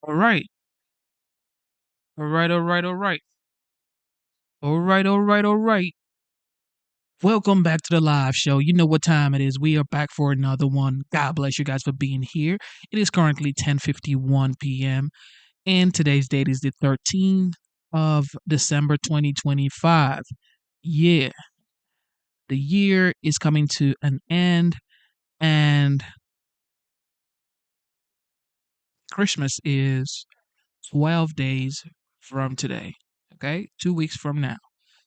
All right. All right. All right. All right. All right. All right. All right. Welcome back to the live show. You know what time it is. We are back for another one. God bless you guys for being here. It is currently 10:51 p.m. and today's date is the 13th of December 2025. Yeah, the year is coming to an end and Christmas is 12 days from today. Okay? 2 weeks from now.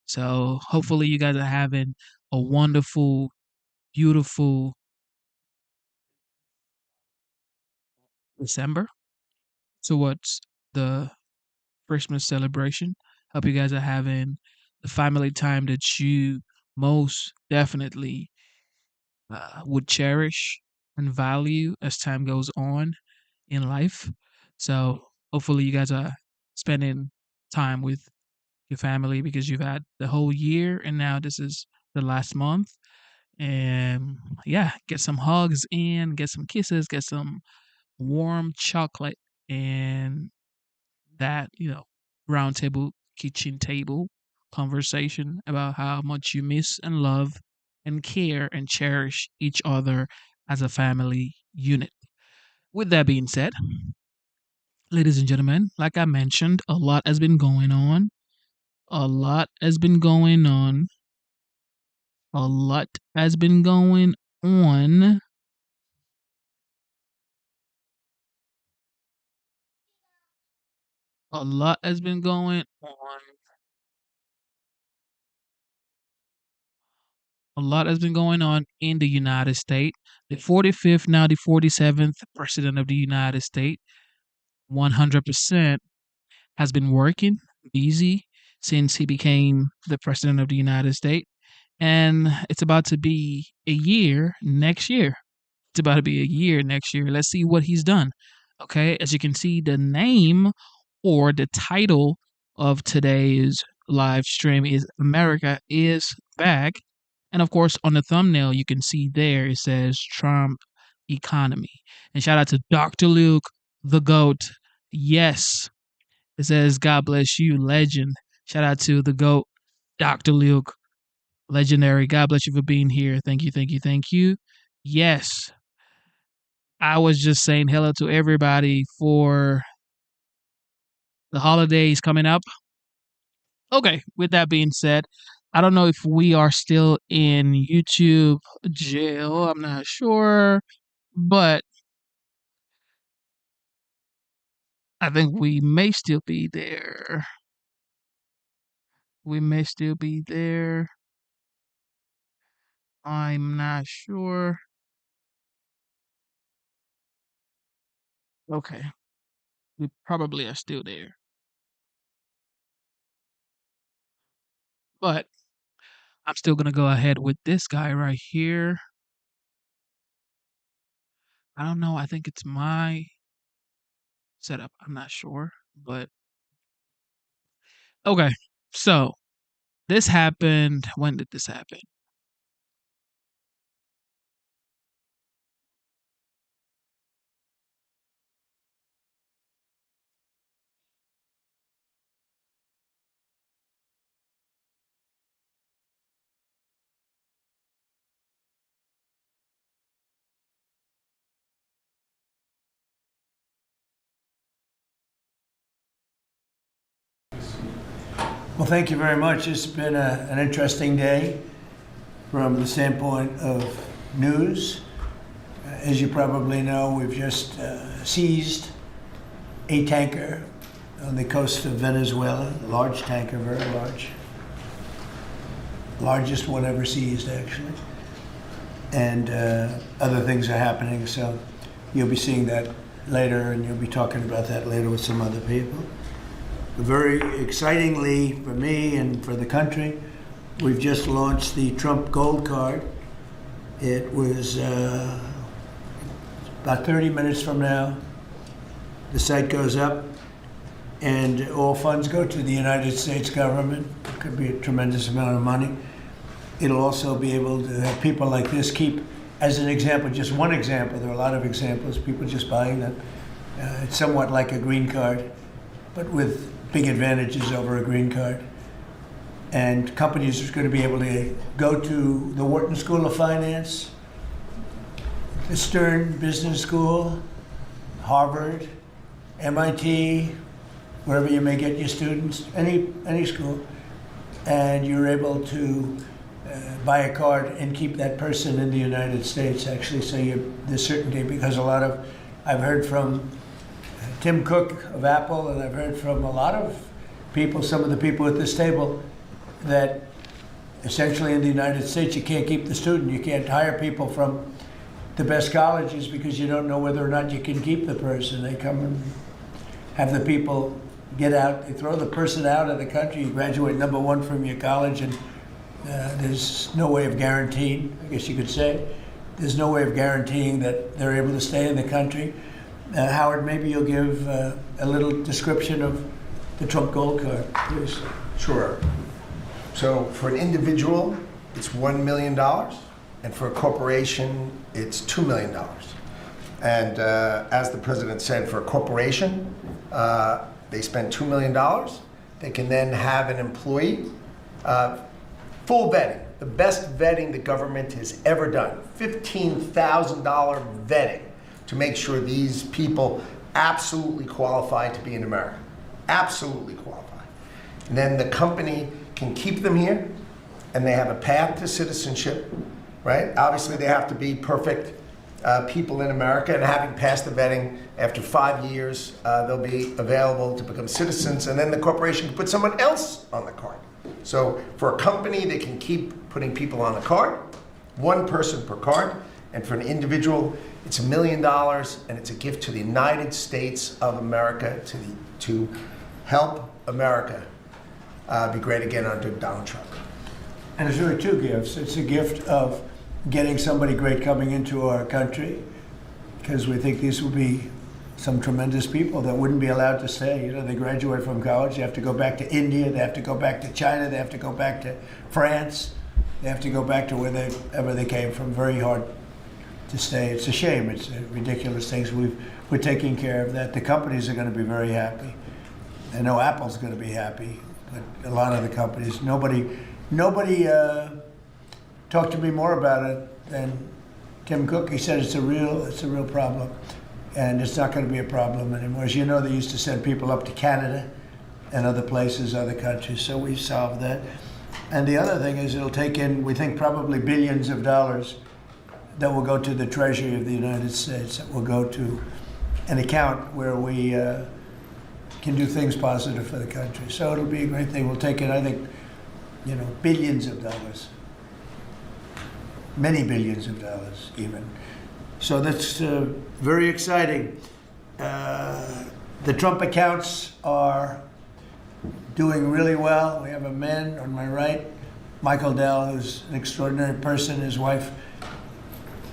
So hopefully you guys are having a wonderful, beautiful December towards the Christmas celebration. Hope you guys are having the family time that you most definitely would cherish and value as time goes on in life. So hopefully you guys are spending time with your family because you've had the whole year and now this is the last month. And yeah, get some hugs in, get some kisses, get some warm chocolate and that, round table, kitchen table conversation about how much you miss and love and care and cherish each other as a family unit. With that being said, ladies and gentlemen, like I mentioned, a lot has been going on. A lot has been going on. A lot has been going on. A lot has been going on. A lot has been going on in the United States. The 45th, now the 47th President of the United States, 100% has been working, busy since he became the President of the United States. And it's about to be a year next year. It's about to be a year next year. Let's see what he's done. Okay. As you can see, the name or the title of today's live stream is America is Back. And of course, on the thumbnail, you can see there it says Trump economy. And shout out to Dr. Luke, the GOAT. Yes, it says God bless you, legend. Shout out to the GOAT, Dr. Luke, legendary. God bless you for being here. Thank you, thank you, thank you. Yes, I was just saying hello to everybody for the holidays coming up. Okay, with that being said, I don't know if we are still in YouTube jail. I'm not sure, but I think we may still be there. We may still be there. I'm not sure. Okay, we probably are still there. But I'm still going to go ahead with this guy right here. I don't know. I think it's my setup. I'm not sure. But okay. So this happened. When did this happen? Well, thank you very much. It's been an interesting day from the standpoint of news. As you probably know, we've just seized a tanker on the coast of Venezuela, a large tanker, very large, largest one ever seized, actually. And other things are happening, so you'll be seeing that later, and you'll be talking about that later with some other people. Very excitingly for me and for the country, we've just launched the Trump Gold Card. It was about 30 minutes from now. The site goes up, and all funds go to the United States government. It could be a tremendous amount of money. It'll also be able to have people like this keep, as an example, just one example, there are a lot of examples, people just buying them, It's somewhat like a green card, but with big advantages over a green card. And companies are going to be able to go to the Wharton School of Finance, the Stern Business School, Harvard, MIT, wherever you may get your students, any school, and you're able to buy a card and keep that person in the United States, actually, so there's certainty, because I've heard from Tim Cook of Apple, and I've heard from a lot of people, some of the people at this table, that essentially in the United States you can't keep the student. You can't hire people from the best colleges because you don't know whether or not you can keep the person. They come and have the people get out, they throw the person out of the country. You graduate number one from your college, and there's no way of guaranteeing, I guess you could say, there's no way of guaranteeing that they're able to stay in the country. Howard, maybe you'll give a little description of the Trump Gold Card, please. Sure. So for an individual, it's $1 million, and for a corporation, it's $2 million. And as the president said, for a corporation, they spend $2 million. They can then have an employee, full vetting, the best vetting the government has ever done, $15,000 vetting to make sure these people absolutely qualify to be in America, absolutely qualify. And then the company can keep them here, and they have a path to citizenship, right? Obviously, they have to be perfect people in America, and having passed the vetting, after 5 years, they'll be available to become citizens, and then the corporation can put someone else on the card. So for a company, they can keep putting people on the card, one person per card, and for an individual, it's $1 million, and it's a gift to the United States of America to help America be great again under Donald Trump. And it's really two gifts. It's a gift of getting somebody great coming into our country, because we think these will be some tremendous people that wouldn't be allowed to stay. You know, they graduate from college, they have to go back to India, they have to go back to China, they have to go back to France, they have to go back to wherever they came from. Very hard to stay. It's a shame. It's ridiculous things. We're taking care of that. The companies are going to be very happy. I know Apple's going to be happy, but a lot of the companies, nobody talked to me more about it than Tim Cook. He said it's a real problem, and it's not going to be a problem anymore. As you know, they used to send people up to Canada and other places, other countries, so we've solved that. And the other thing is it'll take in, we think, probably billions of dollars that will go to the Treasury of the United States, that will go to an account where we can do things positive for the country. So it'll be a great thing. We'll take in, I think, billions of dollars. Many billions of dollars, even. So that's very exciting. The Trump accounts are doing really well. We have a man on my right, Michael Dell, who's an extraordinary person. His wife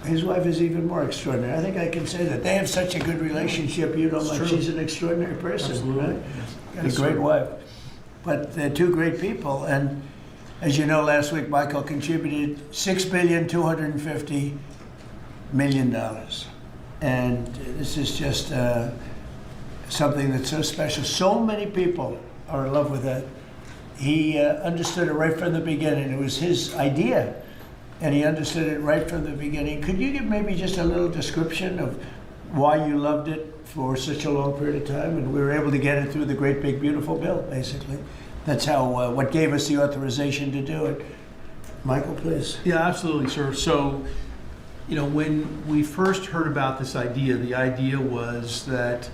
is even more extraordinary. I think I can say that. They have such a good relationship. You know, like she's an extraordinary person. Absolutely. Right? Got a great wife. But they're two great people. And as you know, last week Michael contributed $6,250,000,000. And this is just something that's so special. So many people are in love with that. He understood it right from the beginning. It was his idea, and he understood it right from the beginning. Could you give maybe just a little description of why you loved it for such a long period of time? And we were able to get it through the great big beautiful bill, basically. That's how what gave us the authorization to do it. Michael, please. Yeah, absolutely, sir. So, when we first heard about this idea, the idea was that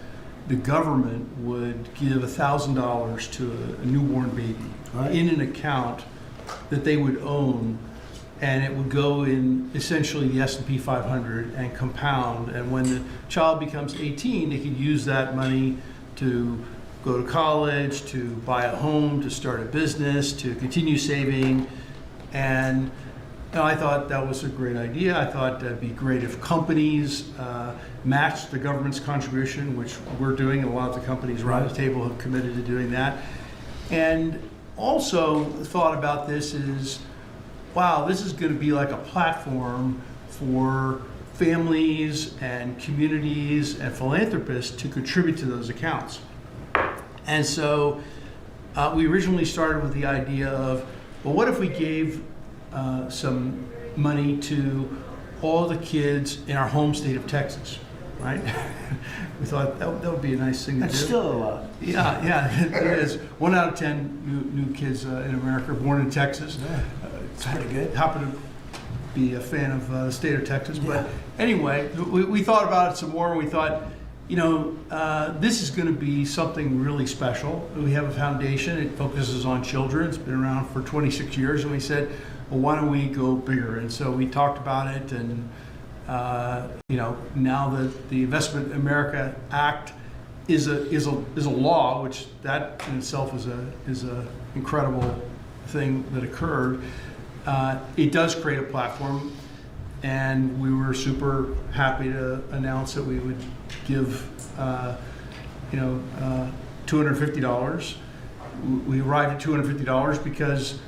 the government would give $1,000 to a newborn baby in an account that they would own, and it would go in essentially the S&P 500 and compound. And when the child becomes 18, they could use that money to go to college, to buy a home, to start a business, to continue saving. And I thought that was a great idea. I thought that'd be great if companies matched the government's contribution, which we're doing, and a lot of the companies around the table have committed to doing that. And also the thought about this is, wow, this is going to be like a platform for families and communities and philanthropists to contribute to those accounts. And so we originally started with the idea of, well, what if we gave some money to all the kids in our home state of Texas, right? We thought that would be a nice thing to That's do. still a lot. Yeah, it is. 1 out of 10 new kids in America are born in Texas. It's pretty good. Happen to be a fan of the state of Texas. But Yeah. anyway, we thought about it some more, and we thought, this is going to be something really special. We have a foundation. It focuses on children. It's been around for 26 years, and we said, well, why don't we go bigger? And so we talked about it, and now that the Investment America Act is a law, which that in itself is a incredible thing that occurred. It does create a platform, and we were super happy to announce that we would give $250. We arrived at $250 because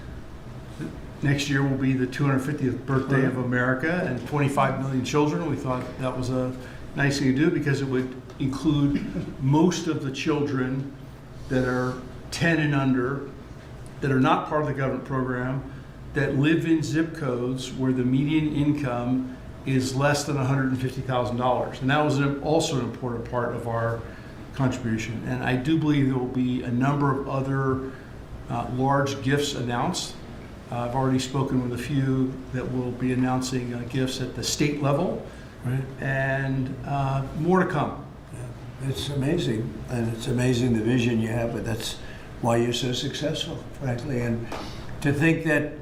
next year will be the 250th birthday of America and 25 million children. We thought that was a nice thing to do because it would include most of the children that are 10 and under, that are not part of the government program, that live in zip codes where the median income is less than $150,000. And that was also an important part of our contribution. And I do believe there will be a number of other large gifts announced. I've already spoken with a few that will be announcing gifts at the state level, Right. and more to come. It's amazing, and it's amazing the vision you have, but that's why you're so successful, frankly. And to think that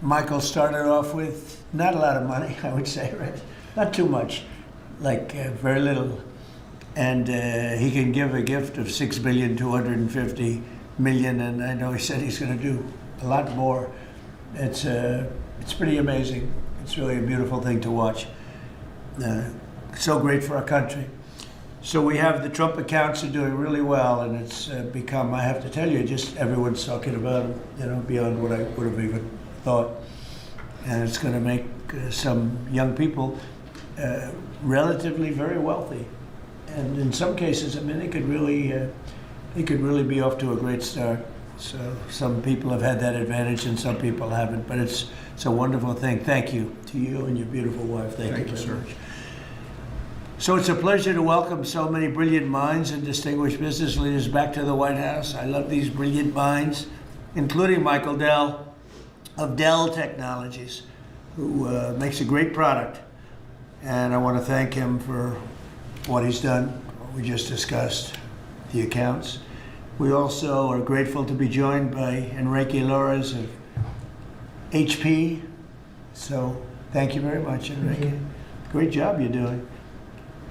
Michael started off with not a lot of money, I would say, right? Not too much, like very little. And he can give a gift of $6,250,000,000, and I know he said he's going to do a lot more. It's pretty amazing. It's really a beautiful thing to watch. So great for our country. So we have the Trump accounts are doing really well, and it's become, I have to tell you, just everyone's talking about them, beyond what I would have even thought. And it's going to make some young people relatively very wealthy. And in some cases, they could really be off to a great start. So some people have had that advantage and some people haven't, but it's a wonderful thing. Thank you to you and your beautiful wife. Thank you sir. very much. So it's a pleasure to welcome so many brilliant minds and distinguished business leaders back to the White House. I love these brilliant minds, including Michael Dell of Dell Technologies, who makes a great product. And I want to thank him for what he's done, what we just discussed, the accounts. We also are grateful to be joined by Enrique Lores of HP. So thank you very much, Enrique. Great job you're doing.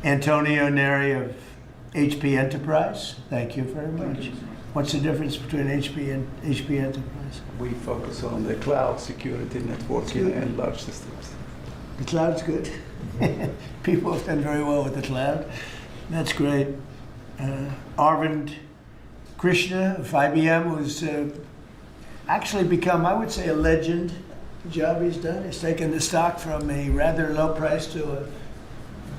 Antonio Neri of HP Enterprise. Thank you very much. What's the difference between HP and HP Enterprise? We focus on the cloud security, networking, and large systems. The cloud's good. People have done very well with the cloud. That's great. Arvind Krishna of IBM, who's actually become, I would say, a legend. The job he's done. He's taken the stock from a rather low price to a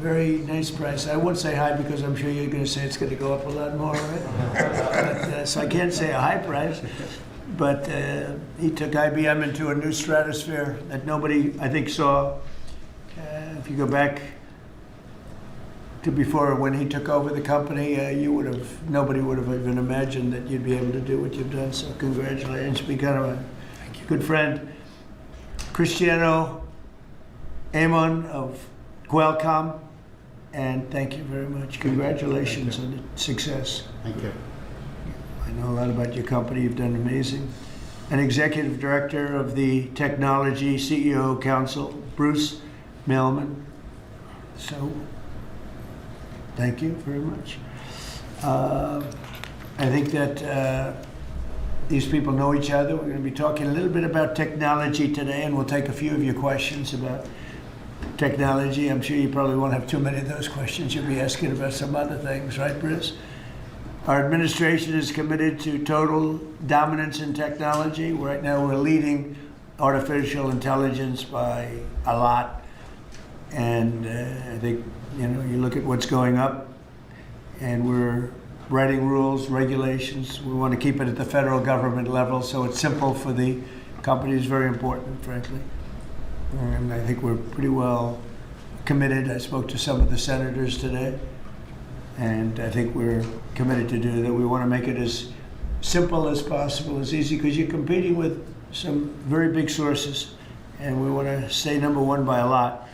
very nice price. I won't say high because I'm sure you're going to say it's going to go up a lot more, right? But, so I can't say a high price. But he took IBM into a new stratosphere that nobody, I think, saw. If you go back to before when he took over the company, nobody would have even imagined that you'd be able to do what you've done. So congratulations, become a good friend. Cristiano Amon of Qualcomm, and thank you very much. Congratulations on the success. Thank you. I know a lot about your company. You've done amazing. And Executive Director of the Technology CEO Council, Bruce Mailman. So, thank you very much. I think that these people know each other. We're going to be talking a little bit about technology today, and we'll take a few of your questions about technology. I'm sure you probably won't have too many of those questions. You'll be asking about some other things, right, Bruce? Our administration is committed to total dominance in technology. Right now, we're leading artificial intelligence by a lot. And I think, you look at what's going up, and we're writing rules, regulations. We want to keep it at the federal government level, so it's simple for the companies, very important, frankly. And I think we're pretty well committed. I spoke to some of the senators today, and I think we're committed to do that. We want to make it as simple as possible, as easy, because you're competing with some very big sources, and we want to stay number one by a lot.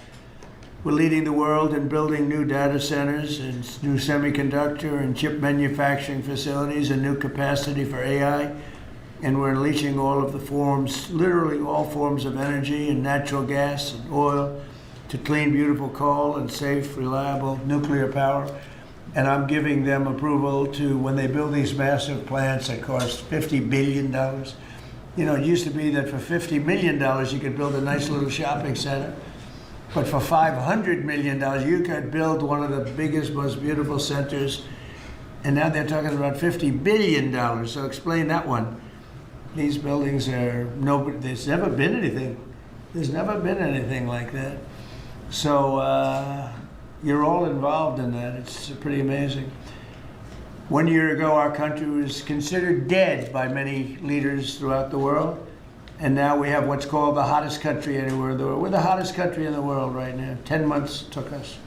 We're leading the world in building new data centers and new semiconductor and chip manufacturing facilities and new capacity for AI. And we're unleashing all of the forms, literally all forms of energy and natural gas and oil to clean, beautiful coal and safe, reliable nuclear power. And I'm giving them approval to, when they build these massive plants that cost $50 billion. It used to be that for $50 million you could build a nice little shopping center. But for $500 million, you could build one of the biggest, most beautiful centers. And now they're talking about $50 billion. So explain that one. These buildings are there's never been anything. There's never been anything like that. So you're all involved in that. It's pretty amazing. 1 year ago, our country was considered dead by many leaders throughout the world. And now we have what's called the hottest country anywhere in the world. We're the hottest country in the world right now. 10 months took us.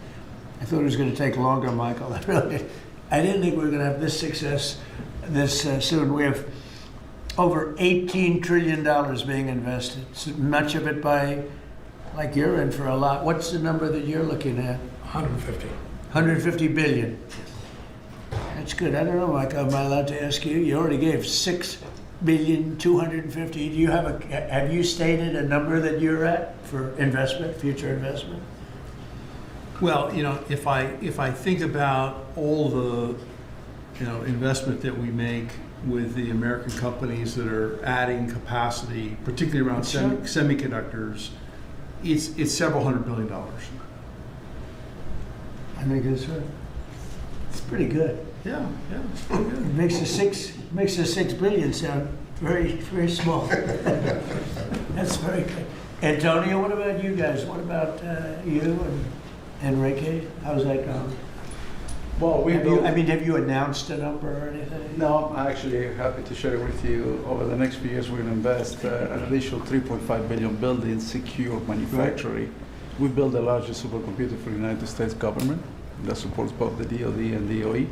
I thought it was going to take longer, Michael. I didn't think we were going to have this success this soon. We have over $18 trillion being invested. So much of it by, like you're in for a lot. What's the number that you're looking at? 150. 150 billion. That's good. I don't know, Michael, am I allowed to ask you? You already gave 6,250,000,000. Do you have you stated a number that you're at for investment, future investment? Well, if I think about all the, investment that we make with the American companies that are adding capacity, particularly around semiconductors, it's several $100 billion. I think that's right. It's pretty good. Yeah, it's pretty good. It makes the 6 billion sound very, very small. That's very good. Antonio, what about you guys? What about you and Enrique? How's that going? Well, have you announced a number or anything? No, I'm actually happy to share with you. Over the next few years, we're going to invest an additional $3.5 billion building secure manufacturing. We built the largest supercomputer for the United States government that supports both the DoD and DOE.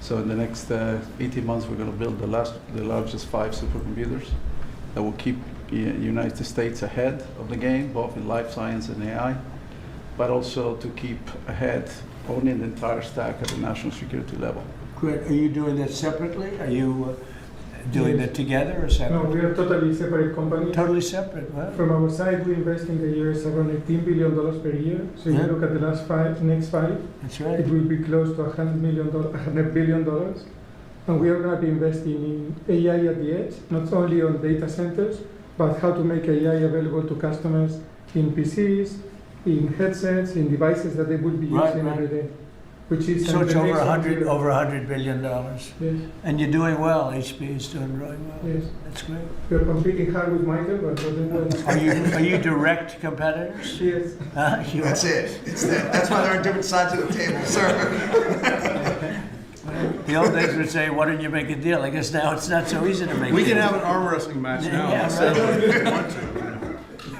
So in the next 18 months, we're going to build the largest 5 supercomputers that will keep the United States ahead of the game, both in life science and AI, but also to keep ahead owning the entire stack at the national security level. Great. Are you doing that separately? Are you doing that together or No, separately? we are totally separate company. Totally separate, right? From our side, we invest in the US around $18 billion per year. So if Yeah. you look at the next five, That's it right. will be close to $100 billion. And we are going to be investing in AI at the edge, not only on data centers, but how to make AI available to customers in PCs, in headsets, in devices that they would be Right, using right. every day. Which is So it's the over next 100, frontier. over $100 billion. Yes, And you're doing well. HP is doing really well. yes. That's great. We are competing hard with Michael, but we're doing well. Are you direct competitors? Yes. You are. That's it. That's why they're on different sides of the table, sir. The old days would say, why don't you make a deal? I guess now it's not so easy to make a We deal. can have an arm wrestling match now. Yeah, instead of- right. if you want to.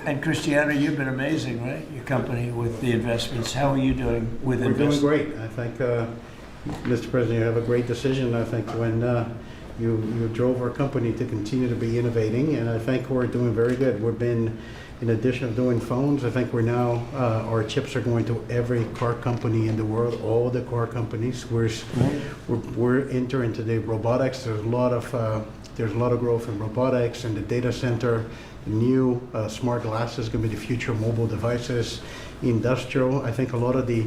And Cristiano, you've been amazing, right? Your company with the investments. How are you doing with We're doing investments? great. I think, Mr. President, you have a great decision. I think when you drove our company to continue to be innovating, and I think we're doing very good. We've been, in addition of doing phones, I think we're now, our chips are going to every car company in the world, all the car companies. We're entering into the robotics. There's a lot of growth in robotics and the data center. The new smart glasses going to be the future mobile devices. Industrial, I think a lot of the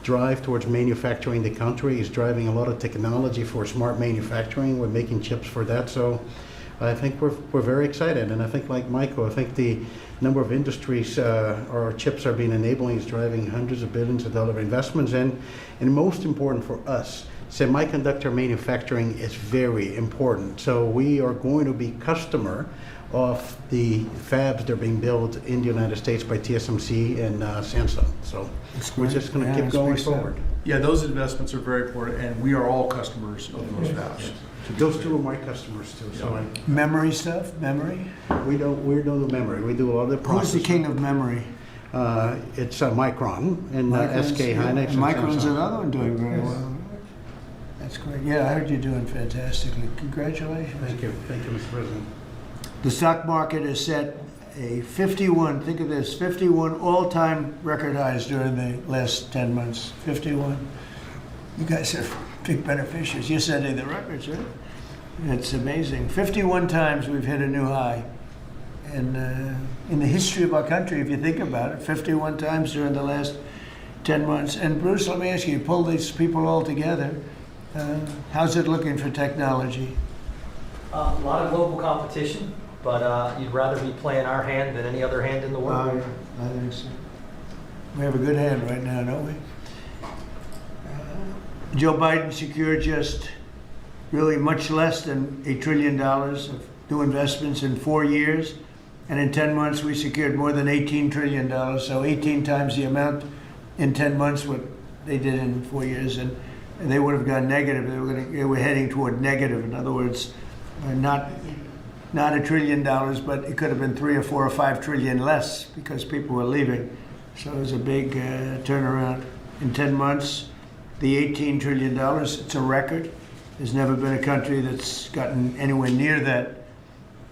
drive towards manufacturing the country is driving a lot of technology for smart manufacturing. We're making chips for that. So I think we're very excited. And I think, like Michael, I think the number of industries our chips are being enabling is driving hundreds of billions of dollars investments. And most important for us, semiconductor manufacturing is very important. So we are going to be customer of the fabs that are being built in the United States by TSMC and Samsung. So we're just going to keep going forward. Yeah, those investments are very important, and we are all customers of those fabs. Those two are my customers too. So Memory stuff, memory? we do the memory. We do a lot of the Who's processing. the king of memory? It's Micron and Micron's- SK Hynix. and Micron's Samsung. another one doing very well. That's great. Yeah, I heard you're doing fantastically. Congratulations. Thank you, Mr. President. The stock market has set a 51, think of this, 51 all-time record highs during the last 10 months. 51. You guys are big beneficiaries. You're setting the records, right? It's amazing. 51 times we've hit a new high. And in the history of our country, if you think about it, 51 times during the last 10 months. And Bruce, let me ask you, pull these people all together. How's it looking for technology? A lot of global competition, but you'd rather be playing our hand than any other hand in the world. I think so. We have a good hand right now, don't we? Joe Biden secured just really much less than $1 trillion of new investments in 4 years. And in 10 months, we secured more than $18 trillion. So 18 times the amount in 10 months what they did in 4 years. And they would have gone negative. They were heading toward negative. In other words, not $1 trillion, but it could have been 3 or 4 or 5 trillion less because people were leaving. So it was a big turnaround in 10 months. The $18 trillion, it's a record. There's never been a country that's gotten anywhere near that.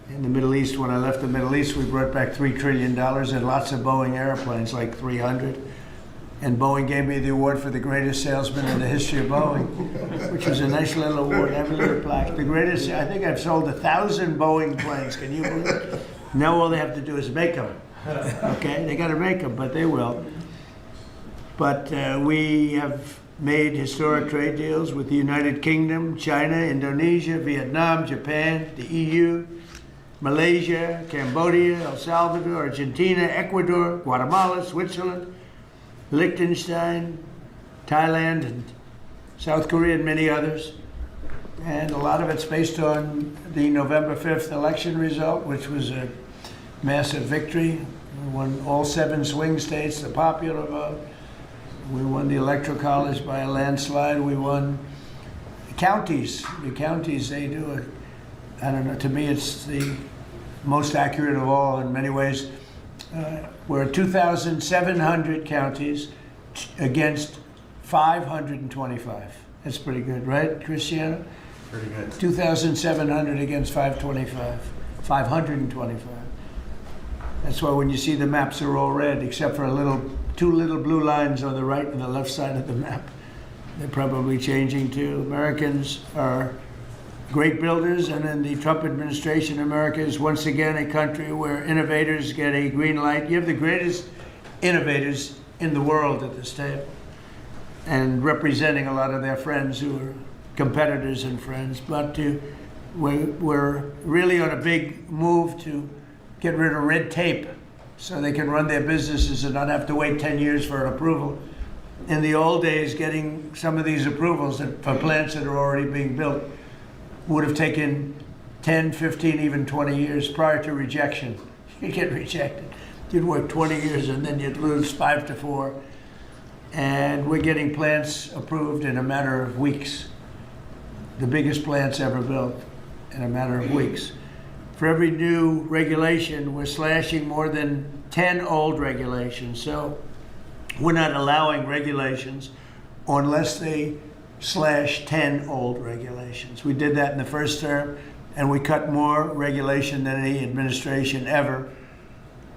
In the Middle East, when I left the Middle East, we brought back $3 trillion and lots of Boeing airplanes, like 300. And Boeing gave me the award for the greatest salesman in the history of Boeing, which was a nice little award. I have a little plaque. The greatest, I think I've sold 1,000 Boeing planes. Can you believe it? Now all they have to do is make them. Okay, they got to make them, but they will. But we have made historic trade deals with the United Kingdom, China, Indonesia, Vietnam, Japan, the EU, Malaysia, Cambodia, El Salvador, Argentina, Ecuador, Guatemala, Switzerland, Liechtenstein, Thailand, and South Korea, and many others. And a lot of it's based on the November 5th election result, which was a massive victory. We won all 7 swing states, the popular vote. We won the Electoral College by a landslide. We won counties. The counties, they do it. I don't know, to me it's the most accurate of all in many ways. We're 2,700 counties against 525. That's pretty good, right, Cristiano? Pretty good. 2,700 against 525. 525. That's why when you see the maps are all red, except for 2 little blue lines on the right and the left side of the map. They're probably changing too. Americans are great builders, and in the Trump administration, America is once again a country where innovators get a green light. You have the greatest innovators in the world at this table, and representing a lot of their friends who are competitors and friends. But we're really on a big move to get rid of red tape so they can run their businesses and not have to wait 10 years for an approval. In the old days, getting some of these approvals for plants that are already being built would have taken 10, 15, even 20 years prior to rejection. You'd get rejected. You'd work 20 years and then you'd lose 5 to 4. And we're getting plants approved in a matter of weeks. The biggest plants ever built in a matter of weeks. For every new regulation, we're slashing more than 10 old regulations. So we're not allowing regulations unless they slash 10 old regulations. We did that in the first term, and we cut more regulation than any administration ever.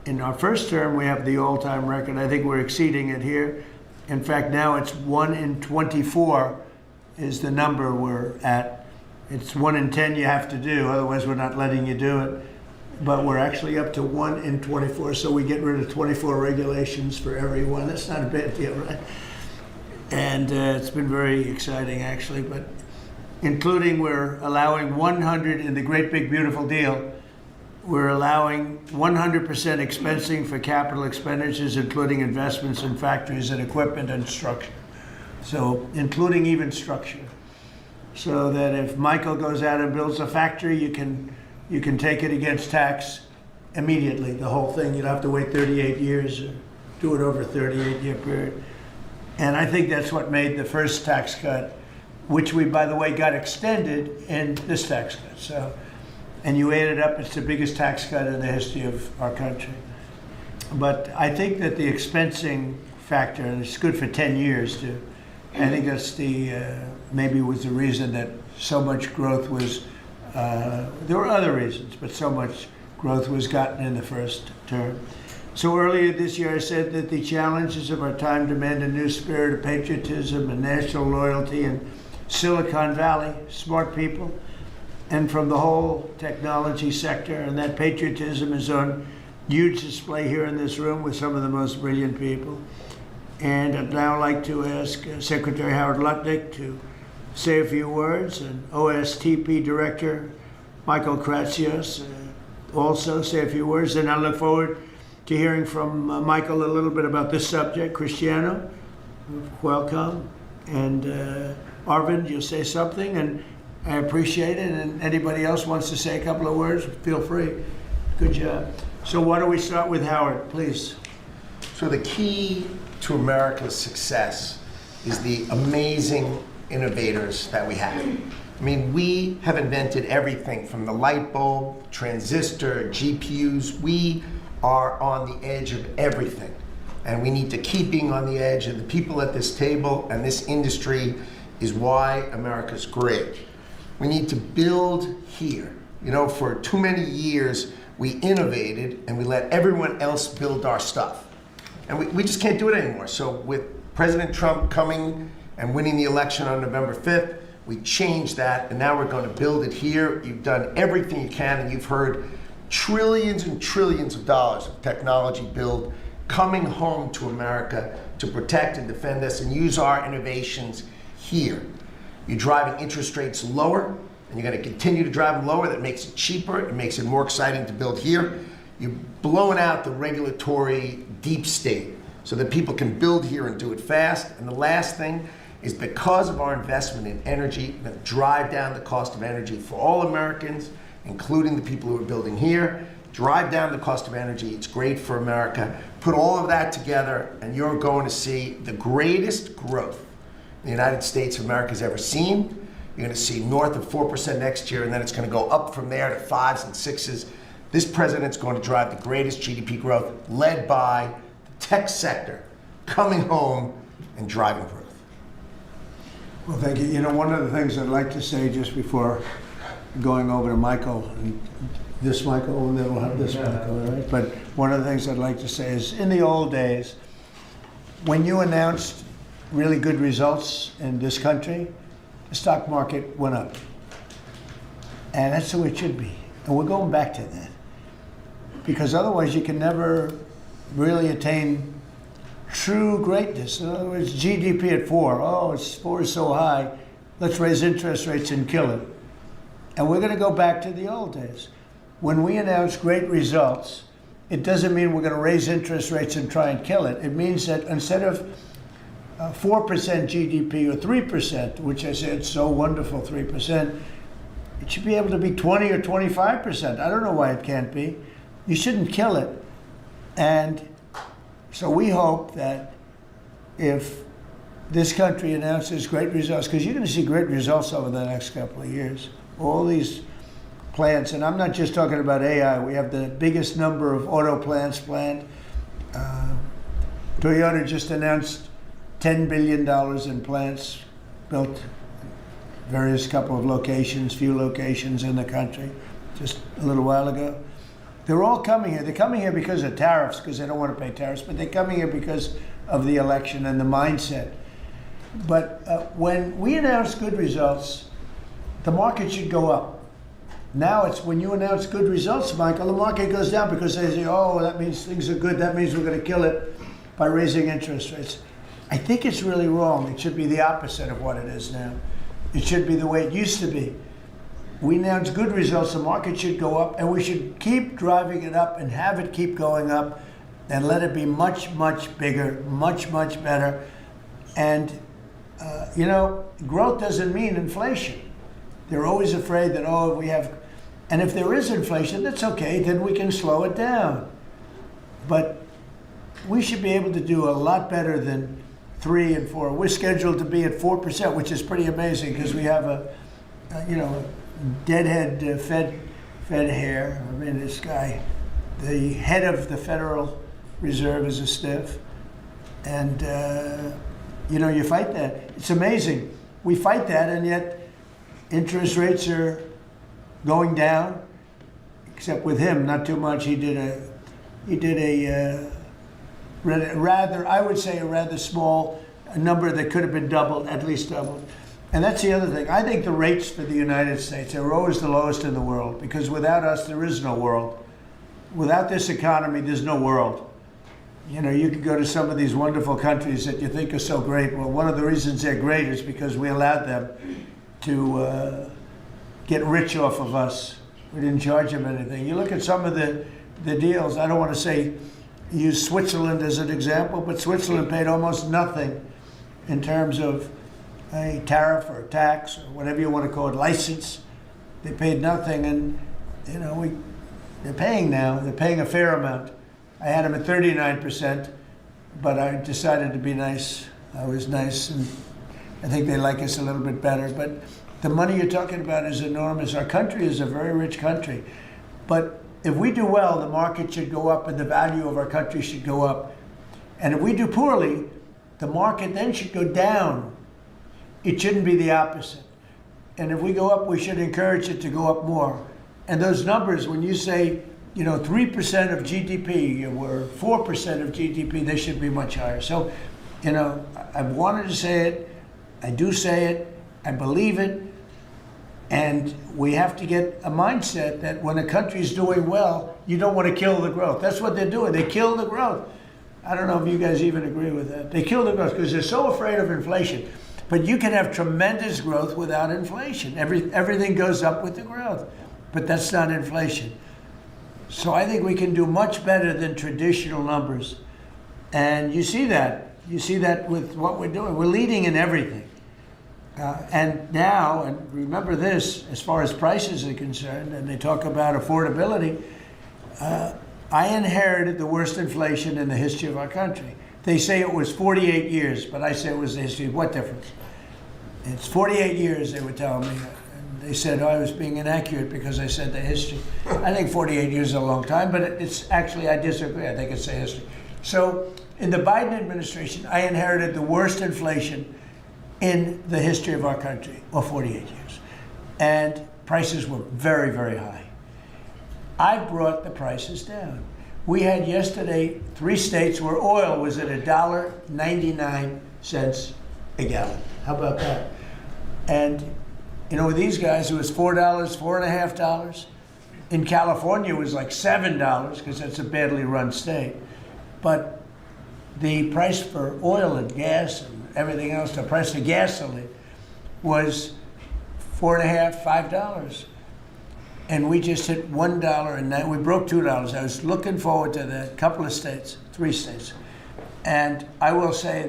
In our first term, we have the all-time record. I think we're exceeding it here. In fact, now it's 1 in 24 is the number we're at. It's 1 in 10 you have to do, otherwise we're not letting you do it. But we're actually up to 1 in 24, so we get rid of 24 regulations for every one. That's not a bad deal, right? And it's been very exciting, actually. But including, we're allowing 100 in the Great Big Beautiful Deal. We're allowing 100% expensing for capital expenditures, including investments in factories and equipment and structure. So including even structure. So that if Michael goes out and builds a factory, you you can take it against tax immediately, the whole thing. You don't have to wait 38 years or do it over a 38-year period. And I think that's what made the first tax cut, which we, by the way, got extended in this tax cut. So, and you add it up, it's the biggest tax cut in the history of our country. But I think that the expensing factor, and it's good for 10 years too. I think that's maybe was the reason that so much growth was, there were other reasons, but so much growth was gotten in the first term. So earlier this year I said that the challenges of our time demand a new spirit of patriotism and national loyalty in Silicon Valley, smart people, and from the whole technology sector, and that patriotism is on huge display here in this room with some of the most brilliant people. And I'd now like to ask Secretary Howard Lutnick to say a few words, and OSTP Director Michael Kratsios also say a few words. And I look forward to hearing from Michael a little bit about this subject. Cristiano, welcome. And Arvind, you'll say something, and I appreciate it. And anybody else wants to say a couple of words, feel free. Good job. So why don't we start with Howard, please? So the key to America's success is the amazing innovators that we have. I mean, we have invented everything from the light bulb, transistor, GPUs. We are on the edge of everything. And we need to keep being on the edge. And the people at this table and this industry is why America's great. We need to build here. You know, for too many years, we innovated and we let everyone else build our stuff. And we just can't do it anymore. So with President Trump coming and winning the election on November 5th, we changed that, and now we're going to build it here. You've done everything you can, and you've heard trillions and trillions of dollars of technology build coming home to America to protect and defend us and use our innovations here. You're driving interest rates lower, and you're going to continue to drive them lower. That makes it cheaper. It makes it more exciting to build here. You're blowing out the regulatory deep state so that people can build here and do it fast. And the last thing is, because of our investment in energy, that drive down the cost of energy for all Americans, including the people who are building here. Drive down the cost of energy. It's great for America. Put all of that together, and you're going to see the greatest growth the United States of America has ever seen. You're going to see north of 4% next year, and then it's going to go up from there to 5s and 6s. This president's going to drive the greatest GDP growth, led by the tech sector coming home and driving growth. Well, thank you. You know, one of the things I'd like to say just before going over to Michael, and this Michael, and then we'll have this Michael, all right? But one of the things I'd like to say is, in the old days, when you announced really good results in this country, the stock market went up. And that's the way it should be. And we're going back to that. Because otherwise you can never really attain true greatness. In other words, GDP at 4. Oh, 4 is so high. Let's raise interest rates and kill it. And we're going to go back to the old days. When we announce great results, it doesn't mean we're going to raise interest rates and try and kill it. It means that instead of 4% GDP or 3%, which I said so wonderful, 3%, it should be able to be 20 or 25%. I don't know why it can't be. You shouldn't kill it. And so we hope that if this country announces great results, because you're going to see great results over the next couple of years, all these plants, and I'm not just talking about AI, we have the biggest number of auto plants planned. Toyota just announced $10 billion in plants built, various couple of locations, few locations in the country, just a little while ago. They're all coming here. They're coming here because of tariffs, because they don't want to pay tariffs, but they're coming here because of the election and the mindset. But when we announce good results, the market should go up. Now it's when you announce good results, Michael, the market goes down because they say, oh, that means things are good. That means we're going to kill it by raising interest rates. I think it's really wrong. It should be the opposite of what it is now. It should be the way it used to be. We announce good results, the market should go up, and we should keep driving it up and have it keep going up and let it be much, much bigger, much, much better. And, you know, growth doesn't mean inflation. They're always afraid that, oh, we have, And if there is inflation, that's okay, then we can slow it down. But we should be able to do a lot better than 3 and 4. We're scheduled to be at 4%, which is pretty amazing because we have a deadhead Fed hair. I mean, this guy, the head of the Federal Reserve is a stiff. And, you fight that. It's amazing. We fight that, and yet interest rates are going down, except with him, not too much. He did a rather, I would say, a rather small number that could have been doubled, at least doubled. And that's the other thing. I think the rates for the United States are always the lowest in the world, because without us, there is no world. Without this economy, there's no world. You could go to some of these wonderful countries that you think are so great. Well, one of the reasons they're great is because we allowed them to get rich off of us. We didn't charge them anything. You look at some of the deals. I don't want to use Switzerland as an example, but Switzerland paid almost nothing in terms of a tariff or tax or whatever you want to call it, license. They paid nothing, and they're paying now. They're paying a fair amount. I had them at 39%, but I decided to be nice. I was nice, and I think they like us a little bit better. But the money you're talking about is enormous. Our country is a very rich country. But if we do well, the market should go up and the value of our country should go up. And if we do poorly, the market then should go down. It shouldn't be the opposite. And if we go up, we should encourage it to go up more. And those numbers, when you say, 3% of GDP or 4% of GDP, they should be much higher. So, I wanted to say it. I do say it. I believe it. And we have to get a mindset that when a country's doing well, you don't want to kill the growth. That's what they're doing. They kill the growth. I don't know if you guys even agree with that. They kill the growth because they're so afraid of inflation. But you can have tremendous growth without inflation. Everything goes up with the growth. But that's not inflation. So I think we can do much better than traditional numbers. And you see that. You see that with what we're doing. We're leading in everything. And now, and remember this, as far as prices are concerned, and they talk about affordability, I inherited the worst inflation in the history of our country. They say it was 48 years, but I say it was the history. What difference? It's 48 years, they were telling me. They said I was being inaccurate because I said the history. I think 48 years is a long time, but it's actually, I disagree. I think it's the history. So in the Biden administration, I inherited the worst inflation in the history of our country, or 48 years. And prices were very, very high. I brought the prices down. We had yesterday 3 states where oil was at $1.99 a gallon. How about that? And with these guys, it was $4, $4.50. In California, it was like $7 because that's a badly run state. But the price for oil and gas and everything else, the price of gasoline was $4.50, $5. And we just hit $1 and we broke $2. I was looking forward to that. Couple of states, 3 states. And I will say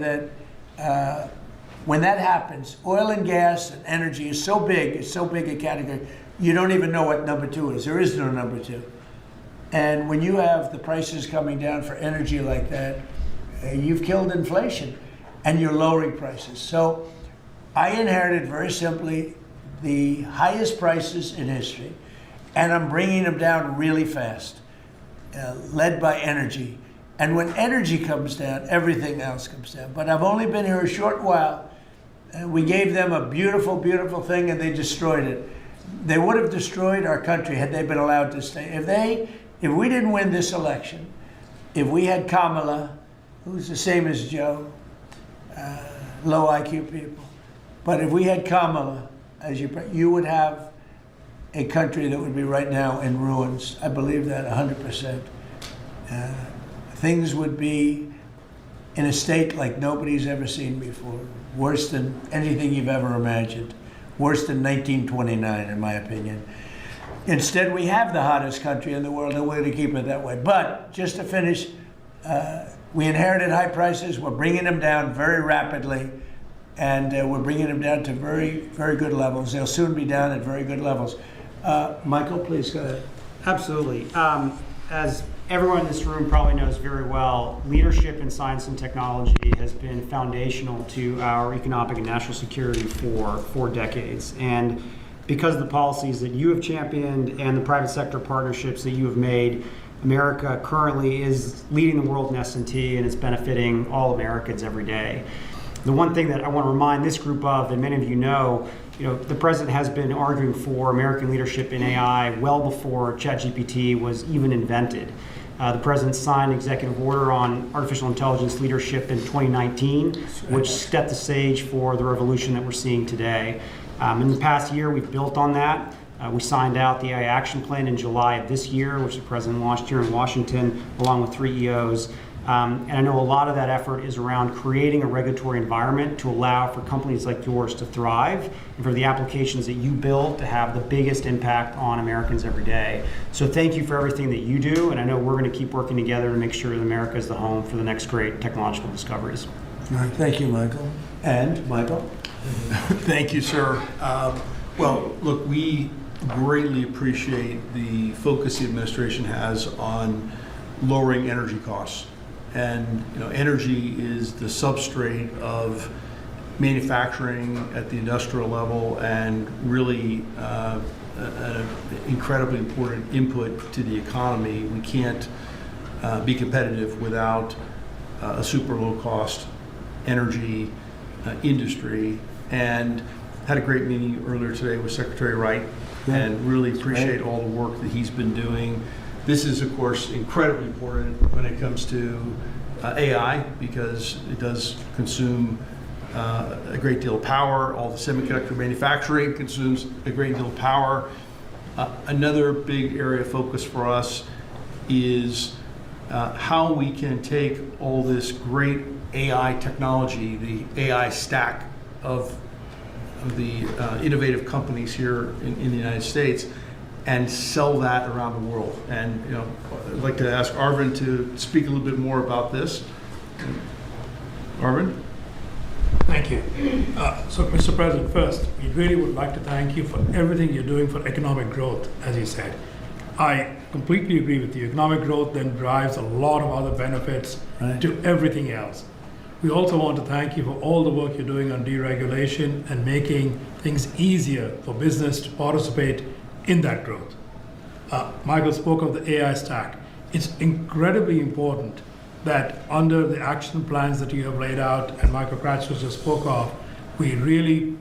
that when that happens, oil and gas and energy is so big, it's so big a category, you don't even know what number 2 is. There is no number 2. And when you have the prices coming down for energy like that, you've killed inflation and you're lowering prices. So I inherited very simply the highest prices in history, and I'm bringing them down really fast, led by energy. And when energy comes down, everything else comes down. But I've only been here a short while. We gave them a beautiful, beautiful thing, and they destroyed it. They would have destroyed our country had they been allowed to stay. If we didn't win this election, if we had Kamala, who's the same as Joe, low IQ people, but if we had Kamala, you would have a country that would be right now in ruins. I believe that 100%. Things would be in a state like nobody's ever seen before. Worse than anything you've ever imagined. Worse than 1929, in my opinion. Instead, we have the hottest country in the world, and we're going to keep it that way. But just to finish, we inherited high prices. We're bringing them down very rapidly, and we're bringing them down to very, very good levels. They'll soon be down at very good levels. Michael, please go ahead. Absolutely. As everyone in this room probably knows very well, leadership in science and technology has been foundational to our economic and national security for decades. And because of the policies that you have championed and the private sector partnerships that you have made, America currently is leading the world in S&T, and it's benefiting all Americans every day. The one thing that I want to remind this group of, and many of you know, the president has been arguing for American leadership in AI well before ChatGPT was even invented. The president signed an executive order on artificial intelligence leadership in 2019, which set the stage for the revolution that we're seeing today. In the past year, we've built on that. We signed out the AI Action Plan in July of this year, which the president launched here in Washington, along with 3 EOs. And I know a lot of that effort is around creating a regulatory environment to allow for companies like yours to thrive and for the applications that you build to have the biggest impact on Americans every day. So thank you for everything that you do, and I know we're going to keep working together to make sure that America is the home for the next great technological discoveries. All right, thank you, Michael. And Michael? Thank you, sir. Well, look, we greatly appreciate the focus the administration has on lowering energy costs. And energy is the substrate of manufacturing at the industrial level, and really an incredibly important input to the economy. We can't be competitive without a super low cost energy industry. And had a great meeting earlier today with Secretary Wright, and really appreciate all the work that he's been doing. This is, of course, incredibly important when it comes to AI, because it does consume a great deal of power. All the semiconductor manufacturing consumes a great deal of power. Another big area of focus for us is how we can take all this great AI technology, the AI stack of the innovative companies here in the United States, and sell that around the world. And I'd like to ask Arvind to speak a little bit more about this. Arvind? Thank you. So, Mr. President, first, we really would like to thank you for everything you're doing for economic growth, as you said. I completely agree with you. Economic growth then drives a lot of other benefits to everything else. We also want to thank you for all the work you're doing on deregulation and making things easier for business to participate in that growth. Michael spoke of the AI stack. It's incredibly important that under the action plans that you have laid out and Michael Kratz just spoke of, we really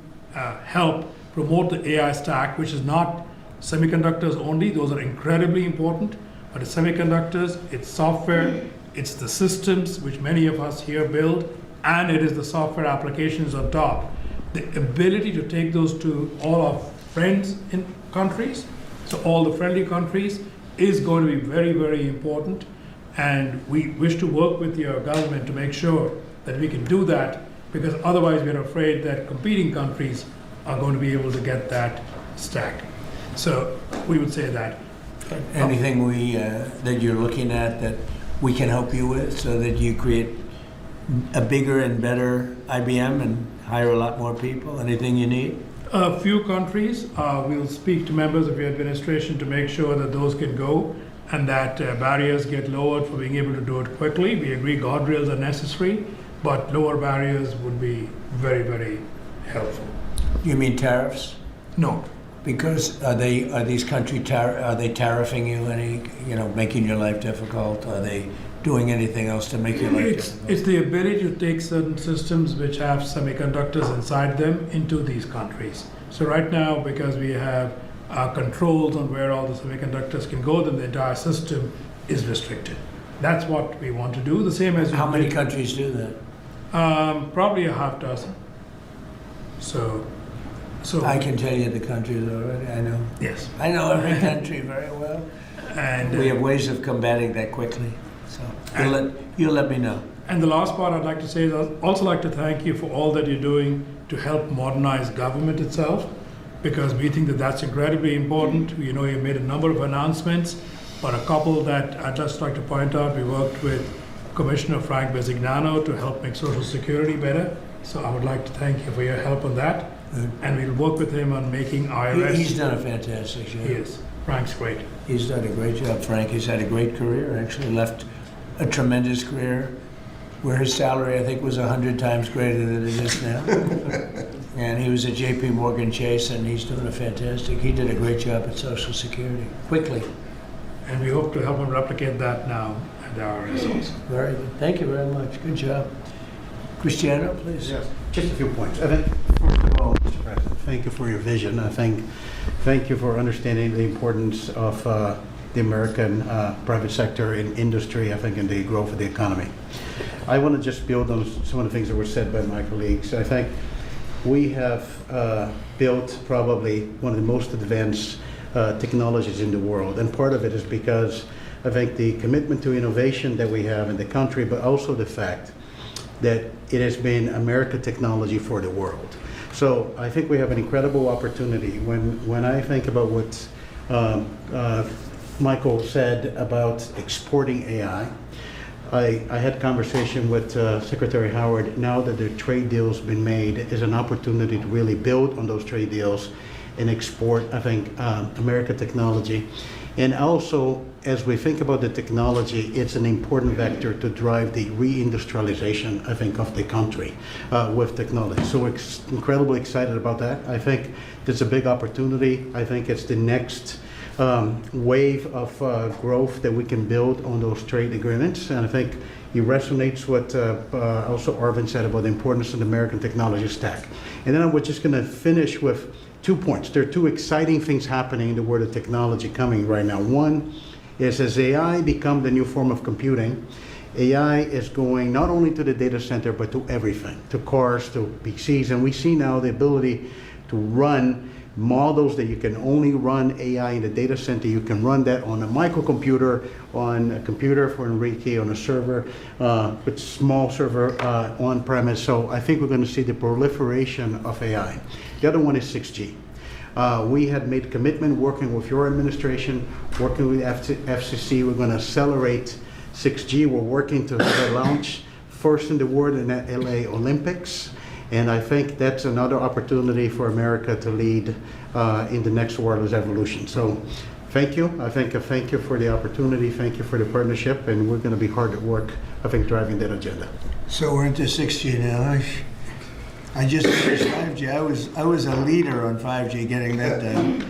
help promote the AI stack, which is not semiconductors only. Those are incredibly important, but it's semiconductors, it's software, it's the systems which many of us here build, and it is the software applications on top. The ability to take those to all our friends in countries, so all the friendly countries, is going to be very, very important. And we wish to work with your government to make sure that we can do that, because otherwise we're afraid that competing countries are going to be able to get that stack. So we would say that. Anything that you're looking at that we can help you with so that you create a bigger and better IBM and hire a lot more people? Anything you need? A few countries, we'll speak to members of your administration to make sure that those can go and that barriers get lowered for being able to do it quickly. We agree guardrails are necessary, but lower barriers would be very, very helpful. You mean tariffs? No. Because are these countries tariffing you, making your life difficult? Are they doing anything else to make your life difficult? It's the ability to take certain systems which have semiconductors inside them into these countries. So right now, because we have controls on where all the semiconductors can go, then the entire system is restricted. That's what we want to do. The same as how many countries do that? Probably a half dozen. So I can tell you the countries already. I know. Yes. I know every country very well. And we have ways of combating that quickly. So you'll let me know. And the last part I'd like to say is I'd also like to thank you for all that you're doing to help modernize government itself, because we think that that's incredibly important. You made a number of announcements, but a couple that I'd just like to point out. We worked with Commissioner Frank Bisignano to help make Social Security better. So I would like to thank you for your help on that. And we'll work with him on making iOS. He's done a fantastic job. Yes, Frank's great. He's done a great job, Frank. He's had a great career, actually left a tremendous career where his salary, I think, was 100 times greater than it is now. And he was at JP Morgan Chase, and he's doing a fantastic, he did a great job at Social Security, quickly. And we hope to help him replicate that now at the IRS also. Very good. Thank you very much. Good job. Cristiano, please. Yes, just a few points. I think, first of all, Mr. President, thank you for your vision. Thank you for understanding the importance of the American private sector in industry, I think, in the growth of the economy. I want to just build on some of the things that were said by my colleagues. I think we have built probably one of the most advanced technologies in the world, and part of it is because I think the commitment to innovation that we have in the country, but also the fact that it has been American technology for the world. So I think we have an incredible opportunity. When I think about what Michael said about exporting AI, I had conversation with Secretary Howard. Now that the trade deal's been made, is an opportunity to really build on those trade deals and export, I think, American technology. And also, as we think about the technology, it's an important vector to drive the reindustrialization, I think, of the country with technology. So we're incredibly excited about that. I think there's a big opportunity. I think it's the next wave of growth that we can build on those trade agreements. And I think it resonates what also Arvind said about the importance of the American technology stack. And then we're just going to finish with 2 points. There are 2 exciting things happening in the world of technology coming right now. One is as AI become the new form of computing, AI is going not only to the data center, but to everything, to cars, to PCs. And we see now the ability to run models that you can only run AI in the data center. You can run that on a microcomputer, on a computer for Enrique, on a server, with small server on premise. So I think we're going to see the proliferation of AI. The other one is 6G. We had made commitment working with your administration, working with FCC. We're going to accelerate 6G. We're working to have a launch first in the world in the LA Olympics. And I think that's another opportunity for America to lead in the next wireless evolution. So thank you. Thank you for the opportunity. Thank you for the partnership. And we're going to be hard at work, I think, driving that agenda. So we're into 6G now. I just finished 5G. I was a leader on 5G, getting that done.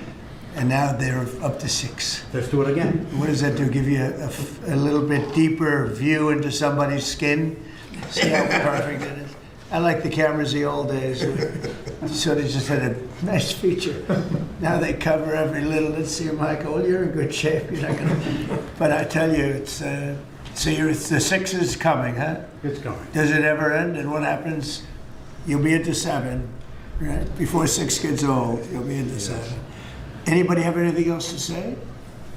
And now they're up to 6. Let's do it again. What does that do? Give you a little bit deeper view into somebody's skin? See how perfect it is? I like the cameras the old days. So they just had a nice feature. Now they cover every little. Let's see, Michael. Well, you're in good shape. You're not gonna. But I tell you, it's the 6 is coming, huh? It's coming. Does it ever end? And what happens? You'll be into 7, right? Before 6 gets old, you'll be into 7. Anybody have anything else to say?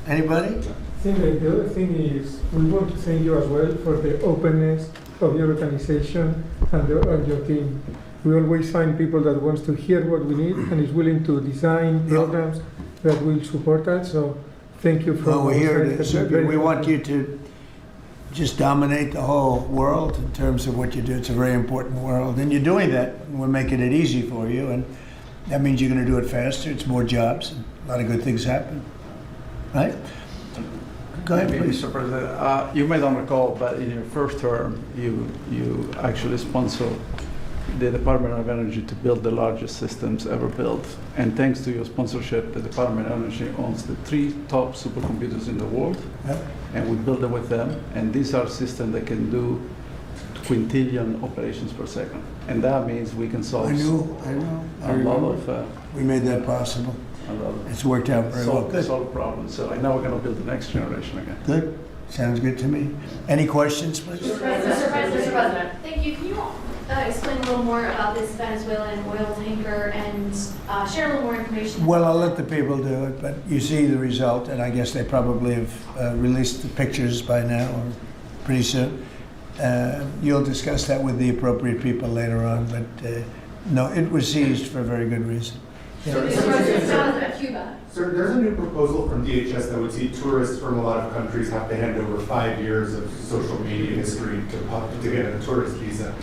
Anybody? I think that the other thing is we want to thank you as well for the openness of your organization and your team. We always find people that wants to hear what we need and is willing to design programs that will support us. So thank you for. Well, we're here to. We want you to just dominate the whole world in terms of what you do. It's a very important world, and you're doing that. We're making it easy for you, and that means you're going to do it faster. It's more jobs, and a lot of good things happen. Right? Go ahead, please. Mr. President, you may not recall, but in your first term, you actually sponsored the Department of Energy to build the largest systems ever built. And thanks to your sponsorship, the Department of Energy owns the 3 top supercomputers in the world. Yep. And we build them with them. And these are systems that can do quintillion operations per second. And that means we can solve I know. I a lot remember. of We made that possible. It's worked out very well. Good. solve problems. So I know we're going to build the next generation again. Good. Sounds good to me. Any questions, please? Mr. President, thank you. Can you explain a little more about this Venezuelan oil tanker and share a little more information? Well, I'll let the people do it, but you see the result, and I guess they probably have released the pictures by now or pretty soon. You'll discuss that with the appropriate people later on, but no, it was seized for a very good reason. Mr. President, Cuba. Sir, there's a new proposal from DHS that would see tourists from a lot of countries have to hand over 5 years of social media history to get a tourist visa.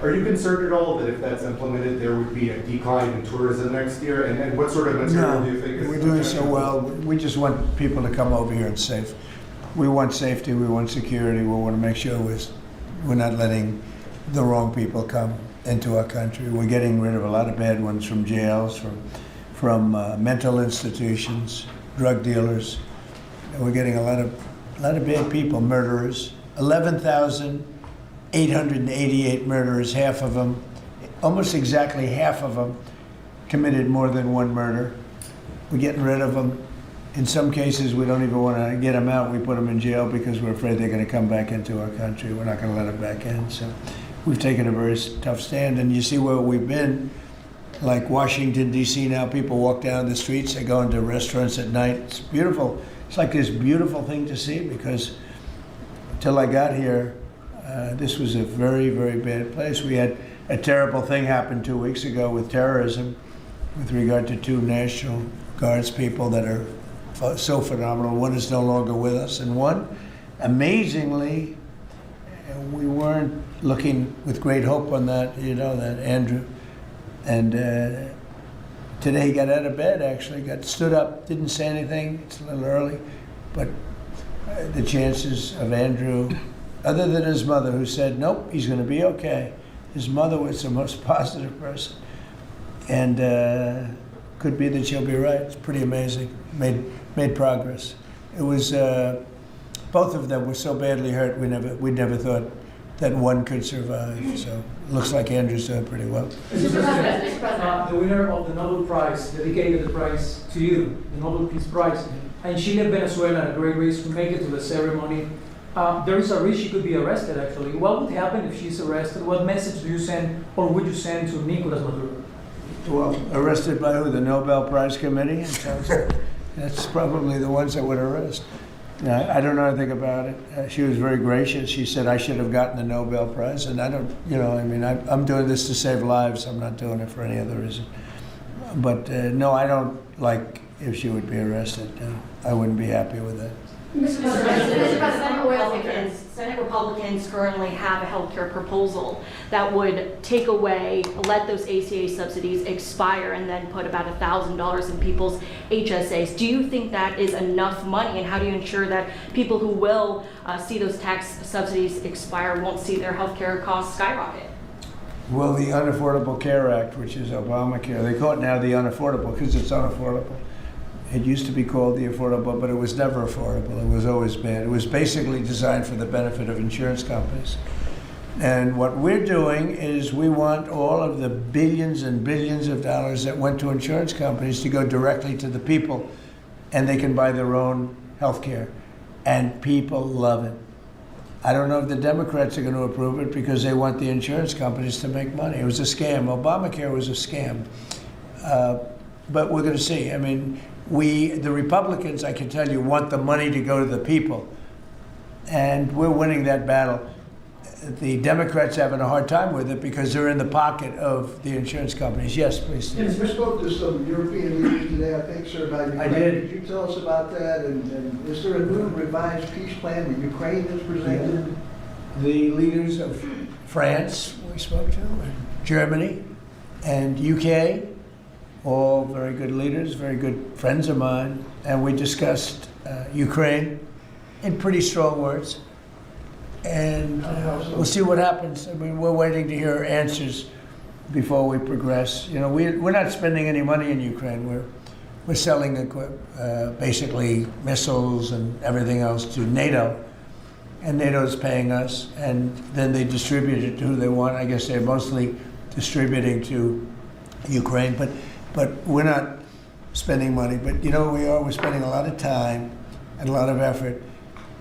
Are you concerned at all that if that's implemented, there would be a decline in tourism next year? And what sort of material No, do you think is? we're doing so well. We just want people to come over here and safe. We want safety, we want security, we want to make sure we're not letting the wrong people come into our country. We're getting rid of a lot of bad ones from jails, from mental institutions, drug dealers. And we're getting a lot of bad people, murderers. 11,888 murderers, half of them, almost exactly half of them, committed more than one murder. We're getting rid of them. In some cases, we don't even want to get them out. We put them in jail because we're afraid they're going to come back into our country. We're not going to let them back in. So we've taken a very tough stand. And you see where we've been, like Washington, D.C. now, people walk down the streets, they go into restaurants at night. It's beautiful. It's like this beautiful thing to see because until I got here, this was a very, very bad place. We had a terrible thing happen 2 weeks ago with terrorism with regard to 2 National Guards people that are so phenomenal. One is no longer with us, and one, amazingly, we weren't looking with great hope on that, that Andrew. And today he got out of bed, actually, stood up, didn't say anything. It's a little early, but the chances of Andrew, other than his mother who said, nope, he's going to be okay. His mother was the most positive person. And could be that she'll be right. It's pretty amazing. Made progress. It was, both of them were so badly hurt, we never thought that one could survive. So it looks like Andrew's doing pretty well. Mr. President. The winner of the Nobel Prize dedicated the prize to you, the Nobel Peace Prize. And she led Venezuela in a great race to make it to the ceremony. There is a risk she could be arrested, actually. What would happen if she's arrested? What message do you send, or would you send to Nicolas Maduro? Well, arrested by who? The Nobel Prize Committee? That's probably the ones that would arrest. I don't know anything about it. She was very gracious. She said I should have gotten the Nobel Prize, and I don't, I'm doing this to save lives. I'm not doing it for any other reason. But no, I don't like if she would be arrested. I wouldn't be happy with that. Mr. President, Senate Republicans currently have a healthcare proposal that would take away, let those ACA subsidies expire and then put about $1,000 in people's HSAs. Do you think that is enough money, and how do you ensure that people who will see those tax subsidies expire won't see their healthcare costs skyrocket? Well, the Unaffordable Care Act, which is Obamacare, they call it now the unaffordable because it's unaffordable. It used to be called the affordable, but it was never affordable. It was always bad. It was basically designed for the benefit of insurance companies. And what we're doing is we want all of the billions and billions of dollars that went to insurance companies to go directly to the people, and they can buy their own health care. And people love it. I don't know if the Democrats are going to approve it because they want the insurance companies to make money. It was a scam. Obamacare was a scam. But we're going to see. I mean, the Republicans, I can tell you, want the money to go to the people. And we're winning that battle. The Democrats are having a hard time with it because they're in the pocket of the insurance companies. Yes, please. Yes, we spoke to some European leaders today, I think, sir, about Ukraine. I did. Could you tell us about that? And is there a new revised peace plan that Ukraine has presented? The leaders of France, we spoke to, and Germany, and UK, all very good leaders, very good friends of mine, and we discussed Ukraine in pretty strong words. And we'll see what happens. I mean, we're waiting to hear answers before we progress. We're not spending any money in Ukraine. We're selling basically missiles and everything else to NATO, and NATO's paying us, and then they distribute it to who they want. I guess they're mostly distributing to Ukraine, but we're not spending money. But we're spending a lot of time and a lot of effort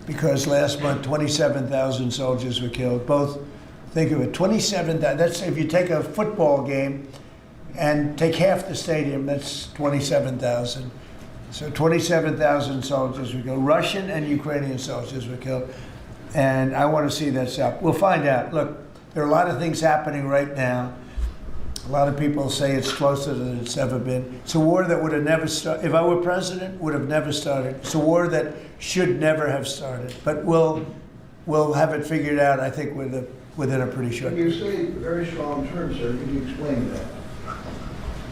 because last month 27,000 soldiers were killed. Think of it, 27,000. That's if you take a football game and take half the stadium, that's 27,000. So 27,000 soldiers were killed. Russian and Ukrainian soldiers were killed. And I want to see that stop. We'll find out. Look, there are a lot of things happening right now. A lot of people say it's closer than it's ever been. It's a war that would have never started. If I were president, would have never started. It's a war that should never have started. But we'll have it figured out, I think, with the within a pretty short When you say very strong terms, sir, could you explain that?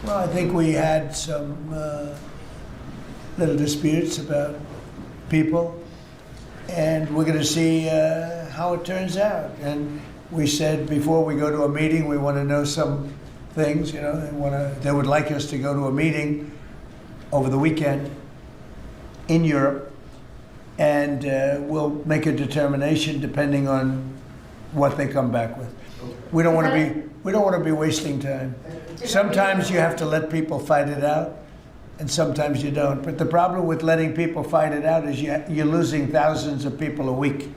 Well, I think we had some little disputes about people, and we're going to see how it turns out. And we said before we go to a meeting, we want to know some things. They would like us to go to a meeting over the weekend in Europe, and we'll make a determination depending on what they come back with. We don't want to be wasting time. Sometimes you have to let people fight it out, and sometimes you don't. But the problem with letting people fight it out is you're losing thousands of people a week.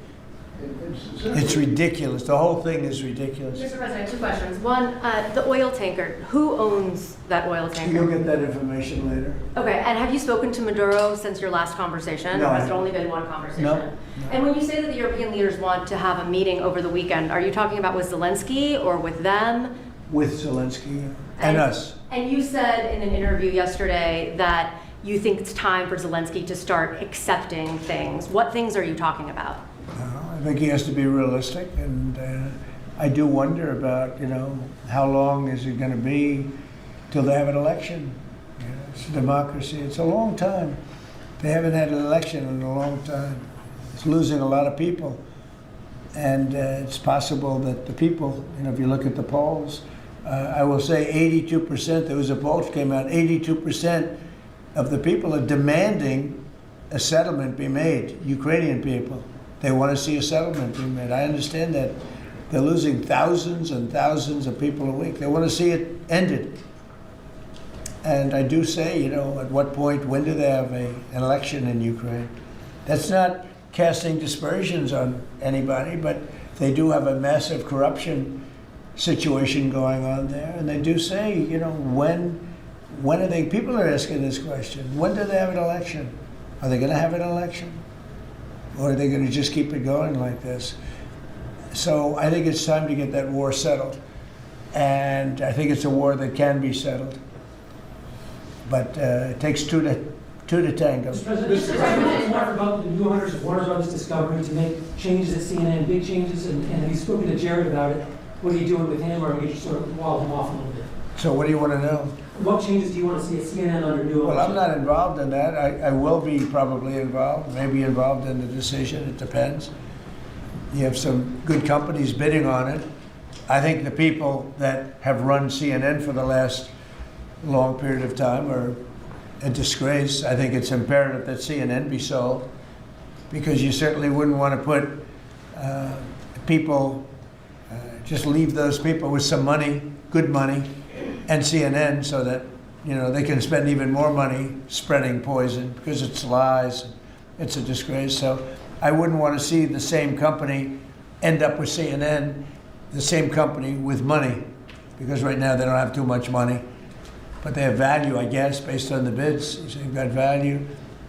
It's ridiculous. The whole thing is ridiculous. Mr. President, 2 questions. One, the oil tanker. Who owns that oil tanker? You'll get that information later. Okay, and have you spoken to Maduro since your last conversation? No. Or has it only been one conversation? No. And when you say that the European leaders want to have a meeting over the weekend, are you talking about with Zelensky or with them? With Zelensky and us. And you said in an interview yesterday that you think it's time for Zelensky to start accepting things. What things are you talking about? I think he has to be realistic, and I do wonder about, how long is it going to be till they have an election? It's a democracy. It's a long time. They haven't had an election in a long time. It's losing a lot of people, and it's possible that the people, if you look at the polls, I will say 82%, there was a poll that came out, 82% of the people are demanding a settlement be made, Ukrainian people. They want to see a settlement be made. I understand that. They're losing thousands and thousands of people a week. They want to see it ended. And I do say, at what point, when do they have an election in Ukraine? That's not casting dispersions on anybody, but they do have a massive corruption situation going on there. And they do say, when are they, people are asking this question, when do they have an election? Are they going to have an election? Or are they going to just keep it going like this? So I think it's time to get that war settled. And I think it's a war that can be settled. But it takes two to tango. Mr. President, you talked about the new owners of Warner Brothers Discovery to make changes at CNN, big changes, and have you spoken to Jared about it? What are you doing with him, or are you just sort of wall him off a little bit? So what do you want to know? What changes do you want to see at CNN under new ownership? Well, I'm not involved in that. I will be probably involved, maybe involved in the decision. It depends. You have some good companies bidding on it. I think the people that have run CNN for the last long period of time are a disgrace. I think it's imperative that CNN be sold, because you certainly wouldn't want to put people, just leave those people with some money, good money, and CNN, so that they can spend even more money spreading poison, because it's lies. It's a disgrace. So I wouldn't want to see the same company end up with CNN, the same company with money, because right now they don't have too much money, but they have value, I guess, based on the bids. They've got value.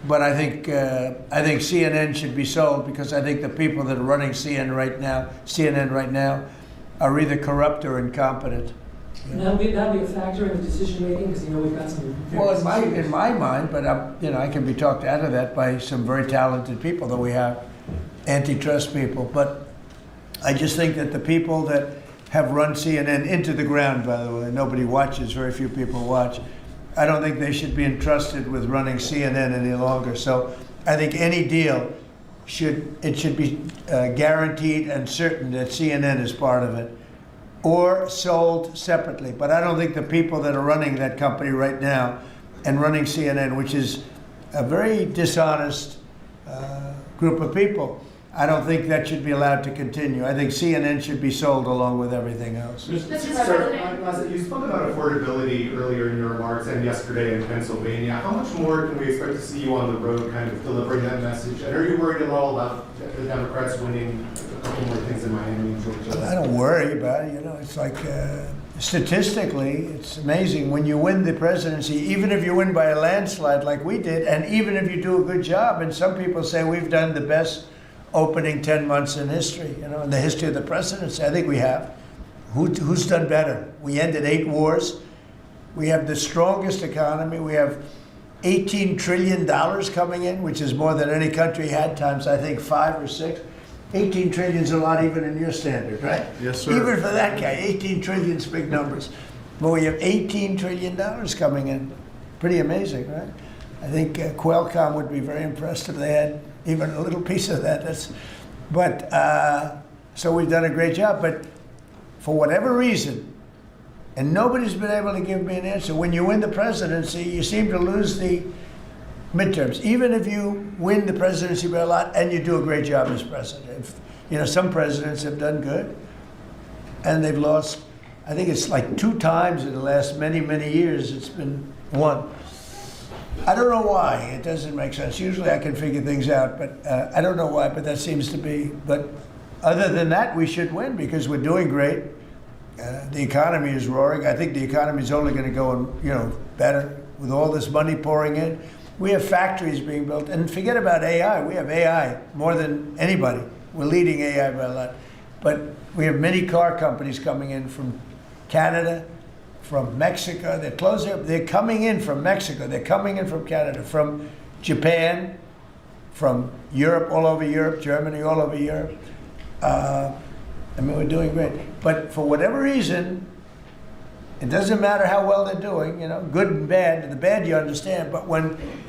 But I think CNN should be sold, because I think the people that are running CNN right now are either corrupt or incompetent. And that'll be a factor in the decision making, because we've got some. Well, in my mind, but I can be talked out of that by some very talented people that we have, antitrust people. But I just think that the people that have run CNN into the ground, by the way, nobody watches, very few people watch. I don't think they should be entrusted with running CNN any longer. So I think any deal should be guaranteed and certain that CNN is part of it, or sold separately. But I don't think the people that are running that company right now and running CNN, which is a very dishonest group of people, I don't think that should be allowed to continue. I think CNN should be sold along with everything else. Sir, you spoke about affordability earlier in your remarks and yesterday in Pennsylvania. How much more can we expect to see you on the road kind of delivering that message? And are you worried at all about the Democrats winning a couple more things in Miami and Georgia? I don't worry about it. It's like statistically, it's amazing when you win the presidency, even if you win by a landslide like we did, and even if you do a good job, and some people say we've done the best opening 10 months in history, in the history of the presidency. I think we have. Who's done better? We ended 8 wars. We have the strongest economy. We have $18 trillion coming in, which is more than any country had, times I think 5 or 6. 18 trillion's a lot even in your standard, right? Yes, sir. Even for that guy, 18 trillion's big numbers. But we have $18 trillion coming in. Pretty amazing, right? I think Qualcomm would be very impressed if they had even a little piece of that. So we've done a great job. But for whatever reason, and nobody's been able to give me an answer, when you win the presidency, you seem to lose the midterms. Even if you win the presidency by a lot and you do a great job as president. Some presidents have done good and they've lost. I think it's like 2 times in the last many, many years it's been won. I don't know why. It doesn't make sense. Usually I can figure things out, but I don't know why, but that seems to be. But other than that, we should win because we're doing great. The economy is roaring. I think the economy is only going to go, better with all this money pouring in. We have factories being built, and forget about AI. We have AI more than anybody. We're leading AI by a lot. But we have many car companies coming in from Canada, from Mexico. They're closing up. They're coming in from Mexico. They're coming in from Canada, from Japan, from Europe, all over Europe, Germany, all over Europe. We're doing great. But for whatever reason, it doesn't matter how well they're doing, good and bad. The bad you understand, but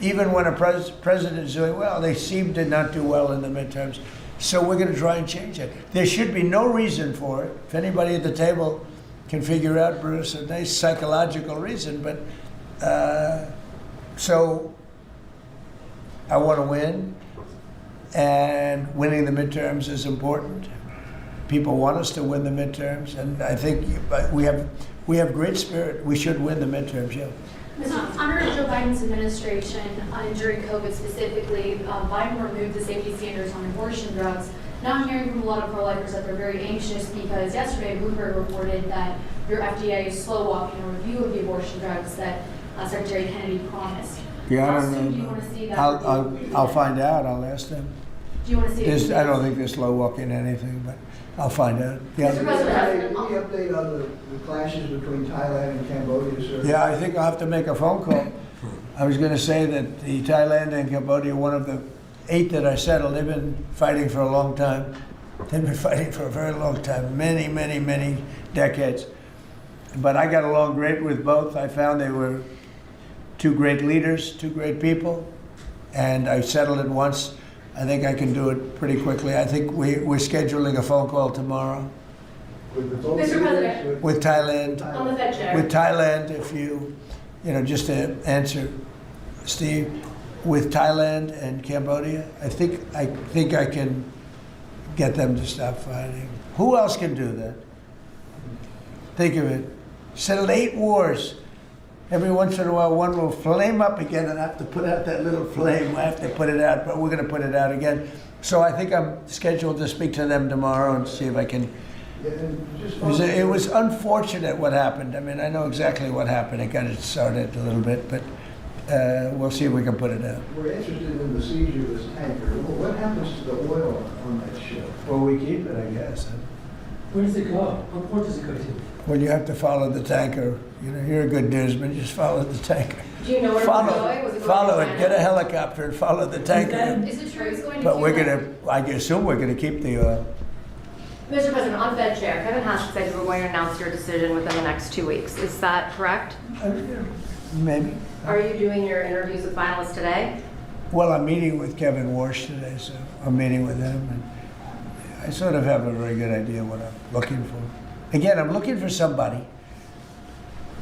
even when a president is doing well, they seem to not do well in the midterms. So we're going to try and change it. There should be no reason for it. If anybody at the table can figure out, Bruce, a nice psychological reason, but so I want to win, and winning the midterms is important. People want us to win the midterms, and I think we have great spirit. We should win the midterms, yeah. Under Joe Biden's administration, during COVID specifically, Biden removed the safety standards on abortion drugs. Now I'm hearing from a lot of pro-lifers that they're very anxious because yesterday Bloomberg reported that your FDA is slow walking a review of the abortion drugs that Secretary Kennedy promised. Yeah, How soon do you want to see that? I'll find out. I'll ask them. Do you want to see it? I don't think they're slow walking anything, but I'll find out. Yeah. Mr. President, Any update on the clashes between Thailand and Cambodia, sir? Yeah, I think I'll have to make a phone call. I was going to say that the Thailand and Cambodia, one of the 8 that I settled, they've been fighting for a long time. They've been fighting for a very long time, many, many, many decades. But I got along great with both. I found they were 2 great leaders, 2 great people, and I settled it once. I think I can do it pretty quickly. I think we're scheduling a phone call tomorrow. Mr. President. With Thailand. On the Fed chair. With Thailand, if you just to answer, Steve, with Thailand and Cambodia, I think I can get them to stop fighting. Who else can do that? Think of it. Settled 8 wars. Every once in a while, one will flame up again, and I have to put out that little flame. I have to put it out, but we're going to put it out again. So I think I'm scheduled to speak to them tomorrow and see if I can. It was unfortunate what happened. I know exactly what happened. It got it started a little bit, but we'll see if we can put it out. We're interested in the seizure of this tanker. What happens to the oil on that ship? Well, we keep it, I guess. Where does it go? What port does it go to? Well, you have to follow the tanker. You're a good newsman. Just follow the tanker. Do you know where it was going? Was it going Follow to it. China? Get a helicopter and follow the tanker. Is it true it's going to But we're Cuba? I assume we're gonna keep the oil. Mr. President, on Fed Chair, Kevin Haskett said you were going to announce your decision within the next 2 weeks. Is that correct? Maybe. Are you doing your interviews with finalists today? Well, I'm meeting with Kevin Warsh today, so I'm meeting with him, and I sort of have a very good idea what I'm looking for. Again, I'm looking for somebody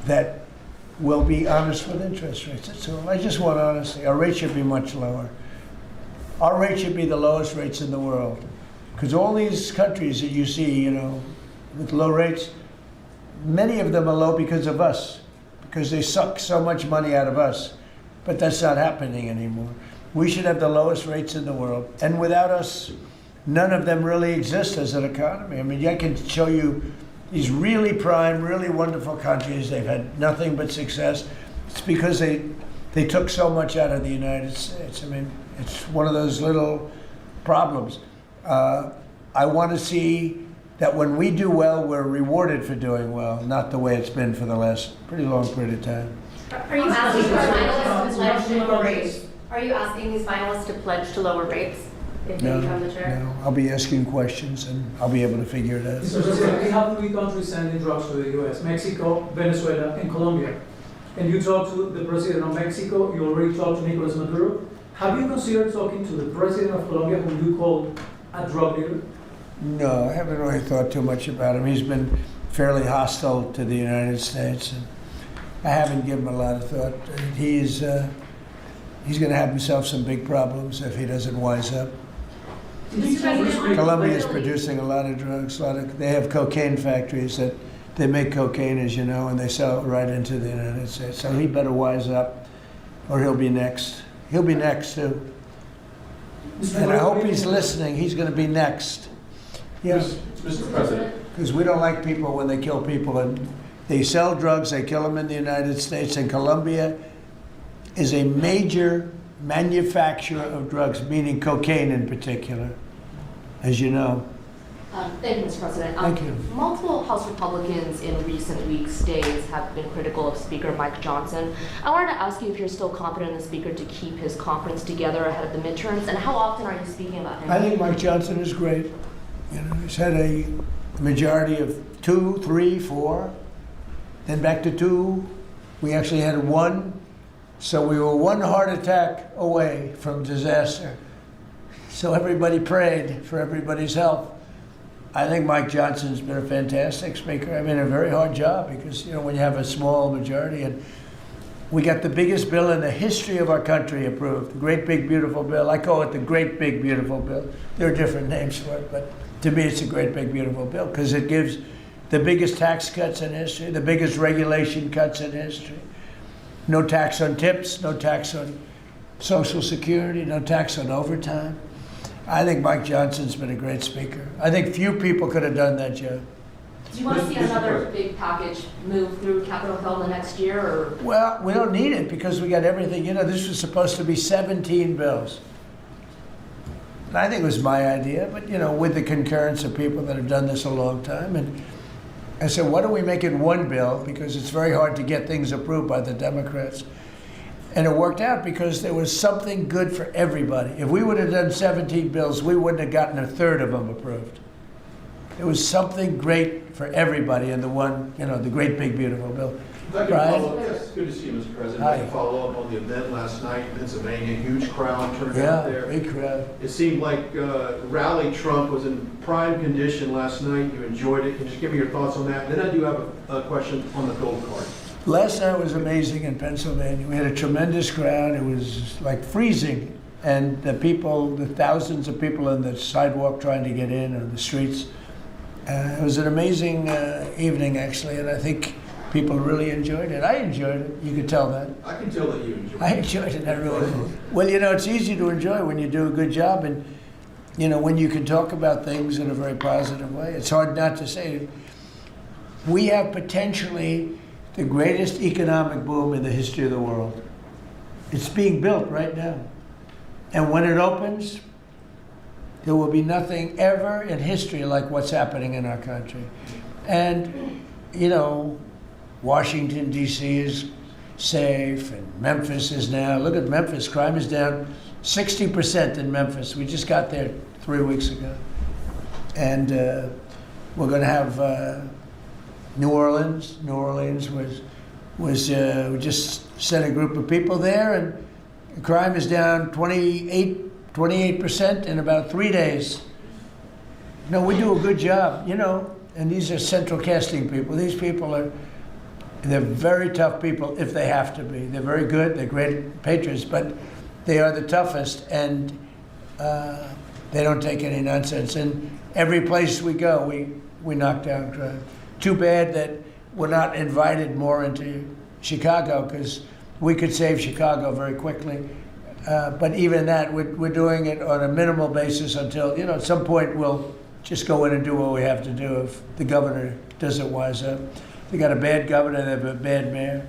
that will be honest with interest rates. That's all. I just want honesty. Our rate should be much lower. Our rate should be the lowest rates in the world. Because all these countries that you see, with low rates, many of them are low because of us, because they suck so much money out of us. But that's not happening anymore. We should have the lowest rates in the world. And without us, none of them really exist as an economy. I can show you these really prime, really wonderful countries. They've had nothing but success. It's because they took so much out of the United States. It's one of those little problems. I want to see that when we do well, we're rewarded for doing well, not the way it's been for the last pretty long period of time. Are you asking these finalists to pledge to lower rates? Are you asking these finalists to pledge to lower rates? if they become the chair? No, I'll be asking questions and I'll be able to figure it out. Mr. President, we have 3 countries sending drugs to the U.S., Mexico, Venezuela, and Colombia. And you talked to the president of Mexico, you already talked to Nicolas Maduro. Have you considered talking to the president of Colombia, whom you call a drug dealer? No, I haven't really thought too much about him. He's been fairly hostile to the United States, and I haven't given him a lot of thought. He's going to have himself some big problems if he doesn't wise up. Mr. President, Colombia is producing a lot of drugs. They have cocaine factories that they make cocaine, as you know, and they sell it right into the United States. So he better wise up, or he'll be next. He'll be next too. And I hope he's listening. He's going to be next. Yes, Mr. President. because we don't like people when they kill people, and they sell drugs. They kill them in the United States, and Colombia is a major manufacturer of drugs, meaning cocaine in particular, as you know. Thank you, Mr. President. Thank you. Multiple House Republicans in recent weeks, days, have been critical of Speaker Mike Johnson. I wanted to ask you if you're still confident in the Speaker to keep his conference together ahead of the midterms, and how often are you speaking about him? I think Mike Johnson is great. You know, he's had a majority of 2, 3, 4, then back to 2. We actually had 1. So we were 1 heart attack away from disaster. So everybody prayed for everybody's health. I think Mike Johnson's been a fantastic speaker. I mean, a very hard job because, you know, when you have a small majority, and we got the biggest bill in the history of our country approved, the Great Big Beautiful Bill. I call it the Great Big Beautiful Bill. There are different names for it, but to me it's a Great Big Beautiful Bill because it gives the biggest tax cuts in history, the biggest regulation cuts in history. No tax on tips, no tax on Social Security, no tax on overtime. I think Mike Johnson's been a great speaker. I think few people could have done that job. Do you want to see another big package move through Capitol Hill the next year, or? Well, we don't need it because we got everything. You know, this was supposed to be 17 bills. And I think it was my idea, but, you know, with the concurrence of people that have done this a long time. And I said, why don't we make it 1 bill? Because it's very hard to get things approved by the Democrats. And it worked out because there was something good for everybody. If we would have done 17 bills, we wouldn't have gotten a third of them approved. It was something great for everybody in the one, you know, the Great Big Beautiful Bill. If I could Brian? follow up, yes, good to see you, Mr. President. Hi. I'd like to follow up on the event last night in Pennsylvania. Huge crowd turned Yeah, out there. big crowd. It seemed like Rally Trump was in prime condition last night. You enjoyed it. Can you just give me your thoughts on that? Then I do have a question on the gold card. Last night was amazing in Pennsylvania. We had a tremendous crowd. It was like freezing. And the people, the thousands of people on the sidewalk trying to get in, or the streets. It was an amazing evening, actually, and I think people really enjoyed it. I enjoyed it. You could tell that. I can tell that you enjoyed it. I enjoyed it. I really did. Well, you know, it's easy to enjoy when you do a good job, and, you know, when you can talk about things in a very positive way. It's hard not to say. We have potentially the greatest economic boom in the history of the world. It's being built right now. And when it opens, there will be nothing ever in history like what's happening in our country. And, you know, Washington, D.C. is safe, and Memphis is now. Look at Memphis. Crime is down 60% in Memphis. We just got there 3 weeks ago. And we're going to have New Orleans. New Orleans was we just sent a group of people there, and crime is down 28% in about 3 days. No, we do a good job, you know, and these are central casting people. These people they're very tough people if they have to be. They're very good, they're great patriots, but they are the toughest, and they don't take any nonsense. And every place we go, we knock down crime. Too bad that we're not invited more into Chicago, because we could save Chicago very quickly. But even that, we're doing it on a minimal basis until, you know, at some point we'll just go in and do what we have to do if the governor doesn't wise up. They got a bad governor, they have a bad mayor.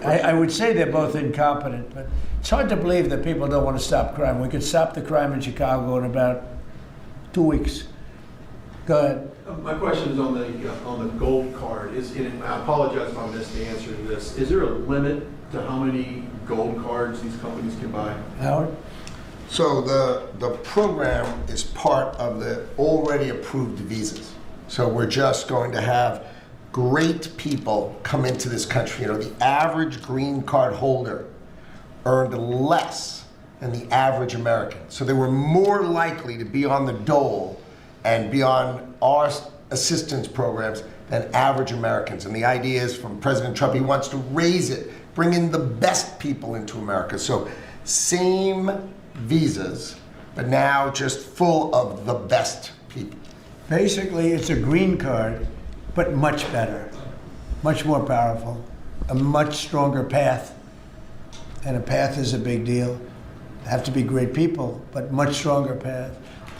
I would say they're both incompetent, but it's hard to believe that people don't want to stop crime. We could stop the crime in Chicago in about 2 weeks. Go ahead. My question is on the gold card. I apologize if I missed the answer to this. Is there a limit to how many gold cards these companies can buy? Howard? So the program is part of the already approved visas. So we're just going to have great people come into this country. You know, the average green card holder earned less than the average American. So they were more likely to be on the dole and be on our assistance programs than average Americans. And the idea is from President Trump, he wants to raise it, bring in the best people into America. So same visas, but now just full of the best people. Basically, it's a green card, but much better, much more powerful, a much stronger path. And a path is a big deal. Have to be great people, but much stronger path.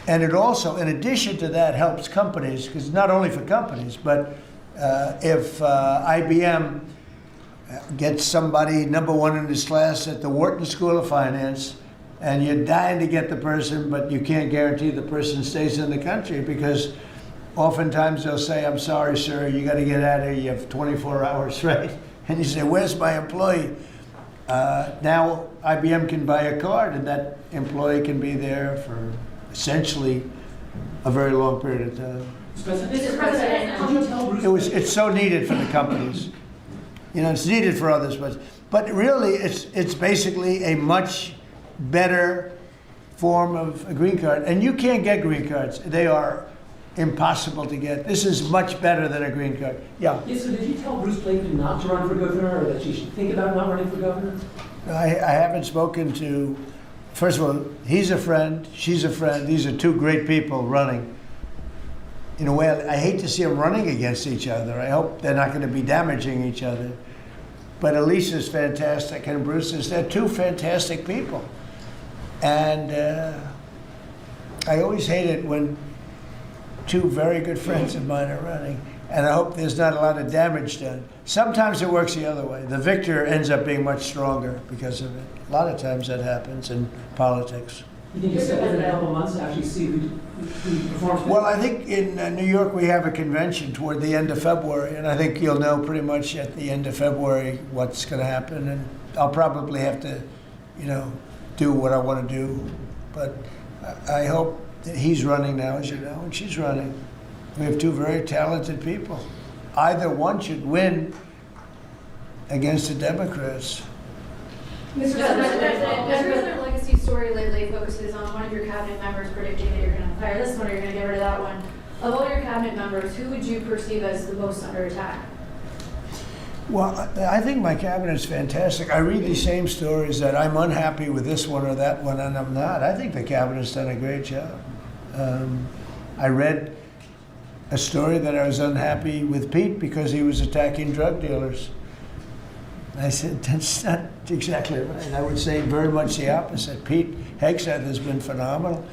And it also, in addition to that, helps companies, because not only for companies, but if IBM gets somebody #1 in his class at the Wharton School of Finance, and you're dying to get the person, but you can't guarantee the person stays in the country, because oftentimes they'll say, I'm sorry, sir, you got to get out of here, you have 24 hours, right? And you say, where's my employee? Now IBM can buy a card, and that employee can be there for essentially a very long period of time. Mr. President, could you tell Bruce? It's so needed for the companies. You know, it's needed for others, but really it's basically a much better form of a green card. And you can't get green cards. They are impossible to get. This is much better than a green card. Yeah. Yes, so did you tell Bruce Blakely not to run for governor, or that she should think about not running for governor? I haven't spoken to, first of all, he's a friend, she's a friend. These are two great people running. In a way, I hate to see them running against each other. I hope they're not going to be damaging each other. But Elisa's fantastic, and Bruce is, they're two fantastic people. And I always hate it when two very good friends of mine are running. And I hope there's not a lot of damage done. Sometimes it works the other way. The victor ends up being much stronger because of it. A lot of times that happens in politics. You think you step in a couple months to actually see who performs? Well, I think in New York we have a convention toward the end of February, and I think you'll know pretty much at the end of February what's going to happen. And I'll probably have to, you know, do what I want to do. But I hope that he's running now, as you know, and she's running. We have two very talented people. Either one should win against the Democrats. Mr. President, the Prisoner Legacy story lately focuses on one of your cabinet members predicting that you're going to fire this one or you're going to get rid of that one. Of all your cabinet members, who would you perceive as the most under attack? Well, I think my cabinet's fantastic. I read these same stories that I'm unhappy with this one or that one, and I'm not. I think the cabinet's done a great job. I read a story that I was unhappy with Pete because he was attacking drug dealers. I said, that's not exactly right. I would say very much the opposite. Pete Hegseth has been phenomenal.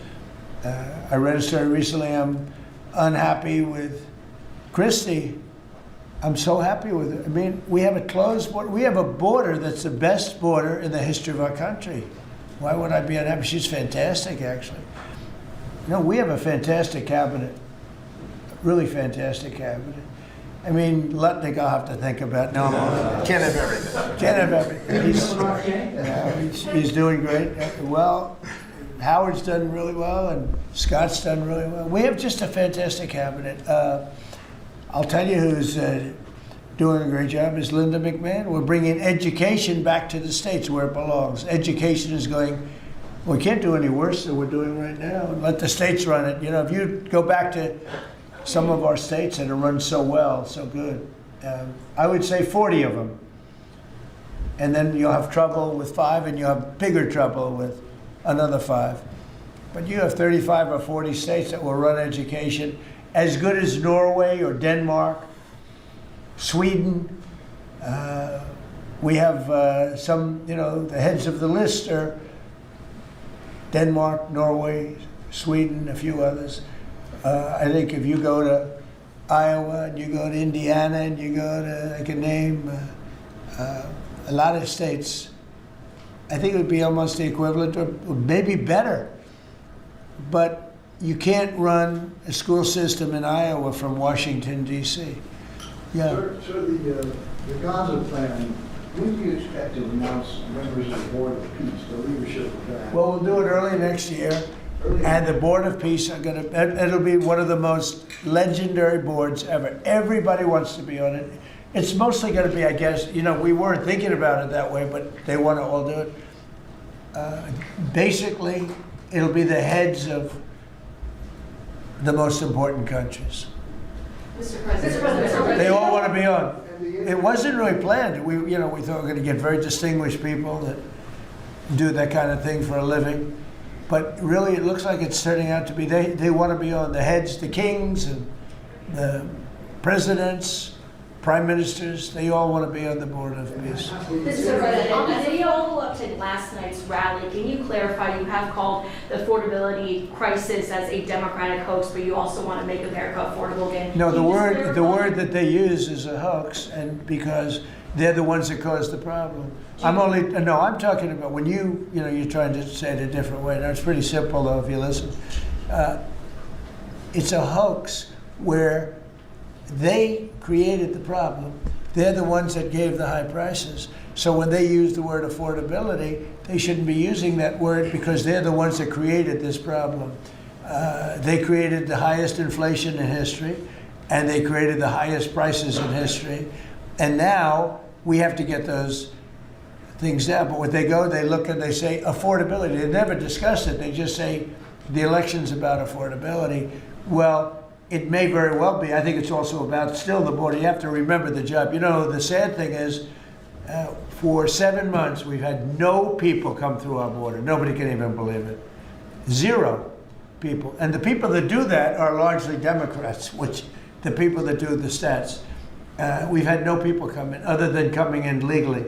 I read a story recently, I'm unhappy with Christie. I'm so happy with it. I mean, we have a closed border. We have a border that's the best border in the history of our country. Why would I be unhappy? She's fantastic, actually. No, we have a fantastic cabinet, really fantastic cabinet. I mean, Lutnick I'll have to think about. No, Can't have everything. Can't have everything. He's doing great. Well, Howard's done really well, and Scott's done really well. We have just a fantastic cabinet. I'll tell you who's doing a great job is Linda McMahon. We're bringing education back to the states where it belongs. Education is going, we can't do any worse than we're doing right now. Let the states run it. You know, if you go back to some of our states that have run so well, so good, I would say 40 of them. And then you'll have trouble with 5, and you'll have bigger trouble with another 5. But you have 35 or 40 states that will run education as good as Norway or Denmark, Sweden. We have some, you know, the heads of the list are Denmark, Norway, Sweden, a few others. I think if you go to Iowa and you go to Indiana and you go to, I can name a lot of states, I think it would be almost the equivalent or maybe better. But you can't run a school system in Iowa from Washington, D.C. Yeah. Sir, the Gaza plan When do you expect to announce members of the Board of Peace, the leadership of that? Well, we'll do it early next year. And the Board of Peace are gonna, it'll be one of the most legendary boards ever. Everybody wants to be on it. It's mostly gonna be, I guess, you know, we weren't thinking about it that way, but they wanna all do it. Basically, it'll be the heads of the most important countries. Mr. President. They all want to be on. It wasn't really planned. We thought we were going to get very distinguished people that do that kind of thing for a living. But really, it looks like it's turning out to be, they want to be on. The heads, the kings and the presidents, prime ministers, they all want to be on the Board of Peace. Mr. President, as a follow-up to last night's rally, can you clarify, you have called the affordability crisis as a Democratic hoax, but you also want to make America affordable again? No, the word that they use is a hoax, and because they're the ones that caused the problem. I'm talking about when you're trying to say it a different way. Now, it's pretty simple, though, if you listen. It's a hoax where they created the problem. They're the ones that gave the high prices. So when they use the word affordability, they shouldn't be using that word because they're the ones that created this problem. They created the highest inflation in history, and they created the highest prices in history. And now we have to get those things down. But when they go, they look and they say affordability. They never discuss it. They just say the election's about affordability. Well, it may very well be. I think it's also about still the border. You have to remember the job. You know, the sad thing is, for 7 months, we've had no people come through our border. Nobody can even believe it. 0 people. And the people that do that are largely Democrats, which the people that do the stats. We've had no people come in, other than coming in legally.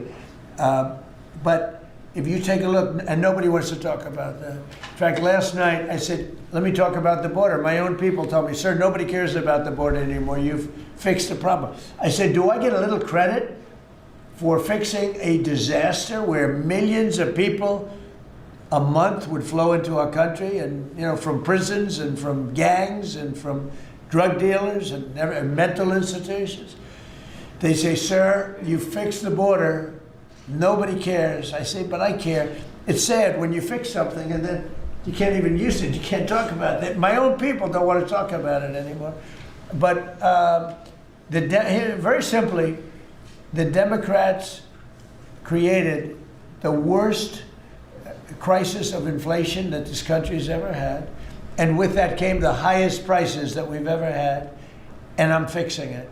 But if you take a look, and nobody wants to talk about that. In fact, last night I said, let me talk about the border. My own people told me, sir, nobody cares about the border anymore. You've fixed the problem. I said, do I get a little credit for fixing a disaster where millions of people a month would flow into our country, and from prisons and from gangs and from drug dealers and mental institutions? They say, sir, you fixed the border. Nobody cares. I say, but I care. It's sad when you fix something and then you can't even use it. You can't talk about it. My own people don't want to talk about it anymore. But very simply, the Democrats created the worst crisis of inflation that this country's ever had. And with that came the highest prices that we've ever had. And I'm fixing it.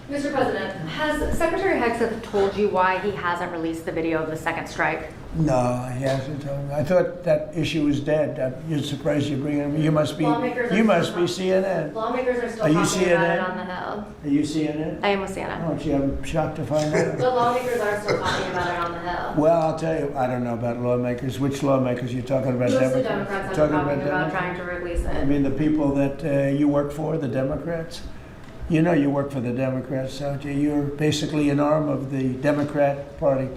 Mr. President, has Secretary Hegseth told you why he hasn't released the video of the second strike? No, he hasn't told me. I thought that issue was dead. You're surprised you bring it up. You must be CNN. Lawmakers are still Are you talking about it CNN? on the Hill. Are you CNN? I am with CNN. Oh, gee, I'm shocked to find out. But lawmakers are still talking about it on the Hill. Well, I'll tell you, I don't know about lawmakers. Which lawmakers? You're talking about? Most of the Democrats are Talking talking about Democrats? trying to release it. I mean, the people that you work for, the Democrats? You know you work for the Democrats, don't you? You're basically an arm of the Democrat Party.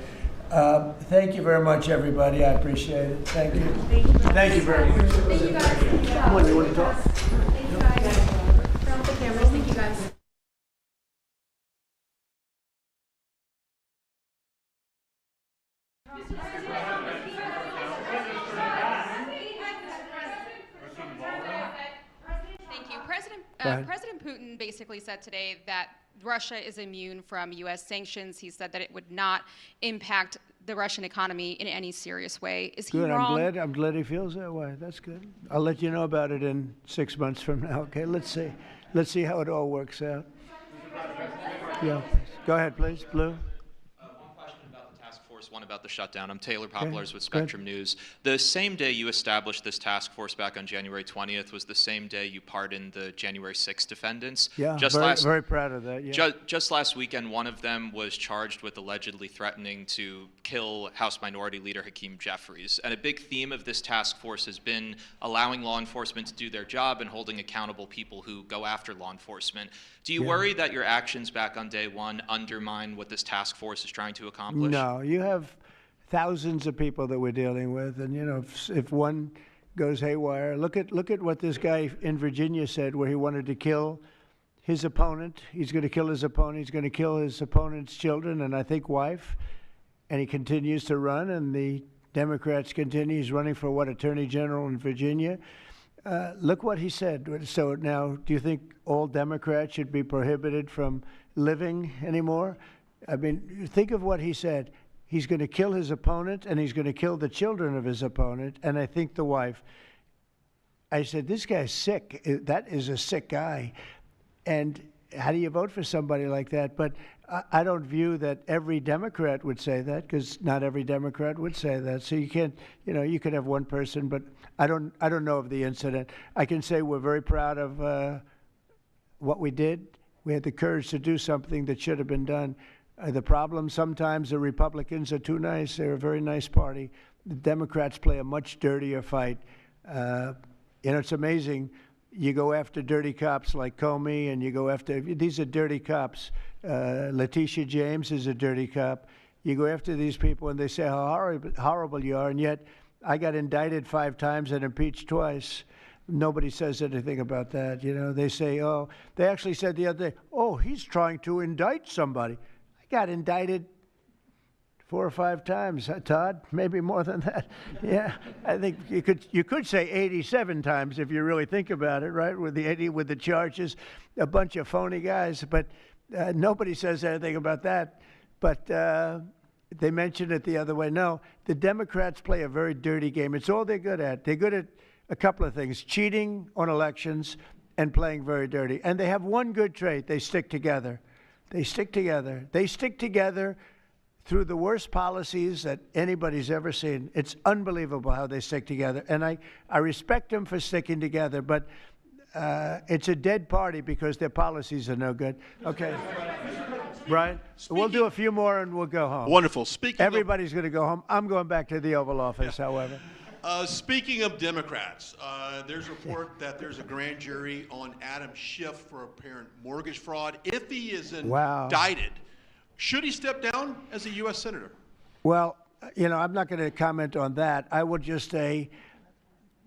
Thank you very much, everybody. I appreciate it. Thank you. Thank you very much. Thank you guys. Come on, you want to talk? Thank you guys. Turn off the cameras. Thank you guys. Thank you. President Putin basically said today that Russia is immune from U.S. sanctions. He said that it would not impact the Russian economy in any serious way. Is he Good. wrong? I'm glad he feels that way. That's good. I'll let you know about it in 6 months from now. Okay. Let's see how it all works out. Yeah. Go ahead, please, Blue. One about the shutdown. I'm Taylor Poplars with Spectrum News. The same day you established this task force back on January 20th was the same day you pardoned the January 6th defendants. Yeah, very proud of that. Yeah. Just last weekend, one of them was charged with allegedly threatening to kill House Minority Leader Hakeem Jeffries. And a big theme of this task force has been allowing law enforcement to do their job and holding accountable people who go after law enforcement. Do you worry that your actions back on day one undermine what this task force is trying to accomplish? No, you have thousands of people that we're dealing with, and if one goes haywire, look at what this guy in Virginia said, where he wanted to kill his opponent. He's going to kill his opponent. He's going to kill his opponent's children and I think wife. and he continues to run, and the Democrats continue. He's running for what, Attorney General in Virginia? Look what he said. So now, do you think all Democrats should be prohibited from living anymore? I mean, think of what he said. He's going to kill his opponent, and he's going to kill the children of his opponent, and I think the wife. I said, this guy's sick. That is a sick guy. And how do you vote for somebody like that? But I don't view that every Democrat would say that, because not every Democrat would say that. So you can't, you could have one person, but I don't know of the incident. I can say we're very proud of what we did. We had the courage to do something that should have been done. The problem, sometimes the Republicans are too nice. They're a very nice party. The Democrats play a much dirtier fight. It's amazing. You go after dirty cops like Comey, and you go after, these are dirty cops. Letitia James is a dirty cop. You go after these people, and they say how horrible you are, and yet I got indicted 5 times and impeached twice. Nobody says anything about that. They say, they actually said the other day, he's trying to indict somebody. I got indicted 4 or 5 times, Todd, maybe more than that. Yeah, I think you could say 87 times if you really think about it, right? With the charges, a bunch of phony guys, but nobody says anything about that. But they mentioned it the other way. No, the Democrats play a very dirty game. It's all they're good at. They're good at a couple of things: cheating on elections and playing very dirty. And they have one good trait: they stick together. They stick together. They stick together through the worst policies that anybody's ever seen. It's unbelievable how they stick together. And I respect them for sticking together, but it's a dead party because their policies are no good. Okay. Brian, we'll do a few more and we'll go home. Wonderful. Everybody's going to go home. I'm going back to the Oval Office, however. Speaking of Democrats, there's a report that there's a grand jury on Adam Schiff for apparent mortgage fraud. If he is indicted, should he step down as a U.S. Senator? Well, I'm not going to comment on that. I will just say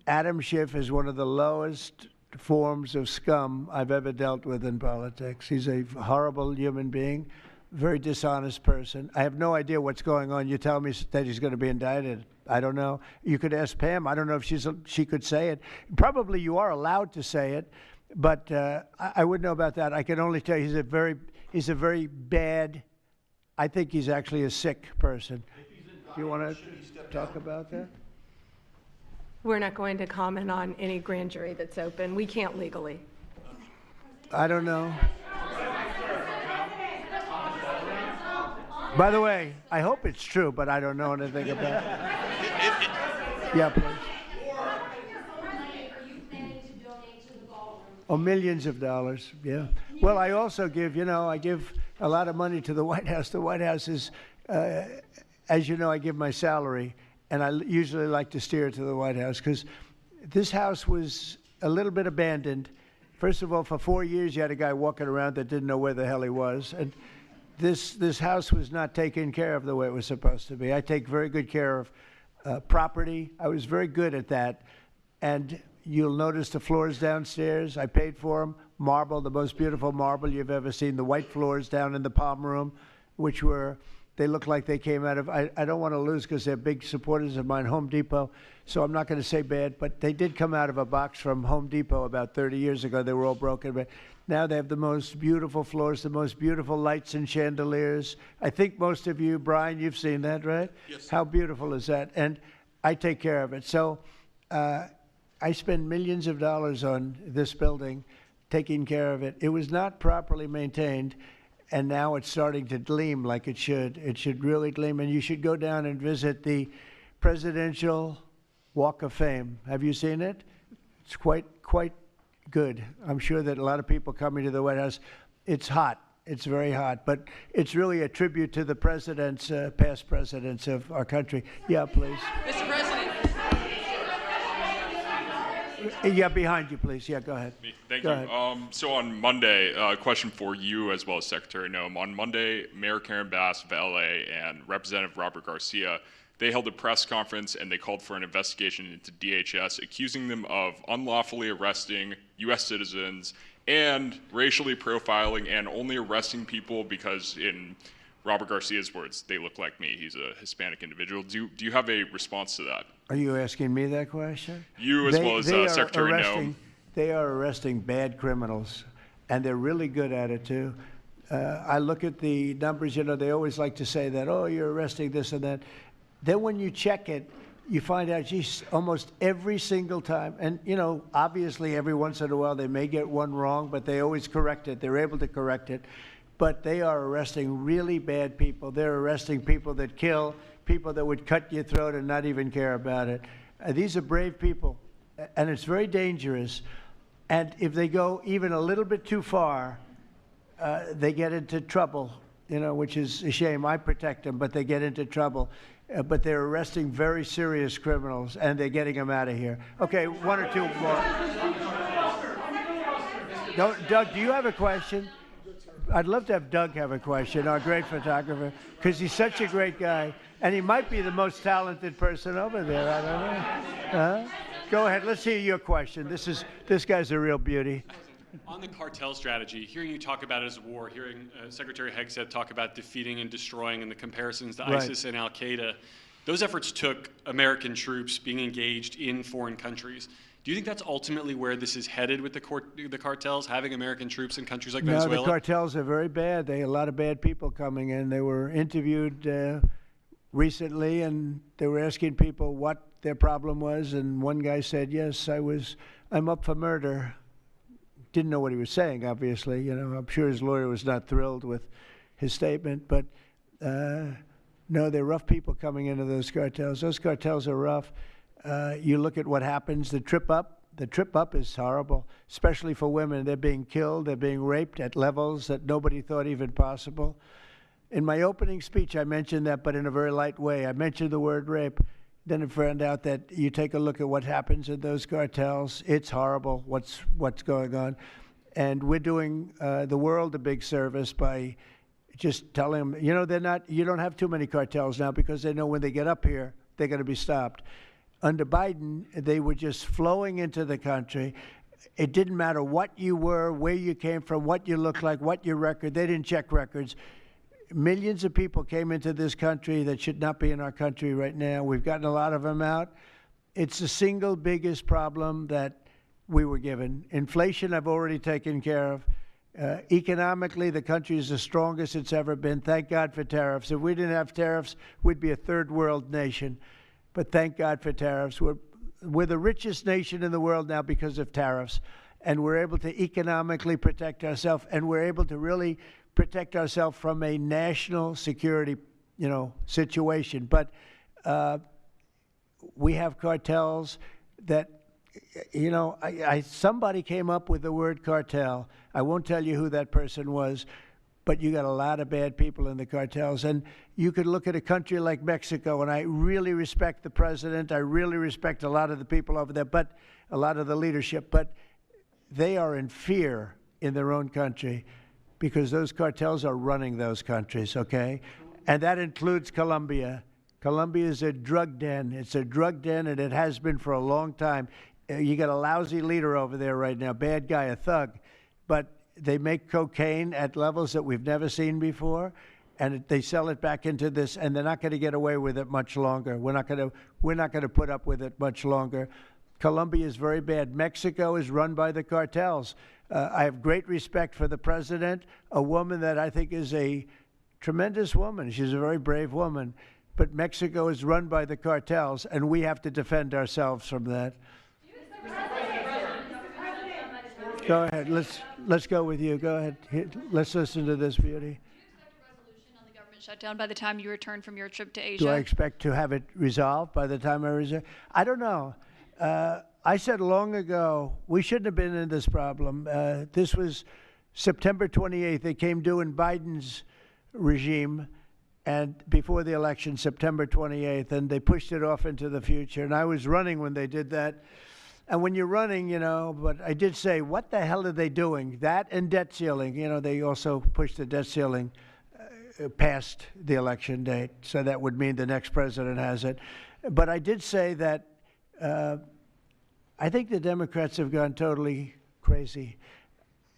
Adam Schiff is one of the lowest forms of scum I've ever dealt with in politics. He's a horrible human being, very dishonest person. I have no idea what's going on. You tell me that he's going to be indicted. I don't know. You could ask Pam. I don't know if she could say it. Probably you are allowed to say it, but I wouldn't know about that. I can only tell you he's a very bad. I think he's actually a sick person. Do you want to talk about that? We're not going to comment on any grand jury that's open. We can't legally. I don't know. By the way, I hope it's true, but I don't know anything about it. Yeah, please. Oh, millions of dollars, yeah. Well, I also give, I give a lot of money to the White House. The White House is, as you know, I give my salary, and I usually like to steer it to the White House because this house was a little bit abandoned. First of all, for 4 years, you had a guy walking around that didn't know where the hell he was. And this house was not taken care of the way it was supposed to be. I take very good care of property. I was very good at that. And you'll notice the floors downstairs. I paid for them. Marble, the most beautiful marble you've ever seen. The white floors down in the Palm Room, which they look like they came out of, I don't want to lose because they're big supporters of mine, Home Depot, so I'm not going to say bad, but they did come out of a box from Home Depot about 30 years ago. They were all broken, but now they have the most beautiful floors, the most beautiful lights and chandeliers. I think most of you, Brian, you've seen that, right? Yes. How beautiful is that? And I take care of it. So I spend millions of dollars on this building, taking care of it. It was not properly maintained, and now it's starting to gleam like it should. It should really gleam, and you should go down and visit the Presidential Walk of Fame. Have you seen it? It's quite good. I'm sure that a lot of people coming to the White House, it's hot. It's very hot, but it's really a tribute to the presidents, past presidents of our country. Yeah, please. Mr. President. Yeah, behind you, please. Yeah, go ahead. Thank Go you. ahead. So on Monday, a question for you as well as Secretary Noem. On Monday, Mayor Karen Bass of LA and Representative Robert Garcia, they held a press conference and they called for an investigation into DHS, accusing them of unlawfully arresting U.S. citizens and racially profiling and only arresting people because in Robert Garcia's words, "They look like me." He's a Hispanic individual. Do you have a response to that? Are you asking me that question? You as well as Secretary Noem. They are arresting bad criminals, and they're really good at it too. I look at the numbers. You know, they always like to say that, oh, you're arresting this and that. Then when you check it, you find out, geez, almost every single time, and you know, obviously every once in a while they may get one wrong, but they always correct it. They're able to correct it. But they are arresting really bad people. They're arresting people that kill, people that would cut your throat and not even care about it. These are brave people, and it's very dangerous. And if they go even a little bit too far, they get into trouble, you know, which is a shame. I protect them, but they get into trouble. But they're arresting very serious criminals, and they're getting them out of here. Okay, one or two more. Doug, do you have a question? I'd love to have Doug have a question, our great photographer, because he's such a great guy, and he might be the most talented person over there. I don't know. Huh? Go ahead. Let's hear your question. This guy's a real beauty. On the cartel strategy, hearing you talk about it as a war, hearing Secretary Hegseth talk about defeating and destroying and the comparisons to ISIS and Al-Qaeda, those efforts took American troops being engaged in foreign countries. Do you think that's ultimately where this is headed with the cartels, having American troops in countries like Venezuela? No, the cartels are very bad. They have a lot of bad people coming in. They were interviewed recently, and they were asking people what their problem was, and one guy said, yes, I'm up for murder. Didn't know what he was saying, obviously. You know, I'm sure his lawyer was not thrilled with his statement, but no, they're rough people coming into those cartels. Those cartels are rough. You look at what happens, the trip up is horrible, especially for women. They're being killed, they're being raped at levels that nobody thought even possible. In my opening speech, I mentioned that, but in a very light way. I mentioned the word rape. Then I found out that you take a look at what happens in those cartels. It's horrible what's going on. And we're doing the world a big service by just telling them, you know, you don't have too many cartels now because they know when they get up here, they're going to be stopped. Under Biden, they were just flowing into the country. It didn't matter what you were, where you came from, what you looked like, what your record. They didn't check records. Millions of people came into this country that should not be in our country right now. We've gotten a lot of them out. It's the single biggest problem that we were given. Inflation, I've already taken care of. Economically, the country is the strongest it's ever been. Thank God for tariffs. If we didn't have tariffs, we'd be a third world nation. But thank God for tariffs. We're the richest nation in the world now because of tariffs. And we're able to economically protect ourselves, and we're able to really protect ourselves from a national security, situation. But we have cartels that, somebody came up with the word cartel. I won't tell you who that person was, but you got a lot of bad people in the cartels. And you could look at a country like Mexico, and I really respect the president. I really respect a lot of the people over there, but a lot of the leadership. But they are in fear in their own country because those cartels are running those countries, okay? And that includes Colombia. Colombia is a drug den. It's a drug den, and it has been for a long time. You got a lousy leader over there right now, bad guy, a thug. But they make cocaine at levels that we've never seen before, and they sell it back into this, and they're not going to get away with it much longer. We're not going to put up with it much longer. Colombia is very bad. Mexico is run by the cartels. I have great respect for the president, a woman that I think is a tremendous woman. She's a very brave woman. But Mexico is run by the cartels, and we have to defend ourselves from that. Go ahead. Let's go with you. Go ahead. Let's listen to this beauty. Shutdown by the time you return from your trip to Asia? Do I expect to have it resolved by the time I return? I don't know. I said long ago, we shouldn't have been in this problem. This was September 28th. It came due in Biden's regime, and before the election, September 28th, and they pushed it off into the future. And I was running when they did that. And when you're running, but I did say, what the hell are they doing? That and debt ceiling. They also pushed the debt ceiling past the election date, so that would mean the next president has it. But I did say that I think the Democrats have gone totally crazy,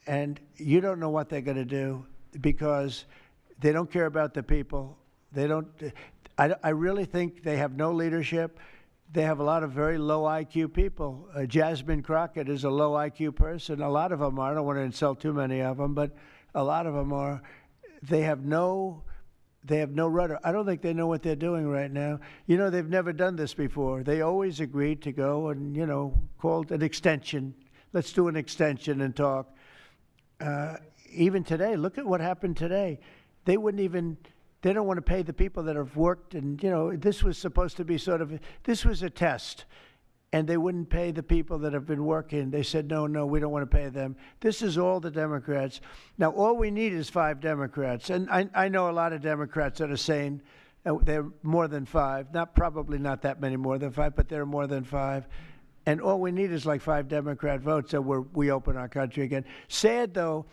and you don't know what they're going to do because They don't care about the people. They don't. I really think they have no leadership. They have a lot of very low IQ people. Jasmine Crockett is a low IQ person. A lot of them are. I don't want to insult too many of them, but a lot of them are. They have no rudder. I don't think they know what they're doing right now. You know, they've never done this before. They always agreed to go and, you know, called an extension. Let's do an extension and talk. Even today, look at what happened today. They wouldn't even, they don't want to pay the people that have worked. And, you know, this was supposed to be this was a test. And they wouldn't pay the people that have been working. They said, no, we don't want to pay them. This is all the Democrats. Now, all we need is 5 Democrats. And I know a lot of Democrats that are saying they're more than 5. Probably not that many more than 5, but they're more than 5. And all we need is like 5 Democrat votes so we open our country again. Sad, though,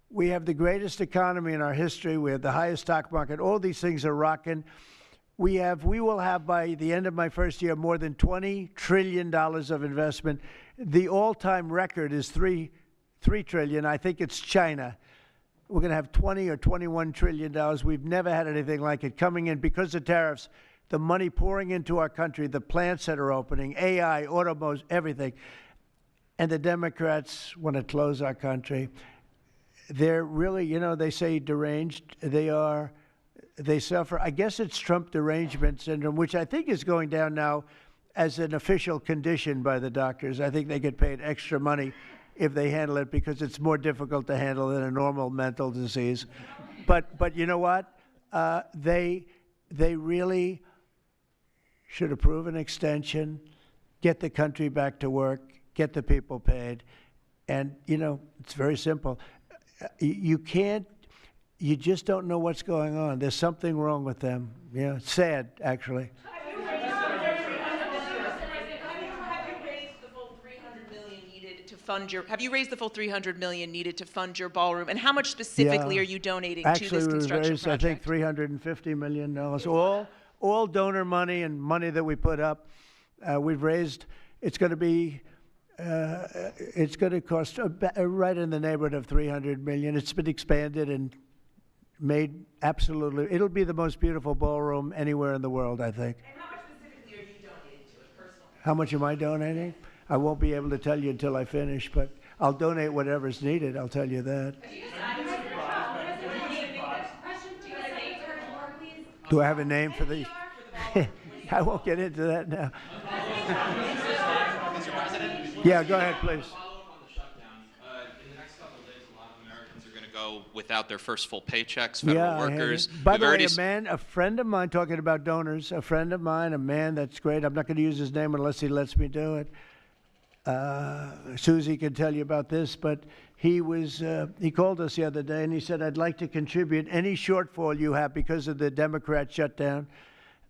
we have the greatest economy in our history. We have the highest stock market. All these things are rocking. We will have, by the end of my first year, more than $20 trillion of investment. The all-time record is $3 trillion. I think it's China. We're going to have $20 or $21 trillion. We've never had anything like it coming in because of tariffs. The money pouring into our country, the plants that are opening, AI, automobiles, everything. And the Democrats want to close our country. They're really, you know, they say deranged. They suffer, I guess it's Trump derangement syndrome, which I think is going down now as an official condition by the doctors. I think they get paid extra money if they handle it because it's more difficult to handle than a normal mental disease. But you know what? They really should approve an extension, get the country back to work, get the people paid. And, you know, it's very simple. You just don't know what's going on. There's something wrong with them. Yeah, it's sad, actually. Have you raised the full $300 million needed to fund your? Have you raised the full $300 million needed to fund your ballroom? And how much specifically are you donating to this construction raised, project? I think $350 million. All donor money and money that we put up. We've raised. It's going to be. It's going to cost right in the neighborhood of $300 million. It's been expanded and made absolutely. It'll be the most beautiful ballroom anywhere in the world, I think. And how much specifically are you donating to it personally? How much am I donating? I won't be able to tell you until I finish, but I'll donate whatever's needed. I'll tell you that. Do I have a name for these? I won't get into that now. Yeah, go ahead, please. Without their first full paychecks, federal workers. By the way, a friend of mine, talking about donors, a friend of mine, a man that's great. I'm not going to use his name unless he lets me do it. Susie can tell you about this, but he called us the other day and he said, I'd like to contribute any shortfall you have because of the Democrat shutdown.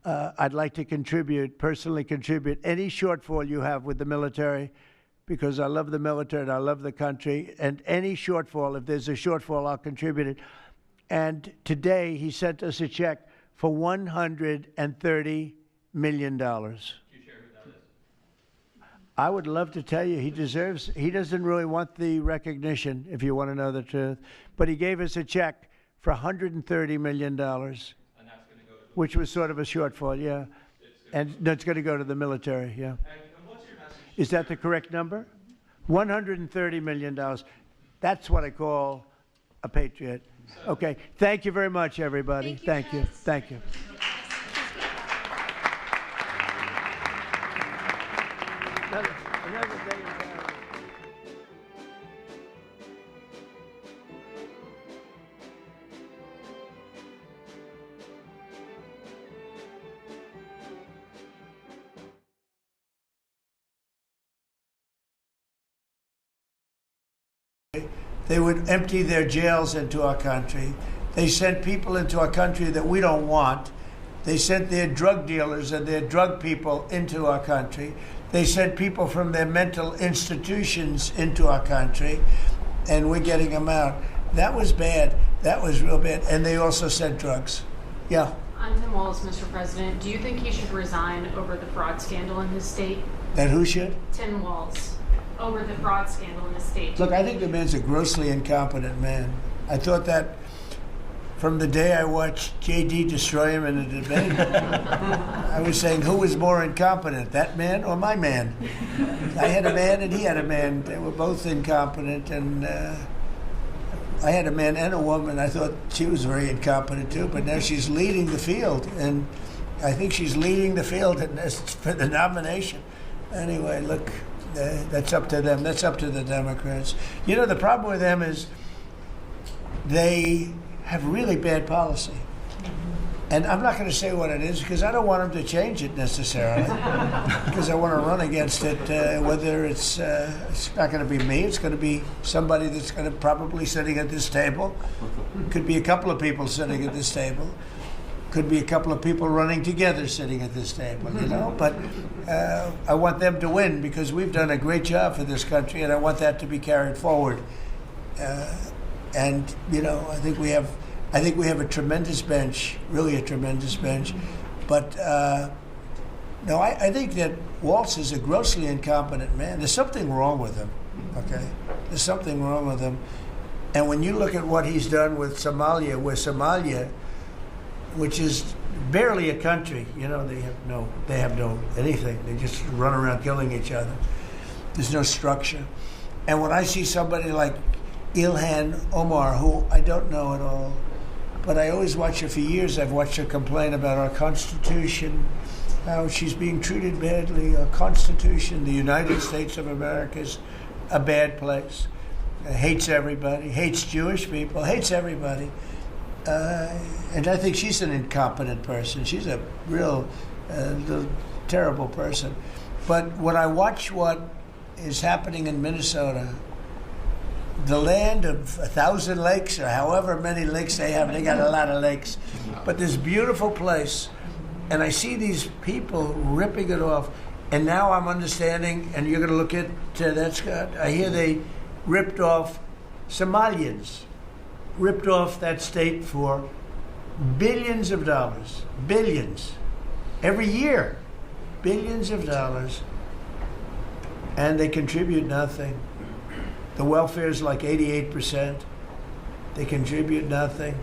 I'd like to personally contribute any shortfall you have with the military, because I love the military and I love the country, and any shortfall, if there's a shortfall, I'll contribute it. And today he sent us a check for $130 million. Do you share who that is? I would love to tell you. He doesn't really want the recognition, if you want to know the truth, but he gave us a check for $130 million, and that's going to go to which was sort of a shortfall, yeah. And that's going to go to the military, yeah. Is that the correct number? $130 million. That's what I call a patriot. Okay. Thank you very much, everybody. Thank you. Thank you. Another day in town. They would empty their jails into our country. They sent people into our country that we don't want. They sent their drug dealers and their drug people into our country. They sent people from their mental institutions into our country, and we're getting them out. That was bad. That was real bad. And they also sent drugs. Yeah. I'm Tim Walz, Mr. President. Do you think he should resign over the fraud scandal in his state? That who should? Tim Walz. Over the fraud scandal in his state. Look, I think the man's a grossly incompetent man. I thought that from the day I watched JD destroy him in a debate. I was saying, who was more incompetent, that man or my man? I had a man and he had a man. They were both incompetent, and I had a man and a woman. I thought she was very incompetent too, but now she's leading the field, and I think she's leading the field for the nomination. Anyway, look, that's up to them. That's up to the Democrats. You know, the problem with them is they have really bad policy. And I'm not going to say what it is because I don't want them to change it necessarily because I want to run against it, whether it's not going to be me, it's going to be somebody that's going to probably sitting at this table. Could be a couple of people sitting at this table. Could be a couple of people running together sitting at this table, you know. But I want them to win because we've done a great job for this country, and I want that to be carried forward. And you know, I think we have a tremendous bench, really a tremendous bench. But no, I think that Waltz is a grossly incompetent man. There's something wrong with him. Okay, there's something wrong with him. And when you look at what he's done with Somalia, which is barely a country, you know, they have no anything. They just run around killing each other. There's no structure. And when I see somebody like Ilhan Omar, who I don't know at all, but I always watch her for years. I've watched her complain about our Constitution, how she's being treated badly. Our Constitution, the United States of America, is a bad place. Hates everybody, hates Jewish people, hates everybody. And I think she's an incompetent person. She's a real terrible person. But when I watch what is happening in Minnesota, the land of 1,000 lakes, or however many lakes they have, they got a lot of lakes, but this beautiful place, and I see these people ripping it off, and now I'm understanding, and you're going to look at that, Scott, I hear they ripped off Somalians, ripped off that state for billions of dollars, billions, every year, billions of dollars, and they contribute nothing. The welfare is like 88%. They contribute nothing.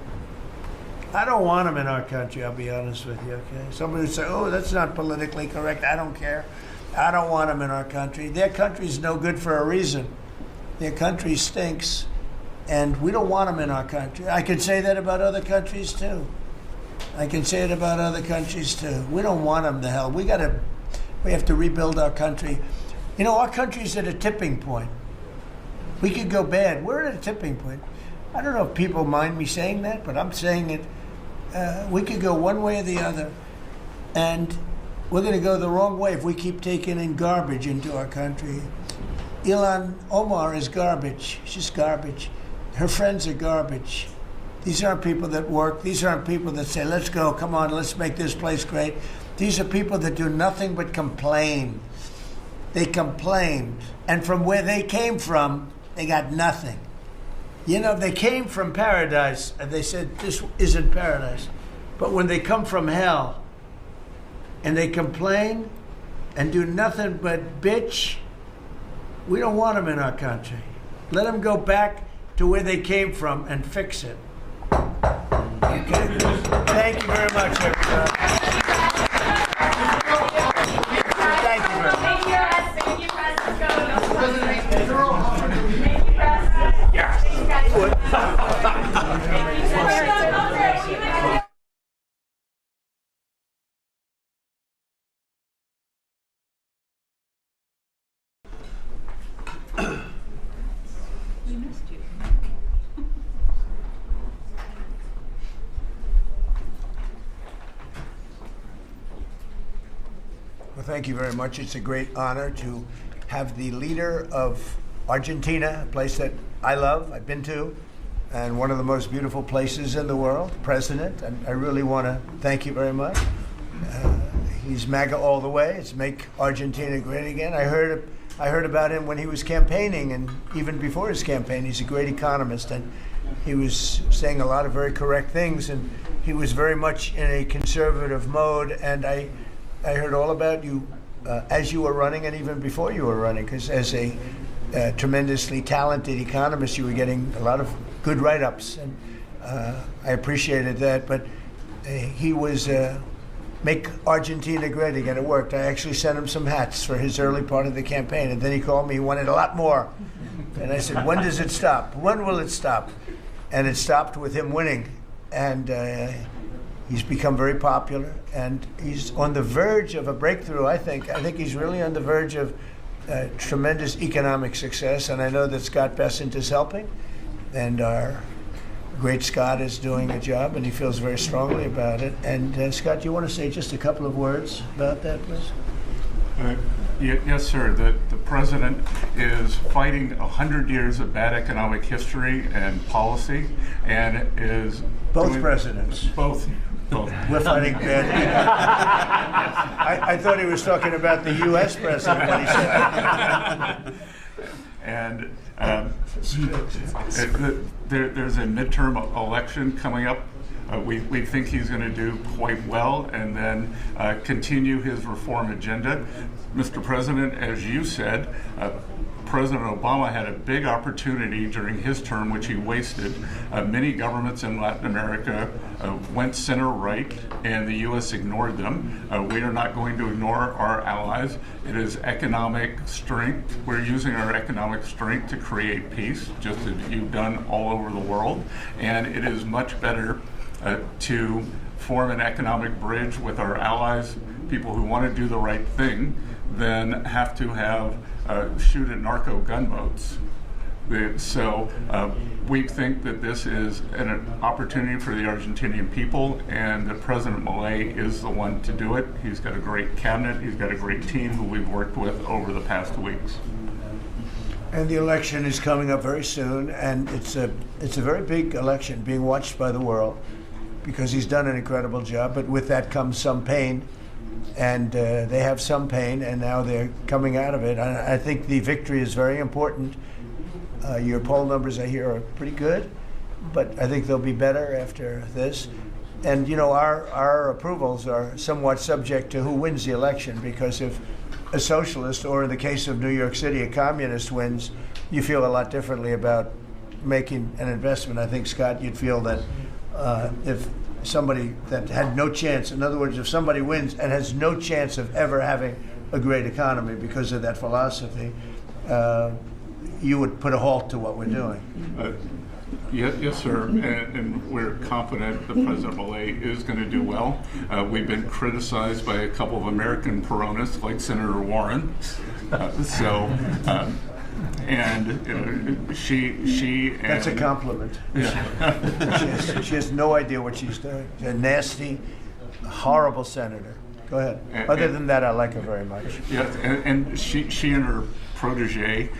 I don't want them in our country, I'll be honest with you, okay? Somebody would say, oh, that's not politically correct. I don't care. I don't want them in our country. Their country's no good for a reason. Their country stinks, and we don't want them in our country. I can say that about other countries, too. I can say it about other countries, too. We don't want them to hell. We have to rebuild our country. You know, our country's at a tipping point. We could go bad. We're at a tipping point. I don't know if people mind me saying that, but I'm saying it. We could go one way or the other, and we're going to go the wrong way if we keep taking in garbage into our country. Ilhan Omar is garbage. She's garbage. Her friends are garbage. These aren't people that work. These aren't people that say, let's go, come on, let's make this place great. These are people that do nothing but complain. They complain. And from where they came from, they got nothing. You know, they came from paradise, and they said, this isn't paradise. But when they come from hell, and they complain, and do nothing but bitch, we don't want them in our country. Let them go back to where they came from and fix it. Okay. Thank you very much, everybody. Thank you very much. Thank you, President. We missed you. Well, thank you very much. It's a great honor to have the leader of Argentina, a place that I love, I've been to, and one of the most beautiful places in the world, President. And I really want to thank you very much. He's MAGA all the way. It's Make Argentina Great Again. I heard about him when he was campaigning, and even before his campaign. He's a great economist, and he was saying a lot of very correct things, and he was very much in a conservative mode. And I heard all about you as you were running and even before you were running, because as a tremendously talented economist, you were getting a lot of good write-ups. And I appreciated that, but he was make Argentina great again. It worked. I actually sent him some hats for his early part of the campaign, and then he called me. He wanted a lot more, and I said, "When does it stop? When will it stop?" And it stopped with him winning, and he's become very popular, and he's on the verge of a breakthrough. I think he's really on the verge of tremendous economic success, and I know that Scott Bessent is helping, and our great Scott is doing a job, and he feels very strongly about it. And Scott, do you want to say just a couple of words about that, please? Yes, sir. The president is fighting 100 years of bad economic history and policy, and is both presidents. Both. We're fighting bad. I thought he was talking about the U.S. president when he said that. And there's a midterm election coming up. We think he's going to do quite well, and then continue his reform agenda. Mr. President, as you said, President Obama had a big opportunity during his term, which he wasted. Many governments in Latin America went center-right, and the U.S. ignored them. We are not going to ignore our allies. It is economic strength. We're using our economic strength to create peace, just as you've done all over the world. And it is much better to form an economic bridge with our allies, people who want to do the right thing, than have to have shoot at narco gunboats. So we think that this is an opportunity for the Argentinian people, and that President Milei is the one to do it. He's got a great cabinet. He's got a great team who we've worked with over the past weeks. And the election is coming up very soon, and it's a very big election being watched by the world, because he's done an incredible job. But with that comes some pain, and they have some pain, and now they're coming out of it. And I think the victory is very important. Your poll numbers, I hear, are pretty good, but I think they'll be better after this. And you know, our approvals are somewhat subject to who wins the election, because if a socialist, or in the case of New York City, a communist wins, you feel a lot differently about making an investment. I think, Scott, you'd feel that if somebody that had no chance, in other words, if somebody wins and has no chance of ever having a great economy because of that philosophy, you would put a halt to what we're doing. Yes, sir, and we're confident that President Milei is going to do well. We've been criticized by a couple of American Peronists, like Senator Warren. And she and that's a compliment. Yeah. she has no idea what she's doing. She's a nasty, horrible senator. Go ahead. Other than that, I like her very much. Yes, and she and her protege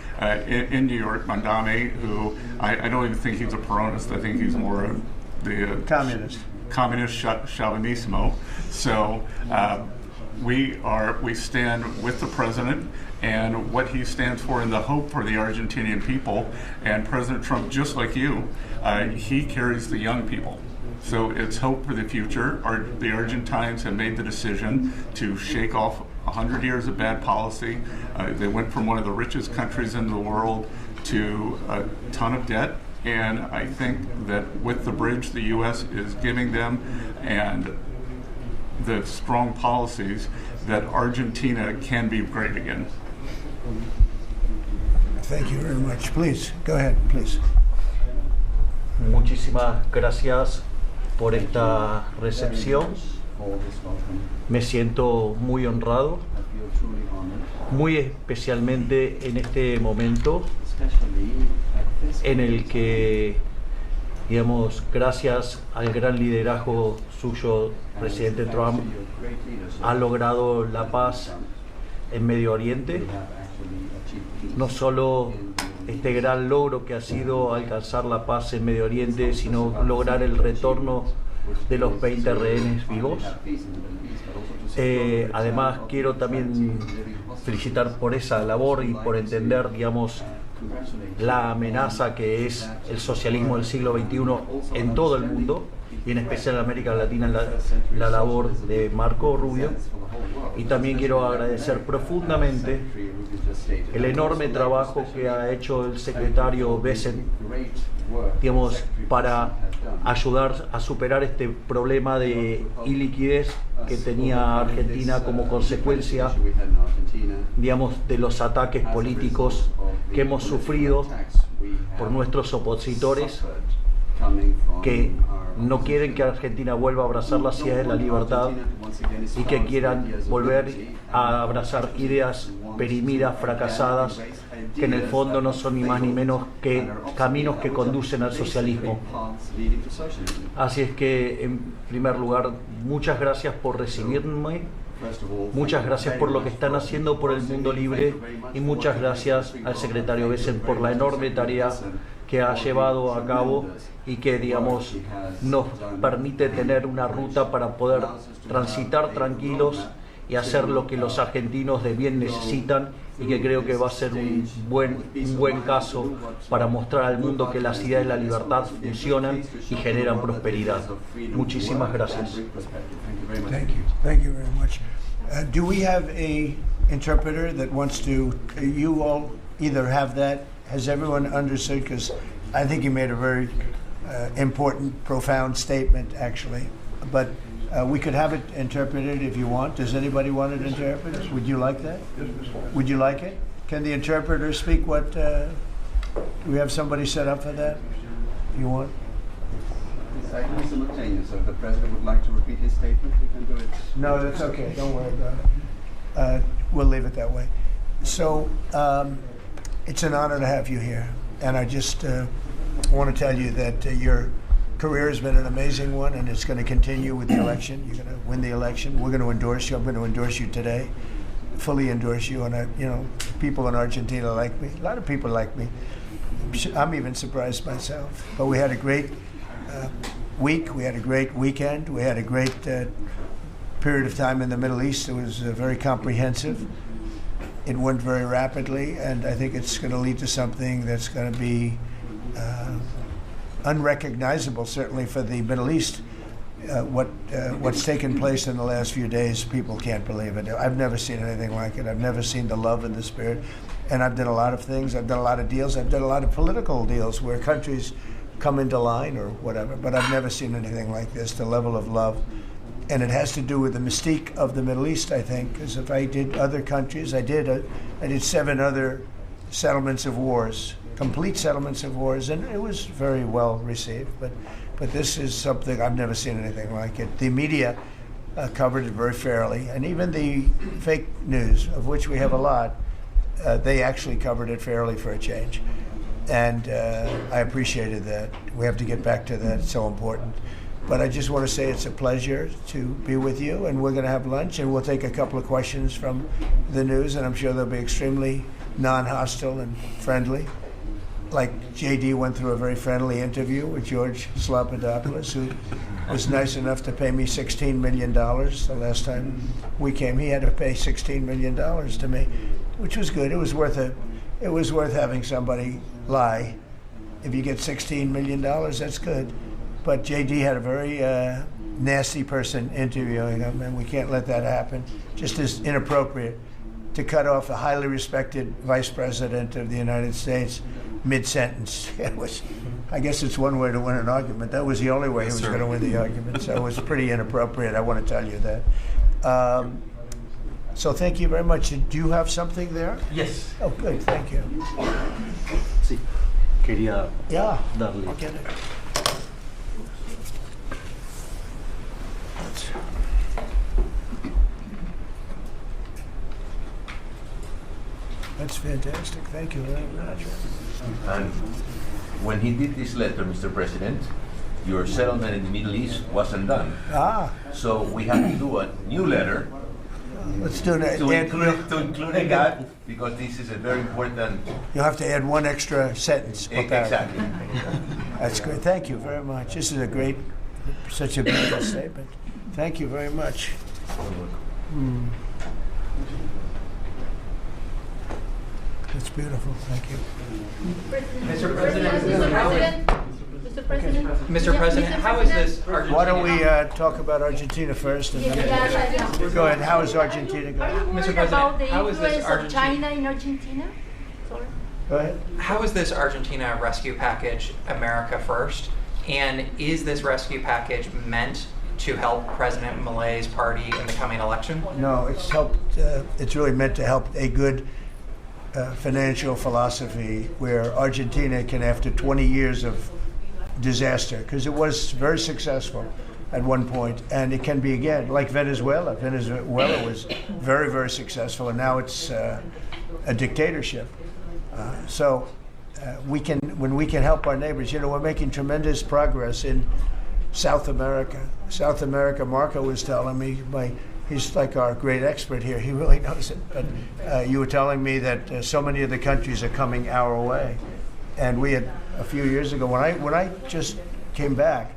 in New York, Mondani, who I don't even think he's a Peronist. I think he's more of the communist Chauvinismo. So we stand with the president and what he stands for, and the hope for the Argentinian people. And President Trump, just like you, he carries the young people. So it's hope for the future. The Argentines have made the decision to shake off 100 years of bad policy. They went from one of the richest countries in the world to a ton of debt. And I think that with the bridge the U.S. is giving them and the strong policies, that Argentina can be great again. Thank you very much. Please, go ahead, please. Muchísimas gracias por esta recepción. Me siento muy honrado, muy especialmente en este momento en el que, digamos, gracias al gran liderazgo suyo, presidente Trump ha logrado la paz en Medio Oriente. No solo este gran logro que ha sido alcanzar la paz en Medio Oriente, sino lograr el retorno de los 20 rehenes vivos. Además, quiero también felicitar por esa labor y por entender, digamos, la amenaza que es el socialismo del siglo XXI en todo el mundo, y en especial en América Latina, la labor de Marco Rubio. Y también quiero agradecer profundamente el enorme trabajo que ha hecho el secretario Bessent, digamos, para ayudar a superar este problema de iliquidez que tenía Argentina como consecuencia, digamos, de los ataques políticos que hemos sufrido por nuestros opositores que no quieren que Argentina vuelva a abrazar las ideas de la libertad y que quieran volver a abrazar ideas perimidas, fracasadas, que en el fondo no son ni más ni menos que caminos que conducen al socialismo. Así es que, en primer lugar, muchas gracias por recibirme, muchas gracias por lo que están haciendo por el mundo libre y muchas gracias al secretario Bessent por la enorme tarea que ha llevado a cabo y que, digamos, nos permite tener una ruta para poder transitar tranquilos y hacer lo que los argentinos de bien necesitan, y que creo que va a ser un buen caso para mostrar al mundo que las ideas de la libertad funcionan y generan prosperidad. Muchísimas gracias. Thank you. Thank you very much. Do we have a interpreter that wants to, you all either have that? Has everyone understood? Because I think you made a very important, profound statement, actually. But we could have it interpreted if you want. Does anybody want it interpreted? Would you like that? Would you like it? Can the interpreter speak what, do we have somebody set up for that? You want? It's actually simultaneous, so if the President would like to repeat his statement, we can do it. No, that's okay. Don't worry about it. We'll leave it that way. So it's an honor to have you here. And I just want to tell you that your career has been an amazing one, and it's going to continue with the election. You're going to win the election. We're going to endorse you. I'm going to endorse you today, fully endorse you. And you know, people in Argentina like me. A lot of people like me. I'm even surprised myself. But we had a great week. We had a great weekend. We had a great period of time in the Middle East. It was very comprehensive. It went very rapidly, and I think it's going to lead to something that's going to be unrecognizable, certainly for the Middle East. What's taken place in the last few days, people can't believe it. I've never seen anything like it. I've never seen the love and the spirit. And I've done a lot of things. I've done a lot of deals. I've done a lot of political deals where countries come into line or whatever, but I've never seen anything like this, the level of love. And it has to do with the mystique of the Middle East, I think, because if I did other countries, I did 7 other settlements of wars, complete settlements of wars, and it was very well received. But this is something I've never seen anything like it. The media covered it very fairly, and even the fake news, of which we have a lot, they actually covered it fairly for a change. And I appreciated that. We have to get back to that. It's so important. But I just want to say it's a pleasure to be with you, and we're going to have lunch, and we'll take a couple of questions from the news, and I'm sure they'll be extremely non-hostile and friendly. Like JD went through a very friendly interview with George Slobodanopoulos, who was nice enough to pay me $16 million the last time we came. He had to pay $16 million to me, which was good. It was worth having somebody lie. If you get $16 million, that's good. But JD had a very nasty person interviewing him, and we can't let that happen. Just as inappropriate to cut off a highly respected vice president of the United States mid-sentence. I guess it's one way to win an argument. That was the only way he was going to win the argument. So it was pretty inappropriate. I want to tell you that. So thank you very much. Do you have something there? Yes. Oh, good. Thank you. Sí. Quería darle. I'll get it. That's fantastic. Thank you very much. And when he did this letter, Mr. President, your settlement in the Middle East wasn't done. So we had to do a new letter. Let's do that. To include a gap, because this is a very important. You'll have to add one extra sentence. Exactly. That's great. Thank you very much. This is such a beautiful statement. Thank you very much. That's beautiful. Thank you. Mr. President. Mr. President, how is this Argentina? Why don't we talk about Argentina first? And then go ahead. How is Argentina going? Mr. President, how is this China in Argentina? Sorry. Go ahead. How is this Argentina rescue package America first? And is this rescue package meant to help President Milei's party in the coming election? No, it's helped. It's really meant to help a good financial philosophy where Argentina can, after 20 years of disaster, because it was very successful at one point, and it can be again, like Venezuela. Venezuela was very, very successful, and now it's a dictatorship. So when we can help our neighbors, we're making tremendous progress in South America. South America, Marco was telling me, he's like our great expert here, he really knows it, but you were telling me that so many of the countries are coming our way. And we had, a few years ago, when I just came back,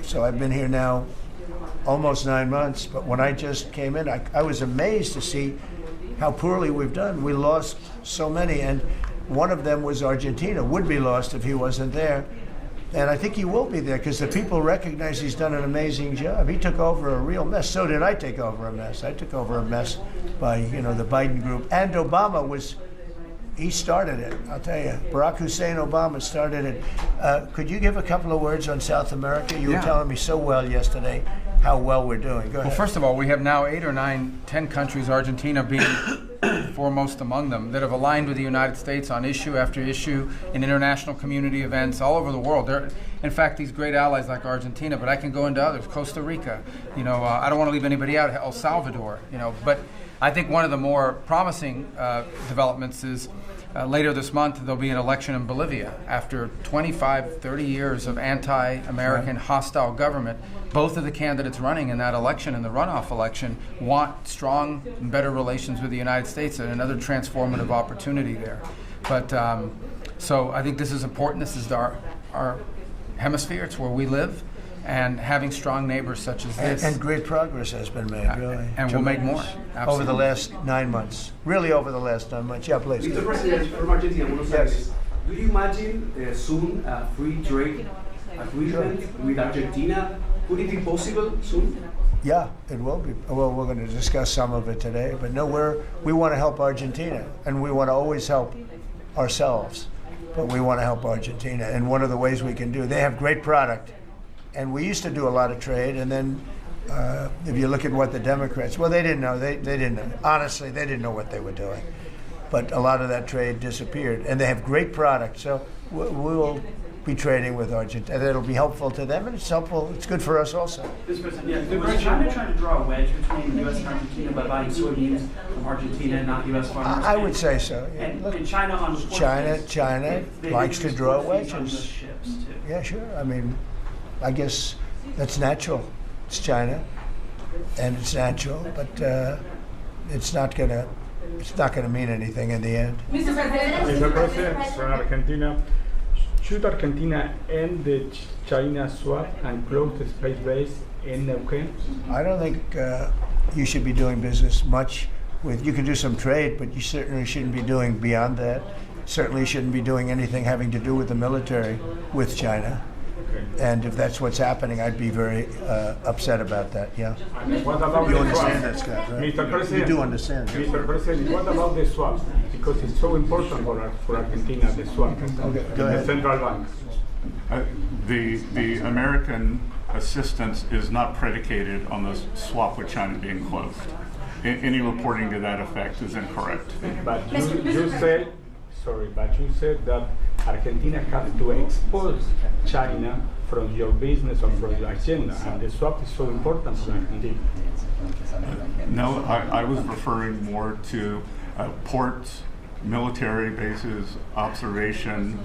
so I've been here now almost 9 months, but when I just came in, I was amazed to see how poorly we've done. We lost so many, and one of them was Argentina, would be lost if he wasn't there. And I think he will be there because the people recognize he's done an amazing job. He took over a real mess. So did I take over a mess. I took over a mess by, the Biden group. And Obama he started it, I'll tell you. Barack Hussein Obama started it. Could you give a couple of words on South America? You were telling me so well yesterday how well we're doing. Go ahead. Well, first of all, we have now 8 or 9, 10 countries, Argentina being foremost among them, that have aligned with the United States on issue after issue in international community events all over the world. They're, in fact, these great allies like Argentina, but I can go into others, Costa Rica, I don't want to leave anybody out, El Salvador, but I think one of the more promising developments is later this month there'll be an election in Bolivia after 25, 30 years of anti-American hostile government. Both of the candidates running in that election, in the runoff election, want strong and better relations with the United States and another transformative opportunity there. But so I think this is important. This is our hemisphere. It's where we live. And having strong neighbors such as this. And great progress has been made, really. And we'll make more. Absolutely. Over the last 9 months. Really over the last 9 months. Yeah, please. Mr. President, from Argentina, Buenos Aires, do you imagine soon a free trade agreement with Argentina? Could it be possible soon? Yeah, it will be. Well, we're going to discuss some of it today. But no, we want to help Argentina. And we want to always help ourselves. But we want to help Argentina. And one of the ways we can do, they have great product. And we used to do a lot of trade, and then if you look at what the Democrats, well, they didn't know. They didn't know. Honestly, they didn't know what they were doing. But a lot of that trade disappeared, and they have great product. So we will be trading with Argentina. That'll be helpful to them, and it's helpful. It's good for us also. Mr. President, was China trying to draw a wedge between the U.S. and Argentina by buying soybeans from Argentina and not U.S. farmers? I would say so. Yeah. And China on China likes to draw wedges. Yeah, sure. I mean, I guess that's natural. It's China, and it's natural, but it's not gonna mean anything in the end. Mr. President. Mr. President, from Argentina, should Argentina end the China swap and close the space base in Neuquén? I don't think you should be doing business much with. You can do some trade, but you certainly shouldn't be doing beyond that. Certainly shouldn't be doing anything having to do with the military with China. And if that's what's happening, I'd be very upset about that, yeah. What about you the understand swap? that, Scott, right? Mr. President, you do understand. Mr. President, what about the swap? Because it's so important for Argentina, the swap. Okay, go ahead. The central bank. The American assistance is not predicated on the swap with China being closed. Any reporting to that effect is incorrect. But you said that Argentina has to export China from your business or from your agenda, and the swap is so important for Argentina. No, I was referring more to ports, military bases, observation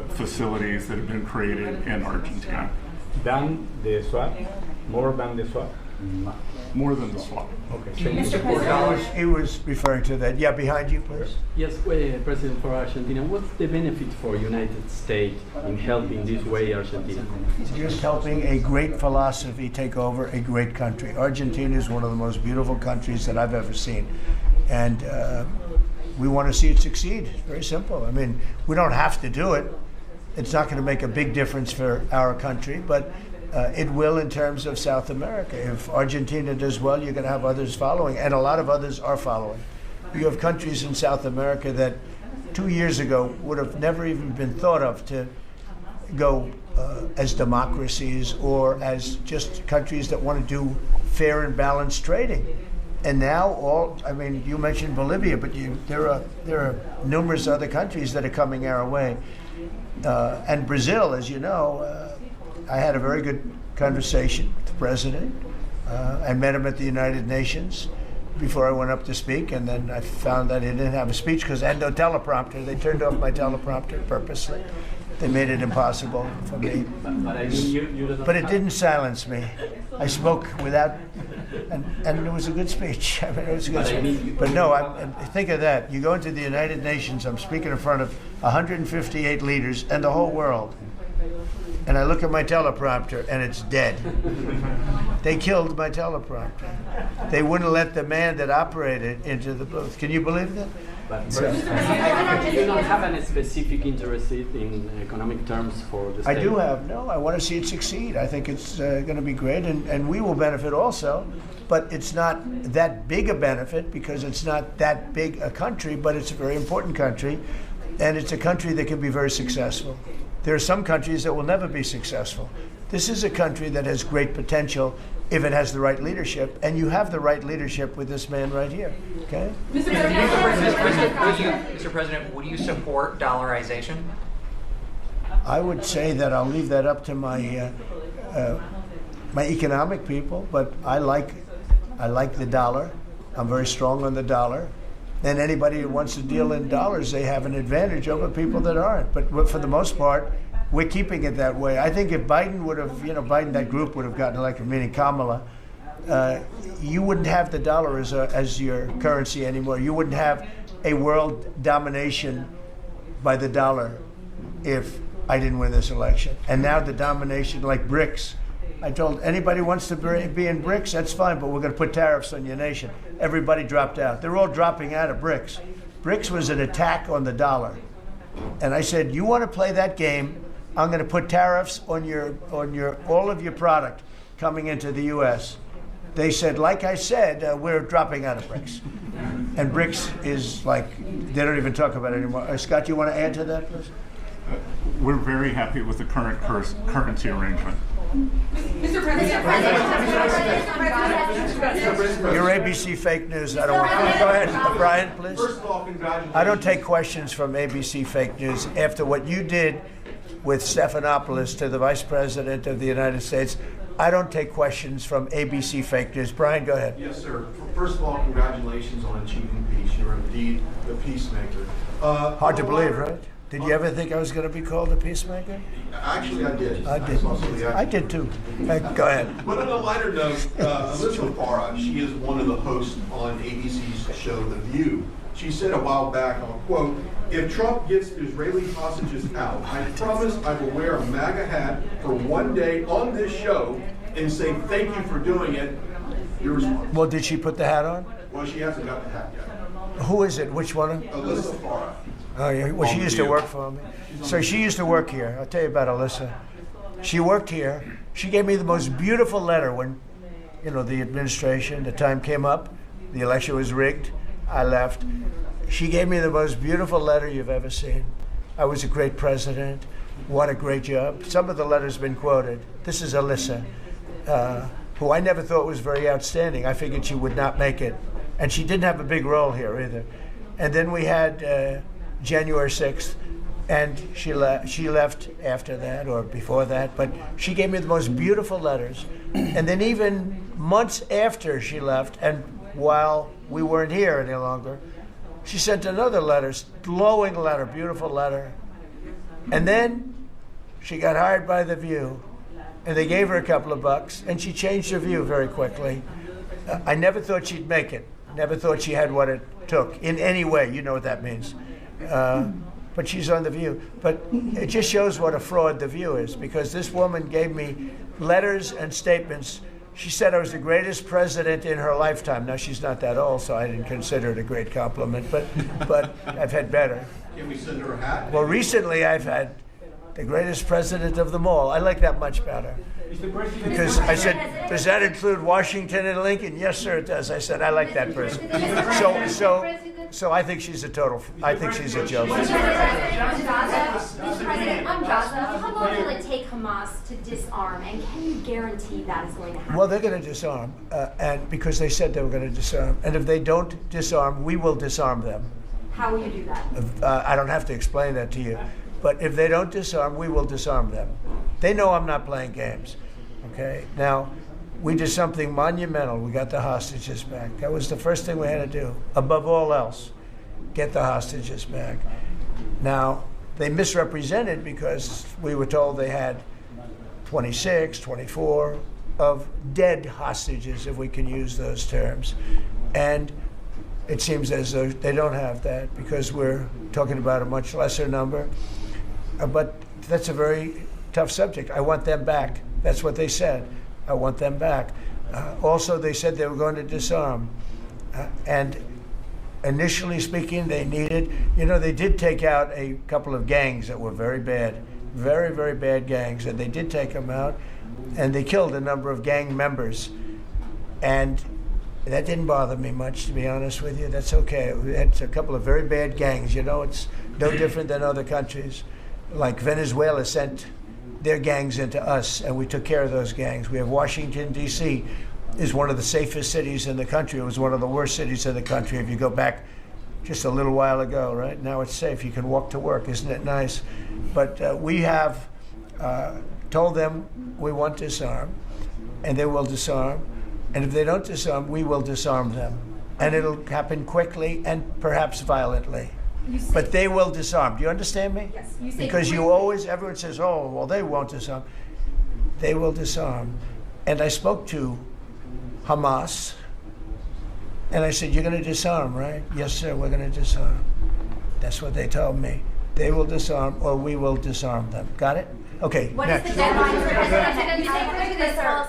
facilities that have been created in Argentina. Than the swap? More than the swap? More than the swap. Okay. Mr. President, he was referring to that. Yeah, behind you, please. Yes, President, for Argentina, what's the benefit for United States in helping this way Argentina? Just helping a great philosophy take over a great country. Argentina is one of the most beautiful countries that I've ever seen. And we want to see it succeed. It's very simple. I mean, we don't have to do it. It's not going to make a big difference for our country, but it will in terms of South America. If Argentina does well, you're going to have others following, and a lot of others are following. You have countries in South America that 2 years ago would have never even been thought of to go as democracies or as just countries that want to do fair and balanced trading. And now you mentioned Bolivia, but there are numerous other countries that are coming our way. And Brazil, as you know, I had a very good conversation with the president. I met him at the United Nations before I went up to speak, and then I found that he didn't have a speech because I had no teleprompter. They turned off my teleprompter purposely. They made it impossible for me. But it didn't silence me. I spoke without, and it was a good speech. I mean, it was a good speech. But no, think of that. You go into the United Nations, I'm speaking in front of 158 leaders and the whole world. And I look at my teleprompter and it's dead. They killed my teleprompter. They wouldn't let the man that operated into the booth. Can you believe that? You don't have any specific interest in economic terms for the state? I do have. No, I want to see it succeed. I think it's going to be great, and we will benefit also. But it's not that big a benefit because it's not that big a country, but it's a very important country, and it's a country that can be very successful. There are some countries that will never be successful. This is a country that has great potential if it has the right leadership, and you have the right leadership with this man right here. Okay? Mr. President, would you support dollarization? I would say that I'll leave that up to my my economic people, but I like the dollar. I'm very strong on the dollar. And anybody who wants to deal in dollars, they have an advantage over people that aren't. But for the most part, we're keeping it that way. I think if Biden would have, Biden, that group would have gotten elected, meaning Kamala, you wouldn't have the dollar as your currency anymore. You wouldn't have a world domination by the dollar if I didn't win this election. And now the domination, like BRICS. I told anybody who wants to be in BRICS, that's fine, but we're going to put tariffs on your nation. Everybody dropped out. They're all dropping out of BRICS. BRICS was an attack on the dollar. And I said, you want to play that game, I'm going to put tariffs on all of your product coming into the U.S. They said, like I said, we're dropping out of BRICS. And BRICS is like, they don't even talk about it anymore. Scott, you want to add to that, please? We're very happy with the current currency arrangement. Mr. President. Your ABC fake news. I don't want to. Go ahead, Brian, please. First of all, congratulations. I don't take questions from ABC fake news. After what you did with Stephanopoulos to the Vice President of the United States, I don't take questions from ABC fake news. Brian, go ahead. Yes, sir. First of all, congratulations on achieving peace. You're indeed the peacemaker. Hard to believe, right? Did you ever think I was going to be called a peacemaker? Actually, I did. I did too. Go ahead. But on a lighter note, Alyssa Farah, she is one of the hosts on ABC's show The View. She said a while back, I'll quote, "If Trump gets Israeli hostages out, I promise I will wear a MAGA hat for one day on this show and say thank you for doing it." Your response. Well, did she put the hat on? Well, she hasn't got the hat yet. Who is it? Which one? Alyssa Farah. Oh, yeah. Well, she used to work for me. So she used to work here. I'll tell you about Alyssa. She worked here. She gave me the most beautiful letter when, the administration, the time came up, the election was rigged, I left. She gave me the most beautiful letter you've ever seen. I was a great president. What a great job. Some of the letters have been quoted. This is Alyssa, who I never thought was very outstanding. I figured she would not make it. And she didn't have a big role here either. And then we had January 6th, and she left after that or before that, but she gave me the most beautiful letters. And then even months after she left, and while we weren't here any longer, she sent another letter, glowing letter, beautiful letter. And then she got hired by The View, and they gave her a couple of bucks, and she changed her view very quickly. I never thought she'd make it. Never thought she had what it took in any way. You know what that means. But she's on The View. But it just shows what a fraud The View is, because this woman gave me letters and statements. She said I was the greatest president in her lifetime. Now, she's not that old, so I didn't consider it a great compliment, but I've had better. Can we send her a hat? Well, recently I've had the greatest president of them all. I like that much better. Because I said, does that include Washington and Lincoln? Yes, sir, it does. I said, I like that person. So I think she's a joke. Mr. President, on Gaza, how long will it take Hamas to disarm, and can you guarantee that is going to happen? Well, they're going to disarm, and because they said they were going to disarm. And if they don't disarm, we will disarm them. How will you do that? I don't have to explain that to you. But if they don't disarm, we will disarm them. They know I'm not playing games. Okay? Now, we did something monumental. We got the hostages back. That was the first thing we had to do. Above all else, get the hostages back. Now, they misrepresented because we were told they had 26, 24 of dead hostages, if we can use those terms. And it seems as though they don't have that because we're talking about a much lesser number. But that's a very tough subject. I want them back. That's what they said. I want them back. Also, they said they were going to disarm. And initially speaking, they needed, they did take out a couple of gangs that were very bad, very, very bad gangs, and they did take them out, and they killed a number of gang members. And that didn't bother me much, to be honest with you. That's okay. We had a couple of very bad gangs. It's no different than other countries. Like Venezuela sent their gangs into us, and we took care of those gangs. We have Washington, D.C. is one of the safest cities in the country. It was one of the worst cities in the country if you go back just a little while ago, right? Now it's safe. You can walk to work. Isn't it nice? But we have told them we want to disarm, and they will disarm. And if they don't disarm, we will disarm them. And it'll happen quickly and perhaps violently. But they will disarm. Do you understand me? Yes. You say because everyone says, oh, well, they won't disarm. They will disarm. And I spoke to Hamas, and I said, you're going to disarm, right? Yes, sir, we're going to disarm. That's what they told me. They will disarm, or we will disarm them. Got it? Okay, what next. Is the deadline? You say quickly,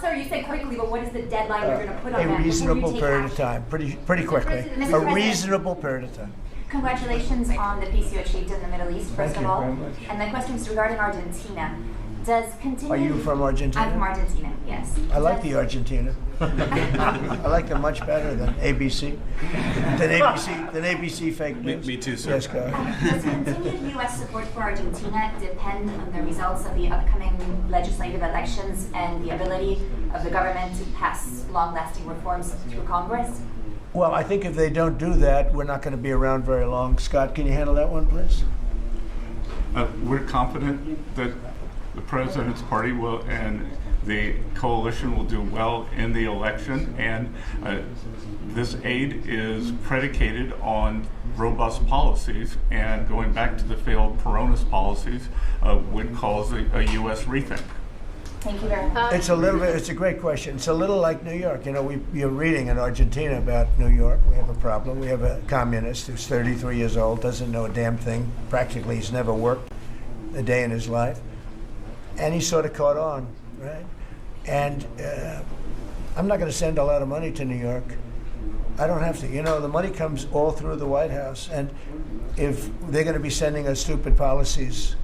sir, you say quickly, but what is the deadline you're going to put on that? A reasonable period of time, pretty quickly. A reasonable period of time. Congratulations on the peace you achieved in the Middle East, first of all. And my question is regarding Argentina. Are you from Argentina? I'm from Argentina, yes. I like the Argentina. I like them much better than ABC. Than ABC fake news. Me too, sir. Yes, go ahead. Does continued U.S. support for Argentina depend on the results of the upcoming legislative elections and the ability of the government to pass long-lasting reforms through Congress? Well, I think if they don't do that, we're not going to be around very long. Scott, can you handle that one, please? We're confident that the president's party will and the coalition will do well in the election, and this aid is predicated on robust policies, and going back to the failed Peronist policies would cause a U.S. rethink. Thank you very much. It's a great question. It's a little like New York. You're reading in Argentina about New York. We have a problem. We have a communist who's 33 years old, doesn't know a damn thing. Practically, he's never worked a day in his life. And he sort of caught on, right? And I'm not going to send a lot of money to New York. I don't have to. The money comes all through the White House. And if they're going to be sending us stupid policies,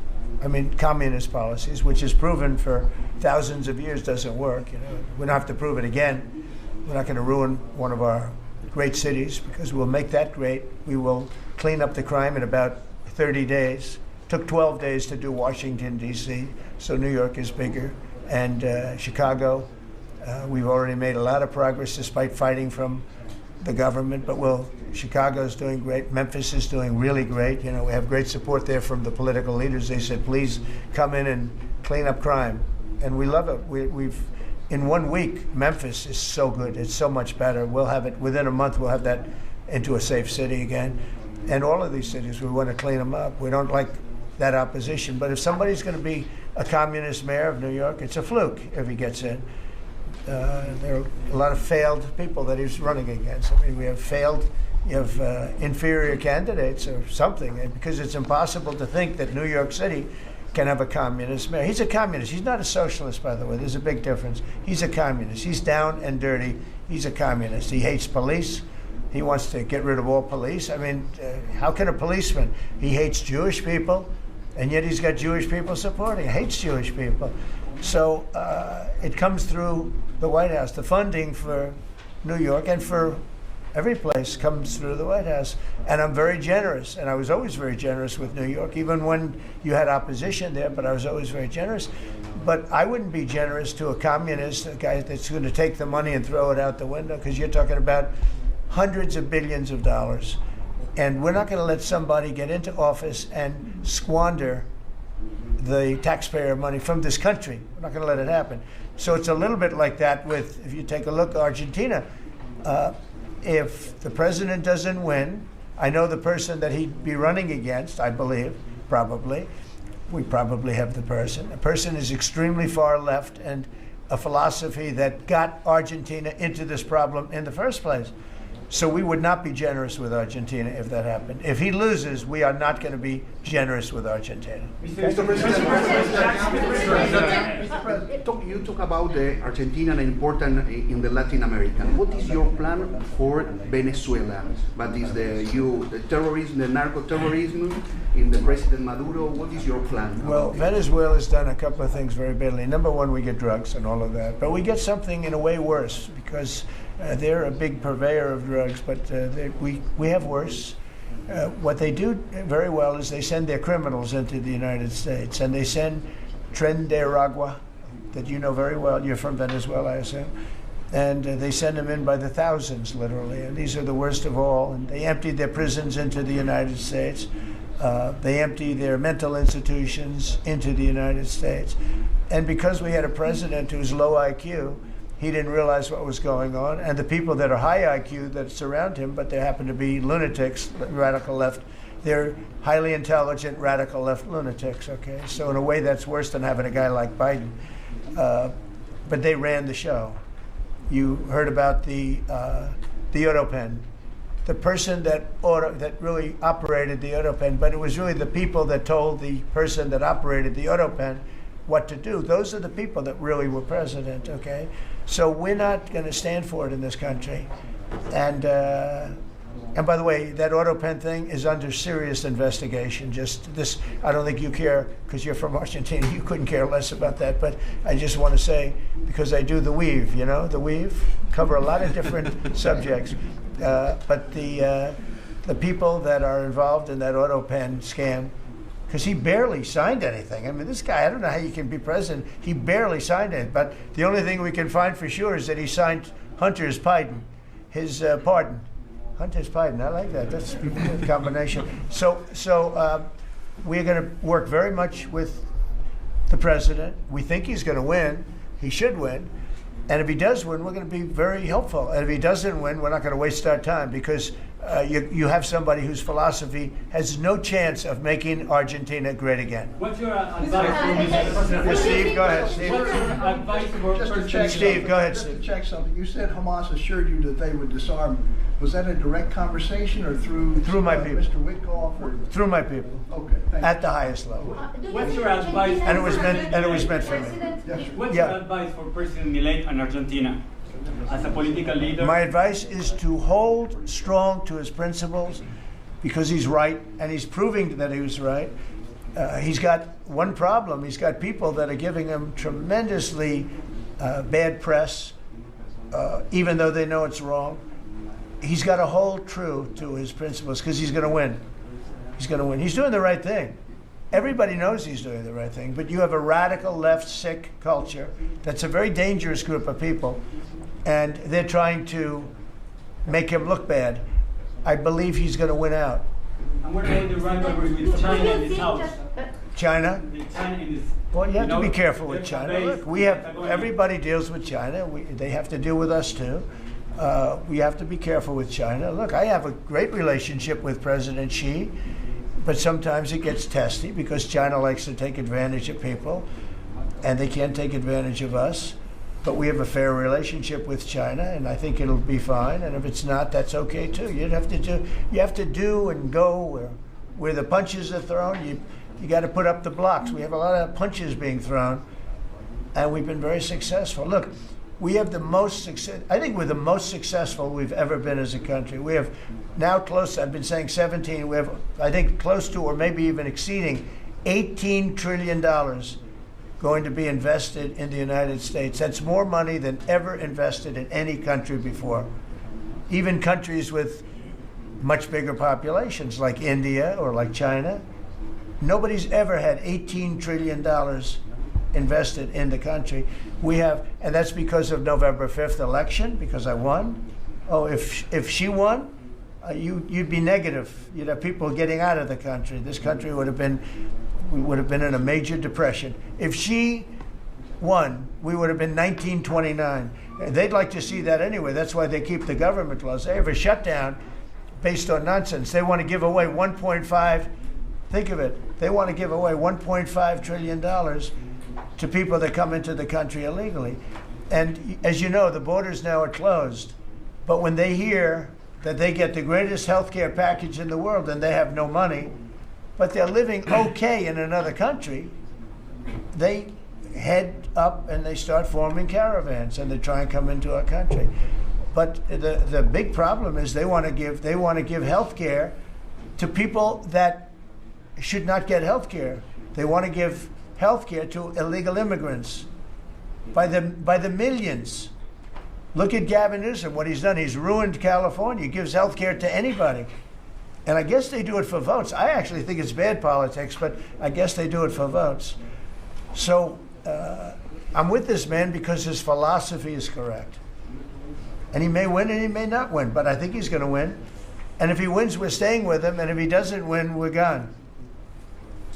communist policies, which is proven for thousands of years doesn't work. We don't have to prove it again. We're not going to ruin one of our great cities because we'll make that great. We will clean up the crime in about 30 days. Took 12 days to do Washington, D.C., so New York is bigger. And Chicago, we've already made a lot of progress despite fighting from the government, but Chicago's doing great. Memphis is doing really great. We have great support there from the political leaders. They said, please come in and clean up crime. And we love it. We've in 1 week, Memphis is so good. It's so much better. We'll have it within a month. We'll have that into a safe city again. And all of these cities, we want to clean them up. We don't like that opposition. But if somebody's going to be a communist mayor of New York, it's a fluke if he gets in. There are a lot of failed people that he's running against. We have inferior candidates or something, because it's impossible to think that New York City can have a communist mayor. He's a communist. He's not a socialist, by the way. There's a big difference. He's a communist. He's down and dirty. He's a communist. He hates police. He wants to get rid of all police. How can a policeman? He hates Jewish people. And yet he's got Jewish people supporting, hates Jewish people. So it comes through the White House. The funding for New York and for every place comes through the White House. And I'm very generous, and I was always very generous with New York, even when you had opposition there, but I was always very generous. But I wouldn't be generous to a communist, a guy that's going to take the money and throw it out the window, because you're talking about hundreds of billions of dollars. And we're not going to let somebody get into office and squander the taxpayer money from this country. We're not going to let it happen. So it's a little bit like that with, if you take a look at Argentina, if the president doesn't win, I know the person that he'd be running against, I believe, probably. We probably have the person. A person is extremely far left and a philosophy that got Argentina into this problem in the first place. So we would not be generous with Argentina if that happened. If he loses, we are not going to be generous with Argentina. Mr. President, you talk about Argentina and important in the Latin America. What is your plan for Venezuela? But is the terrorism, the narco-terrorism in the President Maduro? What is your plan? Well, Venezuela's done a couple of things very badly. Number one, we get drugs and all of that. But we get something in a way worse, because they're a big purveyor of drugs, but we have worse. What they do very well is they send their criminals into the United States, and they send Tren de Aragua, that you know very well. You're from Venezuela, I assume. And they send them in by the thousands, literally. And these are the worst of all. And they empty their prisons into the United States. They empty their mental institutions into the United States. And because we had a president who's low IQ, he didn't realize what was going on. And the people that are high IQ that surround him, but they happen to be lunatics, radical left, they're highly intelligent, radical left lunatics, okay? So in a way, that's worse than having a guy like Biden. But they ran the show. You heard about the Autopen. The person that really operated the Autopen, but it was really the people that told the person that operated the Autopen what to do. Those are the people that really were president, okay? So we're not going to stand for it in this country. And by the way, that Autopen thing is under serious investigation. Just this, I don't think you care, because you're from Argentina, you couldn't care less about that. But I just want to say, because I do the weave, you know, the weave, cover a lot of different subjects. But the people that are involved in that Autopen scam, because he barely signed anything. I mean, this guy, I don't know how you can be president. He barely signed it. But the only thing we can find for sure is that he signed Hunter's pardon, his pardon. Hunter's pardon, I like that. That's a good combination. So we're going to work very much with the president. We think he's going to win. He should win. And if he does win, we're going to be very helpful. And if he doesn't win, we're not going to waste our time, because you have somebody whose philosophy has no chance of making Argentina great again. What's your advice? Steve, go ahead. Steve. Just to check Steve, go ahead. Just to check something. You said Hamas assured you that they would disarm. Was that a direct conversation or through my people? Mr. Witkoff? Or? Through my people. Okay. Thank at the highest level. What's your advice? And it was meant for me. Yes. What's your advice for President Milei and Argentina as a political leader? My advice is to hold strong to his principles, because he's right, and he's proving that he was right. He's got one problem. He's got people that are giving him tremendously bad press, even though they know it's wrong. He's got to hold true to his principles, because he's going to win. He's going to win. He's doing the right thing. Everybody knows he's doing the right thing, but you have a radical left sick culture that's a very dangerous group of people, and they're trying to make him look bad. I believe he's going to win out. And what about the rivalry with China in this house? China? Well, you have to be careful with there's China. Look, we have, everybody deals with China. They have to deal with us too. We have to be careful with China. Look, I have a great relationship with President Xi, but sometimes it gets testy, because China likes to take advantage of people, and they can't take advantage of us. But we have a fair relationship with China, and I think it'll be fine. And if it's not, that's okay too. You have to do and go where the punches are thrown. You got to put up the blocks. We have a lot of punches being thrown, and we've been very successful. Look, we have the most success. I think we're the most successful we've ever been as a country. We have now close, I've been saying 17, we have, I think, close to or maybe even exceeding $18 trillion going to be invested in the United States. That's more money than ever invested in any country before. Even countries with much bigger populations like India or like China, nobody's ever had $18 trillion invested in the country. We have, and that's because of November 5th election, because I won. Oh, if she won, you'd be negative. You'd have people getting out of the country. This country would have been in a major depression. If she won, we would have been 1929. They'd like to see that anyway. That's why they keep the government closed. They have a shutdown based on nonsense. They want to give away think of it, they want to give away $1.5 trillion to people that come into the country illegally. And as you know, the borders now are closed. But when they hear that they get the greatest health care package in the world and they have no money, but they're living okay in another country, they head up and they start forming caravans and they try and come into our country. But the big problem is they want to give health care to people that should not get health care. They want to give health care to illegal immigrants by the millions. Look at Gavin Newsom, what he's done. He's ruined California. He gives health care to anybody. And I guess they do it for votes. I actually think it's bad politics, but I guess they do it for votes. So I'm with this man because his philosophy is correct. And he may win and he may not win, but I think he's going to win. And if he wins, we're staying with him. And if he doesn't win, we're gone.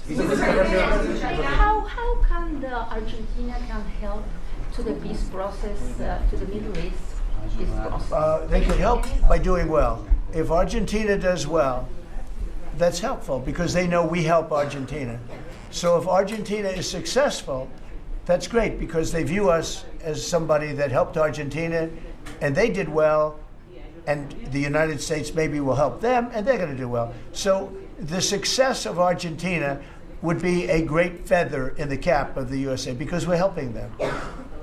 How can Argentina help to the peace process, to the Middle East peace process? They could help by doing well. If Argentina does well, that's helpful because they know we help Argentina. So if Argentina is successful, that's great because they view us as somebody that helped Argentina and they did well, and the United States maybe will help them and they're going to do well. So the success of Argentina would be a great feather in the cap of the USA because we're helping them.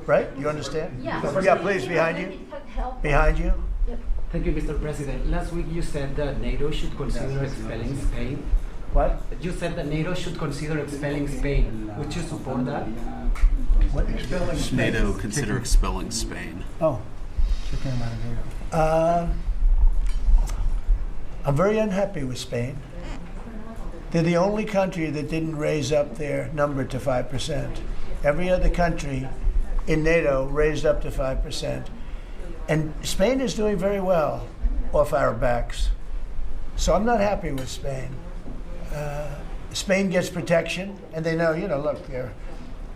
Right? You understand? Yeah. Yeah, please, behind you. Behind you. Thank you, Mr. President. Last week you said that NATO should consider expelling Spain. What? You said that NATO should consider expelling Spain. Would you support that? What? Expelling Spain? NATO consider expelling Spain. Oh. I'm very unhappy with Spain. They're the only country that didn't raise up their number to 5%. Every other country in NATO raised up to 5%. And Spain is doing very well off our backs. So I'm not happy with Spain. Spain gets protection, and they know, look, they're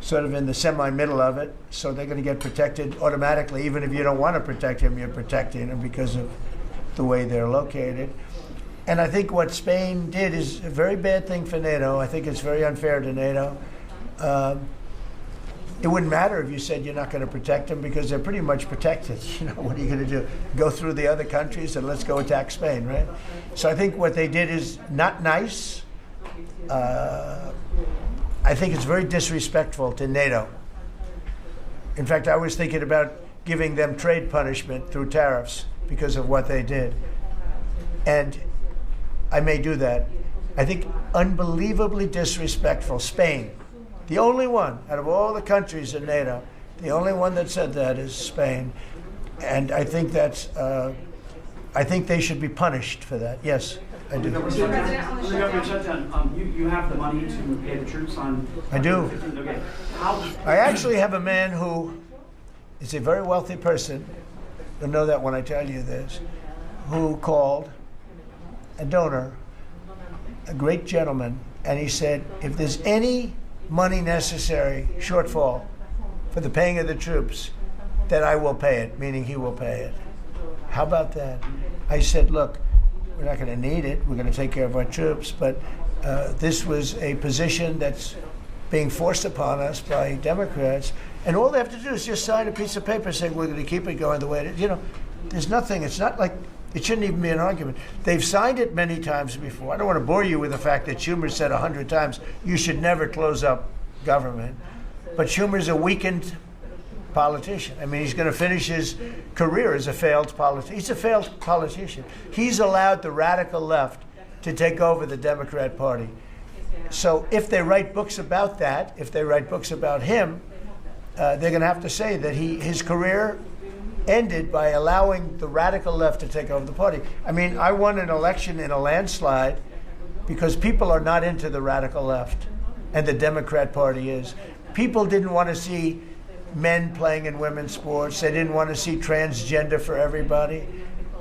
sort of in the semi-middle of it, so they're going to get protected automatically. Even if you don't want to protect them, you're protecting them because of the way they're located. And I think what Spain did is a very bad thing for NATO. I think it's very unfair to NATO. It wouldn't matter if you said you're not going to protect them because they're pretty much protected. What are you going to do? Go through the other countries and let's go attack Spain, right? So I think what they did is not nice. I think it's very disrespectful to NATO. In fact, I was thinking about giving them trade punishment through tariffs because of what they did. And I may do that. I think unbelievably disrespectful. Spain, the only one out of all the countries in NATO, the only one that said that is Spain. And I think I think they should be punished for that. Yes, I do. Mr. President, on the government shutdown, you have the money to pay the troops on... I do. Okay. I actually have a man who is a very wealthy person. You'll know that when I tell you this, who called a donor, a great gentleman, and he said, if there's any money necessary, shortfall, for the paying of the troops, then I will pay it, meaning he will pay it. How about that? I said, look, we're not going to need it. We're going to take care of our troops, but this was a position that's being forced upon us by Democrats, and all they have to do is just sign a piece of paper saying we're going to keep it going the way it is. There's nothing. It's not like it shouldn't even be an argument. They've signed it many times before. I don't want to bore you with the fact that Schumer said 100 times, you should never close up government. But Schumer's a weakened politician. I mean, he's going to finish his career as a failed politician. He's a failed politician. He's allowed the radical left to take over the Democrat Party. So if they write books about that, if they write books about him, they're going to have to say that his career ended by allowing the radical left to take over the party. I mean, I won an election in a landslide because people are not into the radical left, and the Democrat Party is. People didn't want to see men playing in women's sports. They didn't want to see transgender for everybody.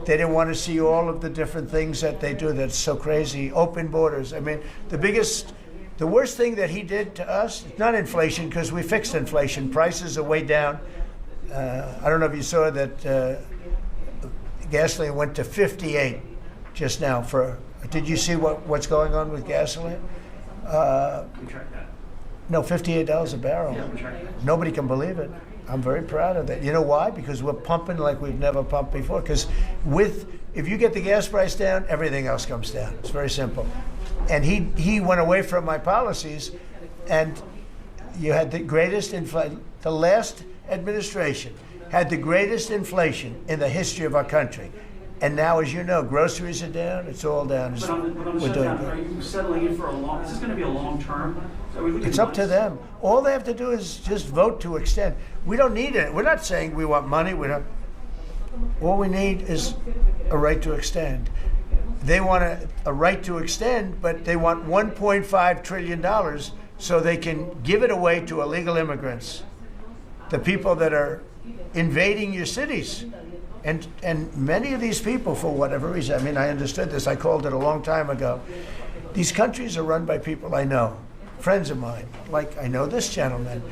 They didn't want to see all of the different things that they do that's so crazy. Open borders. I mean, the worst thing that he did to us, not inflation, because we fixed inflation. Prices are way down. I don't know if you saw that gasoline went to 58 just now. Did you see what's going on with gasoline? No, $58 a barrel. Nobody can believe it. I'm very proud of that. You know why? Because we're pumping like we've never pumped before. Because if you get the gas price down, everything else comes down. It's very simple. And he went away from my policies, and you had the greatest inflation. The last administration had the greatest inflation in the history of our country. And now, as you know, groceries are down. It's all down. But on the shutdown, are you settling in for is this going to be a long term? It's up to them. All they have to do is just vote to extend. We don't need it. We're not saying we want money. All we need is a right to extend. They want a right to extend, but they want $1.5 trillion so they can give it away to illegal immigrants, the people that are invading your cities. And many of these people, for whatever reason, I mean, I understood this. I called it a long time ago. These countries are run by people I know, friends of mine. Like, I know this gentleman.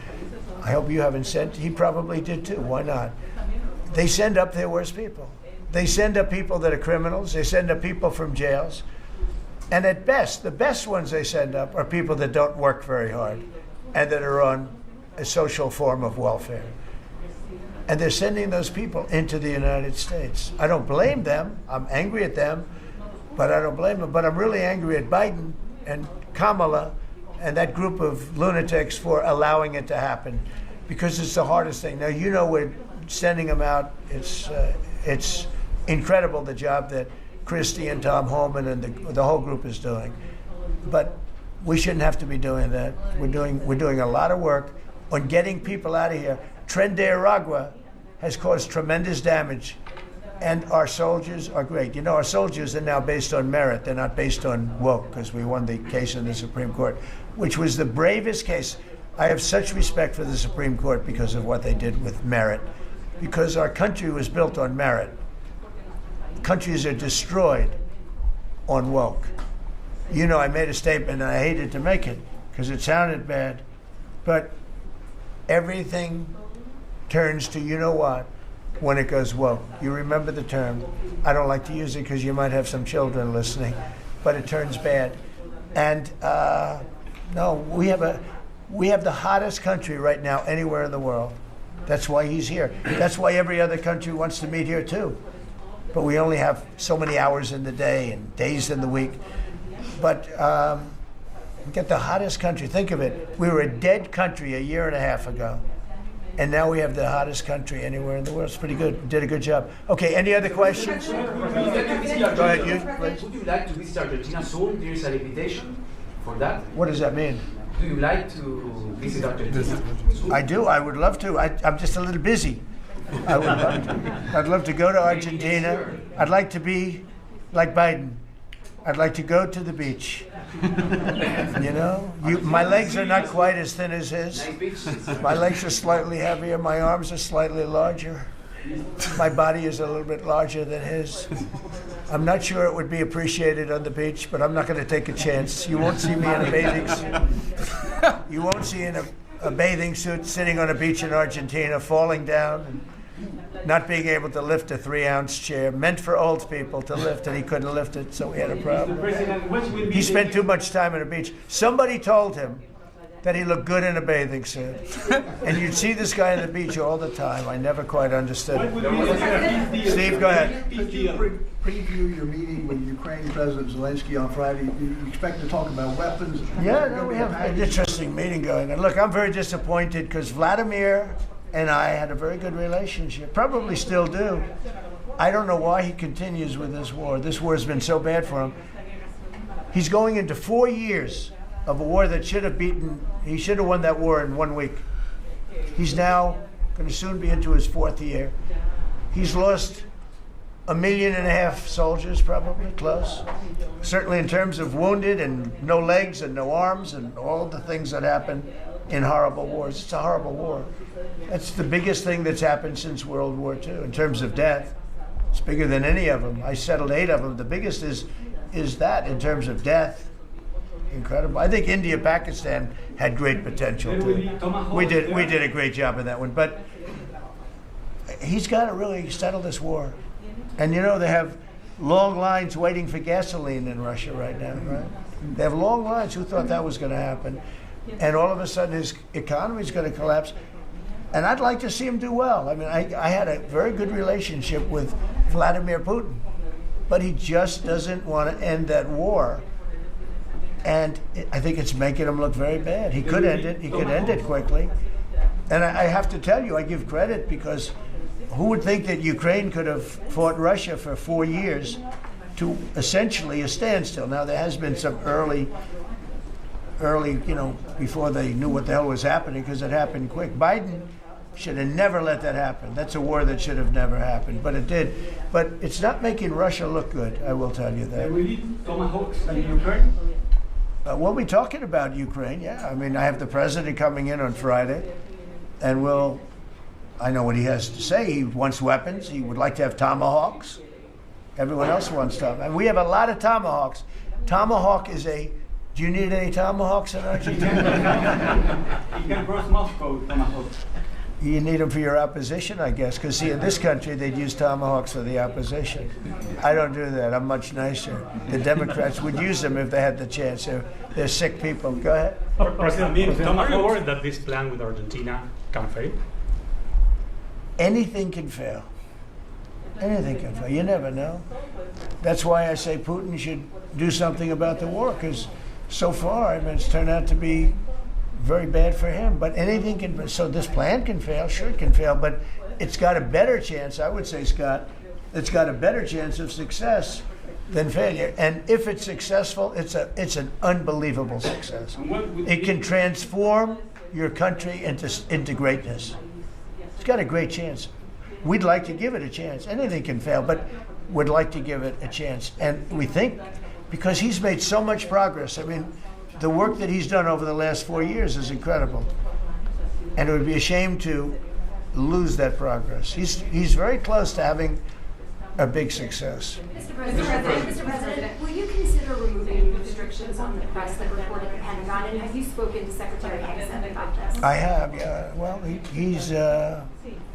I hope you haven't sent. He probably did too. Why not? They send up their worst people. They send up people that are criminals. They send up people from jails. And at best, the best ones they send up are people that don't work very hard and that are on a social form of welfare. And they're sending those people into the United States. I don't blame them. I'm angry at them, but I don't blame them. But I'm really angry at Biden and Kamala and that group of lunatics for allowing it to happen, because it's the hardest thing. Now, you know, we're sending them out. It's incredible the job that Christie and Tom Homan and the whole group is doing. But we shouldn't have to be doing that. We're doing a lot of work on getting people out of here. Tren de Aragua has caused tremendous damage, and our soldiers are great. You know, our soldiers are now based on merit. They're not based on woke, because we won the case in the Supreme Court, which was the bravest case. I have such respect for the Supreme Court because of what they did with merit, because our country was built on merit. Countries are destroyed on woke. You know, I made a statement, and I hated to make it because it sounded bad, but everything turns to, you know what, when it goes woke. You remember the term. I don't like to use it because you might have some children listening, but it turns bad. And no, we have the hottest country right now anywhere in the world. That's why he's here. That's why every other country wants to meet here too. But we only have so many hours in the day and days in the week. But get the hottest country. Think of it. We were a dead country a year and a half ago. And now we have the hottest country anywhere in the world. It's pretty good. We did a good job. Okay, any other questions? Go ahead, you, please. Would you like to visit Argentina soon? There is an invitation for that. What does that mean? Do you like to visit Argentina? I do. I would love to. I'm just a little busy. I would love to. I'd love to go to Argentina. I'd like to be like Biden. I'd like to go to the beach. You know, my legs are not quite as thin as his. My legs are slightly heavier. My arms are slightly larger. My body is a little bit larger than his. I'm not sure it would be appreciated on the beach, but I'm not going to take a chance. You won't see me in a bathing suit. You won't see in a bathing suit sitting on a beach in Argentina, falling down and not being able to lift a 3-ounce chair, meant for old people to lift, and he couldn't lift it, so we had a problem. He spent too much time on a beach. Somebody told him that he looked good in a bathing suit. And you'd see this guy on the beach all the time. I never quite understood it. Steve, go ahead. Could you preview your meeting with Ukraine President Zelensky on Friday? Do you expect to talk about weapons? Yeah, no, we have an interesting meeting going. And look, I'm very disappointed because Vladimir and I had a very good relationship, probably still do. I don't know why he continues with this war. This war has been so bad for him. He's going into 4 years of a war that he should have won that war in 1 week. He's now going to soon be into his 4th year. He's lost 1.5 million soldiers, probably, close. Certainly in terms of wounded and no legs and no arms and all the things that happen in horrible wars. It's a horrible war. That's the biggest thing that's happened since World War II in terms of death. It's bigger than any of them. I settled 8 of them. The biggest is that in terms of death. Incredible. I think India, Pakistan had great potential too. We did a great job in that one, but he's got to really settle this war. And you know, they have long lines waiting for gasoline in Russia right now, right? They have long lines. Who thought that was going to happen? And all of a sudden his economy is going to collapse. And I'd like to see him do well. I mean, I had a very good relationship with Vladimir Putin, but he just doesn't want to end that war. And I think it's making him look very bad. He could end it. He could end it quickly. And I have to tell you, I give credit because who would think that Ukraine could have fought Russia for 4 years to essentially a standstill? Now, there has been some early, you know, before they knew what the hell was happening, because it happened quick. Biden should have never let that happen. That's a war that should have never happened, but it did. But it's not making Russia look good, I will tell you that. We need tomahawks in Ukraine? We'll be talking about Ukraine, yeah. I mean, I have the president coming in on Friday, and I know what he has to say. He wants weapons. He would like to have tomahawks. Everyone else wants tomahawks. And we have a lot of tomahawks. Tomahawk is do you need any tomahawks in Argentina? You can cross Moscow with tomahawks. You need them for your opposition, I guess, because see, in this country, they'd use tomahawks for the opposition. I don't do that. I'm much nicer. The Democrats would use them if they had the chance. They're sick people. Go ahead. President, are you worried that this plan with Argentina can fail? Anything can fail. Anything can fail. You never know. That's why I say Putin should do something about the war, because so far, I mean, it's turned out to be very bad for him. But anything can. So this plan can fail. Sure, it can fail, but it's got a better chance. I would say, Scott, it's got a better chance of success than failure. And if it's successful, it's an unbelievable success. It can transform your country into greatness. It's got a great chance. We'd like to give it a chance. Anything can fail, but we'd like to give it a chance. And we think, because he's made so much progress. I mean, the work that he's done over the last 4 years is incredible. And it would be a shame to lose that progress. He's very close to having a big success. Mr. President, will you consider removing restrictions on the press that report at the Pentagon? And have you spoken to Secretary Hegseth about this? I have, yeah. Well, he's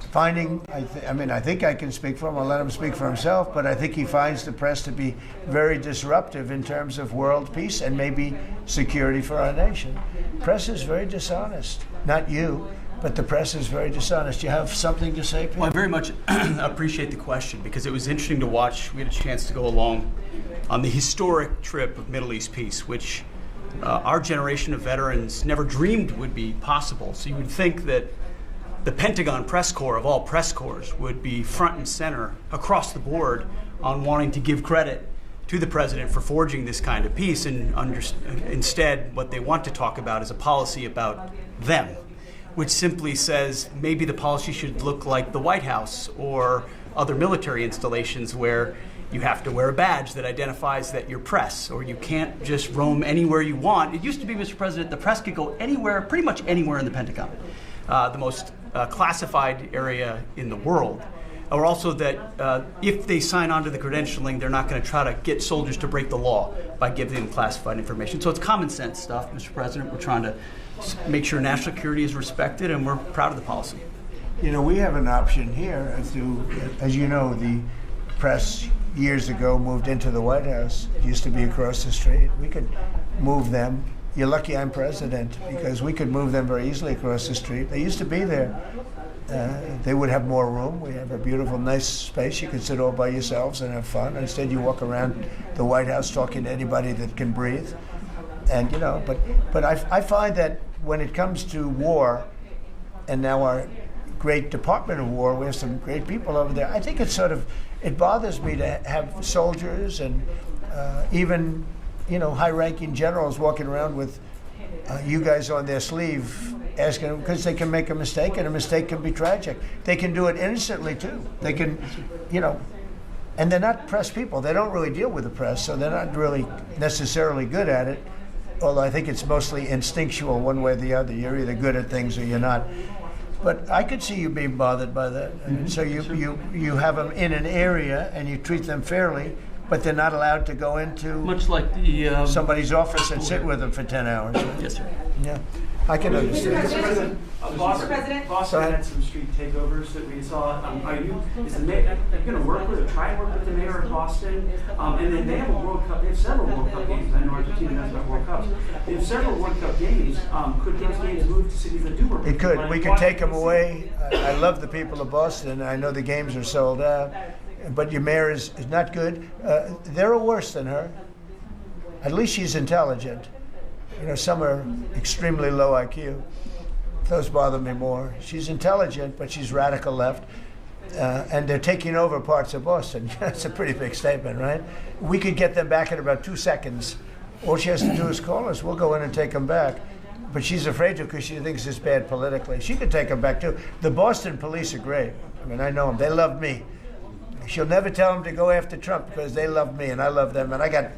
finding, I think I can speak for him. I'll let him speak for himself, but I think he finds the press to be very disruptive in terms of world peace and maybe security for our nation. Press is very dishonest. Not you, but the press is very dishonest. You have something to say, Peter? Well, I very much appreciate the question, because it was interesting to watch. We had a chance to go along on the historic trip of Middle East peace, which our generation of veterans never dreamed would be possible. So you would think that the Pentagon press corps, of all press corps, would be front and center across the board on wanting to give credit to the president for forging this kind of peace, and instead what they want to talk about is a policy about them, which simply says maybe the policy should look like the White House or other military installations, where you have to wear a badge that identifies that you're press, or you can't just roam anywhere you want. It used to be, Mr. President, the press could go anywhere, pretty much anywhere in the Pentagon, the most classified area in the world. Or also that if they sign on to the credentialing, they're not going to try to get soldiers to break the law by giving them classified information. So it's common sense stuff, Mr. President. We're trying to make sure national security is respected, and we're proud of the policy. You know, we have an option here. As you know, the press years ago moved into the White House. It used to be across the street. We could move them. You're lucky I'm president, because we could move them very easily across the street. They used to be there. They would have more room. We have a beautiful, nice space. You can sit all by yourselves and have fun. Instead, you walk around the White House talking to anybody that can breathe. And, you know, but I find that when it comes to war, and now our great Department of War, we have some great people over there. I think it bothers me to have soldiers and even, you know, high-ranking generals walking around with you guys on their sleeve, asking them, because they can make a mistake, and a mistake can be tragic. They can do it innocently too. They can, and they're not press people. They don't really deal with the press, so they're not really necessarily good at it. Although I think it's mostly instinctual one way or the other. You're either good at things or you're not. But I could see you being bothered by that. And so you have them in an area and you treat them fairly, but they're not allowed to go into much like the somebody's office and sit with them for 10 hours. Right? Yes, sir. Yeah, I can understand. Boston had some street takeovers that we saw. Are you going to work with or try and work with the mayor of Boston? And then they have a World Cup. They have several World Cup games. I know Argentina has about World Cups. They have several World Cup games. Could those games move to cities that do work? It could. We could take them away. I love the people of Boston. I know the games are sold out. But your mayor is not good. They're worse than her. At least she's intelligent. Some are extremely low IQ. Those bother me more. She's intelligent, but she's radical left. And they're taking over parts of Boston. That's a pretty big statement, right? We could get them back in about 2 seconds. All she has to do is call us. We'll go in and take them back. But she's afraid to because she thinks it's bad politically. She could take them back, too. The Boston police are great. I know them. They love me. She'll never tell them to go after Trump because they love me and I love them. And I got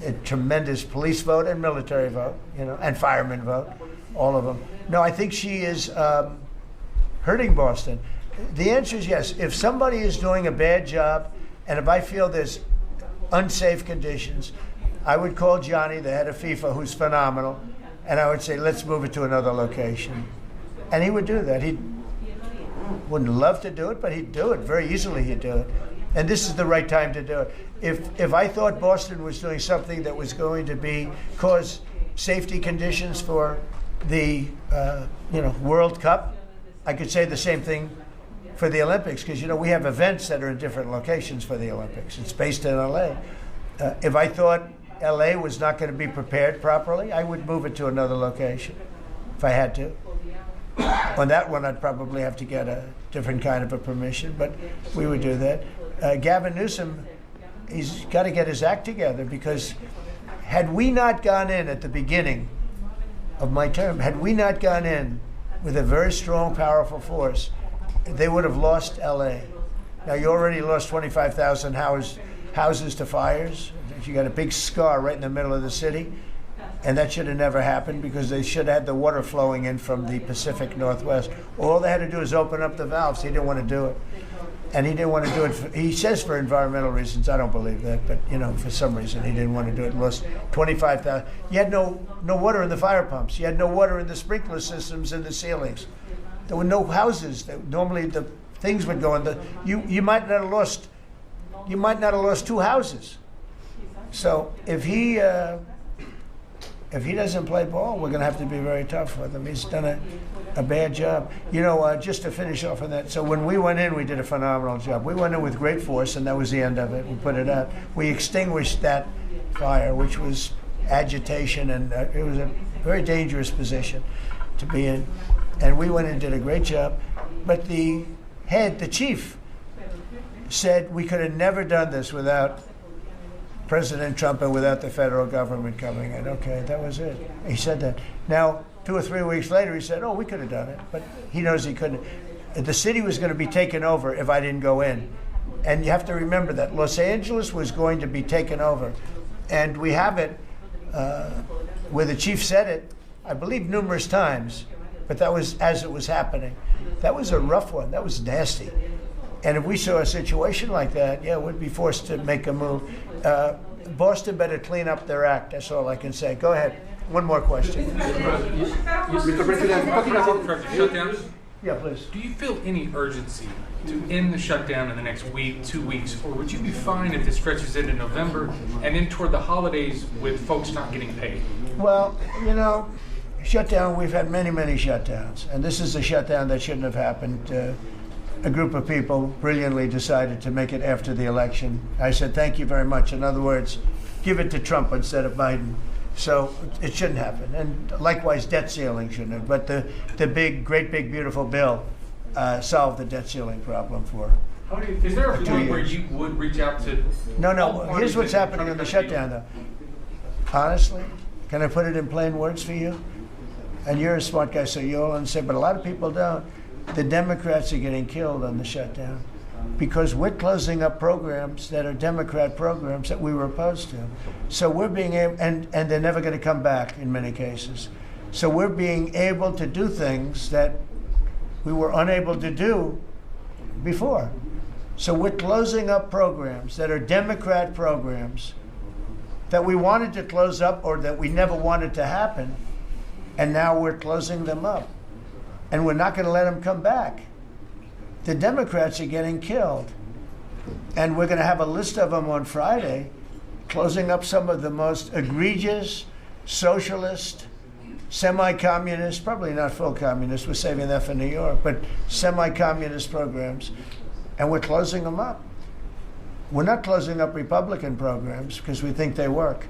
a tremendous police vote and military vote, and fireman vote, all of them. No, I think she is hurting Boston. The answer is yes. If somebody is doing a bad job, and if I feel there's unsafe conditions, I would call Johnny, the head of FIFA, who's phenomenal, and I would say, let's move it to another location. And he would do that. He wouldn't love to do it, but he'd do it. Very easily he'd do it. And this is the right time to do it. If I thought Boston was doing something that was going to cause safety conditions for the World Cup, I could say the same thing for the Olympics, because we have events that are in different locations for the Olympics. It's based in LA. If I thought LA was not going to be prepared properly, I would move it to another location if I had to. On that one, I'd probably have to get a different kind of a permission, but we would do that. Gavin Newsom, he's got to get his act together, because had we not gone in at the beginning of my term, had we not gone in with a very strong, powerful force, they would have lost LA. Now, you already lost 25,000 houses to fires. You got a big scar right in the middle of the city. And that should have never happened, because they should have had the water flowing in from the Pacific Northwest. All they had to do is open up the valves. He didn't want to do it. And he didn't want to do it, he says for environmental reasons. I don't believe that, but for some reason he didn't want to do it. Lost 25,000. You had no water in the fire pumps. You had no water in the sprinkler systems in the ceilings. There were no houses. Normally the things would go in you might not have lost 2 houses. So if he doesn't play ball, we're going to have to be very tough with him. He's done a bad job. Just to finish off on that, so when we went in, we did a phenomenal job. We went in with great force, and that was the end of it. We put it out. We extinguished that fire, which was agitation, and it was a very dangerous position to be in. And we went in and did a great job. But the chief, said we could have never done this without President Trump and without the federal government coming in. Okay, that was it. He said that. Now, 2 or 3 weeks later, he said, we could have done it. But he knows he couldn't. The city was going to be taken over if I didn't go in. And you have to remember that. Los Angeles was going to be taken over. And we have it where the chief said it, I believe, numerous times. But that was as it was happening. That was a rough one. That was nasty. And if we saw a situation like that, we'd be forced to make a move. Boston better clean up their act. That's all I can say. Go ahead. One more question. Mr. President, talking about shutdowns? Yeah, please. Do you feel any urgency to end the shutdown in the next week, 2 weeks, or would you be fine if it stretches into November and then toward the holidays with folks not getting paid? Well, shutdown, we've had many, many shutdowns. And this is a shutdown that shouldn't have happened. A group of people brilliantly decided to make it after the election. I said, thank you very much. In other words, give it to Trump instead of Biden. So it shouldn't happen. And likewise, debt ceiling shouldn't have. But the great big, beautiful bill solved the debt ceiling problem for Is there a 2 point where years. you would reach out to No. Here's what's happening in the shutdown, though. Honestly, Can I put it in plain words for you? And you're a smart guy, so you'll understand, but a lot of people don't. The Democrats are getting killed on the shutdown because we're closing up programs that are Democrat programs that we were opposed to. So we're being able, and they're never going to come back in many cases. So we're being able to do things that we were unable to do before. So we're closing up programs that are Democrat programs that we wanted to close up or that we never wanted to happen, and now we're closing them up. And we're not going to let them come back. The Democrats are getting killed. And we're going to have a list of them on Friday, closing up some of the most egregious, socialist, semi-communist, probably not full communist, we're saving that for New York, but semi-communist programs, and we're closing them up. We're not closing up Republican programs because we think they work.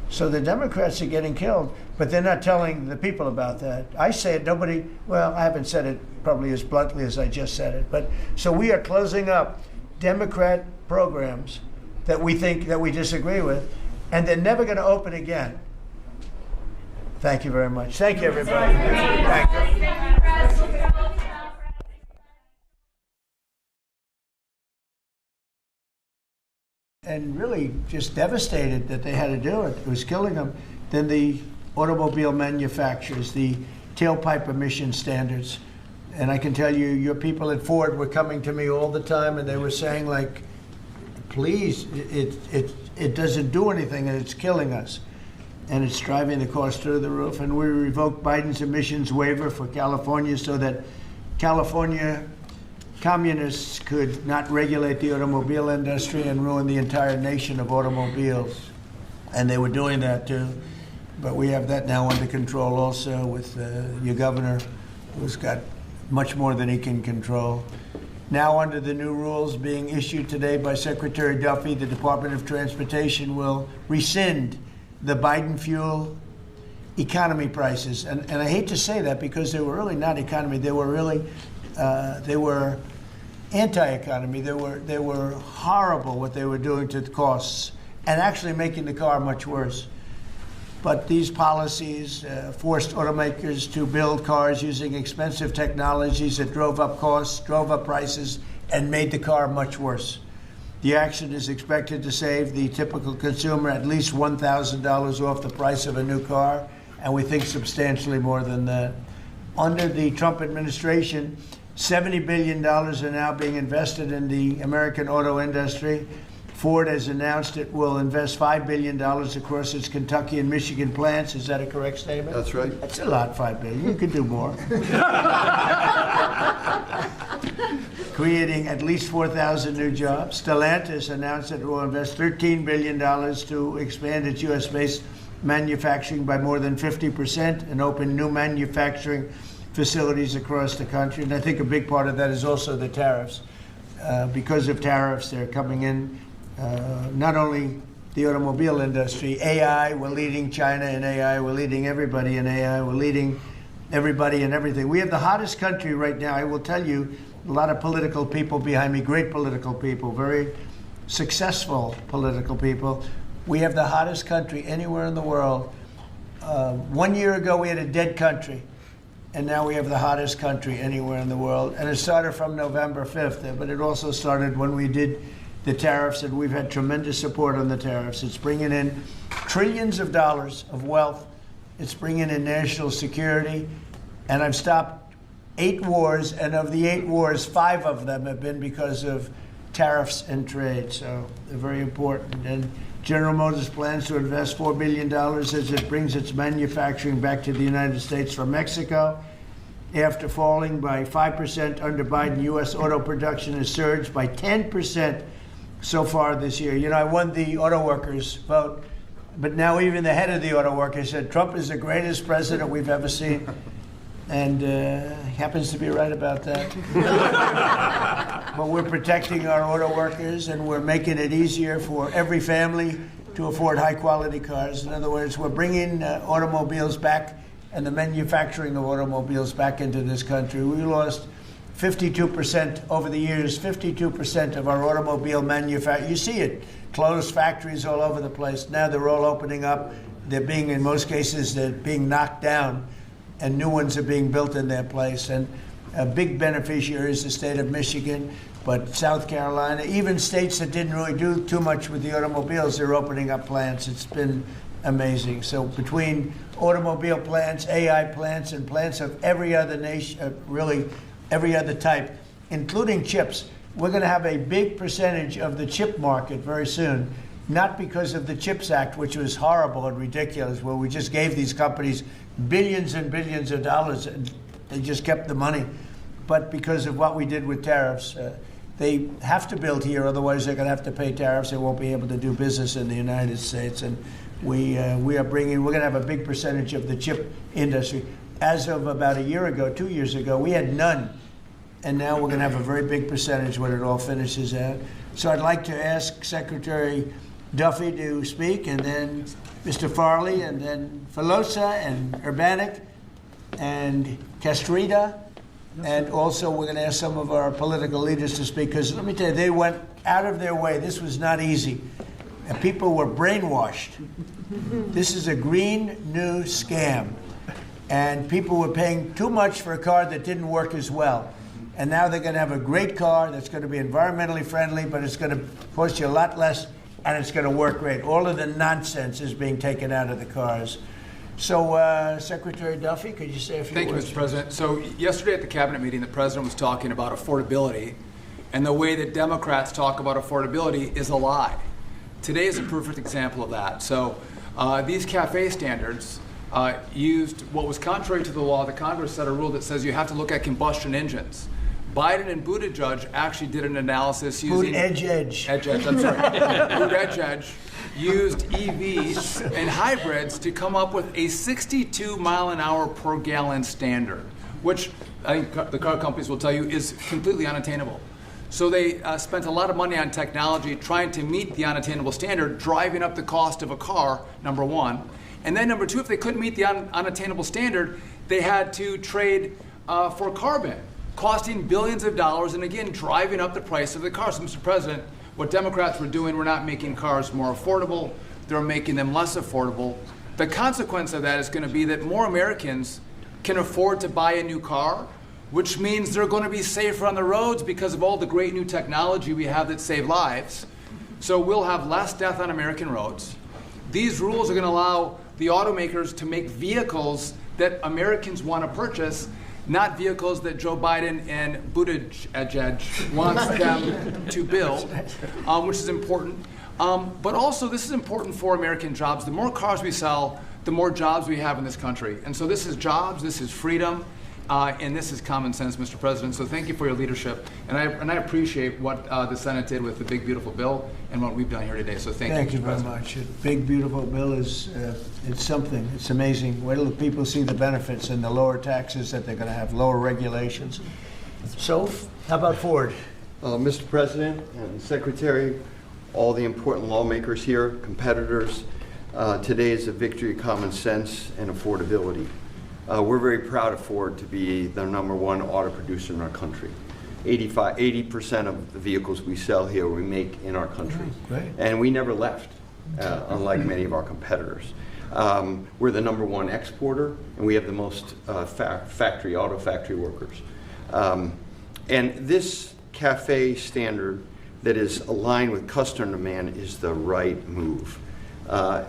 So the Democrats are getting killed, but they're not telling the people about that. I say it, nobody, well, I haven't said it probably as bluntly as I just said it, but so we are closing up Democrat programs that we think, that we disagree with, and they're never going to open again. Thank you very much. Thank you, everybody. Thank you. And really just devastated that they had to do it. It was killing them. Then the automobile manufacturers, the tailpipe emission standards. And I can tell you, your people at Ford were coming to me all the time and they were saying, like, please, it doesn't do anything and it's killing us. And it's driving the cost through the roof. And we revoked Biden's emissions waiver for California so that California communists could not regulate the automobile industry and ruin the entire nation of automobiles. And they were doing that too. But we have that now under control also with your governor, who's got much more than he can control. Now, under the new rules being issued today by Secretary Duffy, the Department of Transportation will rescind the Biden fuel economy prices. And I hate to say that because they were really not economy. They were really, they were anti-economy. They were horrible what they were doing to the costs and actually making the car much worse. But these policies forced automakers to build cars using expensive technologies that drove up costs, drove up prices, and made the car much worse. The action is expected to save the typical consumer at least $1,000 off the price of a new car, and we think substantially more than that. Under the Trump administration, $70 billion are now being invested in the American auto industry. Ford has announced it will invest $5 billion across its Kentucky and Michigan plants. Is that a correct statement? That's right. That's a lot, $5 billion. You could do more. Creating at least 4,000 new jobs. Stellantis announced that it will invest $13 billion to expand its U.S.-based manufacturing by more than 50% and open new manufacturing facilities across the country. And I think a big part of that is also the tariffs. Because of tariffs, they're coming in. Not only the automobile industry, AI, we're leading China in AI, we're leading everybody in AI, we're leading everybody in everything. We have the hottest country right now. I will tell you, a lot of political people behind me, great political people, very successful political people. We have the hottest country anywhere in the world. 1 year ago, we had a dead country. And now we have the hottest country anywhere in the world. And it started from November 5th, but it also started when we did the tariffs, and we've had tremendous support on the tariffs. It's bringing in trillions of dollars of wealth. It's bringing in national security. And I've stopped 8 wars, and of the 8 wars, 5 of them have been because of tariffs and trade. So they're very important. And General Motors plans to invest $4 billion as it brings its manufacturing back to the United States from Mexico. After falling by 5% under Biden, U.S. auto production has surged by 10% so far this year. You know, I won the auto workers vote, but now even the head of the auto workers said Trump is the greatest president we've ever seen. And he happens to be right about that. But we're protecting our auto workers, and we're making it easier for every family to afford high-quality cars. In other words, we're bringing automobiles back and the manufacturing of automobiles back into this country. We lost 52% over the years, 52% of our automobile manufacturing. You see it, closed factories all over the place. Now they're all opening up. They're being, in most cases, they're being knocked down, and new ones are being built in their place. And a big beneficiary is the state of Michigan, but South Carolina, even states that didn't really do too much with the automobiles, they're opening up plants. It's been amazing. So between automobile plants, AI plants, and plants of every other nation, really every other type, including chips, we're going to have a big percentage of the chip market very soon, not because of the CHIPS Act, which was horrible and ridiculous, where we just gave these companies billions and billions of dollars and they just kept the money, but because of what we did with tariffs. They have to build here, otherwise they're going to have to pay tariffs. They won't be able to do business in the United States. And we're going to have a big percentage of the chip industry. As of about a year ago, 2 years ago, we had none. And now we're going to have a very big percentage when it all finishes out. So I'd like to ask Secretary Duffy to speak, and then Mr. Farley, and then Filosa, and Urbanik, and Castrita. And also we're going to ask some of our political leaders to speak, because let me tell you, they went out of their way. This was not easy. And people were brainwashed. This is a green new scam. And people were paying too much for a car that didn't work as well. And now they're going to have a great car that's going to be environmentally friendly, but it's going to cost you a lot less, and it's going to work great. All of the nonsense is being taken out of the cars. So, Secretary Duffy, could you say a few words? Thank you, Mr. President. So yesterday at the cabinet meeting, the president was talking about affordability, and the way that Democrats talk about affordability is a lie. Today is a perfect example of that. So these CAFE standards used what was contrary to the law. The Congress set a rule that says you have to look at combustion engines. Biden and Buttigieg actually did an analysis using... Buttigieg used EVs and hybrids to come up with a 62 mile an hour per gallon standard, which I think the car companies will tell you is completely unattainable. So they spent a lot of money on technology trying to meet the unattainable standard, driving up the cost of a car, number one. And then number two, if they couldn't meet the unattainable standard, they had to trade for carbon, costing billions of dollars, and again, driving up the price of the car. So, Mr. President, what Democrats were doing were not making cars more affordable, they're making them less affordable. The consequence of that is going to be that more Americans can afford to buy a new car, which means they're going to be safer on the roads because of all the great new technology we have that save lives. So we'll have less death on American roads. These rules are going to allow the automakers to make vehicles that Americans want to purchase, not vehicles that Joe Biden and Buttigieg wants them to build, which is important. But also, this is important for American jobs. The more cars we sell, the more jobs we have in this country. And so this is jobs, this is freedom, and this is common sense, Mr. President. So thank you for your leadership. And I appreciate what the Senate did with the big, beautiful bill and what we've done here today. So thank you, Mr. President. Thank you very much. A big, beautiful bill is it's something. It's amazing. Wait till the people see the benefits and the lower taxes that they're going to have, lower regulations. So, how about Ford? Mr. President and Secretary, all the important lawmakers here, competitors, today is a victory of common sense and affordability. We're very proud of Ford to be the #1 auto producer in our country. 80% of the vehicles we sell here we make in our country. Great. And we never left, unlike many of our competitors. We're the #1 exporter, and we have the most auto factory workers. And this CAFE standard that is aligned with customer demand is the right move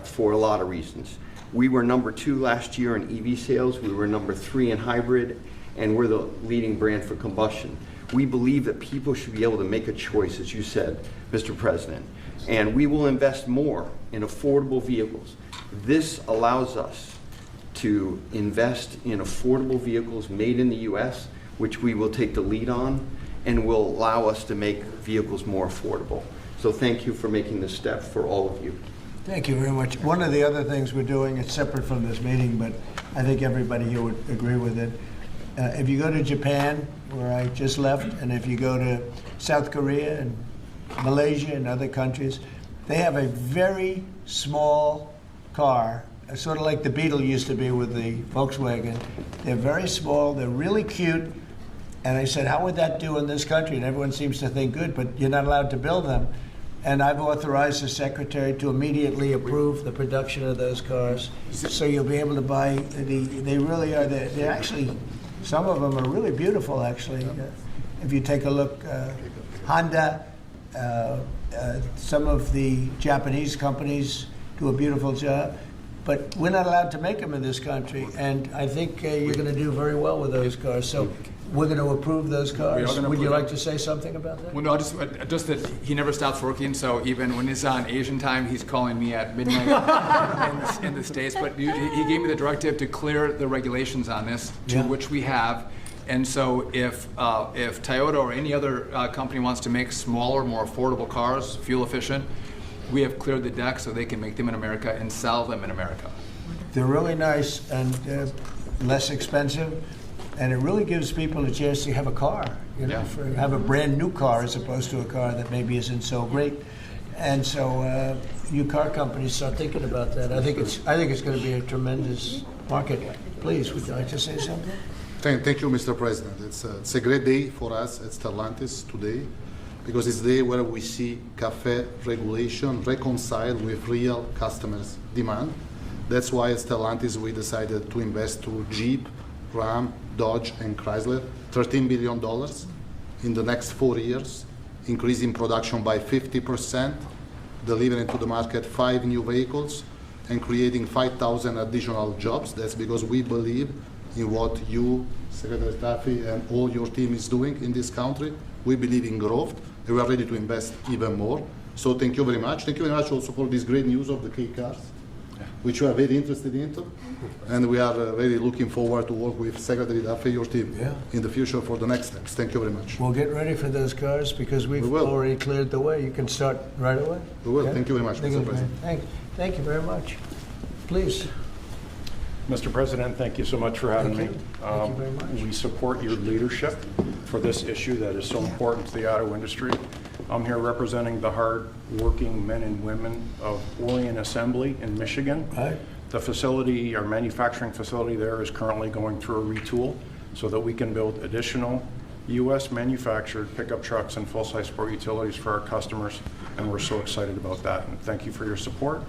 for a lot of reasons. We were #2 last year in EV sales. We were #3 in hybrid, and we're the leading brand for combustion. We believe that people should be able to make a choice, as you said, Mr. President, and we will invest more in affordable vehicles. This allows us to invest in affordable vehicles made in the U.S., which we will take the lead on, and will allow us to make vehicles more affordable. So thank you for making this step for all of you. Thank you very much. One of the other things we're doing, it's separate from this meeting, but I think everybody here would agree with it. If you go to Japan, where I just left, and if you go to South Korea and Malaysia and other countries, they have a very small car, sort of like the Beetle used to be with the Volkswagen. They're very small, they're really cute, and I said, how would that do in this country? And everyone seems to think good, but you're not allowed to build them. And I've authorized the secretary to immediately approve the production of those cars. So you'll be able to buy, they really are, they're actually, some of them are really beautiful, actually. If you take a look, Honda, some of the Japanese companies do a beautiful job. But we're not allowed to make them in this country, and I think you're going to do very well with those cars. So we're going to approve those cars. Would you like to say something about that? Well, no, just that he never stops working, so even when it's on Asian time, he's calling me at midnight in the States. But he gave me the directive to clear the regulations on this, to which we have. And so if Toyota or any other company wants to make smaller, more affordable cars, fuel efficient, we have cleared the deck so they can make them in America and sell them in America. They're really nice and less expensive, and it really gives people a chance to have a car, have a brand new car as opposed to a car that maybe isn't so great. And so you car companies start thinking about that. I think it's going to be a tremendous market. Please, would you like to say something? Thank you, Mr. President. It's a great day for us at Stellantis today, because it's the day where we see CAFE regulation reconciled with real customers' demand. That's why at Stellantis we decided to invest to Jeep, Ram, Dodge, and Chrysler $13 billion in the next 4 years, increasing production by 50%, delivering to the market 5 new vehicles, and creating 5,000 additional jobs. That's because we believe in what you, Secretary Duffy, and all your team is doing in this country. We believe in growth, and we are ready to invest even more. So thank you very much. Thank you very much also for this great news of the K cars, which we are very interested in. And we are very looking forward to work with Secretary Duffy, your team, in the future for the next steps. Thank you very much. We'll get ready for those cars because we've already cleared the way. You can start right away. We will. Thank you very much, Mr. President. Thank you very much. Please. Mr. President, thank you so much for having me. Thank you very much. We support your leadership for this issue that is so important to the auto industry. I'm here representing the hard-working men and women of Orion Assembly in Michigan. Right. The facility, our manufacturing facility there, is currently going through a retool so that we can build additional U.S. manufactured pickup trucks and full-size sport utilities for our customers, and we're so excited about that. And thank you for your support.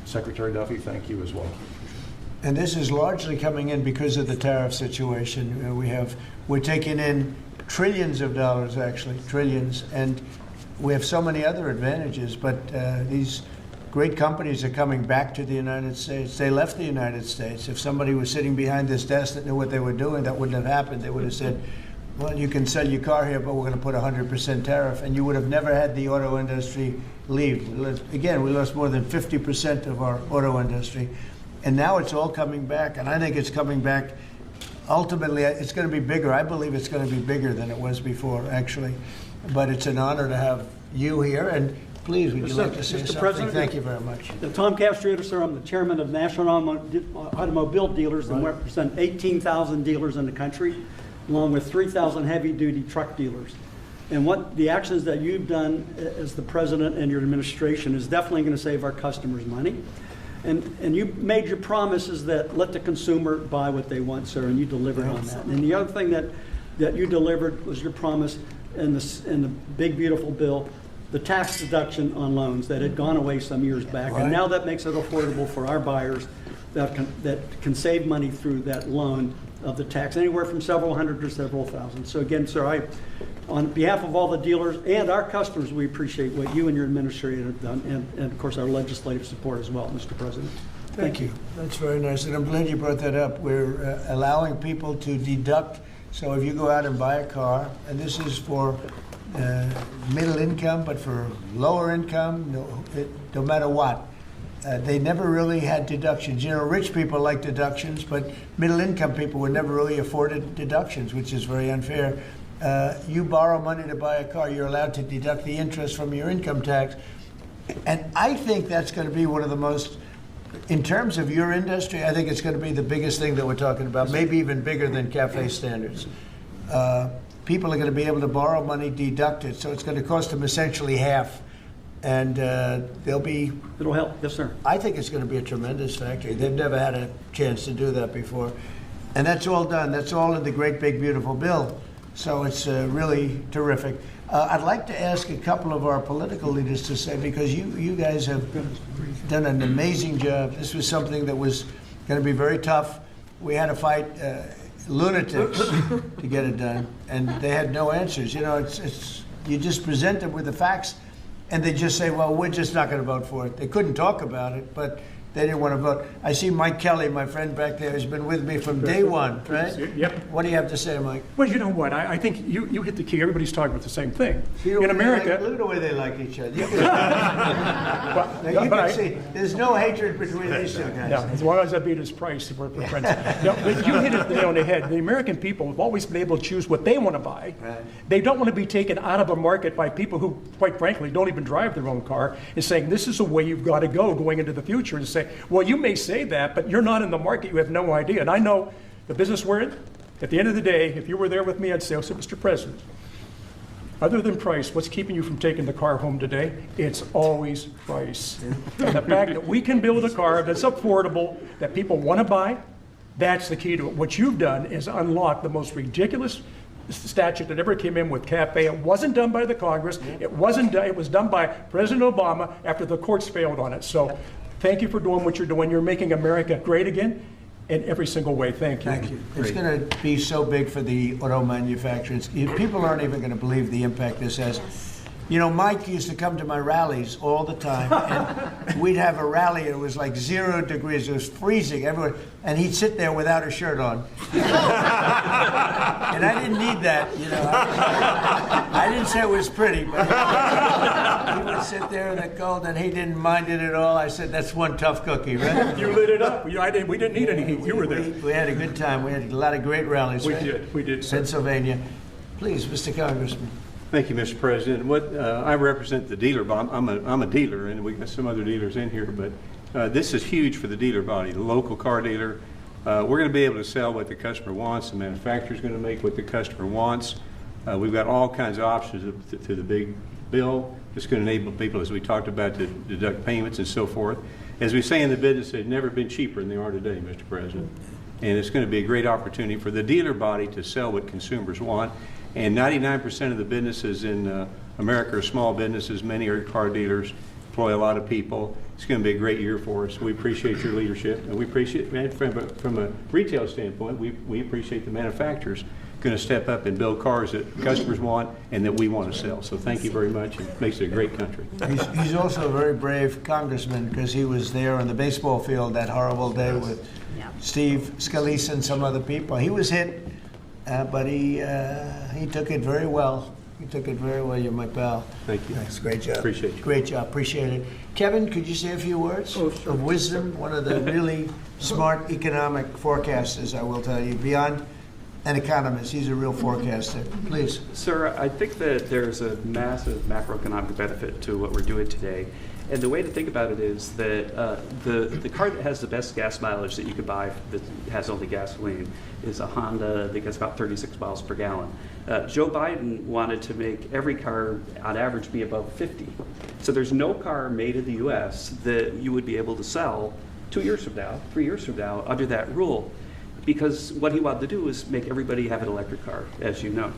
Secretary Duffy, thank you as well. And this is largely coming in because of the tariff situation. We're taking in trillions of dollars, actually, trillions, and we have so many other advantages, but these great companies are coming back to the United States. They left the United States. If somebody was sitting behind this desk that knew what they were doing, that wouldn't have happened. They would have said, well, you can sell your car here, but we're going to put 100% tariff, and you would have never had the auto industry leave. We lost more than 50% of our auto industry. And now it's all coming back, and I think it's coming back. Ultimately, it's going to be bigger. I believe it's going to be bigger than it was before, actually. But it's an honor to have you here, and please, would you like to say something? President, thank you very much. Tom Castriota, sir. I'm the chairman of National Automobile Dealers, and represent 18,000 dealers in the country, along with 3,000 heavy-duty truck dealers. And what the actions that you've done as the president and your administration is definitely going to save our customers money. And you made your promises that let the consumer buy what they want, sir, and you delivered on that. And the other thing that you delivered was your promise in the big, beautiful bill, the tax deduction on loans that had gone away some years back. Right. And now that makes it affordable for our buyers that can save money through that loan of the tax, anywhere from several hundred to several thousand. So again, sir, on behalf of all the dealers and our customers, we appreciate what you and your administration have done, and of course our legislative support as well, Mr. President. Thank you. That's very nice, and I'm glad you brought that up. We're allowing people to deduct. So if you go out and buy a car, and this is for middle income, but for lower income, no matter what, they never really had deductions. You know, rich people like deductions, but middle income people were never really afforded deductions, which is very unfair. You borrow money to buy a car, you're allowed to deduct the interest from your income tax. And I think that's going to be one of the most, in terms of your industry, I think it's going to be the biggest thing that we're talking about, maybe even bigger than CAFE standards. People are going to be able to borrow money, deduct it, so it's going to cost them essentially half. And it'll help. Yes, sir. I think it's going to be a tremendous factory. They've never had a chance to do that before. And that's all done. That's all in the great, big, beautiful bill. So it's really terrific. I'd like to ask a couple of our political leaders to say, because you guys have done an amazing job. This was something that was going to be very tough. We had to fight lunatics to get it done, and they had no answers. You know, it's you just present them with the facts, and they just say, well, we're just not going to vote for it. They couldn't talk about it, but they didn't want to vote. I see Mike Kelly, my friend back there, has been with me from day one, right? Yep. What do you have to say, Mike? Well, you know what? I think you hit the key. Everybody's talking about the same thing. In America, Look at the way they like each other. You can see there's no hatred between these two guys. No, as long as I beat his price, we're friends. No, but you hit it nail on the head. The American people have always been able to choose what they want to buy. Right. They don't want to be taken out of a market by people who, quite frankly, don't even drive their own car, and saying this is the way you've got to go going into the future, and say, well, you may say that, but you're not in the market. You have no idea. And I know the business we're in. At the end of the day, if you were there with me, I'd say, oh, so Mr. President, other than price, what's keeping you from taking the car home today? It's always price. And the fact that we can build a car that's affordable, that people want to buy, that's the key to it. What you've done is unlock the most ridiculous statute that ever came in with CAFE. It wasn't done by the Congress. It wasn't done. It was done by President Obama after the courts failed on it. So thank you for doing what you're doing. You're making America great again in every single way. Thank you. Thank you. It's going to be so big for the auto manufacturers. People aren't even going to believe the impact this has. You know, Mike used to come to my rallies all the time, and we'd have a rally. It was like 0 degrees. It was freezing everywhere, and he'd sit there without a shirt on. And I didn't need that, you know. I didn't say it was pretty, but he would sit there in the cold, and he didn't mind it at all. I said, "That's one tough cookie, right?" You lit it up. We didn't need any heat. You were there. We had a good time. We had a lot of great rallies. We right? did. We did. Pennsylvania. Please, Mr. Congressman. Thank you, Mr. President. I represent the dealer, but I'm a dealer, and we got some other dealers in here. But this is huge for the dealer body, the local car dealer. We're going to be able to sell what the customer wants. The manufacturer's going to make what the customer wants. We've got all kinds of options to the big bill. It's going to enable people, as we talked about, to deduct payments and so forth. As we say in the business, they've never been cheaper than they are today, Mr. President. And it's going to be a great opportunity for the dealer body to sell what consumers want. And 99% of the businesses in America are small businesses. Many are car dealers, employ a lot of people. It's going to be a great year for us. We appreciate your leadership, and we appreciate, from a retail standpoint, we appreciate the manufacturers going to step up and build cars that customers want and that we want to sell. So thank you very much. It makes it a great country. He's also a very brave congressman because he was there on the baseball field that horrible day with Steve Scalise and some other people. He was hit. But he took it very well. He took it very well. You're my pal. Thank you. Thanks. Great job. Appreciate you. Great job. Appreciate it. Kevin, could you say a few words of wisdom? One of the really smart economic forecasters, I will tell you, beyond an economist. He's a real forecaster. Please. Sir, I think that there's a massive macroeconomic benefit to what we're doing today. And the way to think about it is that the car that has the best gas mileage that you could buy that has only gasoline is a Honda that gets about 36 miles per gallon. Joe Biden wanted to make every car on average be above 50. So there's no car made in the U.S. that you would be able to sell 2 years from now, 3 years from now under that rule. Because what he wanted to do is make everybody have an electric car, as you know.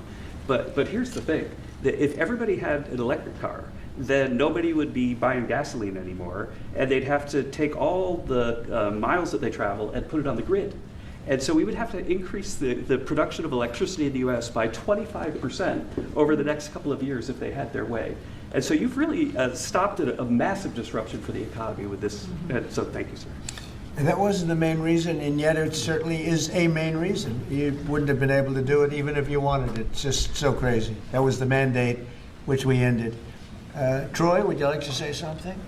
But here's the thing, that if everybody had an electric car, then nobody would be buying gasoline anymore, and they'd have to take all the miles that they travel and put it on the grid. And so we would have to increase the production of electricity in the U.S. by 25% over the next couple of years if they had their way. And so you've really stopped a massive disruption for the economy with this. So thank you, sir. And that wasn't the main reason, and yet it certainly is a main reason. You wouldn't have been able to do it even if you wanted it. It's just so crazy. That was the mandate, which we ended. Troy, would you like to say something?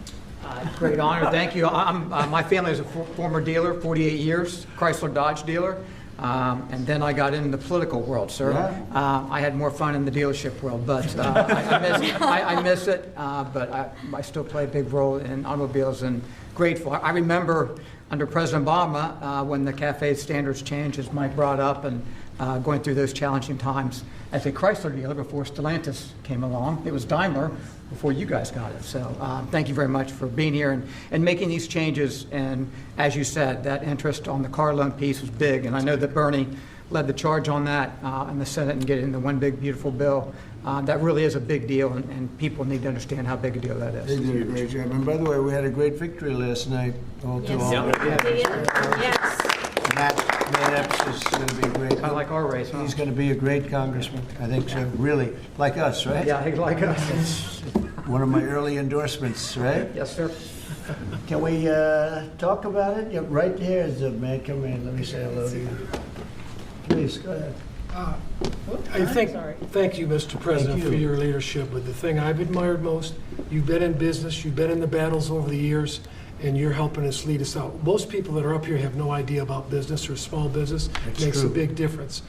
Great honor, thank you. My family is a former dealer, 48 years, Chrysler Dodge dealer. And then I got into the political world, sir. Yeah. I had more fun in the dealership world, but I miss it. But I still play a big role in automobiles and grateful. I remember under President Obama when the CAFE standards changed, as Mike brought up, and going through those challenging times as a Chrysler dealer before Stellantis came along. It was Daimler before you guys got it. So thank you very much for being here and making these changes. And as you said, that interest on the car loan piece was big. And I know that Bernie led the charge on that in the Senate and get it into one big, beautiful bill. That really is a big deal, and people need to understand how big a deal that is. They did a great job. And by the way, we had a great victory last night. All to all. Yes. Matt Epps is going to be great. I like our race, huh? He's going to be a great congressman. I think so. Really, like us, right? Yeah, like us. It's one of my early endorsements, right? Yes, sir. Can we talk about it? Yeah, right here is the man. Come in. Let me say hello to you. Please go ahead. Thank you, Mr. President, for your leadership. But the thing I've admired most, you've been in business, you've been in the battles over the years, and you're helping us lead us out. Most people that are up here have no idea about business or small business. It makes a big difference.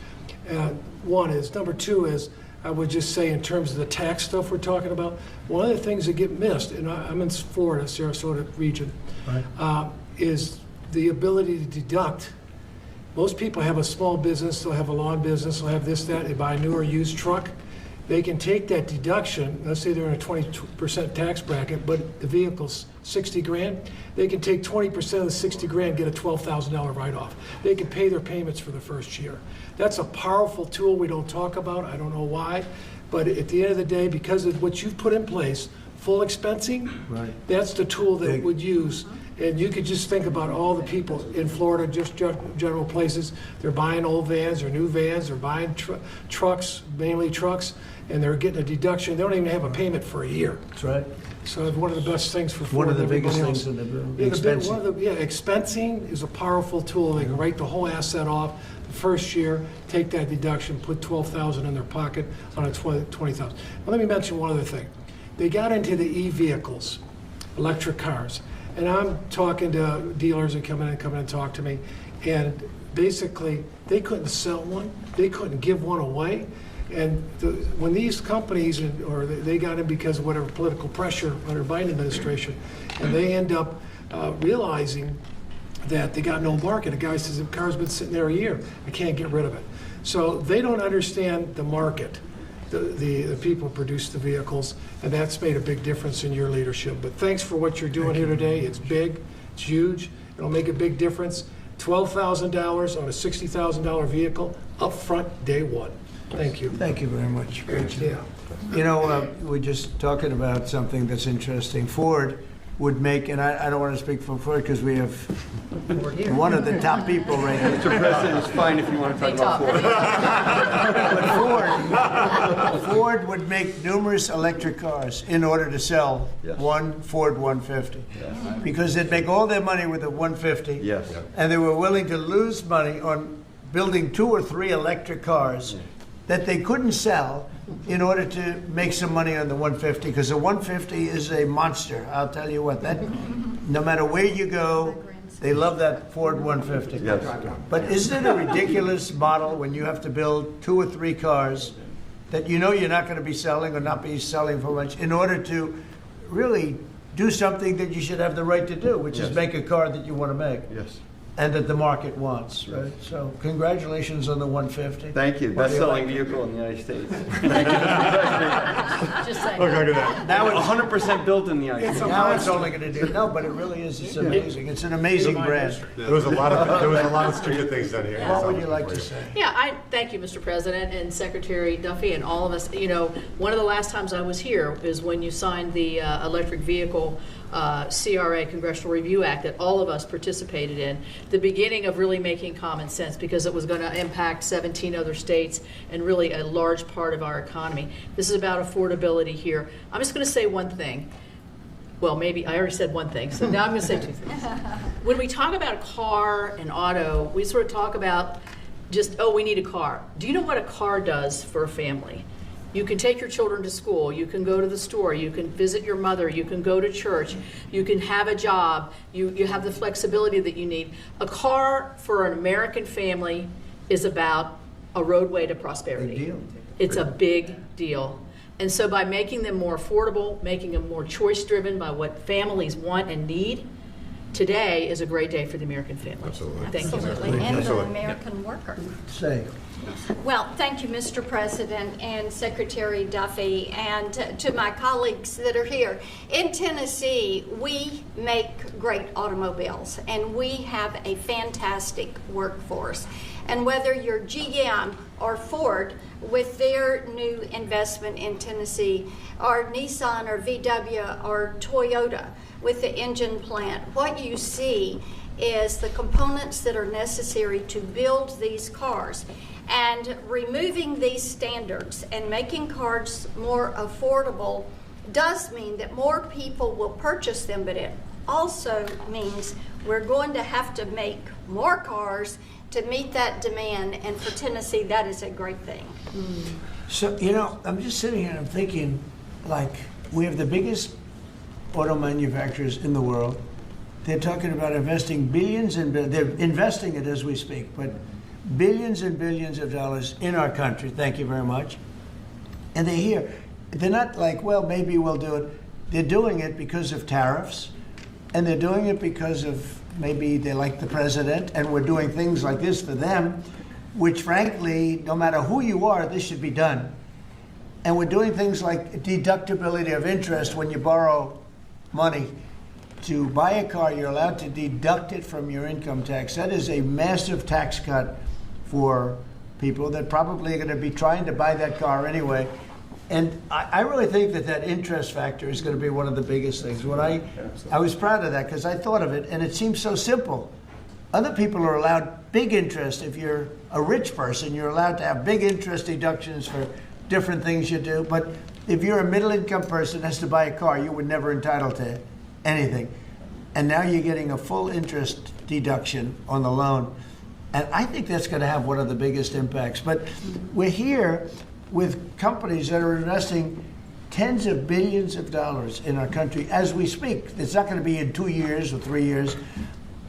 One is. Number two is, I would just say in terms of the tax stuff we're talking about, one of the things that get missed, and I'm in Florida, Sarasota region, is the ability to deduct. Most people have a small business, they'll have a lawn business, they'll have this, that, they buy a new or used truck. They can take that deduction, let's say they're in a 20% tax bracket, but the vehicle's 60 grand, they can take 20% of the 60 grand, get a $12,000 write-off. They can pay their payments for the first year. That's a powerful tool we don't talk about, I don't know why, but at the end of the day, because of what you've put in place, full expensing, that's the tool that would use. And you could just think about all the people in Florida, just general places. They're buying old vans or new vans. They're buying trucks, mainly trucks, and they're getting a deduction. They don't even have a payment for a year. That's right. So it's one of the best things for Florida. One of the biggest things in the bill. Expensing is a powerful tool. They can write the whole asset off the first year, take that deduction, put $12,000 in their pocket on a $20,000. Now, let me mention one other thing. They got into the e-vehicles, electric cars. And I'm talking to dealers that come in and talk to me, and basically they couldn't sell one, they couldn't give one away, and when these companies, or they got in because of whatever political pressure under Biden administration, and they end up realizing that they got no market. A guy says the car's been sitting there a year, I can't get rid of it. So they don't understand the market. The people produce the vehicles, and that's made a big difference in your leadership. But thanks for what you're doing here today. It's big, it's huge, it'll make a big difference. $12,000 on a $60,000 vehicle up front day one. Thank you. Thank you very much. Great job. You know, we're just talking about something that's interesting. Ford would make, and I don't want to speak for Ford because we have one of the top people right here. Mr. President, it's fine if you want to talk about Ford. But Ford would make numerous electric cars in order to sell one Ford 150. Yes. Because they'd make all their money with the 150. Yes. And they were willing to lose money on building 2 or 3 electric cars that they couldn't sell in order to make some money on the 150, because the 150 is a monster. I'll tell you what, that no matter where you go, they love that Ford 150. Yes. But isn't it a ridiculous model when you have to build 2 or 3 cars that you know you're not going to be selling or not be selling for much in order to really do something that you should have the right to do, which is make a car that you want to make. Yes. And that the market wants, right? So congratulations on the 150. Thank you. Best-selling vehicle in the United States. Thank you, Mr. President. Just saying. Look at that. Now it's 100% built in the United States. Now it's only going to do. No, but it really is. It's amazing. It's an amazing brand. There was a lot of stupid things done here. What would you like to say? Yeah, I thank you, Mr. President, and Secretary Duffy, and all of us. You know, one of the last times I was here is when you signed the electric vehicle CRA, Congressional Review Act, that all of us participated in, the beginning of really making common sense, because it was going to impact 17 other states and really a large part of our economy. This is about affordability here. I'm just going to say one thing. Well, maybe I already said one thing, so now I'm going to say 2 things. When we talk about a car and auto, we sort of talk about just, oh, we need a car. Do you know what a car does for a family? You can take your children to school, you can go to the store, you can visit your mother, you can go to church, you can have a job, you have the flexibility that you need. A car for an American family is about a roadway to prosperity. Big deal. It's a big deal. And so by making them more affordable, making them more choice-driven by what families want and need, today is a great day for the American family. Absolutely. Thank you. Absolutely. And the American worker. Say. Well, thank you, Mr. President and Secretary Duffy, and to my colleagues that are here. In Tennessee, we make great automobiles, and we have a fantastic workforce. And whether you're GM or Ford with their new investment in Tennessee, or Nissan or VW or Toyota with the engine plant, what you see is the components that are necessary to build these cars. And removing these standards and making cars more affordable does mean that more people will purchase them, but it also means we're going to have to make more cars to meet that demand, and for Tennessee, that is a great thing. So, you know, I'm just sitting here and I'm thinking, like, we have the biggest auto manufacturers in the world. They're talking about investing billions and they're investing it as we speak, but billions and billions of dollars in our country. Thank you very much. And they're here. They're not like, well, maybe we'll do it. They're doing it because of tariffs, and they're doing it because of maybe they like the president, and we're doing things like this for them, which frankly, no matter who you are, this should be done. And we're doing things like deductibility of interest. When you borrow money to buy a car, you're allowed to deduct it from your income tax. That is a massive tax cut for people that probably are going to be trying to buy that car anyway. And I really think that that interest factor is going to be one of the biggest things. When I was proud of that because I thought of it, and it seems so simple. Other people are allowed big interest. If you're a rich person, you're allowed to have big interest deductions for different things you do. But if you're a middle-income person that has to buy a car, you were never entitled to anything. And now you're getting a full interest deduction on the loan. And I think that's going to have one of the biggest impacts. But we're here with companies that are investing tens of billions of dollars in our country as we speak. It's not going to be in 2 years or 3 years.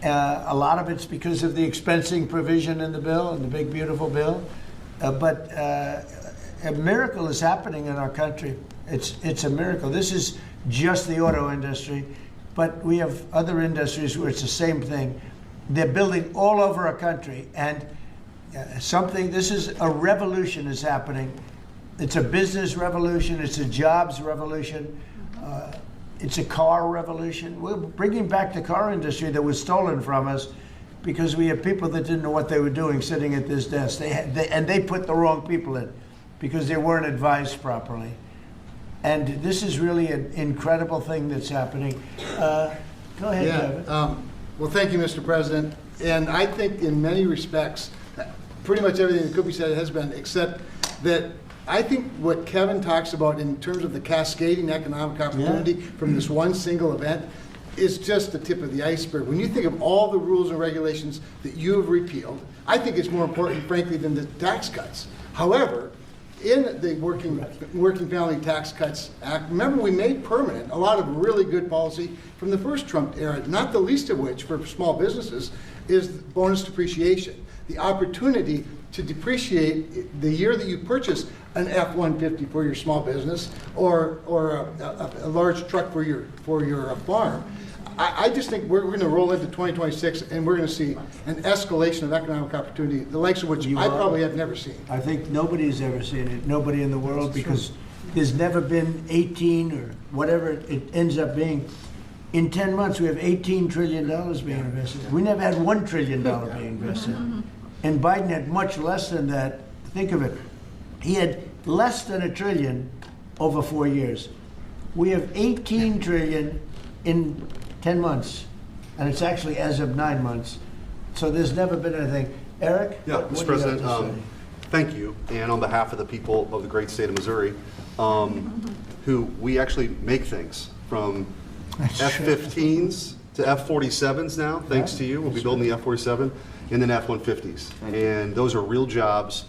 A lot of it's because of the expensing provision in the bill, in the big, beautiful bill. But a miracle is happening in our country. It's a miracle. This is just the auto industry, but we have other industries where it's the same thing. They're building all over our country, and this is a revolution is happening. It's a business revolution. It's a jobs revolution. It's a car revolution. We're bringing back the car industry that was stolen from us because we have people that didn't know what they were doing sitting at this desk. They put the wrong people in because they weren't advised properly. And this is really an incredible thing that's happening. Go ahead, Kevin. Well, thank you, Mr. President. And I think in many respects, pretty much everything that could be said has been, except that I think what Kevin talks about in terms of the cascading economic opportunity from this one single event is just the tip of the iceberg. When you think of all the rules and regulations that you have repealed, I think it's more important, frankly, than the tax cuts. However, in the Working Family Tax Cuts Act, remember we made permanent a lot of really good policy from the first Trump era, not the least of which for small businesses is bonus depreciation. The opportunity to depreciate the year that you purchase an F-150 for your small business or a large truck for your farm. I just think we're going to roll into 2026 and we're going to see an escalation of economic opportunity, the likes of which I probably have never seen. I think nobody's ever seen it, nobody in the world, because there's never been 18 or whatever it ends up being. In 10 months, we have $18 trillion being invested. We never had $1 trillion being invested. And Biden had much less than that. Think of it. He had less than $1 trillion over 4 years. We have $18 trillion in 10 months, and it's actually as of 9 months. So there's never been anything. Eric? Yeah, Mr. President, thank you. And on behalf of the people of the great state of Missouri, who we actually make things from F-15s to F-47s now, thanks to you. We'll be building the F-47 and then F-150s. And those are real jobs,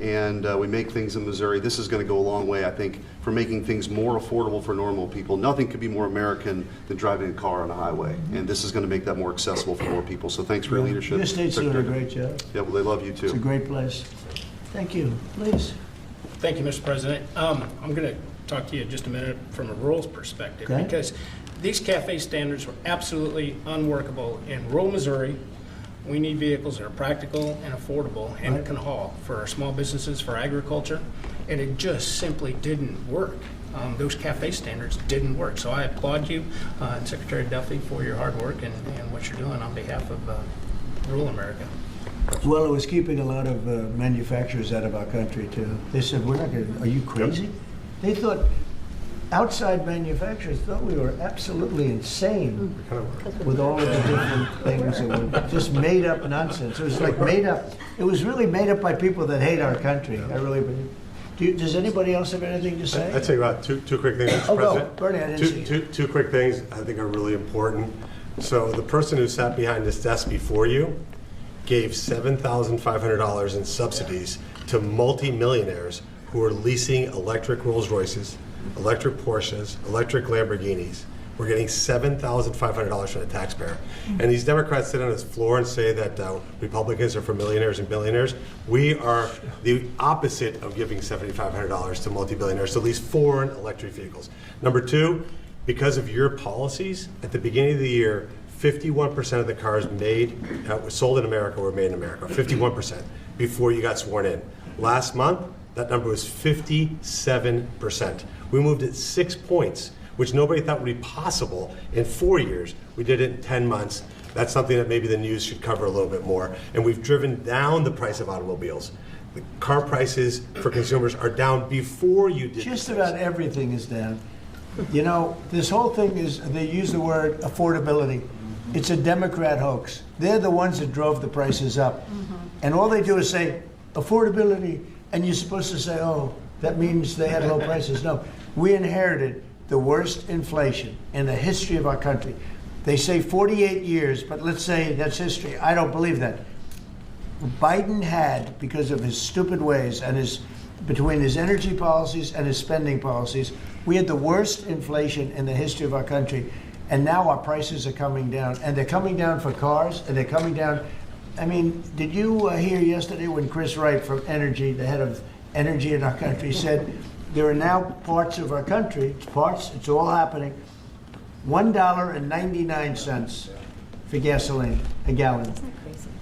and we make things in Missouri. This is going to go a long way, I think, for making things more affordable for normal people. Nothing could be more American than driving a car on a highway, and this is going to make that more accessible for more people. So thanks for your leadership. Your state's doing a great job. Yeah, well, they love you too. It's a great place. Thank you. Please. Thank you, Mr. President. I'm going to talk to you just a minute from a rural perspective, because these CAFE standards are absolutely unworkable in rural Missouri. We need vehicles that are practical and affordable and can haul for our small businesses, for agriculture, and it just simply didn't work. those CAFE standards didn't work. So I applaud you, and Secretary Duffy, for your hard work and what you're doing on behalf of rural America. Well, it was keeping a lot of manufacturers out of our country, too. They said, we're not going to, are you crazy? They thought, outside manufacturers thought we were absolutely insane with all of the different things that were just made up nonsense. It was like made up. It was really made up by people that hate our country. I really believe. Does anybody else have anything to say? I'd say about two quick things, Mr. Oh, go. President. Bernie, I didn't see you. Two quick things I think are really important. So the person who sat behind this desk before you gave $7,500 in subsidies to multi-millionaires who are leasing electric Rolls Royces, electric Porsches, electric Lamborghinis. We're getting $7,500 from the taxpayer. And these Democrats sit on this floor and say that Republicans are for millionaires and billionaires. We are the opposite of giving $7,500 to multi-billionaires to lease foreign electric vehicles. Number two, because of your policies, at the beginning of the year, 51% of the cars sold in America were made in America, 51%, before you got sworn in. Last month, that number was 57%. We moved it 6 points, which nobody thought would be possible in 4 years. We did it in 10 months. That's something that maybe the news should cover a little bit more. And we've driven down the price of automobiles. The car prices for consumers are down before you did Just about everything is down. You know, this whole thing is, they use the word affordability. It's a Democrat hoax. They're the ones that drove the prices up. And all they do is say, affordability, and you're supposed to say, oh, that means they had low prices. No, we inherited the worst inflation in the history of our country. They say 48 years, but let's say that's history. I don't believe that. Biden had, because of his stupid ways and between his energy policies and his spending policies, we had the worst inflation in the history of our country. And now our prices are coming down. And they're coming down for cars, and they're coming down. I mean, did you hear yesterday when Chris Wright from Energy, the head of energy in our country, said there are now parts of our country, it's all happening, $1.99 for gasoline, a gallon.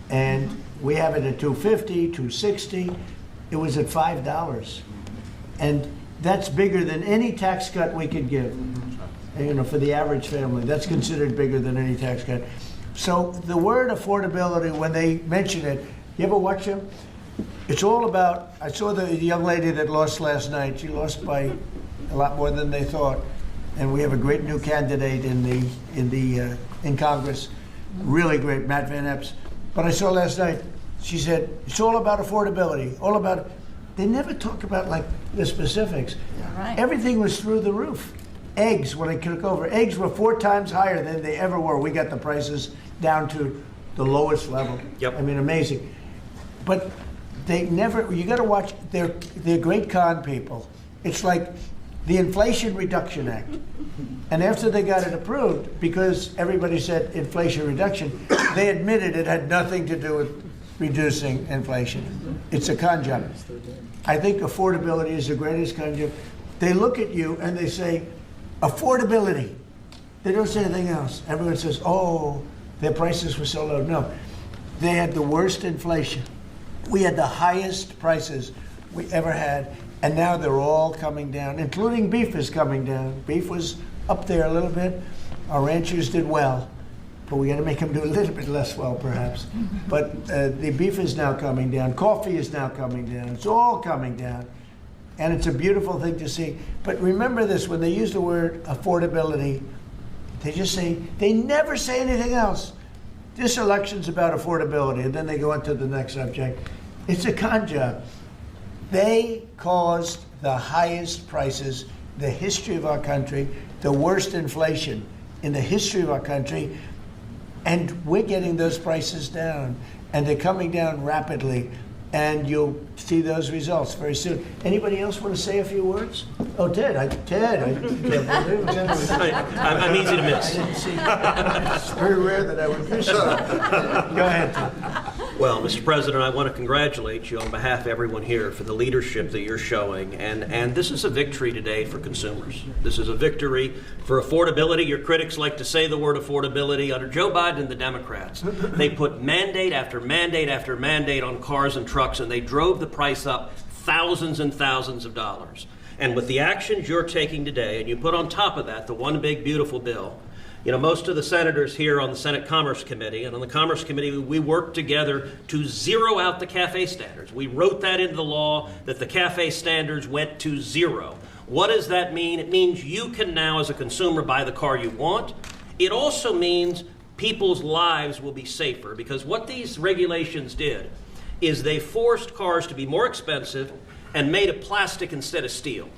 And we have it at $2.50, $2.60. It was at $5. And that's bigger than any tax cut we could give. You know, for the average family, that's considered bigger than any tax cut. So the word affordability, when they mention it, you ever watch them? It's all about, I saw the young lady that lost last night. She lost by a lot more than they thought. And we have a great new candidate in Congress, really great, Matt Van Epps. But I saw last night, she said, it's all about affordability, all about, they never talk about like the specifics. Right. Everything was through the roof. Eggs, when I took over, eggs were 4 times higher than they ever were. We got the prices down to the lowest level. Yep. I mean, amazing. But they never, you got to watch, they're great con people. It's like the Inflation Reduction Act. And after they got it approved, because everybody said inflation reduction, they admitted it had nothing to do with reducing inflation. It's a con job. I think affordability is the greatest con job. They look at you and they say, affordability. They don't say anything else. Everyone says, oh, their prices were so low. No, they had the worst inflation. We had the highest prices we ever had, and now they're all coming down, including beef is coming down. Beef was up there a little bit. Our ranchers did well, but we got to make them do a little bit less well, perhaps. But the beef is now coming down. Coffee is now coming down. It's all coming down. And it's a beautiful thing to see. But remember this, when they use the word affordability, they just say, they never say anything else. This election's about affordability, and then they go on to the next subject. It's a con job. They caused the highest prices in the history of our country, the worst inflation in the history of our country, and we're getting those prices down, and they're coming down rapidly. And you'll see those results very soon. Anybody else want to say a few words? Oh, Ted, I can't believe it. I'm easy to miss. I didn't see. It's very rare that I would miss it. Go ahead, Ted. Well, Mr. President, I want to congratulate you on behalf of everyone here for the leadership that you're showing. And this is a victory today for consumers. This is a victory for affordability. Your critics like to say the word affordability. Under Joe Biden and the Democrats, they put mandate after mandate after mandate on cars and trucks, and they drove the price up thousands and thousands of dollars. And with the actions you're taking today, and you put on top of that the one big beautiful bill, you know, most of the senators here on the Senate Commerce Committee, and on the Commerce Committee, we worked together to zero out the CAFE standards. We wrote that into the law that the CAFE standards went to zero. What does that mean? It means you can now, as a consumer, buy the car you want. It also means people's lives will be safer, because what these regulations did is they forced cars to be more expensive and made of plastic instead of steel,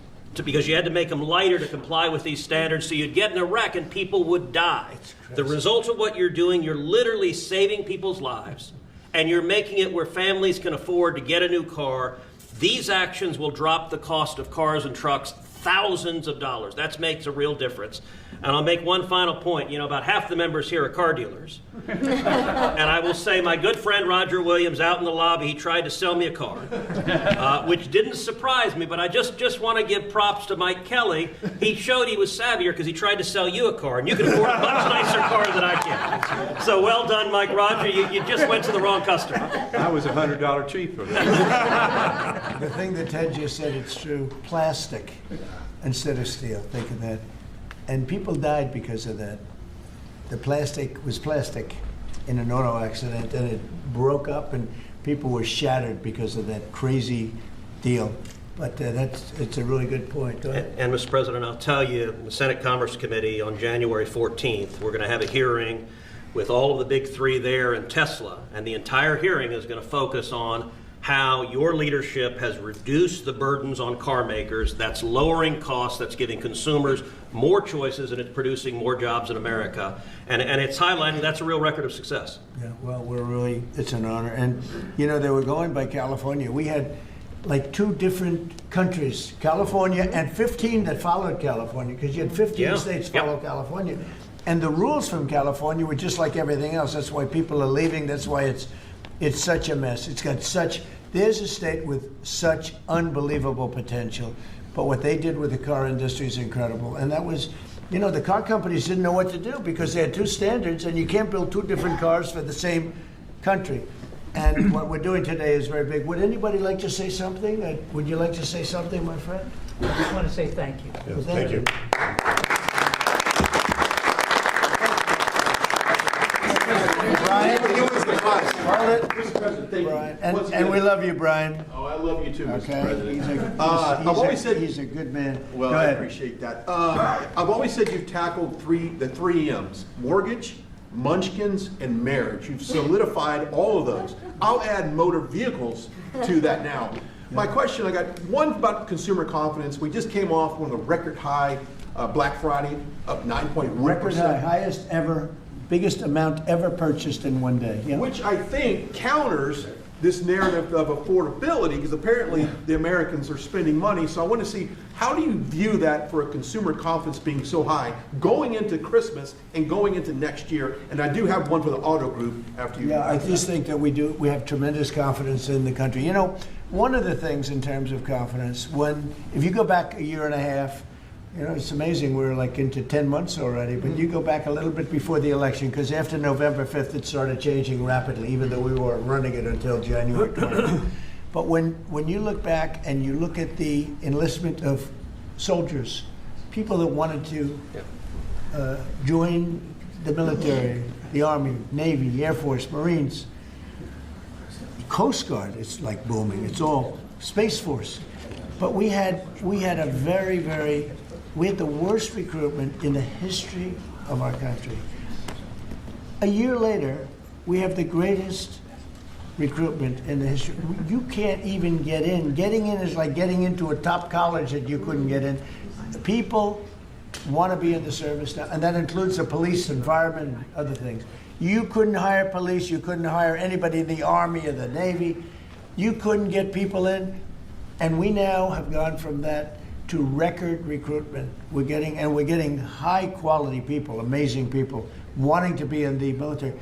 because you had to make them lighter to comply with these standards, so you'd get in a wreck and people would die. The result of what you're doing, you're literally saving people's lives, and you're making it where families can afford to get a new car. These actions will drop the cost of cars and trucks thousands of dollars. That makes a real difference. And I'll make one final point. You know, about half the members here are car dealers. And I will say my good friend Roger Williams out in the lobby, he tried to sell me a car, which didn't surprise me, but I just want to give props to Mike Kelly. He showed he was savvier because he tried to sell you a car, and you can afford a much nicer car than I can. So well done, Mike Roger. You just went to the wrong customer. I was $100 cheaper. The thing that Ted just said, it's true. Plastic instead of steel. Think of that. And people died because of that. The plastic was plastic in an auto accident, and it broke up, and people were shattered because of that crazy deal. But it's a really good point. Go ahead. And Mr. President, I'll tell you, the Senate Commerce Committee on January 14th, we're going to have a hearing with all of the big three there and Tesla, and the entire hearing is going to focus on how your leadership has reduced the burdens on car makers. That's lowering costs, that's giving consumers more choices, and it's producing more jobs in America. And it's highlighting that's a real record of success. Yeah, well, it's an honor. And, you know, they were going by California. We had like 2 different countries, California and 15 that followed California, because you had 15 states follow California. And the rules from California were just like everything else. That's why people are leaving. That's why it's such a mess. It's got there's a state with such unbelievable potential, but what they did with the car industry is incredible. And that was, you know, the car companies didn't know what to do because they had 2 standards, and you can't build 2 different cars for the same country. And what we're doing today is very big. Would anybody like to say something? Would you like to say something, my friend? I just want to say thank you. Yes, thank you. Brian, and we love you, Brian. Oh, I love you too, Mr. Okay. President. He's a good man. Well, I appreciate that. I've always said you've tackled the three M's: mortgage, munchkins, and marriage. You've solidified all of those. I'll add motor vehicles to that now. My question, I got one about consumer confidence. We just came off one of the record high Black Friday, up 9.1%. Record high, highest ever, biggest amount ever purchased in one day. Yeah. Which I think counters this narrative of affordability, because apparently the Americans are spending money. So I want to see, how do you view that for a consumer confidence being so high going into Christmas and going into next year? And I do have one for the auto group after you. Yeah, I just think that we have tremendous confidence in the country. You know, one of the things in terms of confidence, if you go back a year and a half, you know, it's amazing, we're like into 10 months already, but you go back a little bit before the election, because after November 5th, it started changing rapidly, even though we weren't running it until January 20th. But when you look back and you look at the enlistment of soldiers, people that wanted to join the military, the Army, Navy, Air Force, Marines, Coast Guard, it's like booming, it's all Space Force. But we had the worst recruitment in the history of our country. A year later, we have the greatest recruitment in the history. You can't even get in. Getting in is like getting into a top college that you couldn't get in. People want to be in the service now, and that includes the police, environment, and other things. You couldn't hire police. You couldn't hire anybody in the Army or the Navy. You couldn't get people in. And we now have gone from that to record recruitment. We're getting high quality people, amazing people, wanting to be in the military.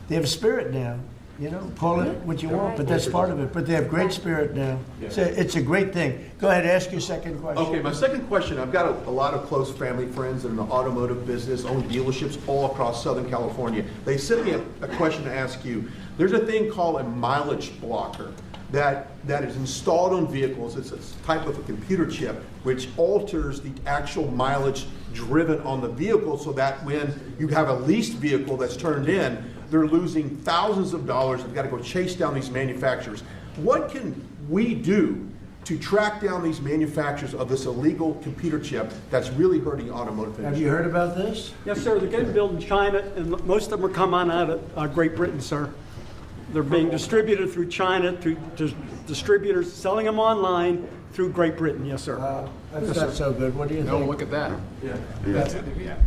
They have spirit now, you know, call it what you want, but that's part of it. But they have great spirit now. So it's a great thing. Go ahead, ask your second question. Okay, my second question, I've got a lot of close family friends in the automotive business, own dealerships all across Southern California. They sent me a question to ask you. There's a thing called a mileage blocker. that is installed on vehicles. It's a type of a computer chip which alters the actual mileage driven on the vehicle, so that when you have a leased vehicle that's turned in, they're losing thousands of dollars. They've got to go chase down these manufacturers. What can we do to track down these manufacturers of this illegal computer chip that's really hurting automotive industry? Have you heard about this? Yes, sir. They're getting built in China, and most of them are coming out of Great Britain, sir. They're being distributed through China, through distributors selling them online through Great Britain. Yes, sir. That's not so good. What do you think? No, look at that.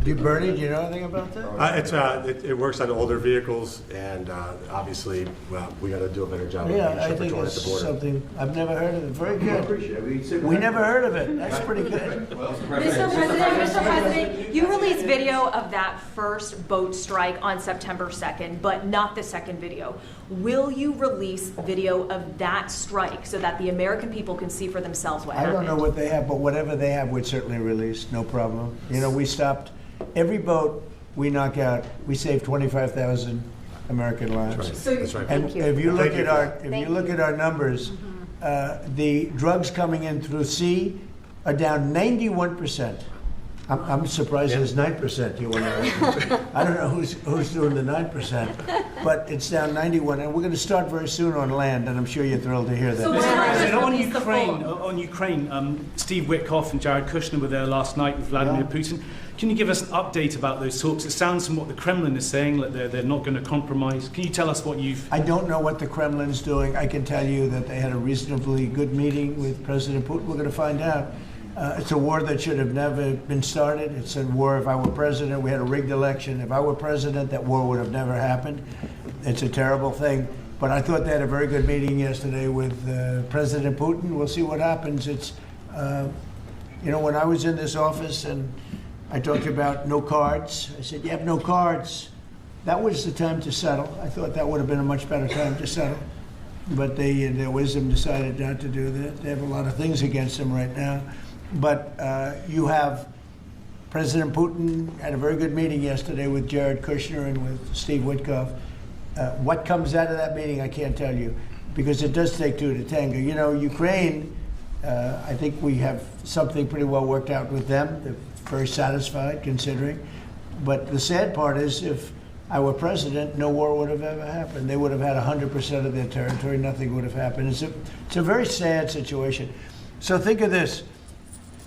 Bernie, do you know anything about that? It works on older vehicles, and obviously, well, we got to do a better job of Yeah, making I sure think patrol at it's the border. something, I've never heard of it. Very good. appreciate it. We never heard of it. That's pretty good. Mr. President, you released video of that first boat strike on September 2nd, but not the second video. Will you release video of that strike so that the American people can see for themselves what I happened? don't know what they have, but whatever they have, we'd certainly release, no problem. You know, we stopped, every boat we knock out, we save 25,000 American lives. So, That's right. And Thank you. if you look Thank you. at our, if Thank you look at our numbers, the drugs coming in through sea are down 91%. I'm surprised there's 9%. You want to? I don't know who's doing the 9%, but it's down 91, and we're going to start very soon on land, and I'm sure you're thrilled to hear that. So On Ukraine, Steve Witkoff and Jared Kushner were there last night with Vladimir Putin. Can you give us an update about those talks? It sounds from what the Kremlin is saying that they're not going to compromise. Can you tell us what you've... I don't know what the Kremlin's doing. I can tell you that they had a reasonably good meeting with President Putin. We're going to find out. It's a war that should have never been started. It's a war, if I were president, we had a rigged election. If I were president, that war would have never happened. It's a terrible thing. But I thought they had a very good meeting yesterday with President Putin. We'll see what happens. It's, you know, when I was in this office and I talked about no cards, I said, you have no cards. That was the time to settle. I thought that would have been a much better time to settle. But they, in their wisdom, decided not to do that. They have a lot of things against them right now. But you have President Putin had a very good meeting yesterday with Jared Kushner and with Steve Witkoff. What comes out of that meeting, I can't tell you, because it does take two to tango. You know, Ukraine, I think we have something pretty well worked out with them. They're very satisfied, considering. But the sad part is, if I were president, no war would have ever happened. They would have had 100% of their territory. Nothing would have happened. It's a very sad situation. So think of this.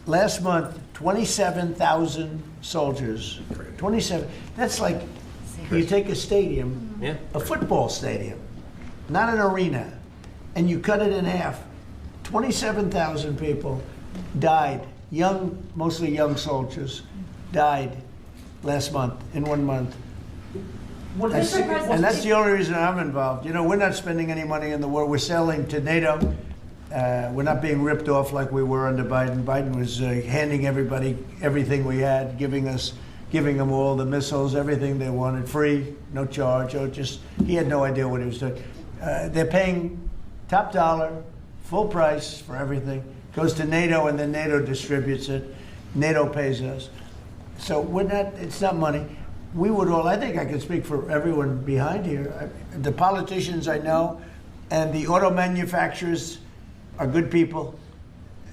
Last month, 27,000 soldiers. 27. That's like, you take a stadium, a football stadium, not an arena, and you cut it in half. 27,000 people died. Young, mostly young soldiers, died last month, in 1 month. And that's the only reason I'm involved. You know, we're not spending any money in the war. We're selling to NATO. We're not being ripped off like we were under Biden. Biden was handing everybody everything we had, giving them all the missiles, everything they wanted, free, no charge. He had no idea what he was doing. They're paying top dollar, full price for everything. Goes to NATO, and then NATO distributes it. NATO pays us. So it's not money. We would all, I think I can speak for everyone behind here. The politicians I know and the auto manufacturers are good people.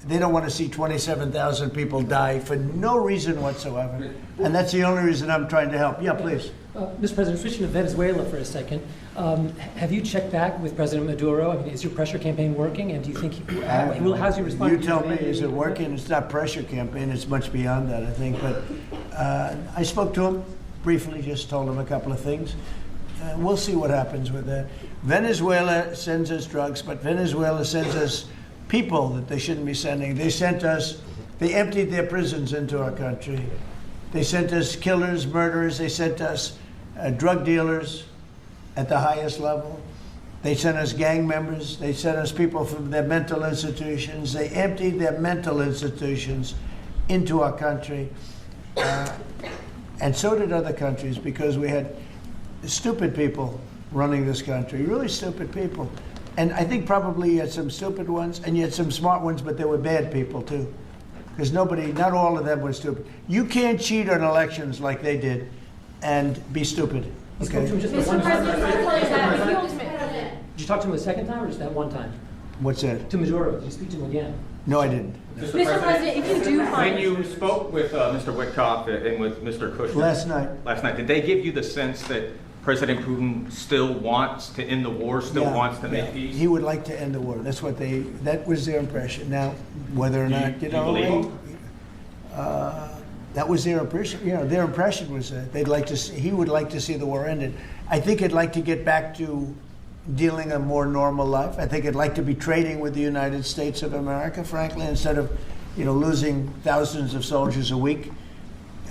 They don't want to see 27,000 people die for no reason whatsoever. And that's the only reason I'm trying to help. Yeah, please. Mr. President, switching to Venezuela for a second, have you checked back with President Maduro? I mean, is your pressure campaign working? And do you think how's he respond? You tell me, is it working? It's not pressure campaign. It's much beyond that, I think. But I spoke to him briefly, just told him a couple of things. We'll see what happens with that. Venezuela sends us drugs, but Venezuela sends us people that they shouldn't be sending. They emptied their prisons into our country. They sent us killers, murderers. They sent us drug dealers at the highest level. They sent us gang members. They sent us people from their mental institutions. They emptied their mental institutions into our country. And so did other countries, because we had stupid people running this country, really stupid people. And I think probably you had some stupid ones, and you had some smart ones, but there were bad people too. Because not all of them were stupid. You can't cheat on elections like they did and be stupid. Okay? Mr. President, did you talk to him a second time or just that one time? What's that? To Maduro, did you speak to him again? No, I didn't. Mr. President, if you do find... When you spoke with Mr. Witkoff and with Mr. Kushner... Last night, did they give you the sense that President Putin still wants to end the war, still wants to make peace? He would like to end the war. That was their impression. Now, whether or not, you believe him? that was their impression. Their impression was that he would like to see the war ended. I think he'd like to get back to dealing a more normal life. I think he'd like to be trading with the United States of America, frankly, instead of, losing thousands of soldiers a week.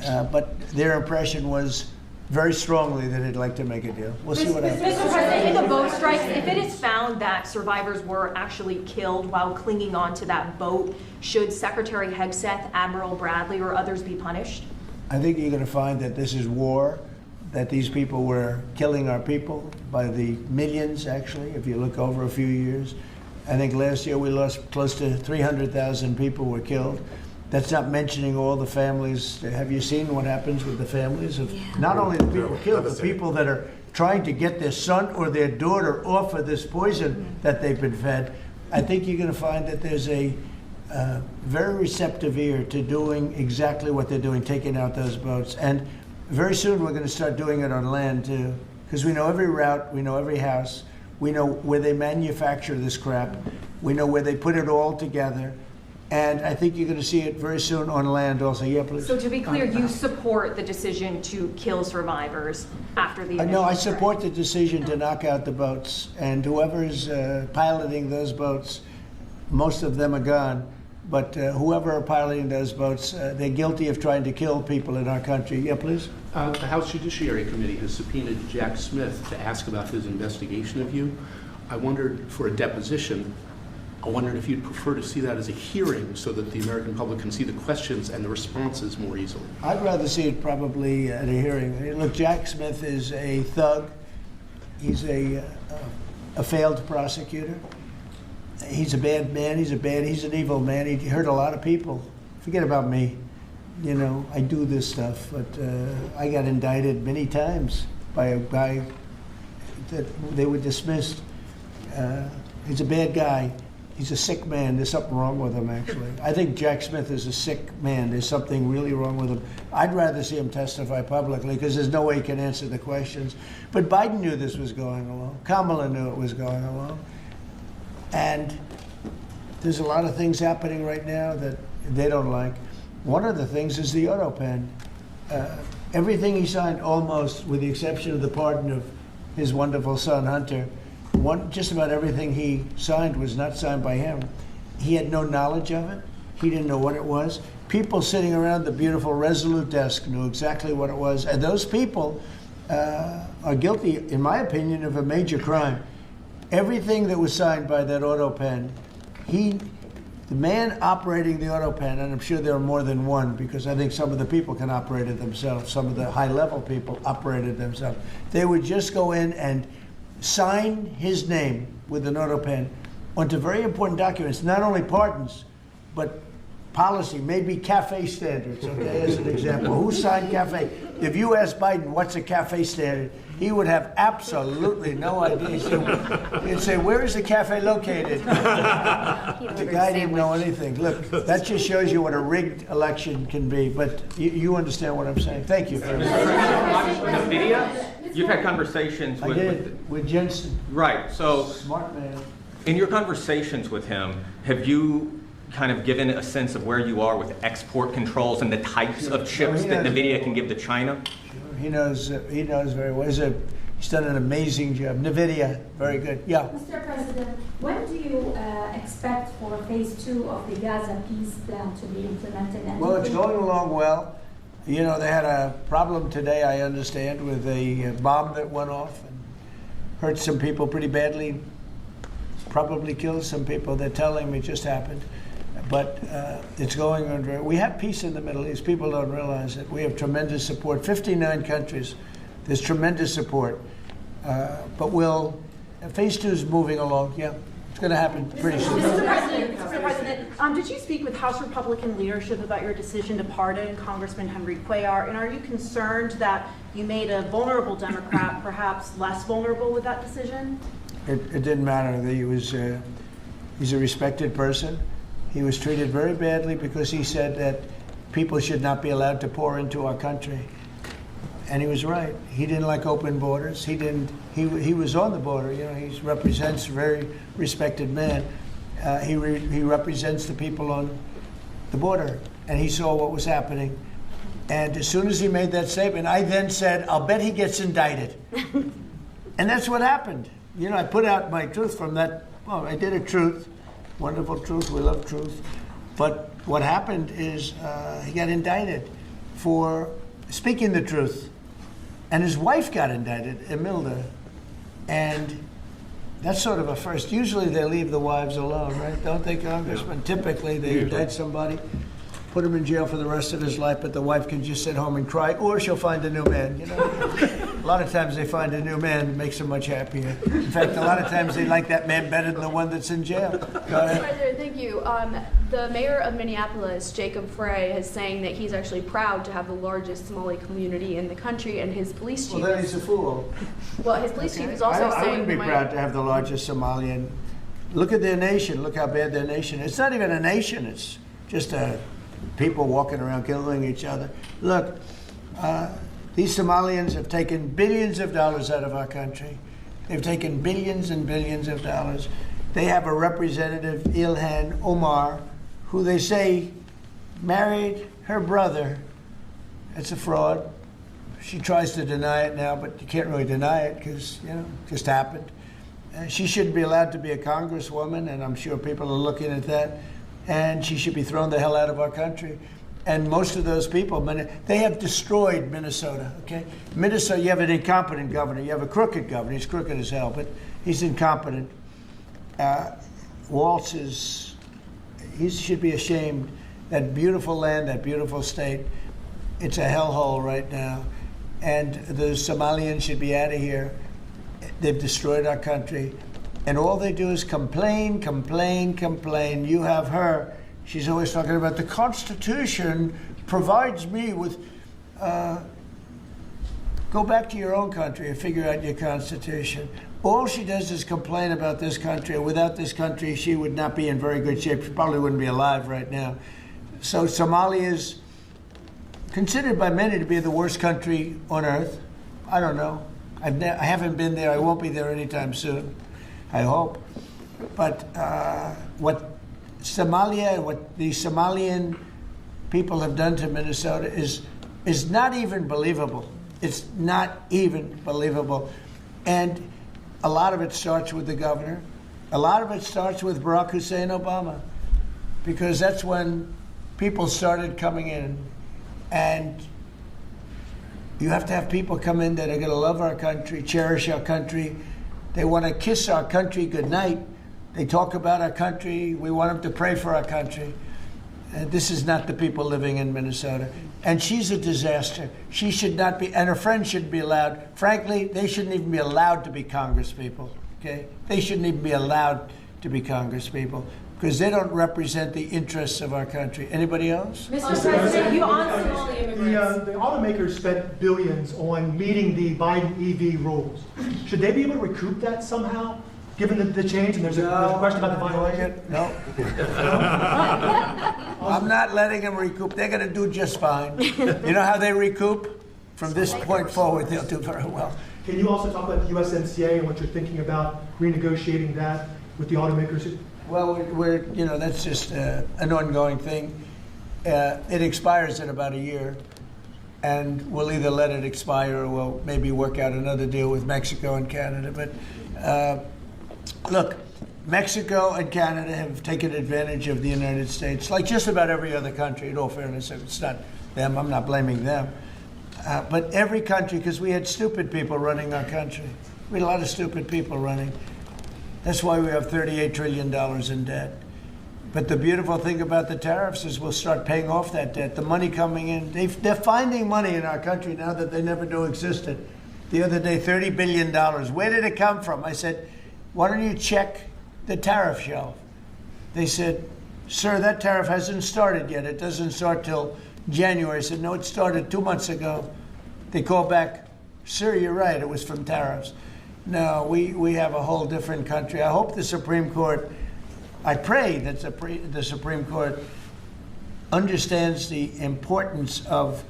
But their impression was very strongly that he'd like to make a deal. We'll see what happens. Mr. President, in the boat strikes, if it is found that survivors were actually killed while clinging on to that boat, should Secretary Hegseth, Admiral Bradley, or others be punished? I think you're going to find that this is war, that these people were killing our people by the millions, actually, if you look over a few years. I think last year we lost close to 300,000 people were killed. That's not mentioning all the families. Have you seen what happens with the families of not only the people killed, the people that are trying to get their son or their daughter off of this poison that they've been fed? I think you're going to find that there's a very receptive ear to doing exactly what they're doing, taking out those boats. And very soon we're going to start doing it on land too, because we know every route, we know every house, we know where they manufacture this crap, we know where they put it all together. And I think you're going to see it very soon on land also. Yeah, please. So to be clear, you support the decision to kill survivors after the initial No, I strike? support the decision to knock out the boats. And whoever is piloting those boats, most of them are gone. But whoever are piloting those boats, they're guilty of trying to kill people in our country. Yeah, please. The House Judiciary Committee has subpoenaed Jack Smith to ask about his investigation of you. I wondered, for a deposition, I wondered if you'd prefer to see that as a hearing so that the American public can see the questions and the responses more easily. I'd rather see it probably at a hearing. Look, Jack Smith is a thug. He's a failed prosecutor. He's a bad man. He's an evil man. He hurt a lot of people. Forget about me. I do this stuff, but I got indicted many times by a guy that they were dismissed. He's a bad guy. He's a sick man. There's something wrong with him, actually. I think Jack Smith is a sick man. There's something really wrong with him. I'd rather see him testify publicly because there's no way he can answer the questions. But Biden knew this was going along. Kamala knew it was going along. And there's a lot of things happening right now that they don't like. One of the things is the auto pen. Everything he signed, almost, with the exception of the pardon of his wonderful son, Hunter, just about everything he signed was not signed by him. He had no knowledge of it. He didn't know what it was. People sitting around the beautiful Resolute desk knew exactly what it was. And those people are guilty, in my opinion, of a major crime. Everything that was signed by that auto pen, the man operating the auto pen, and I'm sure there are more than one because I think some of the people can operate it themselves. Some of the high-level people operated themselves. They would just go in and sign his name with an auto pen onto very important documents, not only pardons, but policy, maybe CAFE standards, okay, as an example. Who signed CAFE? If you ask Biden, what's a CAFE standard, he would have absolutely no idea. He'd say, where is the CAFE located? The guy didn't know anything. Look, that just shows you what a rigged election can be, but you understand what I'm saying. Thank you. You've had conversations with Jensen. Right. So, smart man. In your conversations with him, have you kind of given a sense of where you are with export controls and the types of chips that NVIDIA can give to China? Sure. He knows very well. He's done an amazing job. NVIDIA, very good. Yeah. Mr. President, when do you expect for phase 2 of the Gaza peace plan to be implemented? Well, it's going along well. They had a problem today, I understand, with a bomb that went off and hurt some people pretty badly, probably killed some people. They're telling me it just happened. But it's going on. We have peace in the Middle East. People don't realize it. We have tremendous support. 59 countries. There's tremendous support. But phase 2 is moving along. Yeah, it's going to happen pretty soon. Mr. President, did you speak with House Republican leadership about your decision to pardon Congressman Henry Cuellar? And are you concerned that you made a vulnerable Democrat perhaps less vulnerable with that decision? It didn't matter. He's a respected person. He was treated very badly because he said that people should not be allowed to pour into our country. And he was right. He didn't like open borders. He was on the border. You know, he represents a very respected man. He represents the people on the border, and he saw what was happening. And as soon as he made that statement, I then said, I'll bet he gets indicted. And that's what happened. You know, I put out my truth from that. Well, I did a truth, wonderful truth. We love truth. But what happened is he got indicted for speaking the truth. And his wife got indicted, Imelda. And that's sort of a first. Usually they leave the wives alone, right? Don't they, Congressman? Typically they indict somebody, put him in jail for the rest of his life, but the wife can just sit home and cry, or she'll find a new man, you know? A lot of times they find a new man that makes them much happier. In fact, a lot of times they like that man better than the one that's in jail. Go ahead. President, thank you. The mayor of Minneapolis, Jacob Frey, is saying that he's actually proud to have the largest Somali community in the country, and his police chief. Well, then he's a fool. Well, his police chief is also I saying. wouldn't be proud to have the largest Somalian. Look at their nation. Look how bad their nation is. It's not even a nation. It's just people walking around killing each other. Look, these Somalians have taken billions of dollars out of our country. They've taken billions and billions of dollars. They have a representative, Ilhan Omar, who they say married her brother. It's a fraud. She tries to deny it now, but you can't really deny it because, you know, it just happened. She shouldn't be allowed to be a congresswoman, and I'm sure people are looking at that. And she should be thrown the hell out of our country. And most of those people, they have destroyed Minnesota, okay? Minnesota, you have an incompetent governor. You have a crooked governor. He's crooked as hell, but he's incompetent. Walz he should be ashamed. That beautiful land, that beautiful state, it's a hellhole right now. And the Somalians should be out of here. They've destroyed our country. And all they do is complain, complain, complain. You have her. She's always talking about the Constitution provides me with... go back to your own country and figure out your Constitution. All she does is complain about this country. Without this country, she would not be in very good shape. She probably wouldn't be alive right now. So Somalia is considered by many to be the worst country on earth. I don't know. I haven't been there. I won't be there anytime soon. I hope. But what the Somalian people have done to Minnesota is not even believable. It's not even believable. And a lot of it starts with the governor. A lot of it starts with Barack Hussein Obama, because that's when people started coming in. And you have to have people come in that are going to love our country, cherish our country. They want to kiss our country goodnight. They talk about our country. We want them to pray for our country. And this is not the people living in Minnesota. And she's a disaster. She should not be, and her friends shouldn't be allowed. Frankly, they shouldn't even be allowed to be congresspeople, okay? They shouldn't even be allowed to be congresspeople because they don't represent the interests of our country. Anybody else? Mr. President, you on Somali immigrants. The automakers spent billions on meeting the Biden EV rules. Should they be able to recoup that somehow, given the change? And there's a question about the violation. No. I'm not letting them recoup. They're going to do just fine. You know how they recoup? From this point forward, they'll do very well. Can you also talk about the USMCA and what you're thinking about renegotiating that with the automakers? Well, that's just an ongoing thing. It expires in about a year, and we'll either let it expire or we'll maybe work out another deal with Mexico and Canada. But look, Mexico and Canada have taken advantage of the United States, like just about every other country, in all fairness. It's not them, I'm not blaming them. But every country, because we had stupid people running our country. We had a lot of stupid people running. That's why we have $38 trillion in debt. But the beautiful thing about the tariffs is we'll start paying off that debt. The money coming in, they're finding money in our country now that they never knew existed. The other day, $30 billion. Where did it come from? I said, why don't you check the tariff shelf? They said, sir, that tariff hasn't started yet. It doesn't start till January. I said, no, it started 2 months ago. They called back, sir, you're right, it was from tariffs. No, we have a whole different country. I hope the Supreme Court I pray that the Supreme Court understands the importance of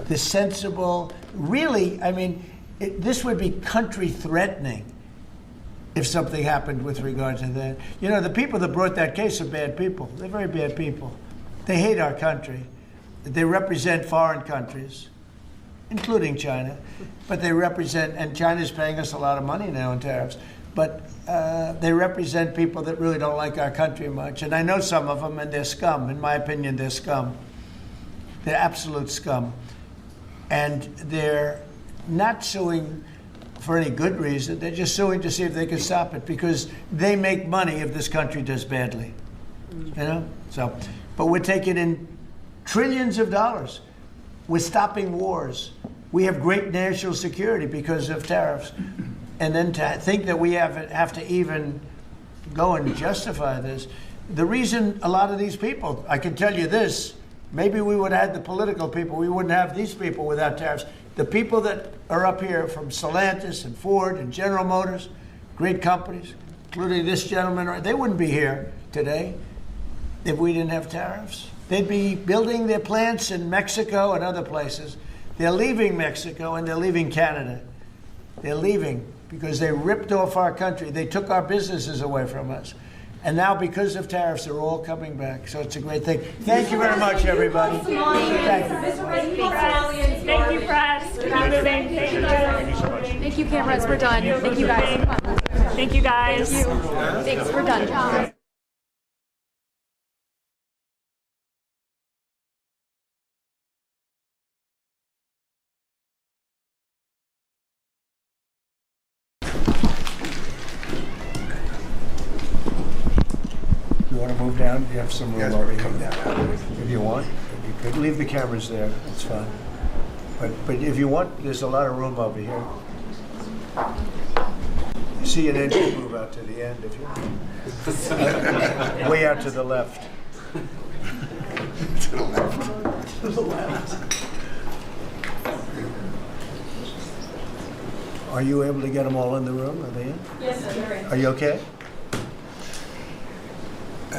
the sensible, really, I mean, this would be country threatening if something happened with regard to that. You know, the people that brought that case are bad people. They're very bad people. They hate our country. They represent foreign countries, including China, but they represent, and China's paying us a lot of money now in tariffs, but they represent people that really don't like our country much. And I know some of them, and they're scum. In my opinion, they're scum. They're absolute scum. And they're not suing for any good reason. They're just suing to see if they can stop it, because they make money if this country does badly. You know? So, but we're taking in trillions of dollars. We're stopping wars. We have great national security because of tariffs. And then to think that we have to even go and justify this. The reason a lot of these people, I can tell you this, maybe we would have had the political people, we wouldn't have these people without tariffs. The people that are up here from Stellantis and Ford and General Motors, great companies, including this gentleman, they wouldn't be here today if we didn't have tariffs. They'd be building their plants in Mexico and other places. They're leaving Mexico and they're leaving Canada. They're leaving because they ripped off our country. They took our businesses away from us. And now, because of tariffs, they're all coming back. So it's a great thing. Thank you very much, everybody. Thank you. Thank you, press. Thank you, cameras. We're done. Thank you, guys. Thank you, guys. Thanks. We're done. You want to move down? You have some room over here. If you want, you could leave the cameras there. It's fine. But if you want, there's a lot of room over here. You see an end, you move out to the end if you want. Way out to the left. To the left. To the left. Are you able to get them all in the room? Are they in? Yes, sir. Are you okay?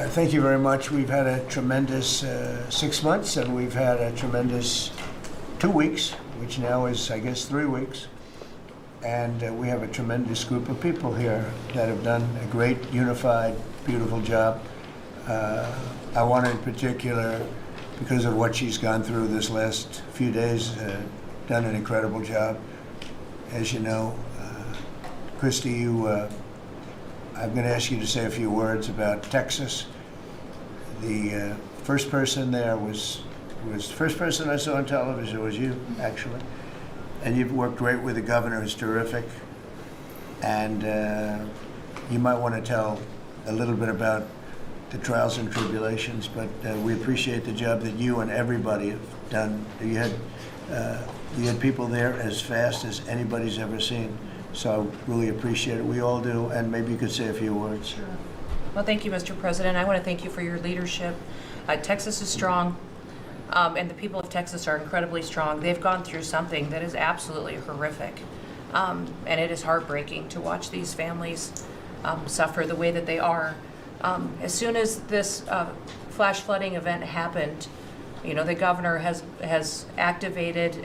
Thank you very much. We've had a tremendous 6 months, and we've had a tremendous 2 weeks, which now is, I guess, 3 weeks. And we have a tremendous group of people here that have done a great, unified, beautiful job. I want to, in particular, because of what she's gone through this last few days, done an incredible job. As you know, Christy, I'm going to ask you to say a few words about Texas. The first person there was the first person I saw on television was you, actually. And you've worked great with the governor, who's terrific. And you might want to tell a little bit about the trials and tribulations, but we appreciate the job that you and everybody have done. You had people there as fast as anybody's ever seen. So I really appreciate it. We all do. And maybe you could say a few words. Sure. Well, thank you, Mr. President. I want to thank you for your leadership. Texas is strong, and the people of Texas are incredibly strong. They've gone through something that is absolutely horrific, and it is heartbreaking to watch these families suffer the way that they are. As soon as this flash flooding event happened, you know, the governor has activated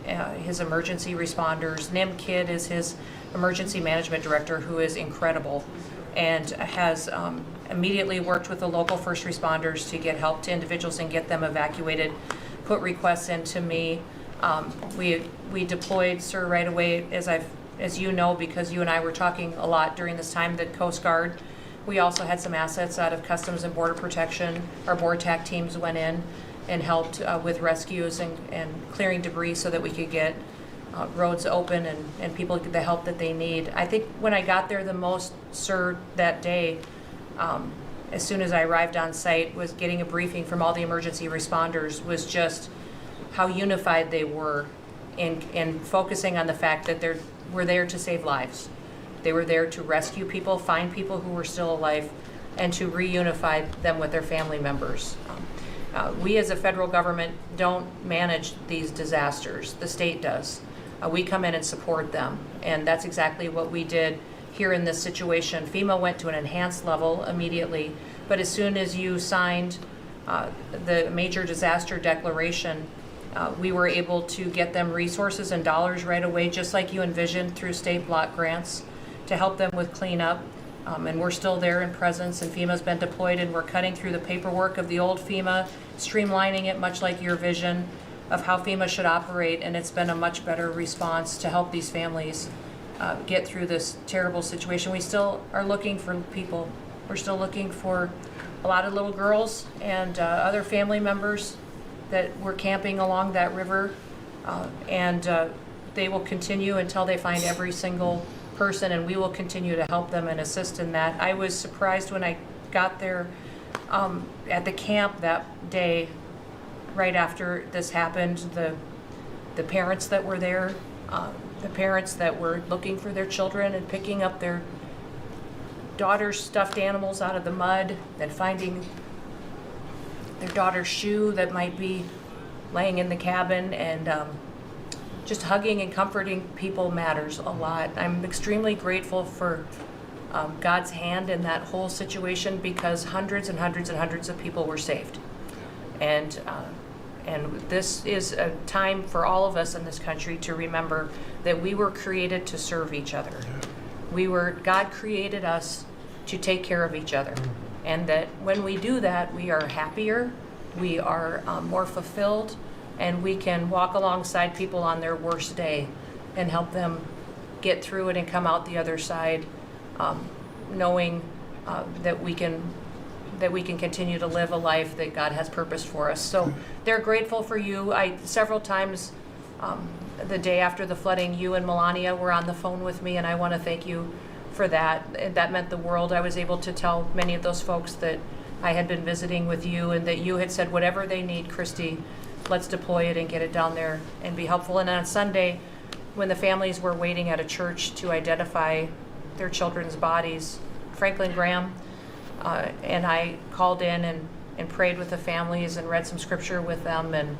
his emergency responders. Nim Kidd is his emergency management director, who is incredible, and has immediately worked with the local first responders to get help to individuals and get them evacuated, put requests in to me. We deployed, sir, right away, as you know, because you and I were talking a lot during this time, the Coast Guard. We also had some assets out of Customs and Border Protection. Our board TAC teams went in and helped with rescues and clearing debris so that we could get roads open and people get the help that they need. I think when I got there the most, sir, that day, as soon as I arrived on site, was getting a briefing from all the emergency responders, was just how unified they were in focusing on the fact that we're there to save lives. They were there to rescue people, find people who were still alive, and to reunify them with their family members. We as a federal government don't manage these disasters. The state does. We come in and support them, and that's exactly what we did here in this situation. FEMA went to an enhanced level immediately, but as soon as you signed the major disaster declaration, we were able to get them resources and dollars right away, just like you envisioned through state block grants, to help them with cleanup. And we're still there in presence, and FEMA's been deployed, and we're cutting through the paperwork of the old FEMA, streamlining it much like your vision of how FEMA should operate, and it's been a much better response to help these families get through this terrible situation. We still are looking for people. We're still looking for a lot of little girls and other family members that were camping along that river, and they will continue until they find every single person, and we will continue to help them and assist in that. I was surprised when I got there at the camp that day, right after this happened, the parents that were there, the parents that were looking for their children and picking up their daughter's stuffed animals out of the mud, and finding their daughter's shoe that might be laying in the cabin, and just hugging and comforting people matters a lot. I'm extremely grateful for God's hand in that whole situation, because hundreds and hundreds and hundreds of people were saved. And this is a time for all of us in this country to remember that we were created to serve each other. God created us to take care of each other. And that when we do that, we are happier, we are more fulfilled, and we can walk alongside people on their worst day and help them get through it and come out the other side, knowing that we can continue to live a life that God has purposed for us. So they're grateful for you. Several times the day after the flooding, you and Melania were on the phone with me, and I want to thank you for that. That meant the world. I was able to tell many of those folks that I had been visiting with you, and that you had said, whatever they need, Christy, let's deploy it and get it down there and be helpful. And on Sunday, when the families were waiting at a church to identify their children's bodies, Franklin Graham and I called in and prayed with the families and read some scripture with them, and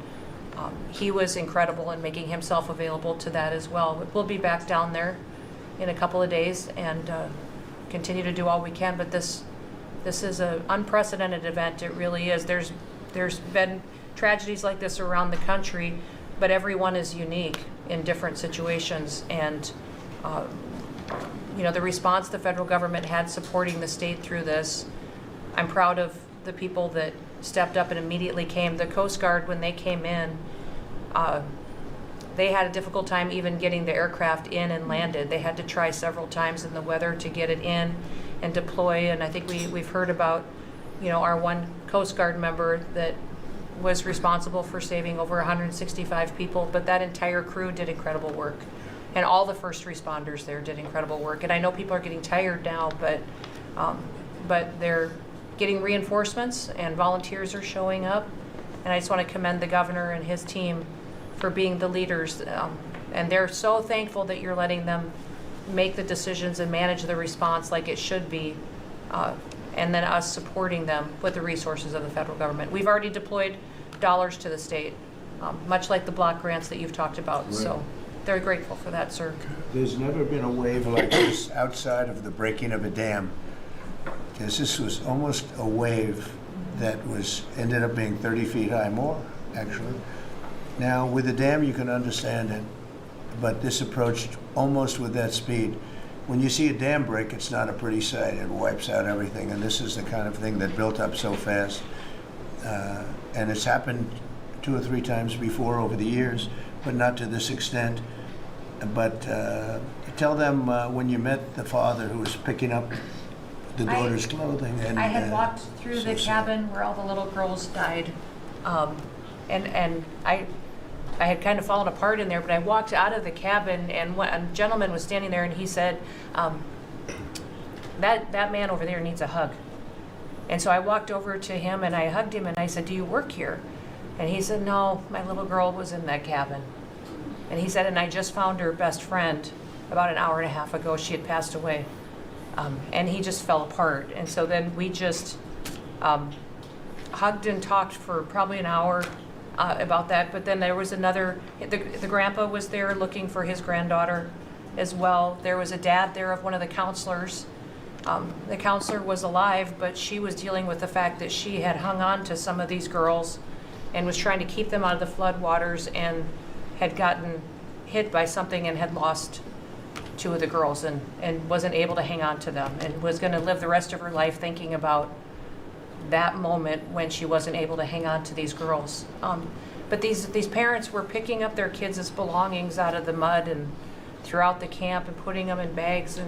he was incredible in making himself available to that as well. We'll be back down there in a couple of days and continue to do all we can, but this is an unprecedented event. It really is. There's been tragedies like this around the country, but everyone is unique in different situations, and the response the federal government had supporting the state through this, I'm proud of the people that stepped up and immediately came. The Coast Guard, when they came in, they had a difficult time even getting the aircraft in and landed. They had to try several times in the weather to get it in and deploy, and I think we've heard about, our one Coast Guard member that was responsible for saving over 165 people, but that entire crew did incredible work. And all the first responders there did incredible work. And I know people are getting tired now, but they're getting reinforcements, and volunteers are showing up. And I just want to commend the governor and his team for being the leaders. And they're so thankful that you're letting them make the decisions and manage the response like it should be. And then us supporting them with the resources of the federal government. We've already deployed dollars to the state, much like the block grants that you've talked about. Right. So they're grateful for that, sir. There's never been a wave like this outside of the breaking of a dam, because this was almost a wave that ended up being 30 feet high, more actually. Now with the dam you can understand it, but this approached almost with that speed. When you see a dam break, it's not a pretty sight. It wipes out everything, and this is the kind of thing that built up so fast. And it's happened 2 or 3 times before over the years, but not to this extent. But tell them when you met the father who was picking up the daughter's clothing. And I had walked through the cabin where all the little girls died, and I had kind of fallen apart in there, but I walked out of the cabin, and a gentleman was standing there, and he said, that man over there needs a hug. And so I walked over to him, and I hugged him, and I said, do you work here? And he said, no, my little girl was in that cabin. And he said, and I just found her best friend about an hour and a half ago. She had passed away. And he just fell apart. And so then we just hugged and talked for probably an hour about that. But then there was the grandpa was there looking for his granddaughter. as well. There was a dad there of one of the counselors. The counselor was alive, but she was dealing with the fact that she had hung on to some of these girls and was trying to keep them out of the floodwaters and had gotten hit by something and had lost 2 of the girls and wasn't able to hang on to them and was going to live the rest of her life thinking about that moment when she wasn't able to hang on to these girls. But these parents were picking up their kids' belongings out of the mud and throughout the camp and putting them in bags.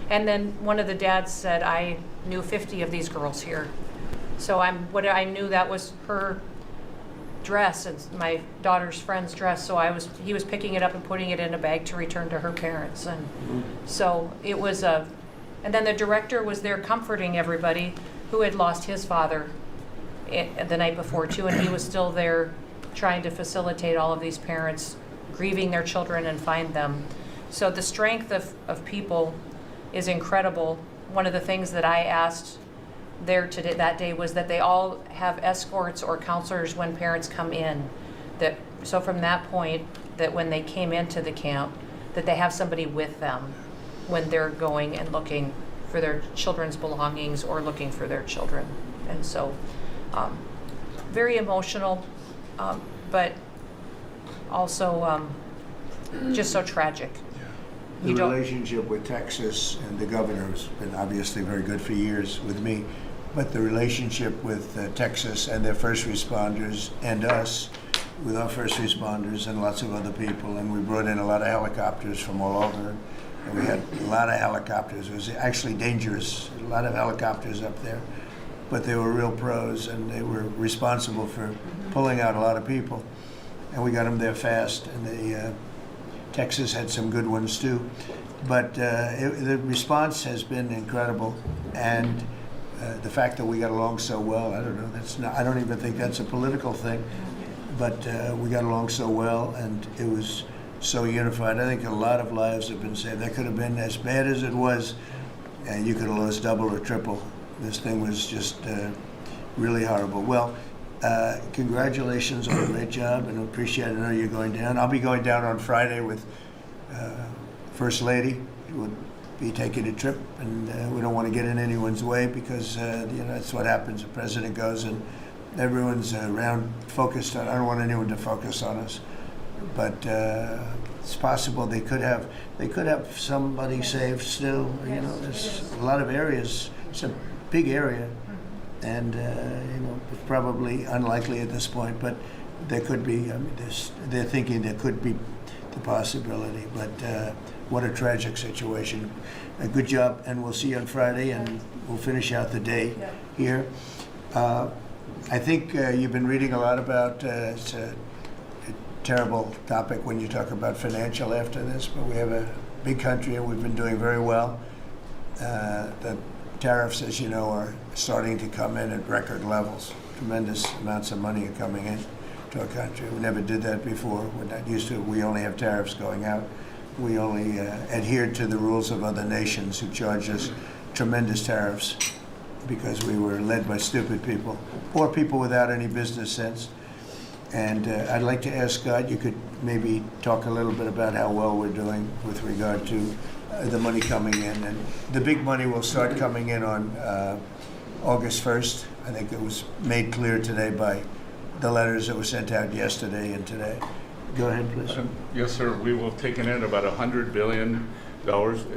And then one of the dads said, I knew 50 of these girls here. So I knew that was her dress and my daughter's friend's dress. So he was picking it up and putting it in a bag to return to her parents. And so it was and then the director was there comforting everybody who had lost his father the night before too. And he was still there trying to facilitate all of these parents grieving their children and find them. So the strength of people is incredible. One of the things that I asked there today, that day, was that they all have escorts or counselors when parents come in. So from that point, that when they came into the camp, that they have somebody with them when they're going and looking for their children's belongings or looking for their children. And so very emotional, but also just so tragic. The relationship with Texas and the governor has been obviously very good for years with me, but the relationship with Texas and their first responders and us with our first responders and lots of other people, and we brought in a lot of helicopters from all over, and we had a lot of helicopters. It was actually dangerous, a lot of helicopters up there, but they were real pros and they were responsible for pulling out a lot of people, and we got them there fast, and Texas had some good ones too, but the response has been incredible, and the fact that we got along so well, I don't know, I don't even think that's a political thing, but we got along so well, and it was so unified. I think a lot of lives have been saved. That could have been as bad as it was, and you could have lost double or triple. This thing was just really horrible. Well, congratulations on a great job, and I appreciate it. I know you're going down. I'll be going down on Friday with First Lady. We'll be taking a trip, and we don't want to get in anyone's way because that's what happens. The president goes and everyone's around focused on. I don't want anyone to focus on us, but it's possible they could have somebody saved still. There's a lot of areas. It's a big area. And it's probably unlikely at this point, but there could be. I mean, they're thinking there could be the possibility. But what a tragic situation. A good job, and we'll see you on Friday, and we'll finish out the day here. I think you've been reading a lot about. It's a terrible topic when you talk about financial after this, but we have a big country, and we've been doing very well. The tariffs, as you know, are starting to come in at record levels. Tremendous amounts of money are coming in to our country. We never did that before. We're not used to it. We only have tariffs going out. We only adhered to the rules of other nations who charged us tremendous tariffs because we were led by stupid people or people without any business sense. And I'd like to ask Scott, you could maybe talk a little bit about how well we're doing with regard to the money coming in. And the big money will start coming in on August 1st. I think it was made clear today by the letters that were sent out yesterday and today. Go ahead, please. Yes, sir. We will have taken in about $100 billion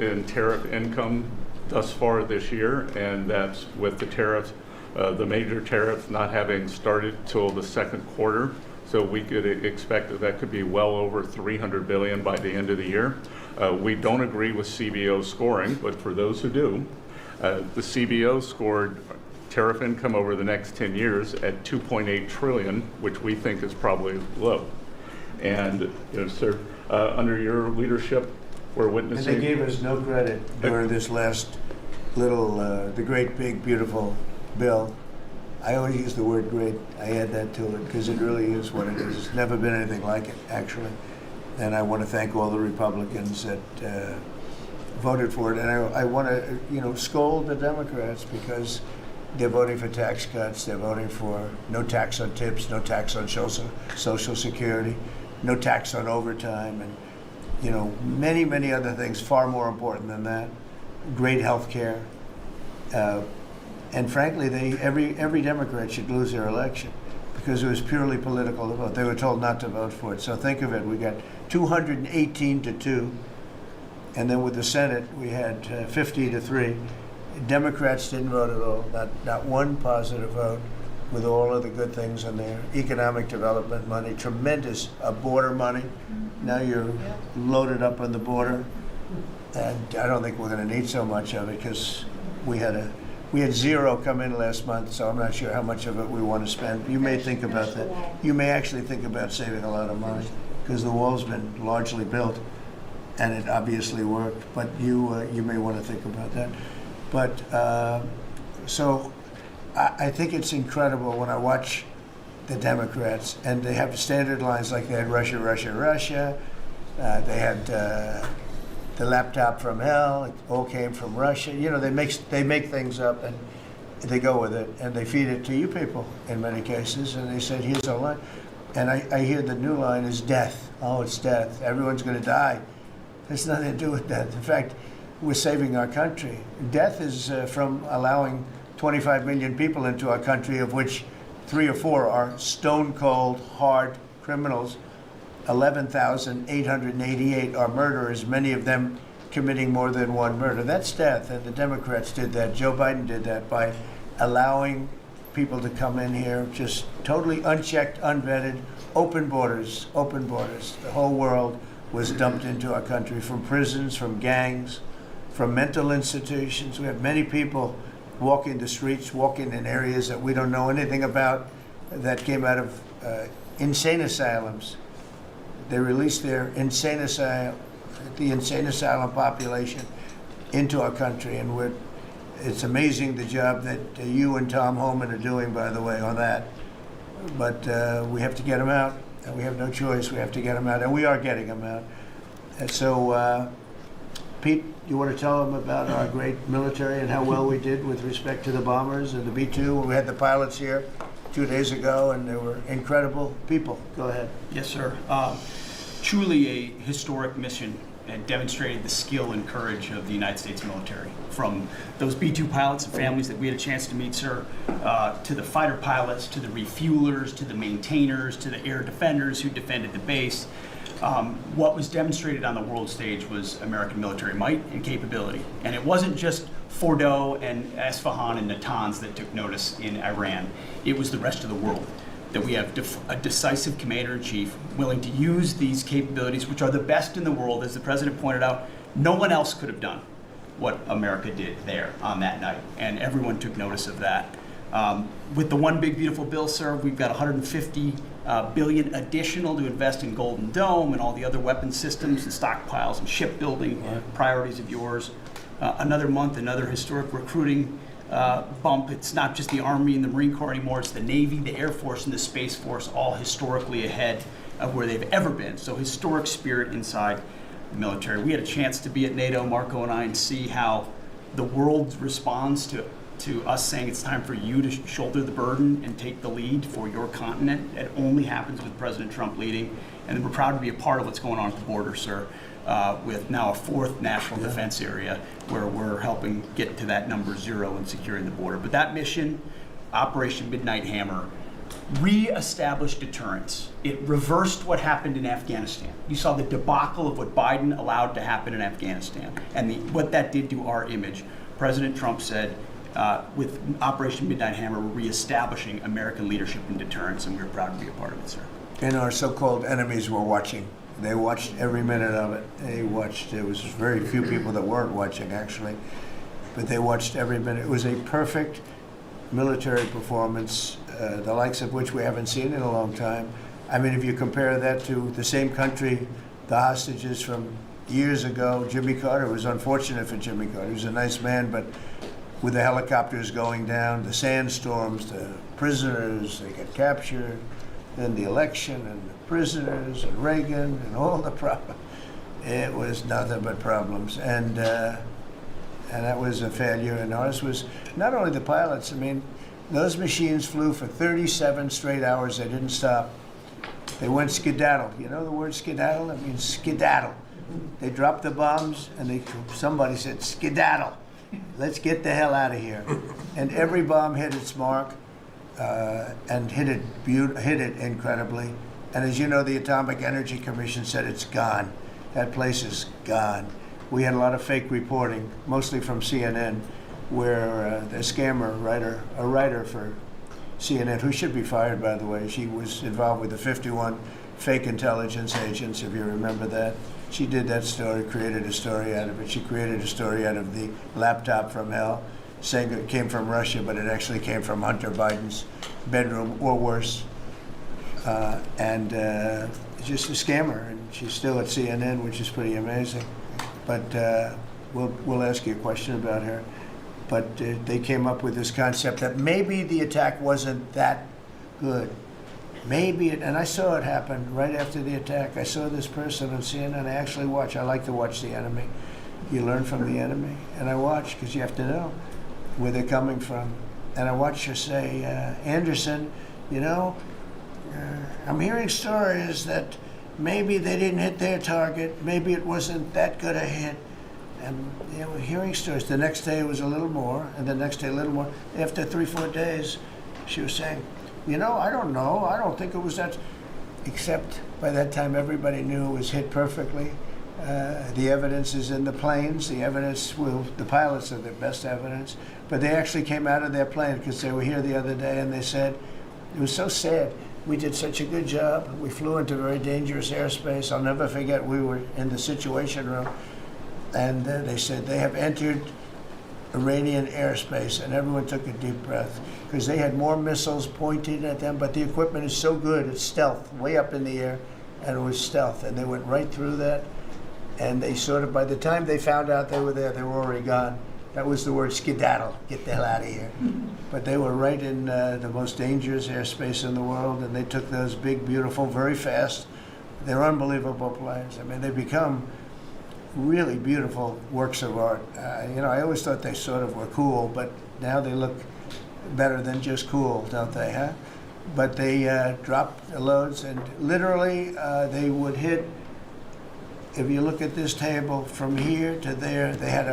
in tariff income thus far this year, and that's with the tariffs, the major tariffs not having started till the second quarter. So we could expect that could be well over $300 billion by the end of the year. We don't agree with CBO scoring, but for those who do, the CBO scored tariff income over the next 10 years at $2.8 trillion, which we think is probably low. And, sir, under your leadership, we're witnessing. And they gave us no credit during this last little, the great, big, beautiful bill. I always use the word great. I add that to it because it really is what it is. It's never been anything like it, actually. And I want to thank all the Republicans that voted for it. And I want to, scold the Democrats because they're voting for tax cuts. They're voting for no tax on tips, no tax on Social Security, no tax on overtime. And, you know, many, many other things far more important than that. Great health care. And frankly, every Democrat should lose their election because it was purely political to vote. They were told not to vote for it. So think of it, we got 218 to 2. And then with the Senate, we had 50 to 3. Democrats didn't vote at all, not one positive vote, with all of the good things in there. Economic development money, tremendous border money. Now you're loaded up on the border. And I don't think we're going to need so much of it because we had zero come in last month, so I'm not sure how much of it we want to spend. You may think about that. You may actually think about saving a lot of money because the wall's been largely built and it obviously worked, but you may want to think about that. But so I think it's incredible when I watch the Democrats and they have standard lines like they had Russia, Russia, Russia. They had the laptop from hell. It all came from Russia. You know, they make things up and they go with it and they feed it to you people in many cases. And they said, here's our line. And I hear the new line is death. Oh, it's death. Everyone's going to die. There's nothing to do with that. In fact, we're saving our country. Death is from allowing 25 million people into our country, of which 3 or 4 are stone cold, hard criminals. 11,888 are murderers, many of them committing more than one murder. That's death, and the Democrats did that. Joe Biden did that by allowing people to come in here just totally unchecked, unvetted, open borders, open borders. The whole world was dumped into our country from prisons, from gangs, from mental institutions. We have many people walking the streets, walking in areas that we don't know anything about that came out of insane asylums. They released their the insane asylum population into our country, and it's amazing the job that you and Tom Homan are doing, by the way, on that. But we have to get them out, and we have no choice. We have to get them out, and we are getting them out. And so, Pete, you want to tell them about our great military and how well we did with respect to the bombers and the B-2? We had the pilots here 2 days ago, and they were incredible people. Go ahead. Yes, sir. Truly a historic mission and demonstrated the skill and courage of the United States military. From those B-2 pilots and families that we had a chance to meet, sir, to the fighter pilots, to the refuelers, to the maintainers, to the air defenders who defended the base. What was demonstrated on the world stage was American military might and capability. And it wasn't just Fordo and Esfahan and Natanz that took notice in Iran. It was the rest of the world. That we have a decisive commander-in-chief willing to use these capabilities, which are the best in the world. As the president pointed out, no one else could have done what America did there on that night, and everyone took notice of that. With the One Big Beautiful Bill, sir, we've got $150 billion additional to invest in Golden Dome and all the other weapons systems and stockpiles and shipbuilding priorities of yours. Another month, another historic recruiting bump. It's not just the Army and the Marine Corps anymore, it's the Navy, the Air Force, and the Space Force, all historically ahead of where they've ever been. So historic spirit inside the military. We had a chance to be at NATO, Marco and I, and see how the world responds to us saying it's time for you to shoulder the burden and take the lead for your continent. It only happens with President Trump leading. And we're proud to be a part of what's going on at the border, sir. With now a 4th national defense area where we're helping get to that number 0 and securing the border. But that mission, Operation Midnight Hammer, re-established deterrence. It reversed what happened in Afghanistan. You saw the debacle of what Biden allowed to happen in Afghanistan and what that did to our image. President Trump said, with Operation Midnight Hammer, we're re-establishing American leadership and deterrence, and we're proud to be a part of it, sir. And our so-called enemies were watching. They watched every minute of it. They watched. There was very few people that weren't watching, actually, but they watched every minute. It was a perfect military performance, the likes of which we haven't seen in a long time. I mean, if you compare that to the same country, the hostages from years ago, Jimmy Carter, was unfortunate for Jimmy Carter. He was a nice man, but with the helicopters going down, the sandstorms, the prisoners, they get captured, then the election, and prisoners and Reagan and all the problems. It was nothing but problems, and that was a failure. And ours was not only the pilots. I mean, those machines flew for 37 straight hours. They didn't stop. They went skedaddle. You know the word skedaddle? It means skedaddle. They dropped the bombs, and somebody said, "Skedaddle, let's get the hell out of here." And every bomb hit its mark, and hit it incredibly. And as you know, the Atomic Energy Commission said it's gone. That place is gone. We had a lot of fake reporting, mostly from CNN, where the scammer writer, a writer for CNN, who should be fired, by the way, she was involved with the 51 fake intelligence agents, if you remember that. She did that story, created a story out of it. She created a story out of the laptop from hell, saying it came from Russia, but it actually came from Hunter Biden's bedroom, or worse. Just a scammer, and she's still at CNN, which is pretty amazing. But we'll ask you a question about her. But they came up with this concept that maybe the attack wasn't that good. Maybe it, and I saw it happen right after the attack. I saw this person on CNN. I actually watch. I like to watch the enemy. You learn from the enemy, and I watch because you have to know where they're coming from. And I watched her say, "Anderson, you know, I'm hearing stories that maybe they didn't hit their target. Maybe it wasn't that good a hit." And hearing stories. The next day it was a little more, and the next day a little more. After 3-4 days, she was saying, "I don't know. I don't think it was that." Except by that time, everybody knew it was hit perfectly. The evidence is in the planes. The pilots are the best evidence. But they actually came out of their plane because they were here the other day, and they said, it was so sad. We did such a good job. We flew into very dangerous airspace. I'll never forget, we were in the Situation Room, and they said they have entered Iranian airspace, and everyone took a deep breath because they had more missiles pointed at them, but the equipment is so good, it's stealth, way up in the air, and it was stealth, and they went right through that, and they sort of, by the time they found out they were there, they were already gone. That was the word skedaddle, get the hell out of here. But they were right in the most dangerous airspace in the world, and they took those big, beautiful, very fast, they're unbelievable planes. I mean, they become really beautiful works of art. I always thought they sort of were cool, but now they look better than just cool, don't they, huh? But they dropped the loads, and literally they would hit, if you look at this table, from here to there, they had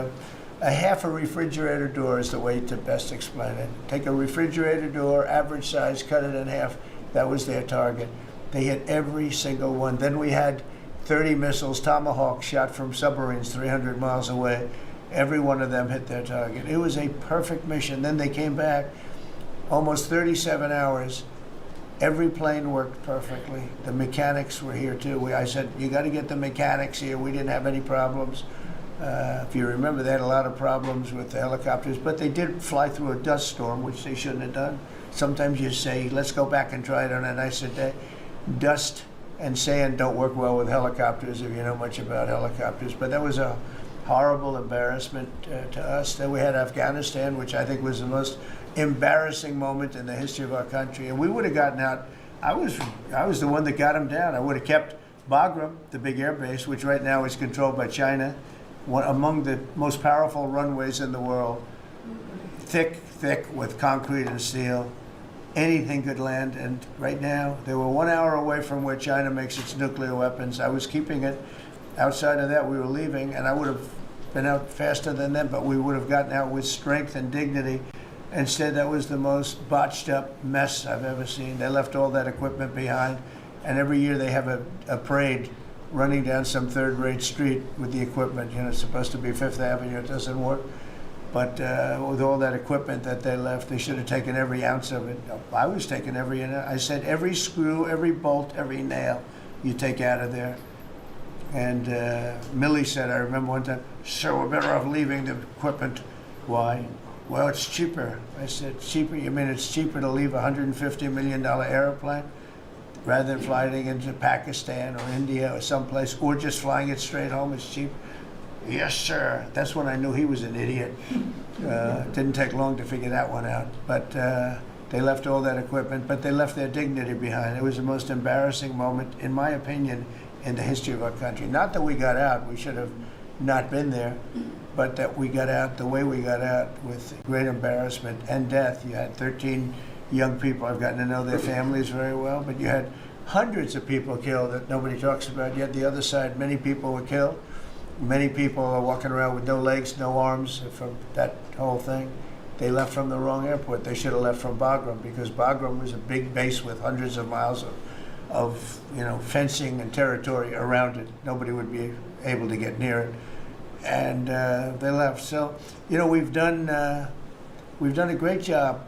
a half a refrigerator door is the way to best explain it. Take a refrigerator door, average size, cut it in half. That was their target. They hit every single one. Then we had 30 missiles, Tomahawk, shot from submarines 300 miles away. Every one of them hit their target. It was a perfect mission. Then they came back, almost 37 hours. Every plane worked perfectly. The mechanics were here too. I said, you got to get the mechanics here. We didn't have any problems. If you remember, they had a lot of problems with the helicopters, but they did fly through a dust storm, which they shouldn't have done. Sometimes you say, let's go back and try it on a nicer day. Dust and sand don't work well with helicopters if you know much about helicopters, but that was a horrible embarrassment to us. Then we had Afghanistan, which I think was the most embarrassing moment in the history of our country, and we would have gotten out. I was the one that got them down. I would have kept Bagram, the big air base, which right now is controlled by China, one among the most powerful runways in the world, thick with concrete and steel. Anything could land, and right now they were 1 hour away from where China makes its nuclear weapons. I was keeping it. Outside of that, we were leaving, and I would have been out faster than them, but we would have gotten out with strength and dignity. Instead, that was the most botched up mess I've ever seen. They left all that equipment behind, and every year they have a parade running down some third-rate street with the equipment. It's supposed to be Fifth Avenue. It doesn't work. But with all that equipment that they left, they should have taken every ounce of it. I was taking every ounce. I said every screw, every bolt, every nail you take out of there. And Millie said, I remember one time, "Sir, we're better off leaving the equipment." Why? "Well, it's cheaper." I said, "Cheaper? You mean it's cheaper to leave a $150 million airplane rather than flying it into Pakistan or India or someplace, or just flying it straight home? It's cheap." "Yes, sir." That's when I knew he was an idiot. Didn't take long to figure that one out. But they left all that equipment, but they left their dignity behind. It was the most embarrassing moment, in my opinion, in the history of our country. Not that we got out, we should have not been there, but that we got out the way we got out, with great embarrassment and death. You had 13 young people. I've gotten to know their families very well, but you had hundreds of people killed that nobody talks about. Yet the other side, many people were killed. Many people are walking around with no legs, no arms from that whole thing. They left from the wrong airport. They should have left from Bagram, because Bagram was a big base with hundreds of miles of fencing and territory around it. Nobody would be able to get near it, and they left. So we've done a great job,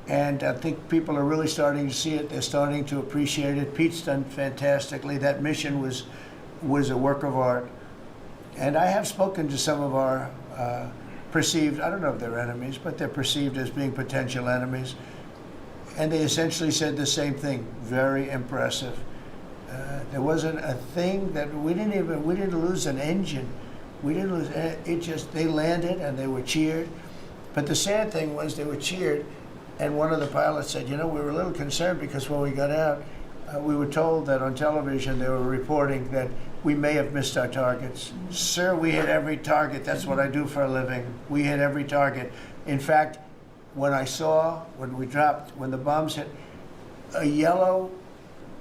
and I think people are really starting to see it. They're starting to appreciate it. Pete's done fantastically. That mission was a work of art, and I have spoken to some of our perceived, I don't know if they're enemies, but they're perceived as being potential enemies. And they essentially said the same thing. Very impressive. There wasn't a thing that we didn't lose an engine. We didn't lose it. They landed and they were cheered. But the sad thing was they were cheered, and one of the pilots said, we were a little concerned because when we got out, we were told that on television they were reporting that we may have missed our targets. Sir, we hit every target. That's what I do for a living. We hit every target. In fact, when the bombs hit, a yellow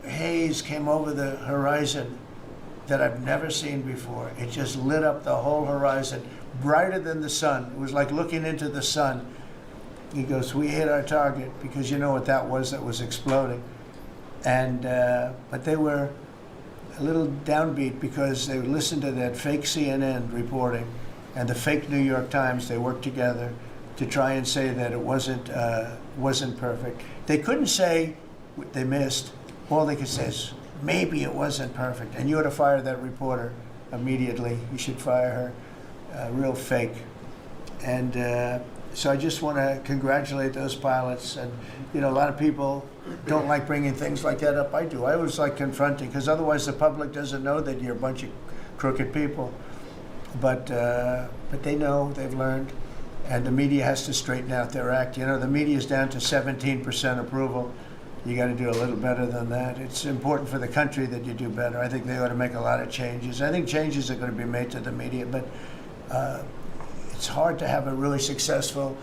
haze came over the horizon that I've never seen before. It just lit up the whole horizon, brighter than the sun. It was like looking into the sun. He goes, we hit our target, because you know what that was exploding. And but they were a little downbeat because they listened to that fake CNN reporting and the fake New York Times. They worked together to try and say that it wasn't perfect. They couldn't say they missed. All they could say is, maybe it wasn't perfect. And you ought to fire that reporter immediately. You should fire her. Real fake. And so I just want to congratulate those pilots. And a lot of people don't like bringing things like that up. I do. I always like confronting, because otherwise the public doesn't know that you're a bunch of crooked people. But they know, they've learned, and the media has to straighten out their act. The media's down to 17% approval. You got to do a little better than that. It's important for the country that you do better. I think they ought to make a lot of changes. I think changes are going to be made to the media, but it's hard to have a really successful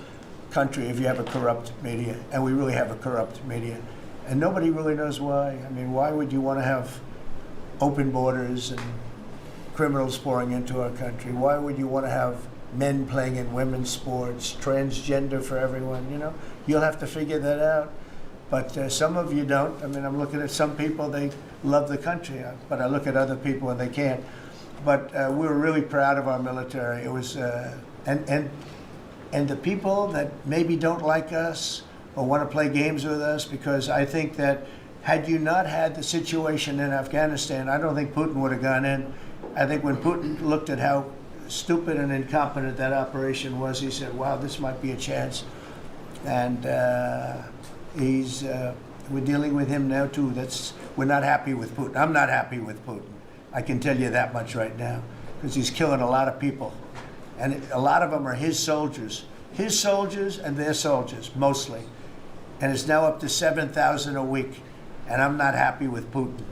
country if you have a corrupt media, and we really have a corrupt media. And nobody really knows why. I mean, why would you want to have open borders and criminals pouring into our country? Why would you want to have men playing in women's sports, transgender for everyone? You'll have to figure that out. But some of you don't. I mean, I'm looking at some people, they love the country, but I look at other people and they can't. But we were really proud of our military. It was, and the people that maybe don't like us or want to play games with us, because I think that had you not had the situation in Afghanistan, I don't think Putin would have gone in. I think when Putin looked at how stupid and incompetent that operation was, he said, wow, this might be a chance. And we're dealing with him now too. We're not happy with Putin. I'm not happy with Putin. I can tell you that much right now, because he's killing a lot of people. And a lot of them are his soldiers and their soldiers, mostly. And it's now up to 7,000 a week. And I'm not happy with Putin.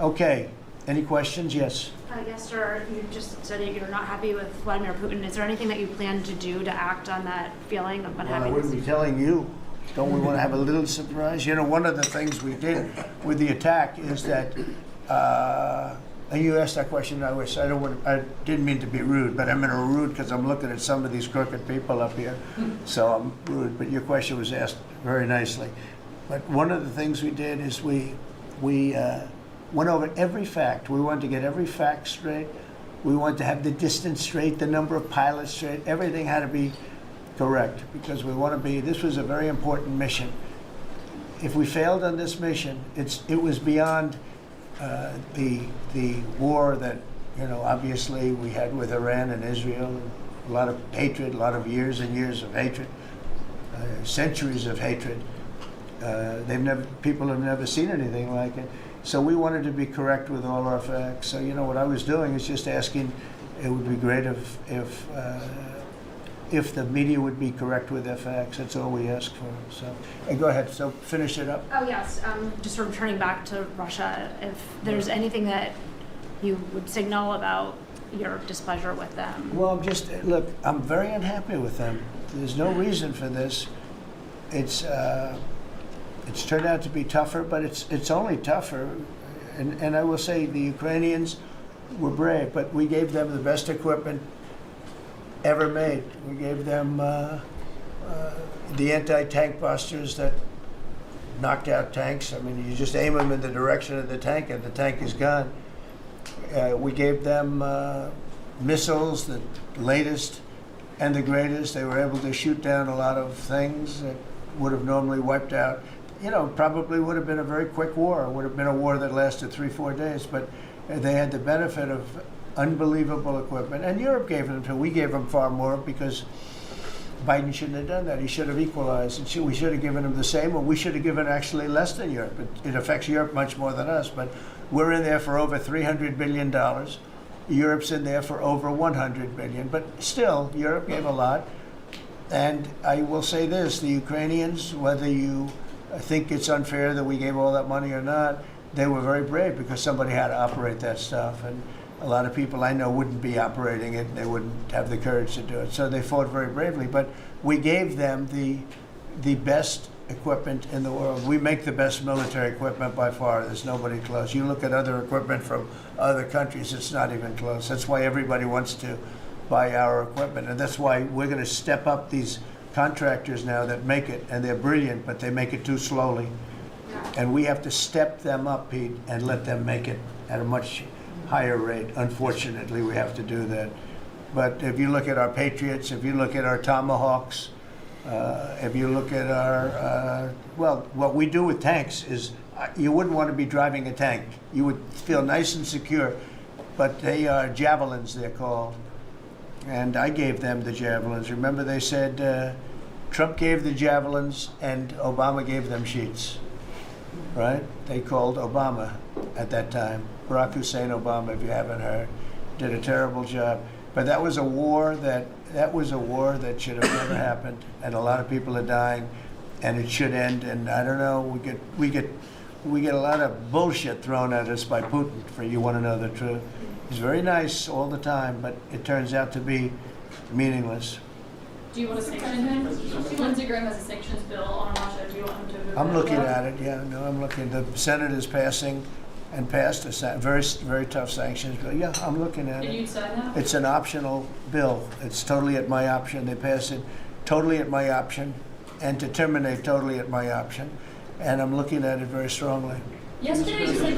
Okay, any questions? Yes. Yes, sir. You just said you're not happy with Vladimir Putin. Is there anything that you plan to do to act on that feeling of unhappiness? Well, I wouldn't be telling you. Don't we want to have a little surprise? One of the things we did with the attack is that, and you asked that question, I didn't mean to be rude, but I'm rude because I'm looking at some of these crooked people up here, so I'm rude, but your question was asked very nicely. But one of the things we did is we went over every fact. We wanted to get every fact straight. We wanted to have the distance straight, the number of pilots straight. Everything had to be correct, because this was a very important mission. If we failed on this mission, it was beyond the war that, obviously we had with Iran and Israel. A lot of hatred, a lot of years and years of hatred, centuries of hatred. People have never seen anything like it. So we wanted to be correct with all our facts. So what I was doing is just asking, it would be great if the media would be correct with their facts. That's all we ask for. So, hey, go ahead. So finish it up. Oh, yes. Just sort of turning back to Russia, if there's anything that you would signal about your displeasure with them. Well, look, I'm very unhappy with them. There's no reason for this. It's It's turned out to be tougher, but it's only tougher. And I will say the Ukrainians were brave, but we gave them the best equipment ever made. We gave them the anti-tank busters that knocked out tanks. I mean, you just aim them in the direction of the tank and the tank is gone. We gave them missiles, the latest and the greatest. They were able to shoot down a lot of things that would have normally wiped out. You know, probably would have been a very quick war. It would have been a war that lasted 3-4 days, but they had the benefit of unbelievable equipment. And Europe gave them too. We gave them far more because Biden shouldn't have done that. He should have equalized. We should have given him the same, or we should have given actually less than Europe. It affects Europe much more than us, but we're in there for over $300 billion. Europe's in there for over $100 billion, but still, Europe gave a lot. And I will say this, the Ukrainians, whether you think it's unfair that we gave all that money or not, they were very brave because somebody had to operate that stuff. And a lot of people I know wouldn't be operating it, and they wouldn't have the courage to do it. So they fought very bravely, but we gave them the best equipment in the world. We make the best military equipment by far. There's nobody close. You look at other equipment from other countries, it's not even close. That's why everybody wants to buy our equipment, and that's why we're going to step up these contractors now that make it, and they're brilliant, but they make it too slowly. And we have to step them up, Pete, and let them make it at a much higher rate. Unfortunately, we have to do that. But if you look at our Patriots, if you look at our Tomahawks, if you look at our, well, what we do with tanks is, you wouldn't want to be driving a tank. You would feel nice and secure, but they are javelins, they're called. And I gave them the javelins. Remember they said Trump gave the javelins and Obama gave them sheets, right? They called Obama at that time. Barack Hussein Obama, if you haven't heard, did a terrible job. But that was a war that should have never happened, and a lot of people are dying, and it should end. And I don't know, we get a lot of bullshit thrown at us by Putin. For you want to know the truth, he's very nice all the time, but it turns out to be meaningless. Do you want to sanction him? Lindsey Graham has a sanctions bill on Russia. Do you want him to move I'm that looking bill? at it. Yeah, no, I'm looking. The Senate is passing and passed a very, very tough sanctions bill. Yeah, I'm looking at it. And you'd sign that? It's an optional bill. It's totally at my option. They passed it totally at my option, and to terminate totally at my option. And I'm looking at it very strongly. Yesterday you said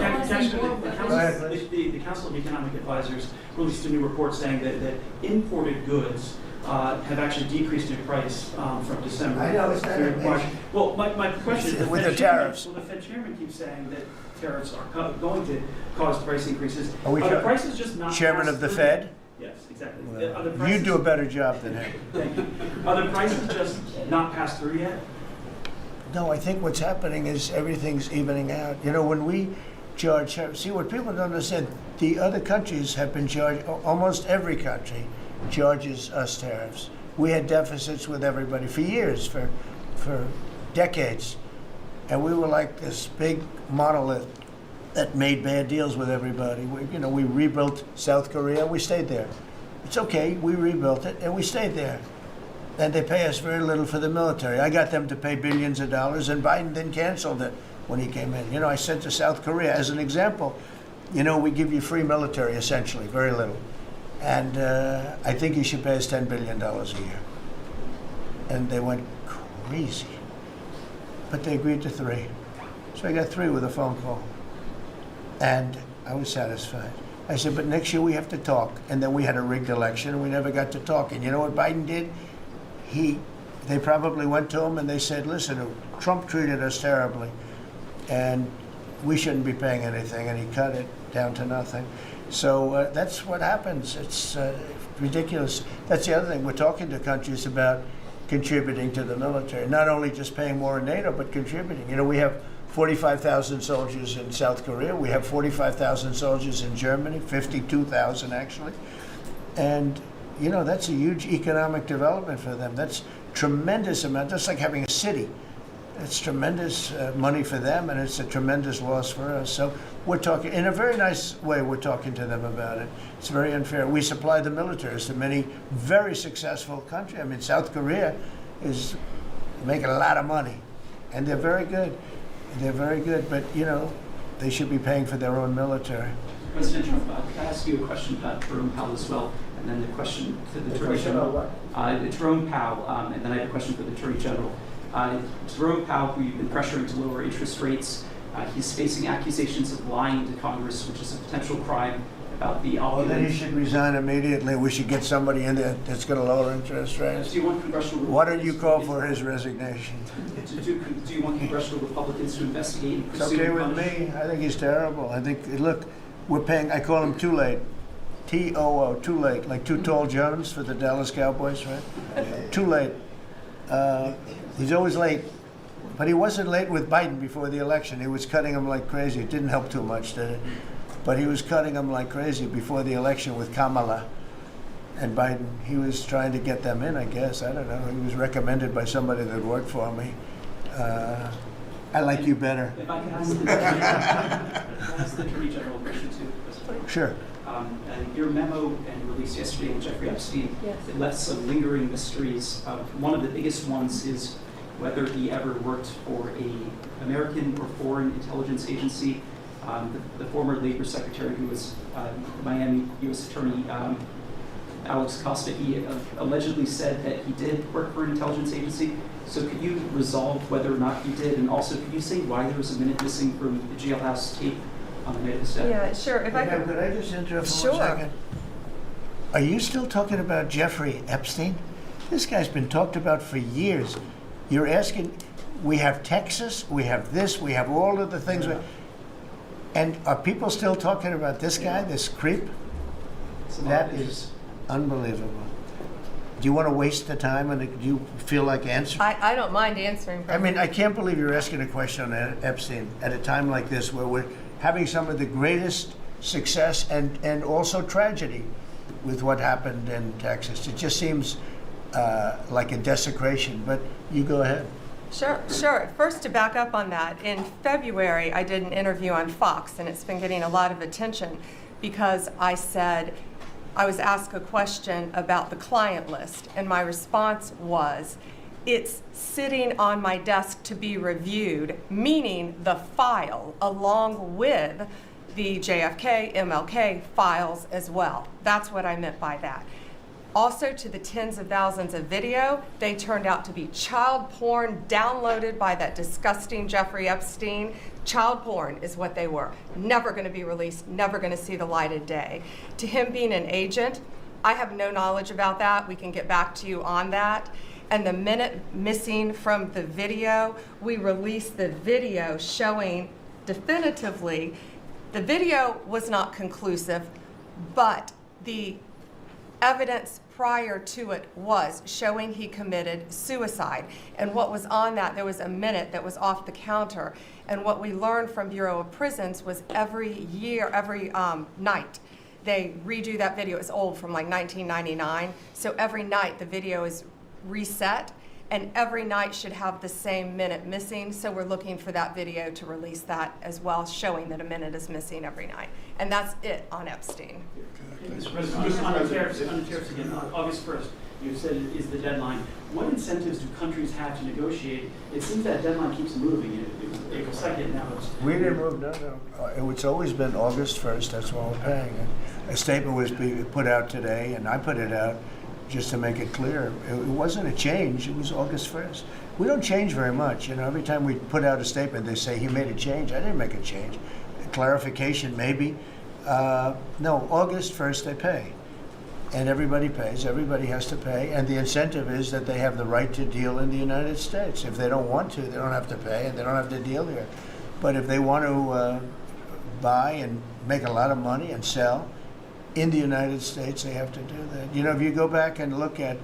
the Council of Economic Advisors released a new report saying that imported goods have actually decreased in price from December. I know, it's not through March. amazing. Well, my question is, With the tariffs. Well, the Fed chairman keeps saying that tariffs are going to cause price increases. Are we the prices just not Chairman passed of the through? Fed? Yes, exactly. Well, Are the you prices- do a better job than him. Thank you. Are the prices just not passed through yet? No, I think what's happening is everything's evening out. You know, when we charge, see what people don't understand, the other countries have been charged, almost every country charges us tariffs. We had deficits with everybody for years, for decades. And we were like this big monolith that made bad deals with everybody. We rebuilt South Korea, we stayed there. It's okay, we rebuilt it and we stayed there. And they pay us very little for the military. I got them to pay billions of dollars, and Biden then canceled it when he came in. I said to South Korea, as an example, we give you free military, essentially, very little. And I think you should pay us $10 billion a year. And they went crazy. But they agreed to 3. So I got 3 with a phone call. And I was satisfied. I said, but next year we have to talk. And then we had a rigged election, and we never got to talk. And you know what Biden did? They probably went to him and they said, listen, Trump treated us terribly, and we shouldn't be paying anything, and he cut it down to nothing. So that's what happens. It's ridiculous. That's the other thing. We're talking to countries about contributing to the military, not only just paying more in NATO, but contributing. We have 45,000 soldiers in South Korea. We have 45,000 soldiers in Germany, 52,000 actually. And that's a huge economic development for them. That's tremendous amount, just like having a city. It's tremendous money for them, and it's a tremendous loss for us. So we're talking, in a very nice way, we're talking to them about it. It's very unfair. We supply the militaries to many very successful countries. I mean, South Korea is making a lot of money, and they're very good. They're very good, but, you know, they should be paying for their own military. President Trump, can I ask you a question about Jerome Powell as well, and then the question to the Attorney General? Jerome Powell, and then I have a question for the Attorney General. Jerome Powell, who you've been pressuring to lower interest rates, he's facing accusations of lying to Congress, which is a potential crime, about the Well, opulence. then he should resign immediately. We should get somebody in there that's going to lower interest rates. Do you want congressional Why don't you call for his resignation? Do you want congressional Republicans to investigate and It's pursue okay and with punish? me. I think he's terrible. I think, look, we're paying, I call him Too Late. T-O-O, Too Late, like Too Tall Jones for the Dallas Cowboys, right? Too late. He's always late. But he wasn't late with Biden before the election. He was cutting him like crazy. It didn't help too much, did it? But he was cutting him like crazy before the election with Kamala and Biden. He was trying to get them in, I guess. I don't know. He was recommended by somebody that worked for me. I like you better. If I could ask the Attorney General a question too, President. Sure. Your memo and release yesterday on Jeffrey Epstein, Yes. it left some lingering mysteries. One of the biggest ones is whether he ever worked for a American or foreign intelligence agency. The former Labor Secretary, who was Miami U.S. Attorney Alex Costa, he allegedly said that he did work for an intelligence agency. So could you resolve whether or not he did? And also, could you say why there was a minute missing from the jailhouse tape on the night of the death? Yeah, sure. If I Could I just interrupt for Sure. 1 second? Are you still talking about Jeffrey Epstein? This guy's been talked about for years. You're asking, we have Texas, we have this, we have all of the things. And are people still talking about this guy, this creep? That is unbelievable. Do you want to waste the time and do you feel like answering? I don't mind answering. I mean, I can't believe you're asking a question on Epstein at a time like this where we're having some of the greatest success and also tragedy with what happened in Texas. It just seems like a desecration, but you go ahead. Sure. First, to back up on that, in February, I did an interview on Fox, and it's been getting a lot of attention because I said, I was asked a question about the client list, and my response was, it's sitting on my desk to be reviewed, meaning the file, along with the JFK, MLK files as well. That's what I meant by that. Also, to the tens of thousands of video, they turned out to be child porn downloaded by that disgusting Jeffrey Epstein. Child porn is what they were. Never going to be released, never going to see the light of day. To him being an agent, I have no knowledge about that. We can get back to you on that. And the minute missing from the video, we released the video showing definitively the video was not conclusive, but the evidence prior to it was showing he committed suicide. And what was on that, there was a minute that was off the counter. And what we learned from Bureau of Prisons was every night, they redo that video. It's old, from like 1999. So every night the video is reset, and every night should have the same minute missing. So we're looking for that video to release that as well, showing that a minute is missing every night. And that's it on Epstein. Mr. President, just on the tariffs again, August 1st, you said is the deadline. What incentives do countries have to negotiate? It seems that deadline keeps moving. It was April 2nd, now it's... We didn't move, no. It's always been August 1st, that's what we're paying. A statement was put out today, and I put it out just to make it clear. It wasn't a change, it was August 1st. We don't change very much, every time we put out a statement, they say, he made a change. I didn't make a change. Clarification, maybe. No, August 1st they pay. And everybody pays, everybody has to pay, and the incentive is that they have the right to deal in the United States. If they don't want to, they don't have to pay, and they don't have to deal here. But if they want to buy and make a lot of money and sell in the United States, they have to do that. If you go back and look at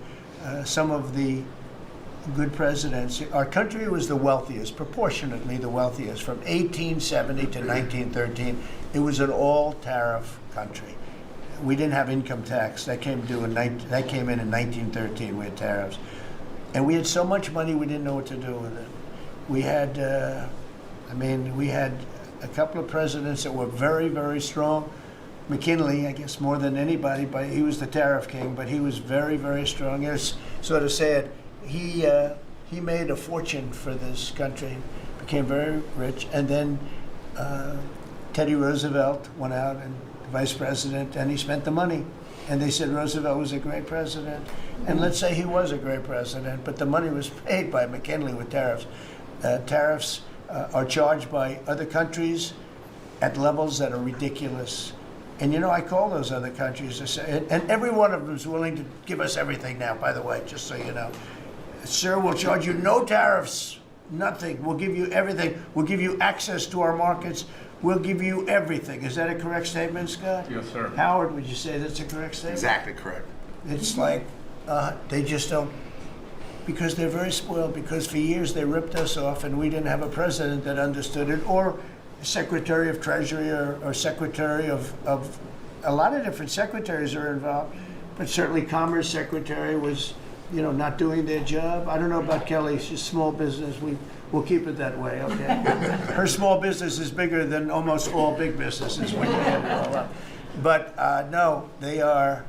some of the good presidents, our country was the wealthiest, proportionately the wealthiest, from 1870 to 1913. It was an all-tariff country. We didn't have income tax. That came in in 1913. We had tariffs. And we had so much money we didn't know what to do with it. We had, we had a couple of presidents that were very, very strong. McKinley, I guess more than anybody, but he was the tariff king, but he was very, very strong. It was sort of sad. He made a fortune for this country became very rich, and then Teddy Roosevelt went out and vice president, and he spent the money. And they said Roosevelt was a great president. And let's say he was a great president, but the money was paid by McKinley with tariffs. Tariffs are charged by other countries at levels that are ridiculous. And you know, I call those other countries, and every one of them is willing to give us everything now, by the way, just so you know. Sir, we'll charge you no tariffs, nothing. We'll give you everything. We'll give you access to our markets. We'll give you everything. Is that a correct statement, Scott? Yes, sir. Howard, would you say that's a correct statement? Exactly correct. It's like they just don't, because they're very spoiled, because for years they ripped us off and we didn't have a president that understood it, or Secretary of Treasury or Secretary of a lot of different secretaries are involved, but certainly Commerce Secretary was, you know, not doing their job. I don't know about Kelly, she's small business. We'll keep it that way, okay? Her small business is bigger than almost all big businesses when you add it all up. But no, they are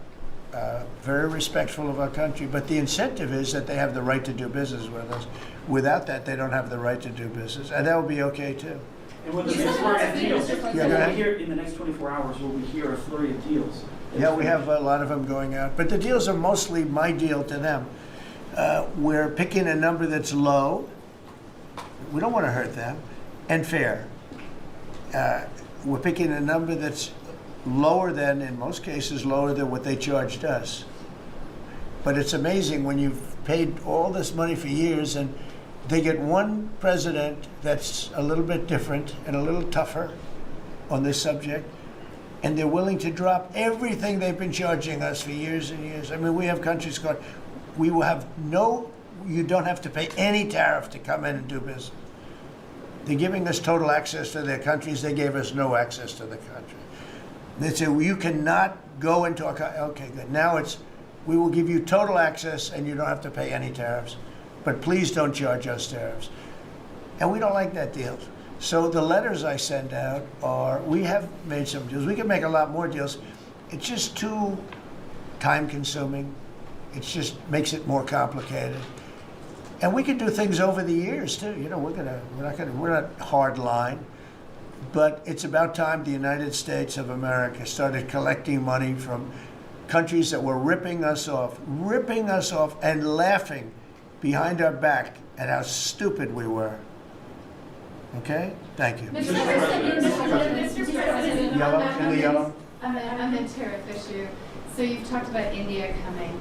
very respectful of our country. But the incentive is that they have the right to do business with us. Without that, they don't have the right to do business. And that would be okay, too. And with the next flurry of deals, Yeah, go ahead. in the next 24 hours, will we hear a flurry of deals? Yeah, we have a lot of them going out. But the deals are mostly my deal to them. We're picking a number that's low. We don't want to hurt them, and fair. We're picking a number that's lower than, in most cases, lower than what they charged us. But it's amazing when you've paid all this money for years and they get one president that's a little bit different and a little tougher on this subject, and they're willing to drop everything they've been charging us for years and years. I mean, we have countries called, we will have you don't have to pay any tariff to come in and do business. They're giving us total access to their countries. They gave us no access to the country. They say, well, you cannot go into our country. Okay, good. Now it's, we will give you total access and you don't have to pay any tariffs. But please don't charge us tariffs. And we don't like that deal. So the letters I send out are, we have made some deals. We can make a lot more deals. It's just too time consuming. It just makes it more complicated. And we can do things over the years too. You know, we're not hard line, but it's about time the United States of America started collecting money from countries that were ripping us off and laughing behind our back at how stupid we were. Okay? Thank you. Mr. President, Yellow, in the yellow. on the tariff issue, so you've talked about India coming,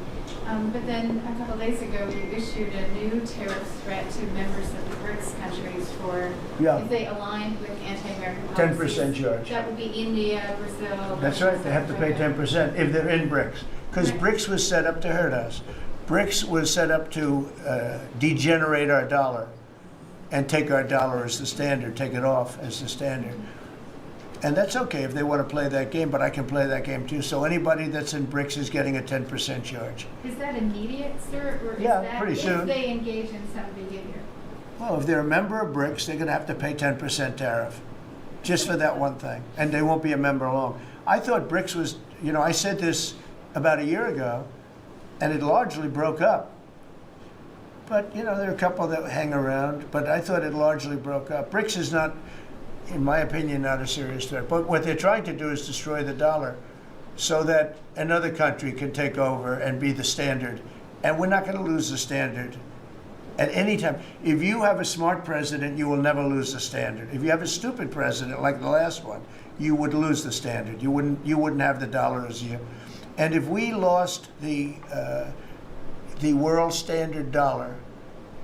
but then a couple days ago you issued a new tariff threat to members of the BRICS countries for if they aligned with anti-American policies. 10% charge. That would be India, Brazil. That's right. They have to pay 10% if they're in BRICS, because BRICS was set up to hurt us. BRICS was set up to degenerate our dollar and take our dollar as the standard, take it off as the standard. And that's okay if they want to play that game, but I can play that game too. So anybody that's in BRICS is getting a 10% charge. Is that immediate, sir, or is Yeah, that pretty soon. if they engage in some behavior? Well, if they're a member of BRICS, they're going to have to pay 10% tariff just for that one thing, and they won't be a member long. I thought BRICS was, you know, I said this about a year ago, and it largely broke up. But, you know, there are a couple that hang around, but I thought it largely broke up. BRICS is not, in my opinion, not a serious threat. But what they're trying to do is destroy the dollar so that another country can take over and be the standard. And we're not going to lose the standard at any time. If you have a smart president, you will never lose the standard. If you have a stupid president like the last one, you would lose the standard. You wouldn't have the dollar as you. And if we lost the world standard dollar,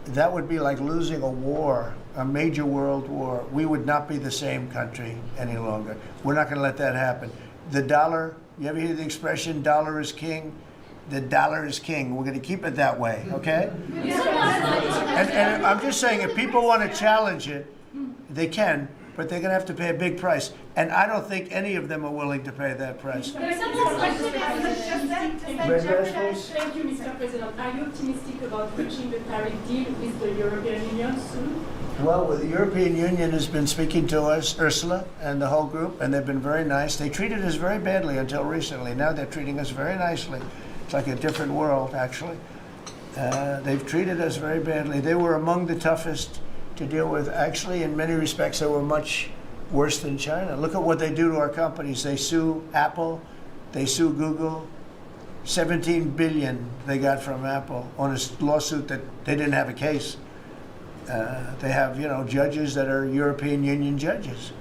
that would be like losing a war, a major world war. We would not be the same country any longer. We're not going to let that happen. The dollar, you ever hear the expression, dollar is king? The dollar is king. We're going to keep it that way, okay? And I'm just saying, if people want to challenge it, they can, but they're going to have to pay a big price. And I don't think any of them are willing to pay that price. There's some more questions. Thank you, Mr. President. Are you optimistic about reaching the tariff deal with the European Union soon? Well, the European Union has been speaking to us, Ursula and the whole group, and they've been very nice. They treated us very badly until recently. Now they're treating us very nicely. It's like a different world, actually. They've treated us very badly. They were among the toughest to deal with. Actually, in many respects, they were much worse than China. Look at what they do to our companies. They sue Apple, they sue Google. 17 billion they got from Apple on a lawsuit that they didn't have a case. They have, judges that are European Union judges.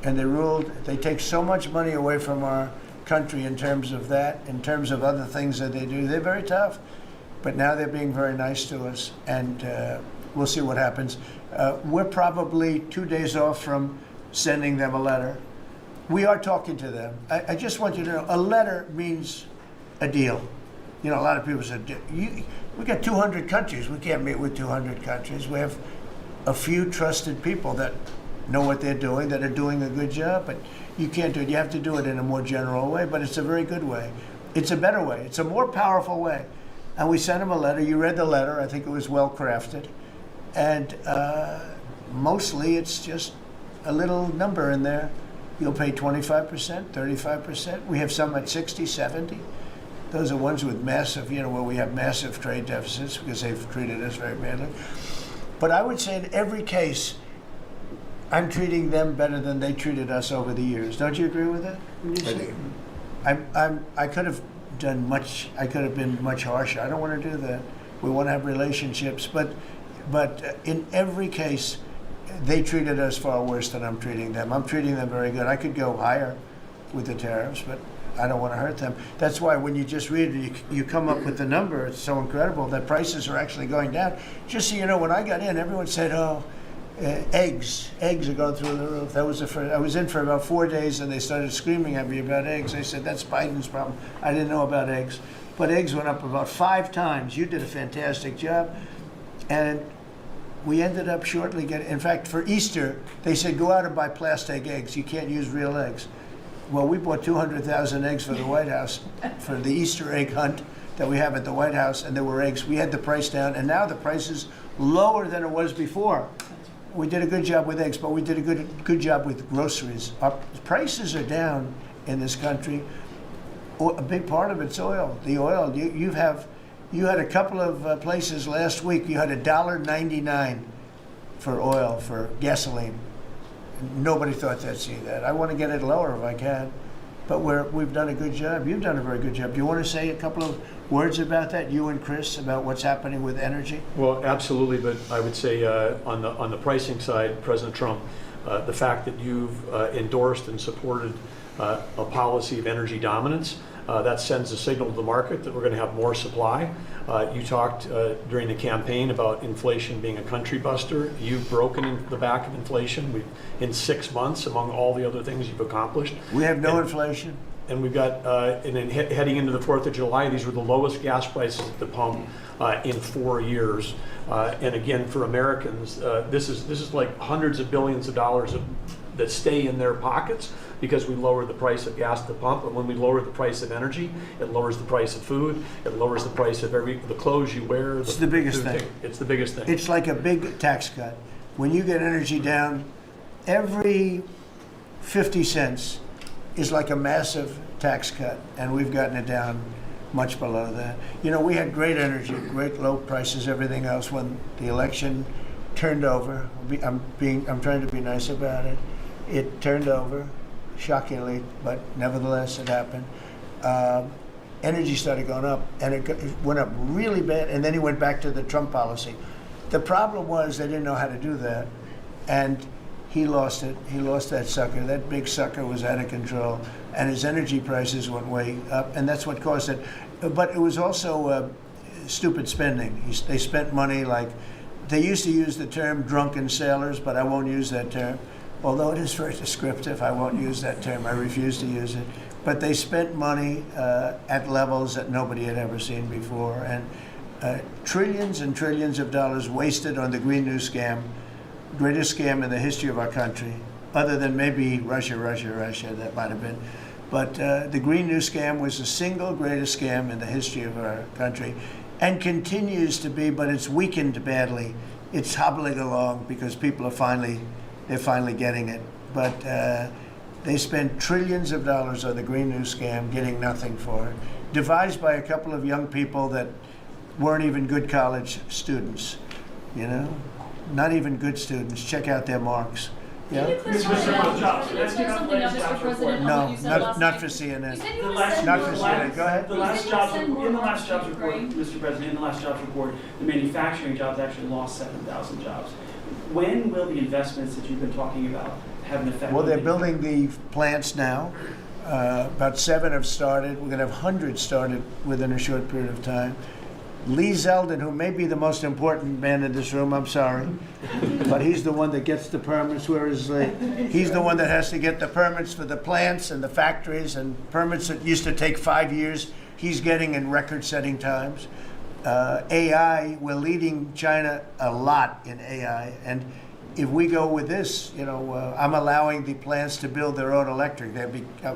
And they ruled, they take so much money away from our country in terms of that, in terms of other things that they do. They're very tough. But now they're being very nice to us, and we'll see what happens. We're probably 2 days off from sending them a letter. We are talking to them. I just want you to know, a letter means a deal. A lot of people said, we got 200 countries. We can't meet with 200 countries. We have a few trusted people that know what they're doing, that are doing a good job, but you can't do it. You have to do it in a more general way, but it's a very good way. It's a better way. It's a more powerful way. And we sent them a letter. You read the letter. I think it was well crafted. And mostly it's just a little number in there. You'll pay 25%, 35%. We have some at 60, 70. Those are ones with massive, where we have massive trade deficits because they've treated us very badly. But I would say in every case, I'm treating them better than they treated us over the years. Don't you agree with that? I do. I could have done much. I could have been much harsher. I don't want to do that. We want to have relationships, but in every case, they treated us far worse than I'm treating them. I'm treating them very good. I could go higher with the tariffs, but I don't want to hurt them. That's why when you just read it, you come up with the number. It's so incredible that prices are actually going down. Just so you know, when I got in, everyone said, "Oh, eggs are going through the roof." That was the first. I was in for about 4 days, and they started screaming at me about eggs. They said, "That's Biden's problem." I didn't know about eggs, but eggs went up about 5 times. You did a fantastic job, and we ended up shortly getting. In fact, for Easter, they said, "Go out and buy plastic eggs. You can't use real eggs." Well, we bought 200,000 eggs for the White House for the Easter egg hunt that we have at the White House, and there were eggs. We had the price down, and now the price is lower than it was before. We did a good job with eggs, but we did a good job with groceries. Our prices are down in this country. A big part of it's oil. The oil, you had a couple of places last week, you had $1.99 for oil, for gasoline. Nobody thought they'd see that. I want to get it lower if I can, but we've done a good job. You've done a very good job. Do you want to say a couple of words about that, you and Chris, about what's happening with energy? Well, absolutely, but I would say on the pricing side, President Trump, the fact that you've endorsed and supported a policy of energy dominance, that sends a signal to the market that we're going to have more supply. You talked during the campaign about inflation being a country buster. You've broken in the back of inflation. In 6 months, among all the other things you've accomplished. We have no inflation. And we've got, and then heading into the 4th of July, these were the lowest gas prices at the pump in 4 years. And again, for Americans, this is like hundreds of billions of dollars that stay in their pockets because we lower the price of gas at the pump. And when we lower the price of energy, it lowers the price of food. It lowers the price of the clothes you wear. It's the biggest thing. It's the biggest thing. It's like a big tax cut. When you get energy down, every 50 cents is like a massive tax cut, and we've gotten it down much below that. We had great energy, great low prices, everything else. When the election turned over, I'm trying to be nice about it. It turned over, shockingly, but nevertheless it happened. Energy started going up, and it went up really bad, and then he went back to the Trump policy. The problem was they didn't know how to do that, and he lost it. He lost that sucker. That big sucker was out of control, and his energy prices went way up, and that's what caused it. But it was also stupid spending. They spent money like, they used to use the term drunken sailors, but I won't use that term. Although it is very descriptive, I won't use that term. I refuse to use it. But they spent money at levels that nobody had ever seen before, and trillions and trillions of dollars wasted on the Green New Scam, greatest scam in the history of our country, other than maybe Russia, that might have been. But the Green New Scam was the single greatest scam in the history of our country, and continues to be, but it's weakened badly. It's hobbling along because people are finally getting it. But they spent trillions of dollars on the Green New Scam, getting nothing for it, devised by a couple of young people that weren't even good college students, not even good students. Check out their marks. Yeah? Can you clear something up, Mr. President, on what you said last not week? for CNN. You said you Not want to send for more CNN. Go ahead. The last jobs report, in the last jobs report, Mr. President, in the last jobs report, the manufacturing jobs actually lost 7,000 jobs. When will the investments that you've been talking about have an effect? Well, on they're the- building the plants now. About 7 have started. We're going to have hundreds started within a short period of time. Lee Zeldin, who may be the most important man in this room, I'm sorry, but he's the one that gets the permits, whereas he's the one that has to get the permits for the plants and the factories, and permits that used to take 5 years, he's getting in record-setting times. AI, we're leading China a lot in AI, and if we go with this, I'm allowing the plants to build their own electric.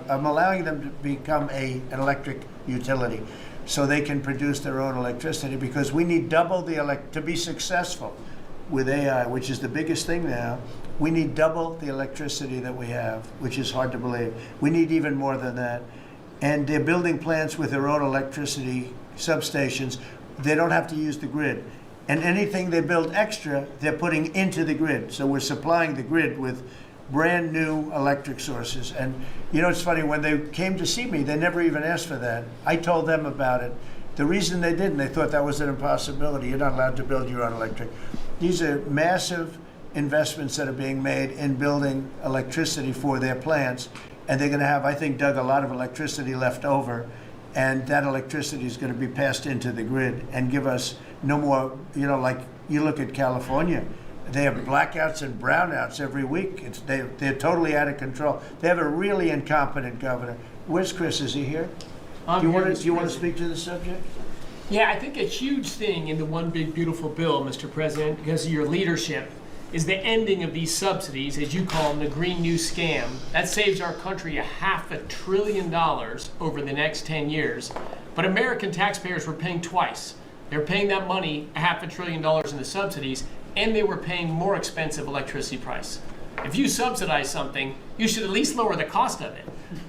I'm allowing them to become an electric utility, so they can produce their own electricity, because we need double to be successful with AI, which is the biggest thing now. We need double the electricity that we have, which is hard to believe. We need even more than that. And they're building plants with their own electricity substations. They don't have to use the grid. And anything they build extra, they're putting into the grid. So we're supplying the grid with brand new electric sources. And it's funny, when they came to see me, they never even asked for that. I told them about it. The reason they didn't, they thought that was an impossibility. You're not allowed to build your own electric. These are massive investments that are being made in building electricity for their plants. And they're going to have, I think, Doug, a lot of electricity left over. And that electricity is going to be passed into the grid and give us no more, like you look at California. They have blackouts and brownouts every week. They're totally out of control. They have a really incompetent governor. Where's Chris? Is he here? Do you want to speak to the subject? Yeah, I think a huge thing in the One Big Beautiful Bill, Mr. President, because of your leadership, is the ending of these subsidies, as you call them, the Green New Scam. That saves our country $500 billion over the next 10 years. But American taxpayers were paying twice. They're paying that money, $500 billion in the subsidies, and they were paying more expensive electricity price. If you subsidize something, you should at least lower the cost of it.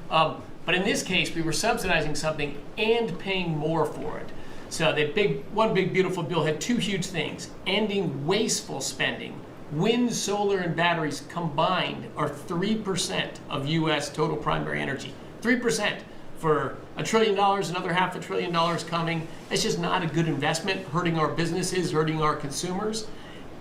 But in this case, we were subsidizing something and paying more for it. So the One Big Beautiful Bill had two huge things: ending wasteful spending. Wind, solar, and batteries combined are 3% of U.S. total primary energy. 3%. For $1 trillion, another $500 billion coming. It's just not a good investment, hurting our businesses, hurting our consumers.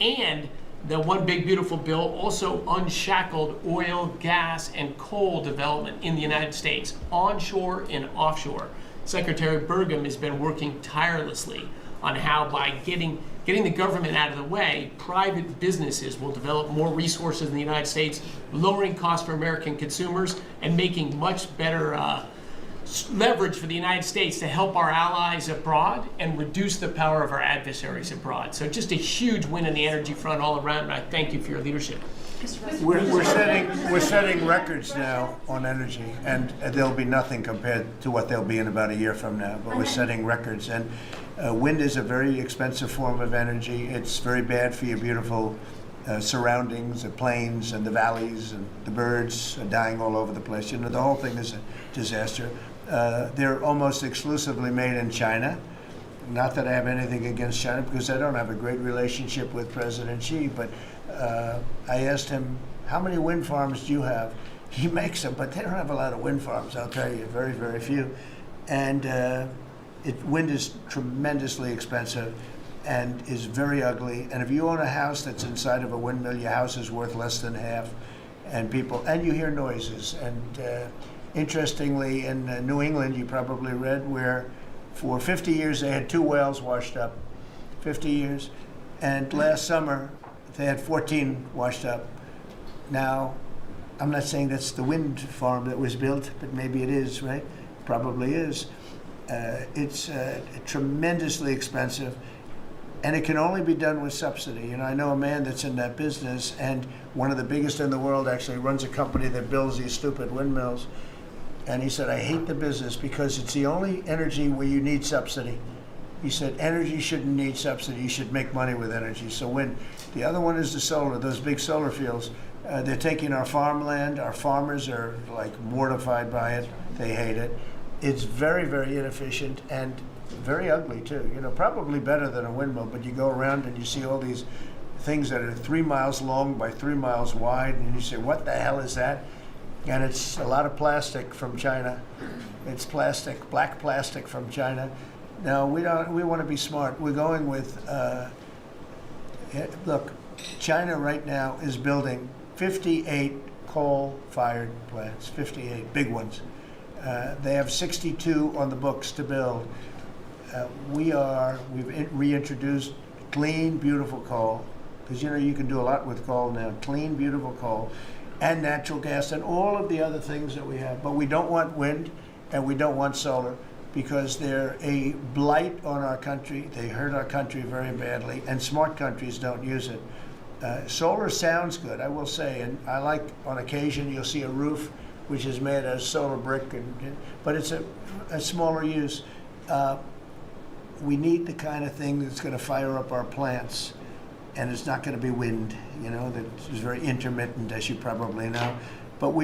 And the One Big Beautiful Bill also unshackled oil, gas, and coal development in the United States, onshore and offshore. Secretary Burgum has been working tirelessly on how, by getting the government out of the way, private businesses will develop more resources in the United States, lowering costs for American consumers and making much better leverage for the United States to help our allies abroad and reduce the power of our adversaries abroad. So just a huge win on the energy front all around, and I thank you for your leadership. We're setting records now on energy, and there'll be nothing compared to what they'll be in about a year from now, but we're setting records. And wind is a very expensive form of energy. It's very bad for your beautiful surroundings, the plains and the valleys, and the birds are dying all over the place. The whole thing is a disaster. They're almost exclusively made in China. Not that I have anything against China, because I don't have a great relationship with President Xi, but I asked him, how many wind farms do you have? He makes them, but they don't have a lot of wind farms, I'll tell you, very, very few. And wind is tremendously expensive and is very ugly. And if you own a house that's inside of a windmill, your house is worth less than half. And you hear noises. And interestingly, in New England, you probably read, where for 50 years they had 2 wells washed up. 50 years. And last summer, they had 14 washed up. Now, I'm not saying that's the wind farm that was built, but maybe it is, right? Probably is. It's tremendously expensive, and it can only be done with subsidy. I know a man that's in that business, and one of the biggest in the world actually runs a company that builds these stupid windmills. And he said, I hate the business because it's the only energy where you need subsidy. He said, energy shouldn't need subsidy. You should make money with energy. So wind. The other one is the solar, those big solar fields. They're taking our farmland. Our farmers are like mortified by it. They hate it. It's very, very inefficient and very ugly too. Probably better than a windmill, but you go around and you see all these things that are 3 miles long by 3 miles wide, and you say, what the hell is that? And it's a lot of plastic from China. It's plastic, black plastic from China. Now, we want to be smart. We're going with, look, China right now is building 58 coal-fired plants, 58 big ones. They have 62 on the books to build. We've reintroduced clean, beautiful coal, because you can do a lot with coal now. Clean, beautiful coal, and natural gas, and all of the other things that we have. But we don't want wind, and we don't want solar, because they're a blight on our country. They hurt our country very badly, and smart countries don't use it. Solar sounds good, I will say, and I like, on occasion, you'll see a roof which is made of solar brick, but it's a smaller use. We need the kind of thing that's going to fire up our plants, and it's not going to be wind, that is very intermittent, as you probably know. But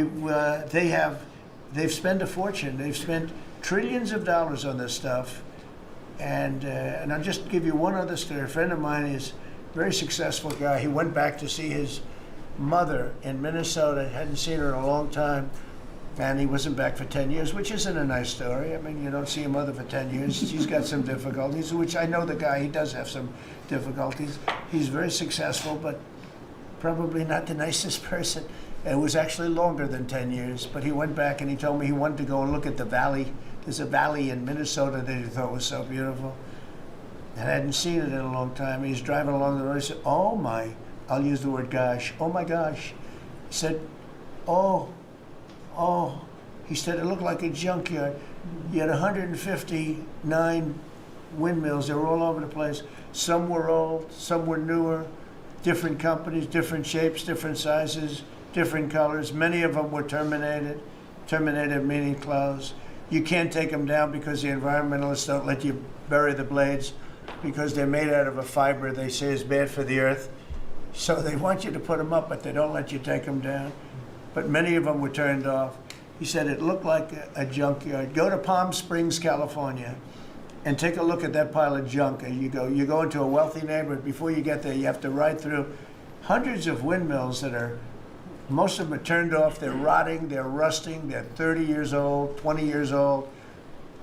they've spent a fortune. They've spent trillions of dollars on this stuff, and I'll just give you one other story. A friend of mine is a very successful guy. He went back to see his mother in Minnesota, hadn't seen her in a long time, and he wasn't back for 10 years, which isn't a nice story. I mean, you don't see your mother for 10 years. She's got some difficulties, which I know the guy, he does have some difficulties. He's very successful, but probably not the nicest person. It was actually longer than 10 years, but he went back and he told me he wanted to go and look at the valley. There's a valley in Minnesota that he thought was so beautiful. And I hadn't seen it in a long time. He's driving along the road. He said, oh my, I'll use the word gosh, oh my gosh. He said, oh. He said, it looked like a junkyard. You had 159 windmills. They were all over the place. Some were old, some were newer, different companies, different shapes, different sizes, different colors. Many of them were terminated. Terminated meaning closed. You can't take them down because the environmentalists don't let you bury the blades because they're made out of a fiber they say is bad for the earth. So they want you to put them up, but they don't let you take them down. But many of them were turned off. He said it looked like a junkyard. Go to Palm Springs, California, and take a look at that pile of junk. And you go into a wealthy neighborhood. Before you get there, you have to ride through hundreds of windmills that are, most of them are turned off. They're rotting, they're rusting, they're 30 years old, 20 years old,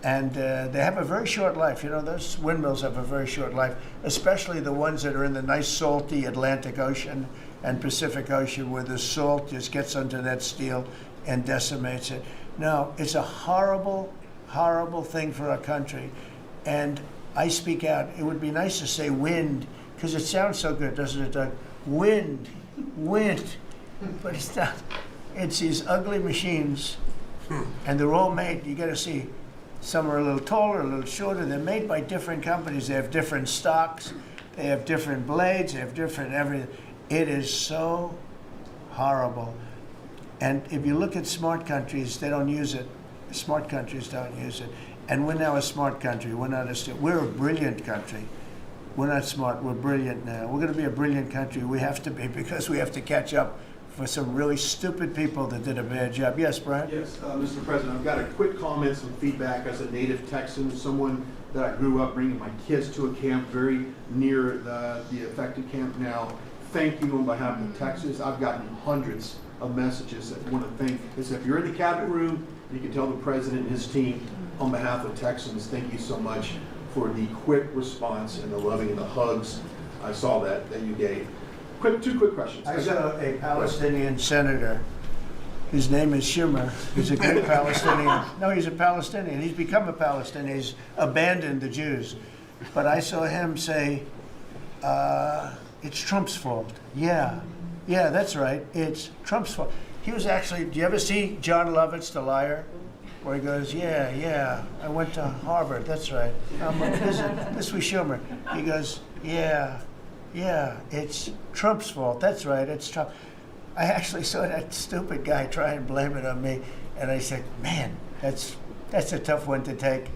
and they have a very short life. Those windmills have a very short life, especially the ones that are in the nice salty Atlantic Ocean and Pacific Ocean, where the salt just gets under that steel and decimates it. No, it's a horrible, horrible thing for our country. And I speak out. It would be nice to say wind, because it sounds so good, doesn't it, Doug? Wind. But it's not. It's these ugly machines, and they're all made, you gotta see, some are a little taller, a little shorter. They're made by different companies. They have different stocks. They have different blades. They have different everything. It is so horrible. And if you look at smart countries, they don't use it. Smart countries don't use it. And we're now a smart country. We're a brilliant country. We're not smart, we're brilliant now. We're gonna be a brilliant country. We have to be, because we have to catch up for some really stupid people that did a bad job. Yes, Brian? Yes, Mr. President, I've got a quick comment, some feedback as a native Texan, someone that I grew up bringing my kids to a camp very near the affected camp now. Thank you on behalf of Texas. I've gotten hundreds of messages that want to thank. If you're in the cabinet room, you can tell the president and his team on behalf of Texans, thank you so much for the quick response and the loving and the hugs. I saw that you gave. Two quick questions. I saw a Palestinian senator. His name is Schumer. He's a great Palestinian. No, he's a Palestinian. He's become a Palestinian. He's abandoned the Jews. But I saw him say, it's Trump's fault. Yeah, that's right. It's Trump's fault. He was actually, do you ever see John Lovitz, The Liar? Where he goes, yeah, I went to Harvard, that's right. This was Schumer. He goes, yeah, it's Trump's fault, that's right, it's Trump. I actually saw that stupid guy try and blame it on me, and I said, man, that's a tough one to take.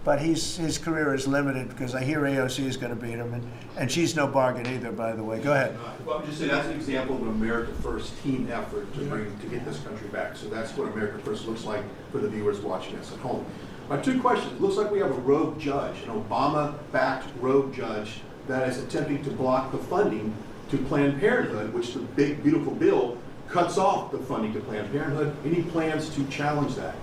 But his career is limited because I hear AOC is going to beat him, and she's no bargain either, by the way. Go ahead. Well, I'm just saying that's an example of an America First team effort to get this country back. So that's what America First looks like for the viewers watching us at home. My two questions. It looks like we have a rogue judge, an Obama-backed rogue judge that is attempting to block the funding to Planned Parenthood, which the big, beautiful bill cuts off the funding to Planned Parenthood. Any plans to challenge that?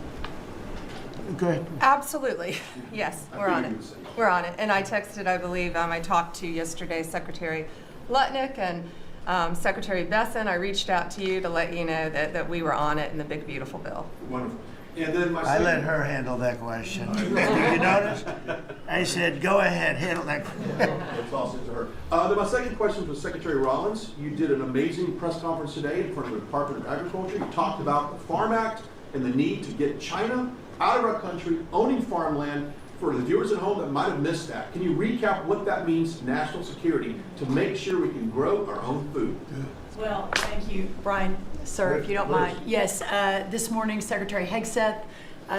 Good. Absolutely. Yes, we're on it. We're on it. And I texted, I believe, I talked to yesterday Secretary Lutnick and Secretary Besson. I reached out to you to let you know that we were on it in the big, beautiful bill. Wonderful. And then I let her handle that question. Did you notice? I said, go ahead, handle that question. That's all to her. Then my second question was Secretary Rollins. You did an amazing press conference today in front of the Department of Agriculture. You talked about the Farm Act and the need to get China out of our country, owning farmland. For the viewers at home that might have missed that, can you recap what that means, national security, to make sure we can grow our own food? Well, thank you, Brian, sir, if you don't mind. Yes, this morning Secretary Hegseth,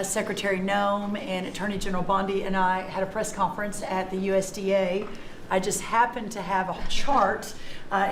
Secretary Noem, and Attorney General Bondi and I had a press conference at the USDA. I just happened to have a chart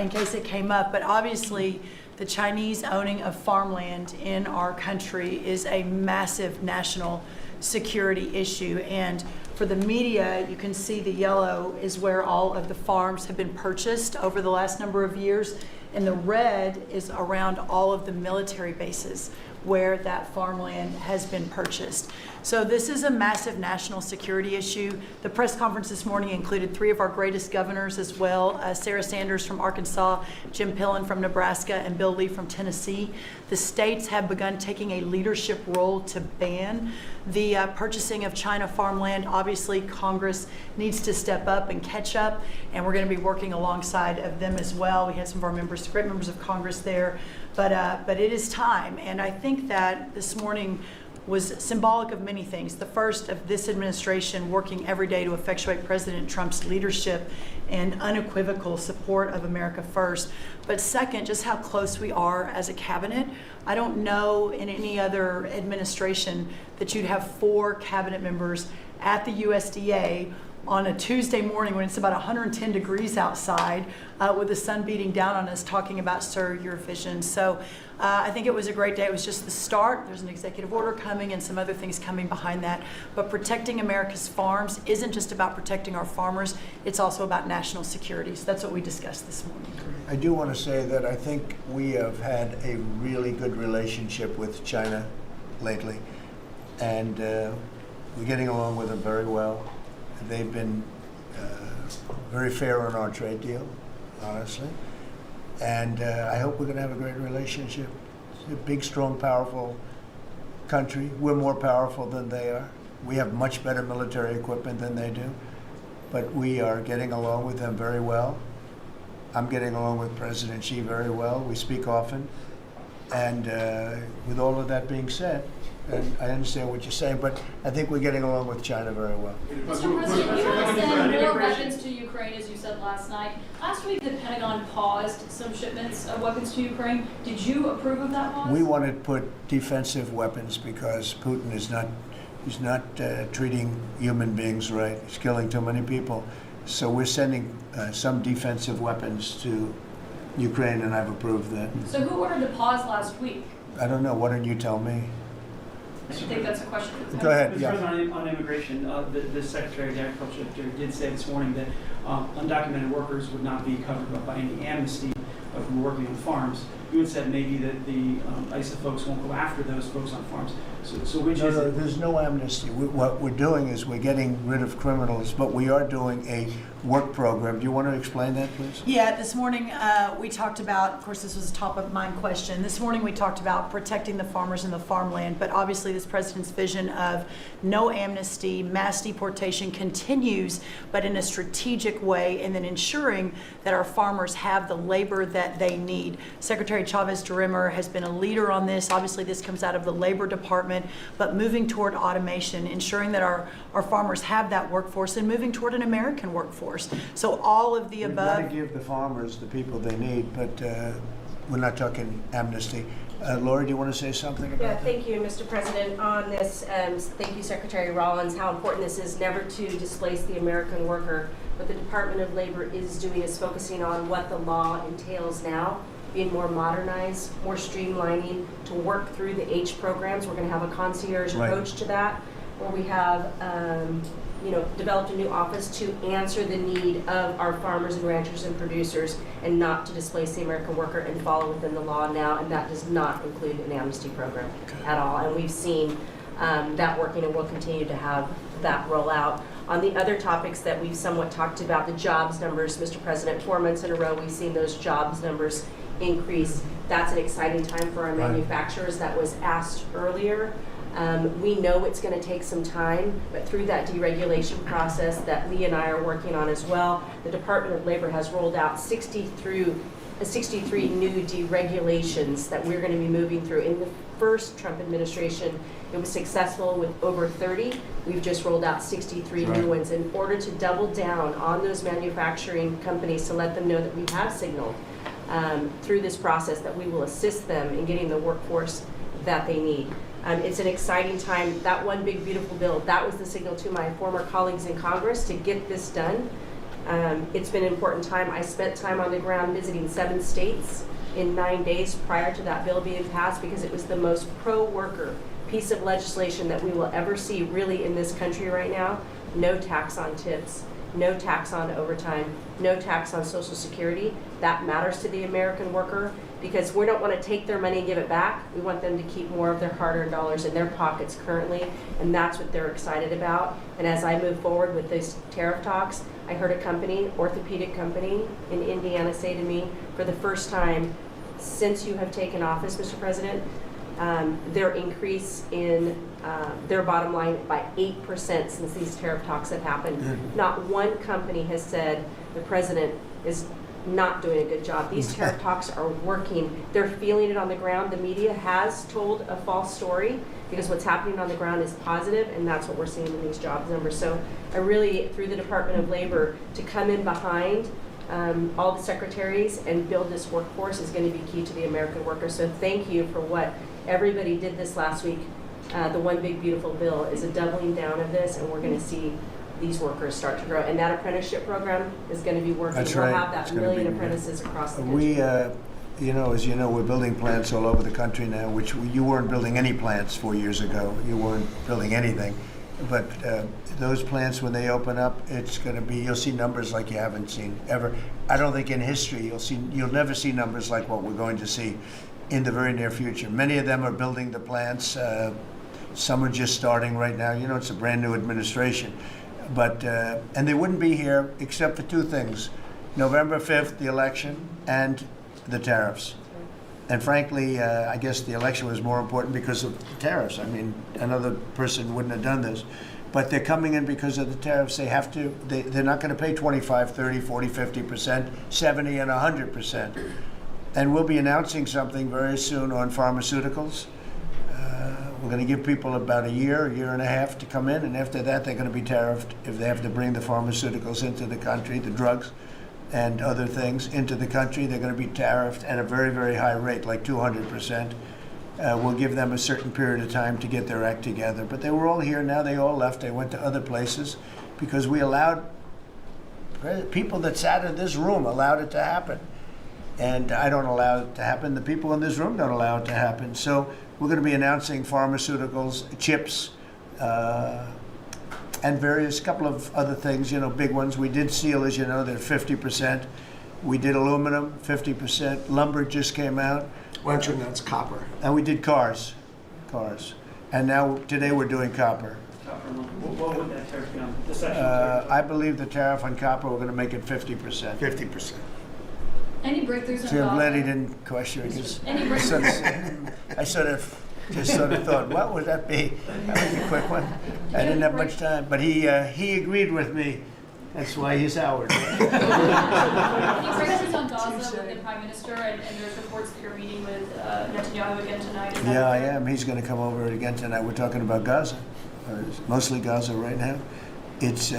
in case it came up, but obviously the Chinese owning of farmland in our country is a massive national security issue. And for the media, you can see the yellow is where all of the farms have been purchased over the last number of years, and the red is around all of the military bases where that farmland has been purchased. So this is a massive national security issue. The press conference this morning included 3 of our greatest governors as well, Sarah Sanders from Arkansas, Jim Pillen from Nebraska, and Bill Lee from Tennessee. The states have begun taking a leadership role to ban the purchasing of China farmland. Obviously, Congress needs to step up and catch up, and we're going to be working alongside of them as well. We had some of our members, great members of Congress there, but it is time. And I think that this morning was symbolic of many things. The first of this administration working every day to effectuate President Trump's leadership and unequivocal support of America first. But second, just how close we are as a cabinet. I don't know in any other administration that you'd have 4 cabinet members at the USDA on a Tuesday morning when it's about 110 degrees outside with the sun beating down on us talking about, sir, your vision. So I think it was a great day. It was just the start. There's an executive order coming and some other things coming behind that. But protecting America's farms isn't just about protecting our farmers. It's also about national security. So that's what we discussed this morning. I do want to say that I think we have had a really good relationship with China lately. And we're getting along with them very well. They've been very fair on our trade deal, honestly. And I hope we're going to have a great relationship. It's a big, strong, powerful country. We're more powerful than they are. We have much better military equipment than they do. But we are getting along with them very well. I'm getting along with President Xi very well. We speak often. And with all of that being said, and I understand what you're saying, but I think we're getting along with China very well. Mr. President, you have sent more weapons to Ukraine, as you said last night. Last week, the Pentagon paused some shipments of weapons to Ukraine. Did you approve of that pause? We wanted to put defensive weapons because Putin is not treating human beings right. He's killing too many people. So we're sending some defensive weapons to Ukraine, and I've approved that. So who ordered the pause last week? I don't know. Why don't you tell me? I think that's a question for the Go ahead. Mr. Yeah. President, on immigration, the Secretary of Agriculture did say this morning that undocumented workers would not be covered by any amnesty who are working on farms. You had said maybe that the ISA folks won't go after those folks on farms. So which is it? There's no amnesty. What we're doing is we're getting rid of criminals, but we are doing a work program. Do you want to explain that, please? Yeah, this morning we talked about, of course, this was a top of mind question. This morning we talked about protecting the farmers and the farmland, but obviously this president's vision of no amnesty, mass deportation continues, but in a strategic way, and then ensuring that our farmers have the labor that they need. Secretary Chavez-DeRimmer has been a leader on this. Obviously this comes out of the Labor Department, but moving toward automation, ensuring that our farmers have that workforce, and moving toward an American workforce. So all of the above. We've got to give the farmers the people they need, but we're not talking amnesty. Lori, do you want to say something about that? Thank you, Mr. President. On this, thank you, Secretary Rollins, how important this is never to displace the American worker. What the Department of Labor is doing is focusing on what the law entails now, being more modernized, more streamlining, to work through the H programs. We're going to have a concierge approach to that. where we have, developed a new office to answer the need of our farmers and ranchers and producers and not to displace the American worker and follow within the law now, and that does not include an amnesty program at all. And we've seen that working, and we'll continue to have that roll out. On the other topics that we've somewhat talked about, the jobs numbers, Mr. President, 4 months in a row, we've seen those jobs numbers increase. That's an exciting time for our manufacturers. That was asked earlier. We know it's going to take some time, but through that deregulation process that Lee and I are working on as well, the Department of Labor has rolled out 63 new deregulations that we're going to be moving through. In the first Trump administration, it was successful with over 30. We've just rolled out 63 new ones in order to double down on those manufacturing companies to let them know that we have signaled through this process that we will assist them in getting the workforce that they need. It's an exciting time. That one big beautiful bill, that was the signal to my former colleagues in Congress to get this done. It's been an important time. I spent time on the ground visiting 7 states in 9 days prior to that bill being passed because it was the most pro-worker piece of legislation that we will ever see really in this country right now. No tax on tips, no tax on overtime, no tax on Social Security. That matters to the American worker because we don't want to take their money and give it back. We want them to keep more of their hard-earned dollars in their pockets currently, and that's what they're excited about. And as I move forward with these tariff talks, I heard a company, orthopedic company in Indiana, say to me, for the first time since you have taken office, Mr. President, their increase in their bottom line by 8% since these tariff talks have happened. Not one company has said the president is not doing a good job. These tariff talks are working. They're feeling it on the ground. The media has told a false story because what's happening on the ground is positive, and that's what we're seeing in these jobs numbers. So I really, through the Department of Labor, to come in behind all the secretaries and build this workforce is going to be key to the American worker. So thank you for what everybody did this last week. The one big beautiful bill is a doubling down of this, and we're going to see these workers start to grow. And that apprenticeship program is going to be working. That's we'll right. have that It's gonna million be- apprentices across the country. We, as you know, we're building plants all over the country now, which you weren't building any plants 4 years ago. You weren't building anything. But those plants, when they open up, it's going to be, you'll see numbers like you haven't seen ever. I don't think in history you'll never see numbers like what we're going to see in the very near future. Many of them are building the plants. Some are just starting right now. You know, it's a brand new administration. But, and they wouldn't be here except for 2 things. November 5th, the election, and the tariffs. And frankly, I guess the election was more important because of the tariffs. I mean, another person wouldn't have done this. But they're coming in because of the tariffs. They have to, they're not going to pay 25, 30, 40, 50%, 70, and 100%. And we'll be announcing something very soon on pharmaceuticals. We're going to give people about a year and a half to come in, and after that they're going to be tariffed if they have to bring the pharmaceuticals into the country, the drugs and other things into the country. They're going to be tariffed at a very, very high rate, like 200%. We'll give them a certain period of time to get their act together. But they were all here, now they all left. They went to other places because we allowed, people that sat in this room allowed it to happen. And I don't allow it to happen. The people in this room don't allow it to happen. So we're going to be announcing pharmaceuticals, chips, and various couple of other things, big ones. We did steel, as you know, they're 50%. We did aluminum, 50%. Lumber just came out. Mention that's copper. And we did cars. And now, today we're doing copper. What would that tariff be on? The section tariff? I believe the tariff on copper, we're going to make it 50%. 50%. Any breakthroughs on See, I'm Gaza? glad he didn't question it, because Any I sort of thought, what would that be? That was a quick one. I didn't have much time, but he agreed with me. That's why he's Howard. Any breakthroughs on Gaza with the Prime Minister, and there's reports that you're meeting with Netanyahu again tonight? Is that Yeah, I correct? am. He's going to come over again tonight. We're talking about Gaza, mostly Gaza right now. It's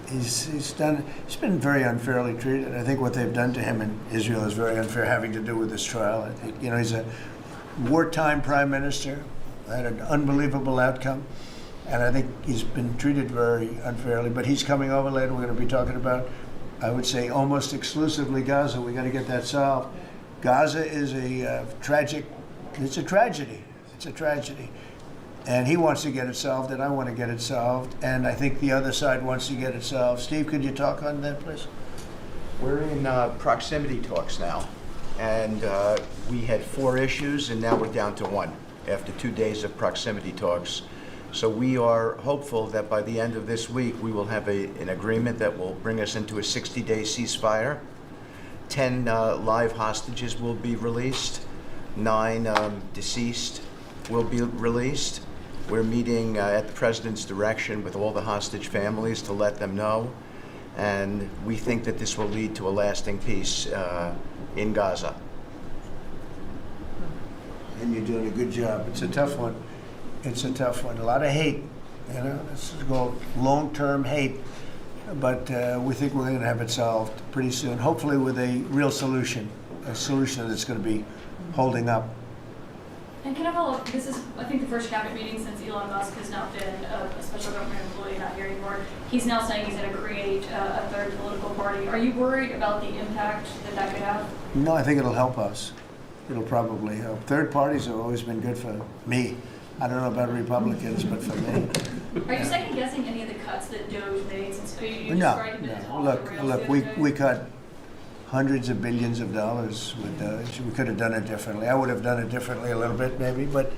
he's been very unfairly treated. I think what they've done to him in Israel is very unfair, having to do with this trial. I think, he's a wartime prime minister, had an unbelievable outcome, and I think he's been treated very unfairly. But he's coming over later. We're going to be talking about, I would say, almost exclusively Gaza. We got to get that solved. Gaza is a tragic. It's a tragedy. It's a tragedy. And he wants to get it solved, and I want to get it solved, and I think the other side wants to get it solved. Steve, could you talk on that, please? We're in proximity talks now, and we had 4 issues, and now we're down to 1 after 2 days of proximity talks. So we are hopeful that by the end of this week, we will have an agreement that will bring us into a 60-day ceasefire. 10 live hostages will be released. 9 deceased will be released. We're meeting at the President's direction with all the hostage families to let them know. And we think that this will lead to a lasting peace in Gaza. And you're doing a good job. It's a tough one. It's a tough one. A lot of hate, you know. This is called long-term hate. But we think we're going to have it solved pretty soon, hopefully with a real solution, a solution that's going to be holding up. And can I follow up? This is, I think, the first cabinet meeting since Elon Musk has now been a special government employee, not here anymore. He's now saying he's going to create a third political party. Are you worried about the impact that that could have? No, I think it'll help us. It'll probably help. Third parties have always been good for me. I don't know about Republicans, but for me. Are you second guessing any of the cuts that DOJ made since you No, described it as no. off the rails Look, the other day? we cut hundreds of billions of dollars with DOJ. We could have done it differently. I would have done it differently a little bit maybe, but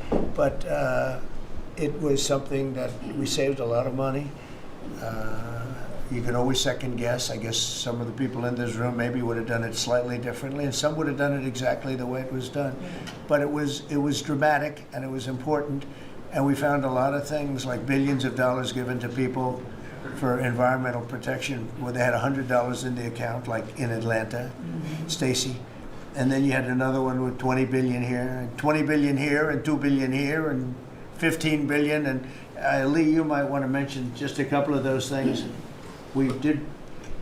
it was something that we saved a lot of money. You can always second guess. I guess some of the people in this room maybe would have done it slightly differently, and some would have done it exactly the way it was done. But it was dramatic, and it was important, and we found a lot of things like billions of dollars given to people for environmental protection, where they had $100 in the account, like in Atlanta, Stacy. And then you had another one with 20 billion here, and 20 billion here, and 2 billion here, and 15 billion. And Lee, you might want to mention just a couple of those things. We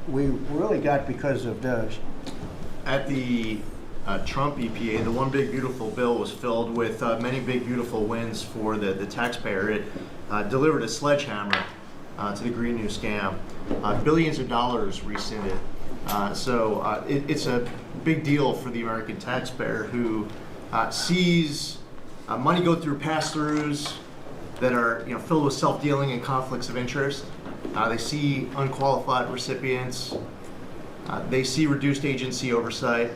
really got because of DOJ. At the Trump EPA, the One Big Beautiful Bill was filled with many big beautiful wins for the taxpayer. It delivered a sledgehammer to the Green New Scam. Billions of dollars rescinded. So it's a big deal for the American taxpayer who sees money go through pass-throughs that are filled with self-dealing and conflicts of interest. They see unqualified recipients. They see reduced agency oversight,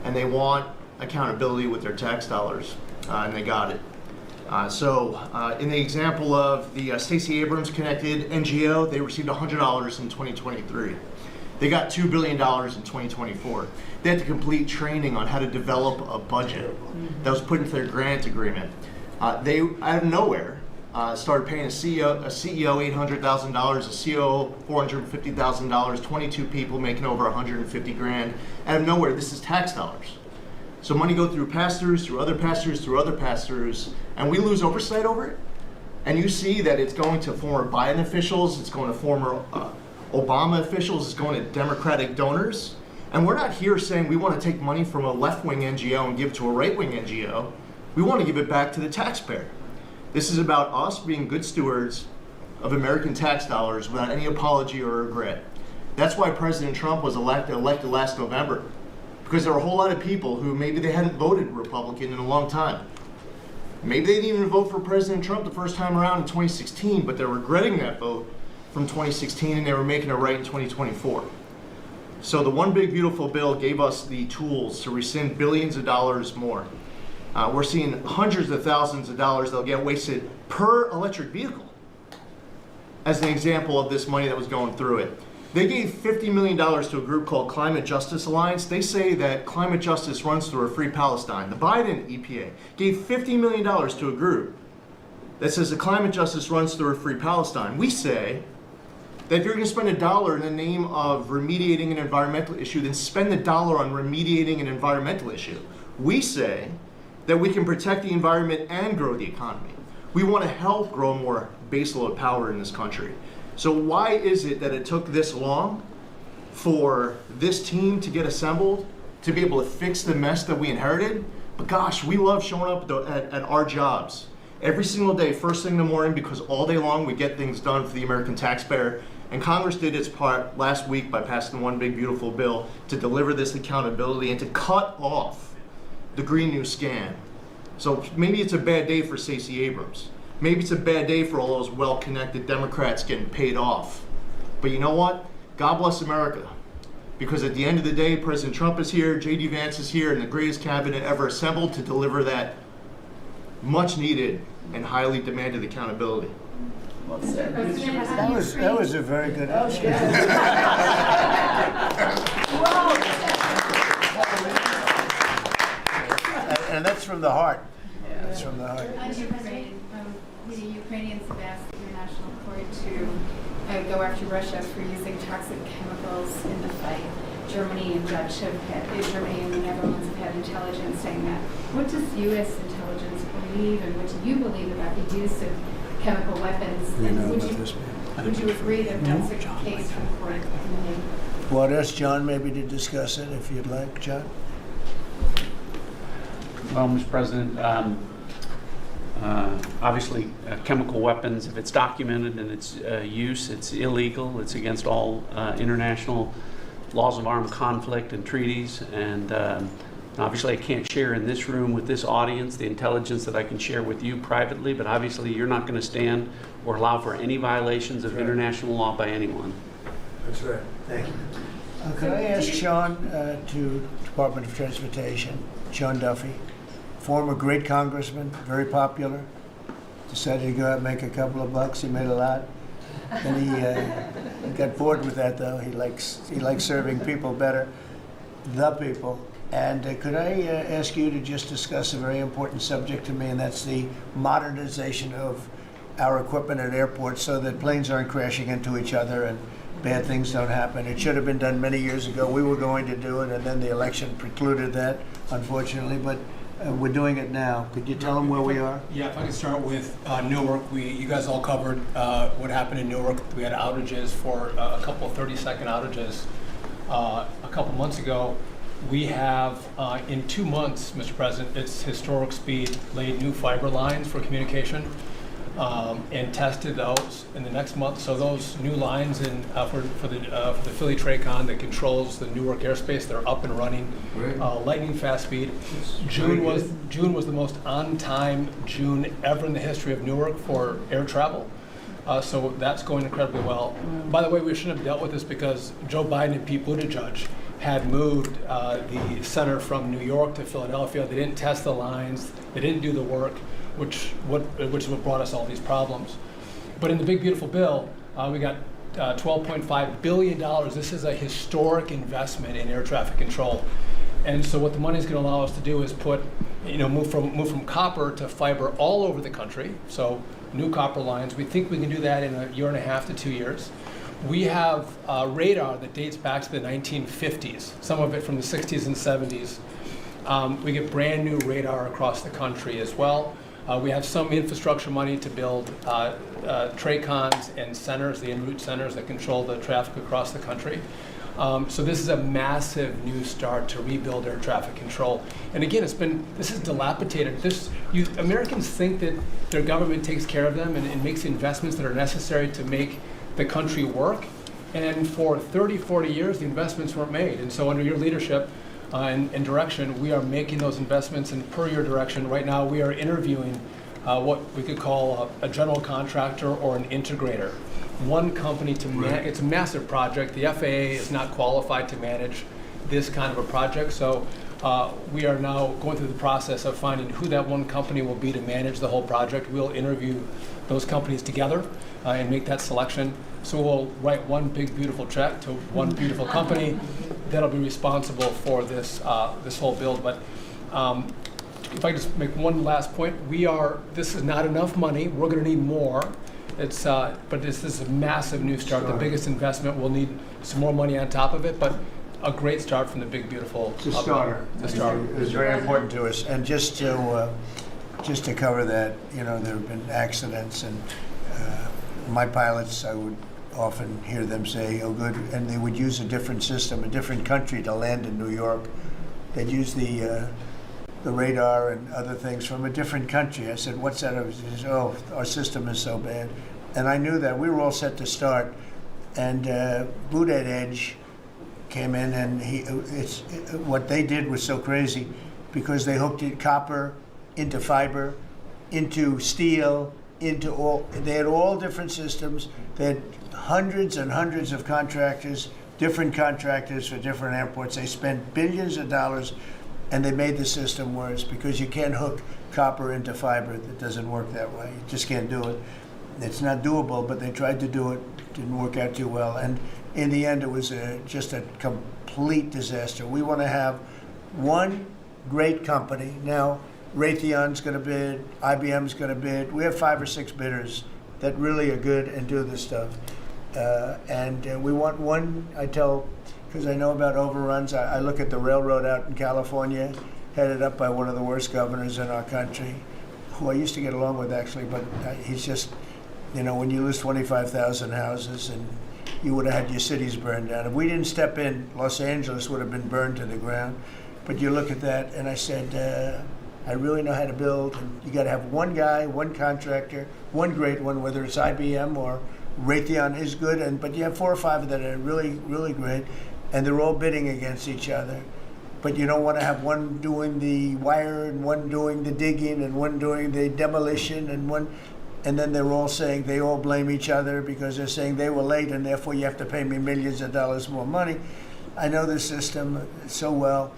and they want accountability with their tax dollars, and they got it. So in the example of the Stacey Abrams connected NGO, they received $100 in 2023. They got $2 billion in 2024. They had to complete training on how to develop a budget that was put into their grant agreement. They, out of nowhere, started paying a CEO $800,000, a COO $450,000, 22 people making over 150 grand. Out of nowhere, this is tax dollars. So money go through pass-throughs, through other pass-throughs, through other pass-throughs, and we lose oversight over it. And you see that it's going to former Biden officials, it's going to former Obama officials, it's going to Democratic donors. And we're not here saying we want to take money from a left-wing NGO and give it to a right-wing NGO. We want to give it back to the taxpayer. This is about us being good stewards of American tax dollars without any apology or regret. That's why President Trump was elected last November, because there were a whole lot of people who maybe they hadn't voted Republican in a long time. Maybe they didn't even vote for President Trump the first time around in 2016, but they're regretting that vote from 2016 and they were making it right in 2024. So the One Big Beautiful Bill gave us the tools to rescind billions of dollars more. We're seeing hundreds of thousands of dollars that'll get wasted per electric vehicle. As an example of this money that was going through it. They gave $50 million to a group called Climate Justice Alliance. They say that climate justice runs through a free Palestine. The Biden EPA gave $50 million to a group that says the climate justice runs through a free Palestine. We say that if you're going to spend $1 in the name of remediating an environmental issue, then spend the dollar on remediating an environmental issue. We say that we can protect the environment and grow the economy. We want to help grow more baseload power in this country. So why is it that it took this long for this team to get assembled, to be able to fix the mess that we inherited? But gosh, we love showing up at our jobs every single day, first thing in the morning, because all day long we get things done for the American taxpayer. And Congress did its part last week by passing the One Big Beautiful Bill to deliver this accountability and to cut off the Green New Scam. So maybe it's a bad day for Stacey Abrams, Maybe it's a bad day for all those well-connected Democrats getting paid off. But you know what? God bless America. Because at the end of the day, President Trump is here, J.D. Vance is here, and the greatest cabinet ever assembled to deliver that much-needed and highly demanded accountability. That was a very good answer. And that's from the heart. That's from the heart. On Ukraine, the Ukrainians have asked the International Court to go after Russia for using toxic chemicals in the fight. Germany and Germany and the Netherlands have had intelligence saying that. What does U.S. intelligence believe, and what do you believe about the use of chemical weapons? And would you agree that that's a case for the court? Well, I'd ask John maybe to discuss it if you'd like, John. Well, Mr. President, obviously chemical weapons, if it's documented and its use, it's illegal. It's against all international laws of armed conflict and treaties. And obviously I can't share in this room with this audience the intelligence that I can share with you privately, but obviously you're not going to stand or allow for any violations of international law by anyone. That's right. Thank you. Could I ask Sean to Department of Transportation, Sean Duffy, former great congressman, very popular, decided to go out and make a couple of bucks. He made a lot. And he got bored with that, though. He likes serving people better, the people. And could I ask you to just discuss a very important subject to me, and that's the modernization of our equipment at airports so that planes aren't crashing into each other and bad things don't happen. It should have been done many years ago. We were going to do it, and then the election precluded that, unfortunately. But we're doing it now. Could you tell them where we are? Yeah, if I could start with Newark. You guys all covered what happened in Newark. We had outages for a couple of 30-second outages a couple months ago. We have, in 2 months, Mr. President, it's historic speed, laid new fiber lines for communication and tested those in the next month. So those new lines for the Philly TRACON that controls the Newark airspace, they're up and running, lightning fast speed. June was the most on-time June ever in the history of Newark for air travel. So that's going incredibly well. By the way, we shouldn't have dealt with this because Joe Biden and Pete Buttigieg had moved the center from New York to Philadelphia. They didn't test the lines. They didn't do the work, which is what brought us all these problems. But in the big beautiful bill, we got $12.5 billion. This is a historic investment in air traffic control. And so what the money is going to allow us to do is move from copper to fiber all over the country. So new copper lines. We think we can do that in 1.5 to 2 years. We have radar that dates back to the 1950s, some of it from the 60s and 70s. We get brand new radar across the country as well. We have some infrastructure money to build TRACONs and centers, the en route centers that control the traffic across the country. So this is a massive new start to rebuild air traffic control. And again, this is dilapidated. Americans think that their government takes care of them and makes the investments that are necessary to make the country work. And for 30, 40 years, the investments weren't made. And so under your leadership and direction, we are making those investments. And per your direction, right now we are interviewing what we could call a general contractor or an integrator. One company it's a massive project. The FAA is not qualified to manage this kind of a project. So we are now going through the process of finding who that one company will be to manage the whole project. We'll interview those companies together and make that selection. So we'll write one big beautiful check to one beautiful company that'll be responsible for this whole build. But if I just make one last point, this is not enough money. We're going to need more. But this is a massive new start. The biggest investment. We'll need some more money on top of it, but a great start from the big beautiful. It's a starter. The starter. It's very important to us. And just to cover that, there have been accidents, and my pilots, I would often hear them say, "Oh, good," and they would use a different system, a different country to land in New York. They'd use the radar and other things from a different country. I said, "What's that?" He says, "Oh, our system is so bad." And I knew that. We were all set to start, and Boot Edge came in, and what they did was so crazy because they hooked copper into fiber, into steel, into they had all different systems. They had hundreds and hundreds of contractors, different contractors for different airports. They spent billions of dollars, and they made the system worse because you can't hook copper into fiber. It doesn't work that way. You just can't do it. It's not doable, but they tried to do it. Didn't work out too well. And in the end, it was just a complete disaster. We want to have one great company. Now, Raytheon's going to bid, IBM's going to bid. We have 5 or 6 bidders that really are good and do this stuff. And we want one, I tell, because I know about overruns, I look at the railroad out in California, headed up by one of the worst governors in our country, who I used to get along with actually, but he's just, you know, when you lose 25,000 houses and you would have had your cities burned down. If we didn't step in, Los Angeles would have been burned to the ground. But you look at that, and I said, I really know how to build. And you got to have one guy, one contractor, one great one, whether it's IBM or Raytheon is good, but you have 4 or 5 that are really, really great, and they're all bidding against each other. But you don't want to have one doing the wire and one doing the digging and one doing the demolition and then they're all saying they all blame each other because they're saying they were late and therefore you have to pay me millions of dollars more money. I know the system so well.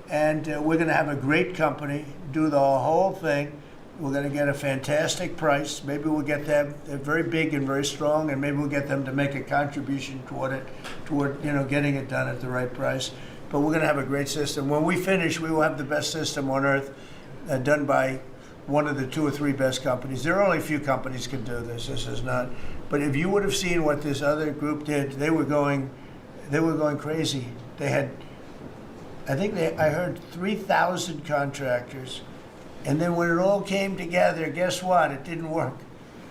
And we're going to have a great company do the whole thing. We're going to get a fantastic price. Maybe we'll get them, they're very big and very strong, and maybe we'll get them to make a contribution toward getting it done at the right price. But we're going to have a great system. When we finish, we will have the best system on earth done by one of the 2 or 3 best companies. There are only a few companies can do this. This is not. But if you would have seen what this other group did, they were going crazy. They had, I heard 3,000 contractors, and then when it all came together, guess what? It didn't work.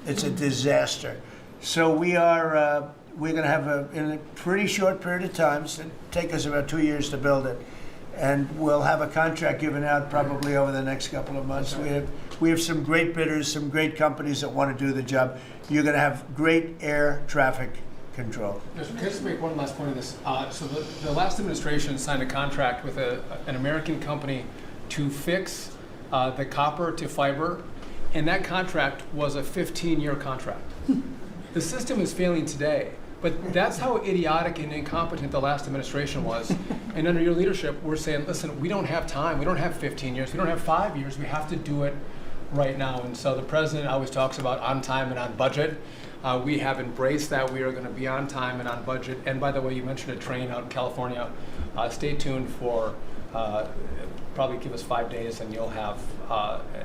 It's a disaster. So we're going to have in a pretty short period of time, it's going to take us about 2 years to build it, and we'll have a contract given out probably over the next couple of months. We have some great bidders, some great companies that want to do the job. You're going to have great air traffic control. Can I just make one last point on this? So the last administration signed a contract with an American company to fix the copper to fiber, and that contract was a 15-year contract. The system is failing today, but that's how idiotic and incompetent the last administration was. And under your leadership, we're saying, listen, we don't have time. We don't have 15 years. We don't have 5 years. We have to do it right now. And so the president always talks about on time and on budget. We have embraced that. We are going to be on time and on budget. And by the way, you mentioned a train out in California. Stay tuned for, probably give us 5 days and you'll have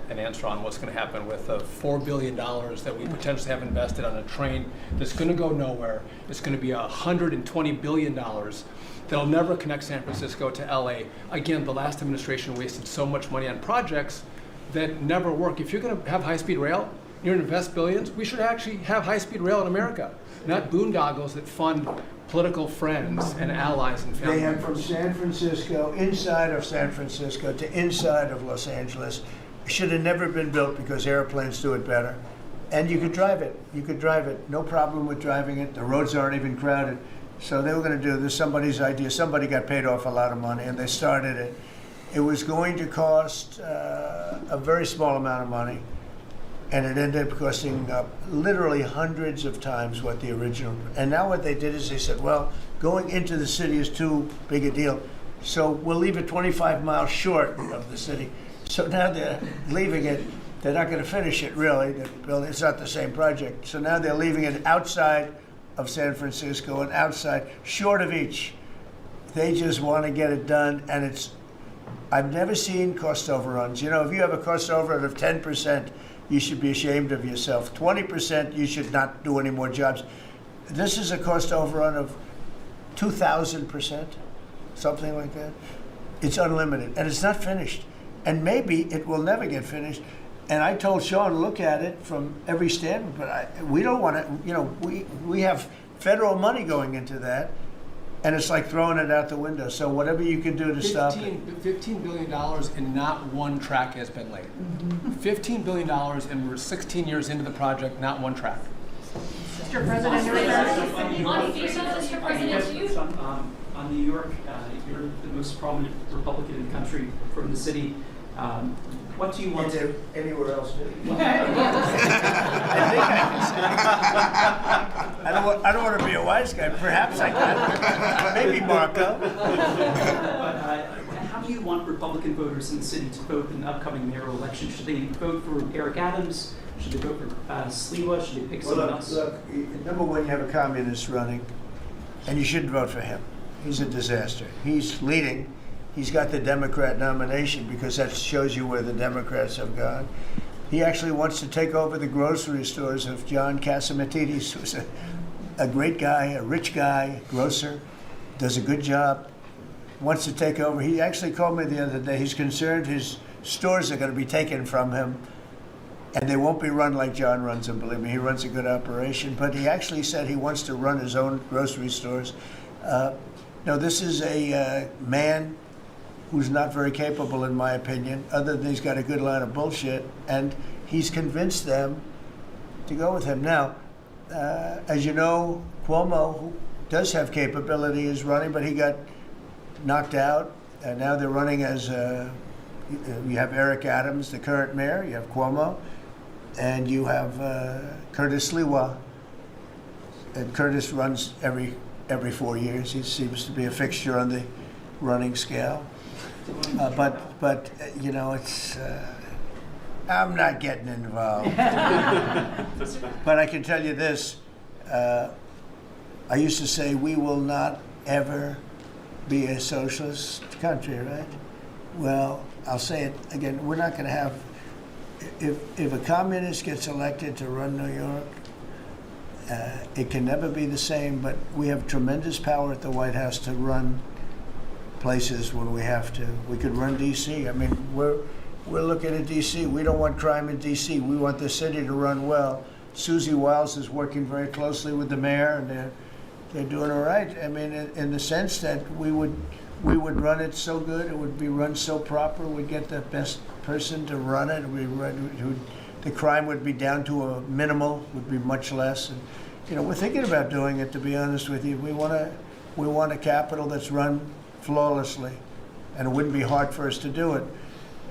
an answer on what's going to happen with the $4 billion that we potentially have invested on a train that's going to go nowhere. It's going to be $120 billion that'll never connect San Francisco to LA. Again, the last administration wasted so much money on projects that never work. If you're going to have high-speed rail, you're going to invest billions, we should actually have high-speed rail in America, not boondoggles that fund political friends and allies and family They have members. from San Francisco, inside of San Francisco to inside of Los Angeles. It should have never been built because airplanes do it better. And you could drive it. You could drive it. No problem with driving it. The roads aren't even crowded. So they were going to do this, somebody's idea. Somebody got paid off a lot of money and they started it. It was going to cost a very small amount of money. And it ended up costing literally hundreds of times what the original. And now what they did is they said, well, going into the city is too big a deal. So we'll leave it 25 miles short of the city. So now they're leaving it. They're not going to finish it, really. It's not the same project. So now they're leaving it outside of San Francisco and outside, short of each. They just want to get it done, and I've never seen cost overruns. You know, if you have a cost overrun of 10%, you should be ashamed of yourself. 20%, you should not do any more jobs. This is a cost overrun of 2,000%, something like that. It's unlimited, and it's not finished. And maybe it will never get finished. And I told Sean, look at it from every standpoint, but we don't want to, you know, we have federal money going into that, and it's like throwing it out the window. So whatever you can do to stop it. $15 billion and not one track has been laid. $15 billion and we're 16 years into the project, not one track. Mr. President, Mr. President, on New York, you're the most prominent Republican in the country from the city. What do you want to... Anywhere else? I think I can say. I don't want to be a wise guy. Perhaps I can. Maybe Marco. How do you want Republican voters in the city to vote in the upcoming mayoral election? Should they vote for Eric Adams? Should they vote for Sliwa? Should they pick someone else? Look, number one, you have a communist running, and you shouldn't vote for him. He's a disaster. He's leading. He's got the Democrat nomination because that shows you where the Democrats have gone. He actually wants to take over the grocery stores of John Catsimatidis, who's a great guy, a rich guy, grocer, does a good job, wants to take over. He actually called me the other day. He's concerned his stores are going to be taken from him, and they won't be run like John runs them. Believe me, he runs a good operation. But he actually said he wants to run his own grocery stores. No, this is a man who's not very capable, in my opinion, other than he's got a good line of bullshit, and he's convinced them to go with him. Now, as you know, Cuomo, who does have capability, is running, but he got knocked out, and now they're running as, you have Eric Adams, the current mayor, you have Cuomo, and you have Curtis Sliwa. And Curtis runs every 4 years. He seems to be a fixture on the running scale. But you know, it's I'm not getting involved. But I can tell you this: I used to say we will not ever be a socialist country, right? Well, I'll say it again: we're not going to have. If a communist gets elected to run New York, it can never be the same. But we have tremendous power at the White House to run places when we have to. We could run D.C. I mean, we're looking at D.C. We don't want crime in D.C. We want the city to run well. Susie Wiles is working very closely with the mayor, and they're doing all right. I mean, in the sense that we would run it so good, it would be run so proper. We'd get the best person to run it. The crime would be down to a minimal, would be much less. And you know, we're thinking about doing it. To be honest with you, we want a capital that's run flawlessly, and it wouldn't be hard for us to do it.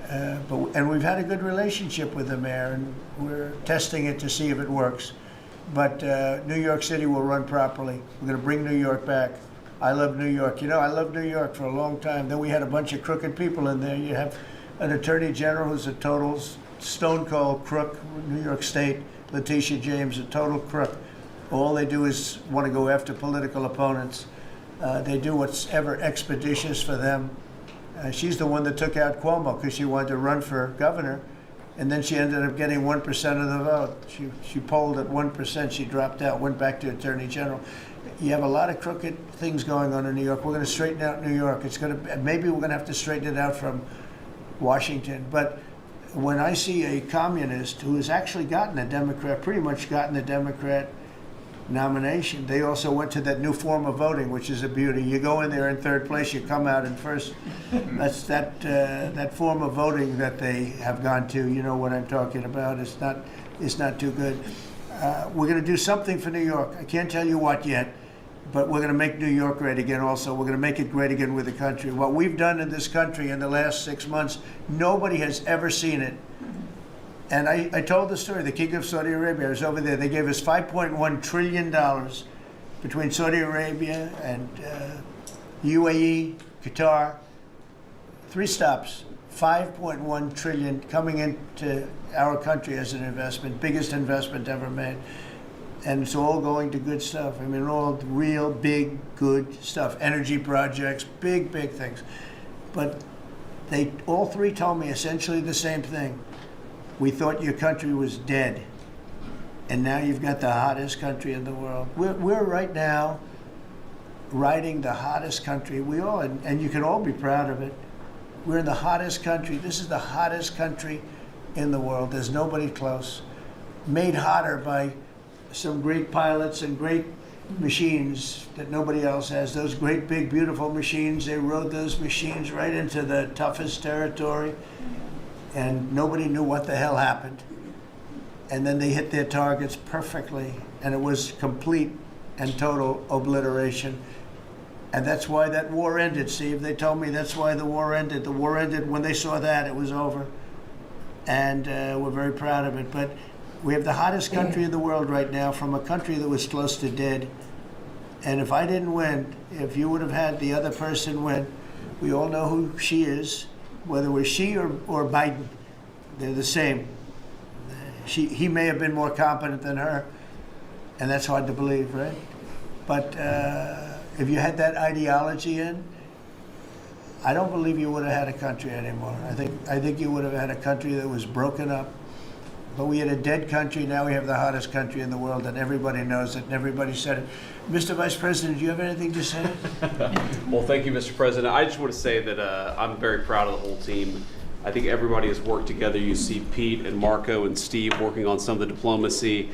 And we've had a good relationship with the mayor, and we're testing it to see if it works. But New York City will run properly. We're going to bring New York back. I love New York. You know, I loved New York for a long time. Then we had a bunch of crooked people in there. You have an attorney general who's a total stone cold crook. New York State, Letitia James, a total crook. All they do is want to go after political opponents. They do what's ever expeditious for them. She's the one that took out Cuomo because she wanted to run for governor, and then she ended up getting 1% of the vote. She polled at 1%. She dropped out, went back to attorney general. You have a lot of crooked things going on in New York. We're going to straighten out New York. Maybe we're going to have to straighten it out from Washington. But when I see a communist who has actually gotten a Democrat, pretty much gotten the Democrat nomination, they also went to that new form of voting, which is a beauty. You go in there in third place, you come out in first. That's that form of voting that they have gone to. You know what I'm talking about. It's not too good. We're going to do something for New York. I can't tell you what yet, but we're going to make New York great again also. We're going to make it great again with the country. What we've done in this country in the last 6 months, nobody has ever seen it. And I told the story, the King of Saudi Arabia, I was over there. They gave us $5.1 trillion between Saudi Arabia and UAE, Qatar. 3 stops, $5.1 trillion coming into our country as an investment, biggest investment ever made. And it's all going to good stuff. I mean, all real, big, good stuff. Energy projects, big, big things. But they all 3 told me essentially the same thing. We thought your country was dead, and now you've got the hottest country in the world. We're right now riding the hottest country. We all, and you can all be proud of it. We're in the hottest country. This is the hottest country in the world. There's nobody close. Made hotter by some great pilots and great machines that nobody else has. Those great, big, beautiful machines, they rode those machines right into the toughest territory. And nobody knew what the hell happened. And then they hit their targets perfectly, and it was complete and total obliteration. And that's why that war ended, Steve. They told me that's why the war ended. The war ended when they saw that, it was over. and we're very proud of it. But we have the hottest country in the world right now, from a country that was close to dead. And if I didn't win, if you would have had the other person win, we all know who she is, whether it was she or Biden. They're the same. He may have been more competent than her, and that's hard to believe, right? But if you had that ideology in, I don't believe you would have had a country anymore. I think you would have had a country that was broken up. But we had a dead country. Now we have the hottest country in the world, and everybody knows it, and everybody said it. Mr. Vice President, do you have anything to say? Well, thank you, Mr. President. I just want to say that I'm very proud of the whole team. I think everybody has worked together. You see Pete and Marco and Steve working on some of the diplomacy,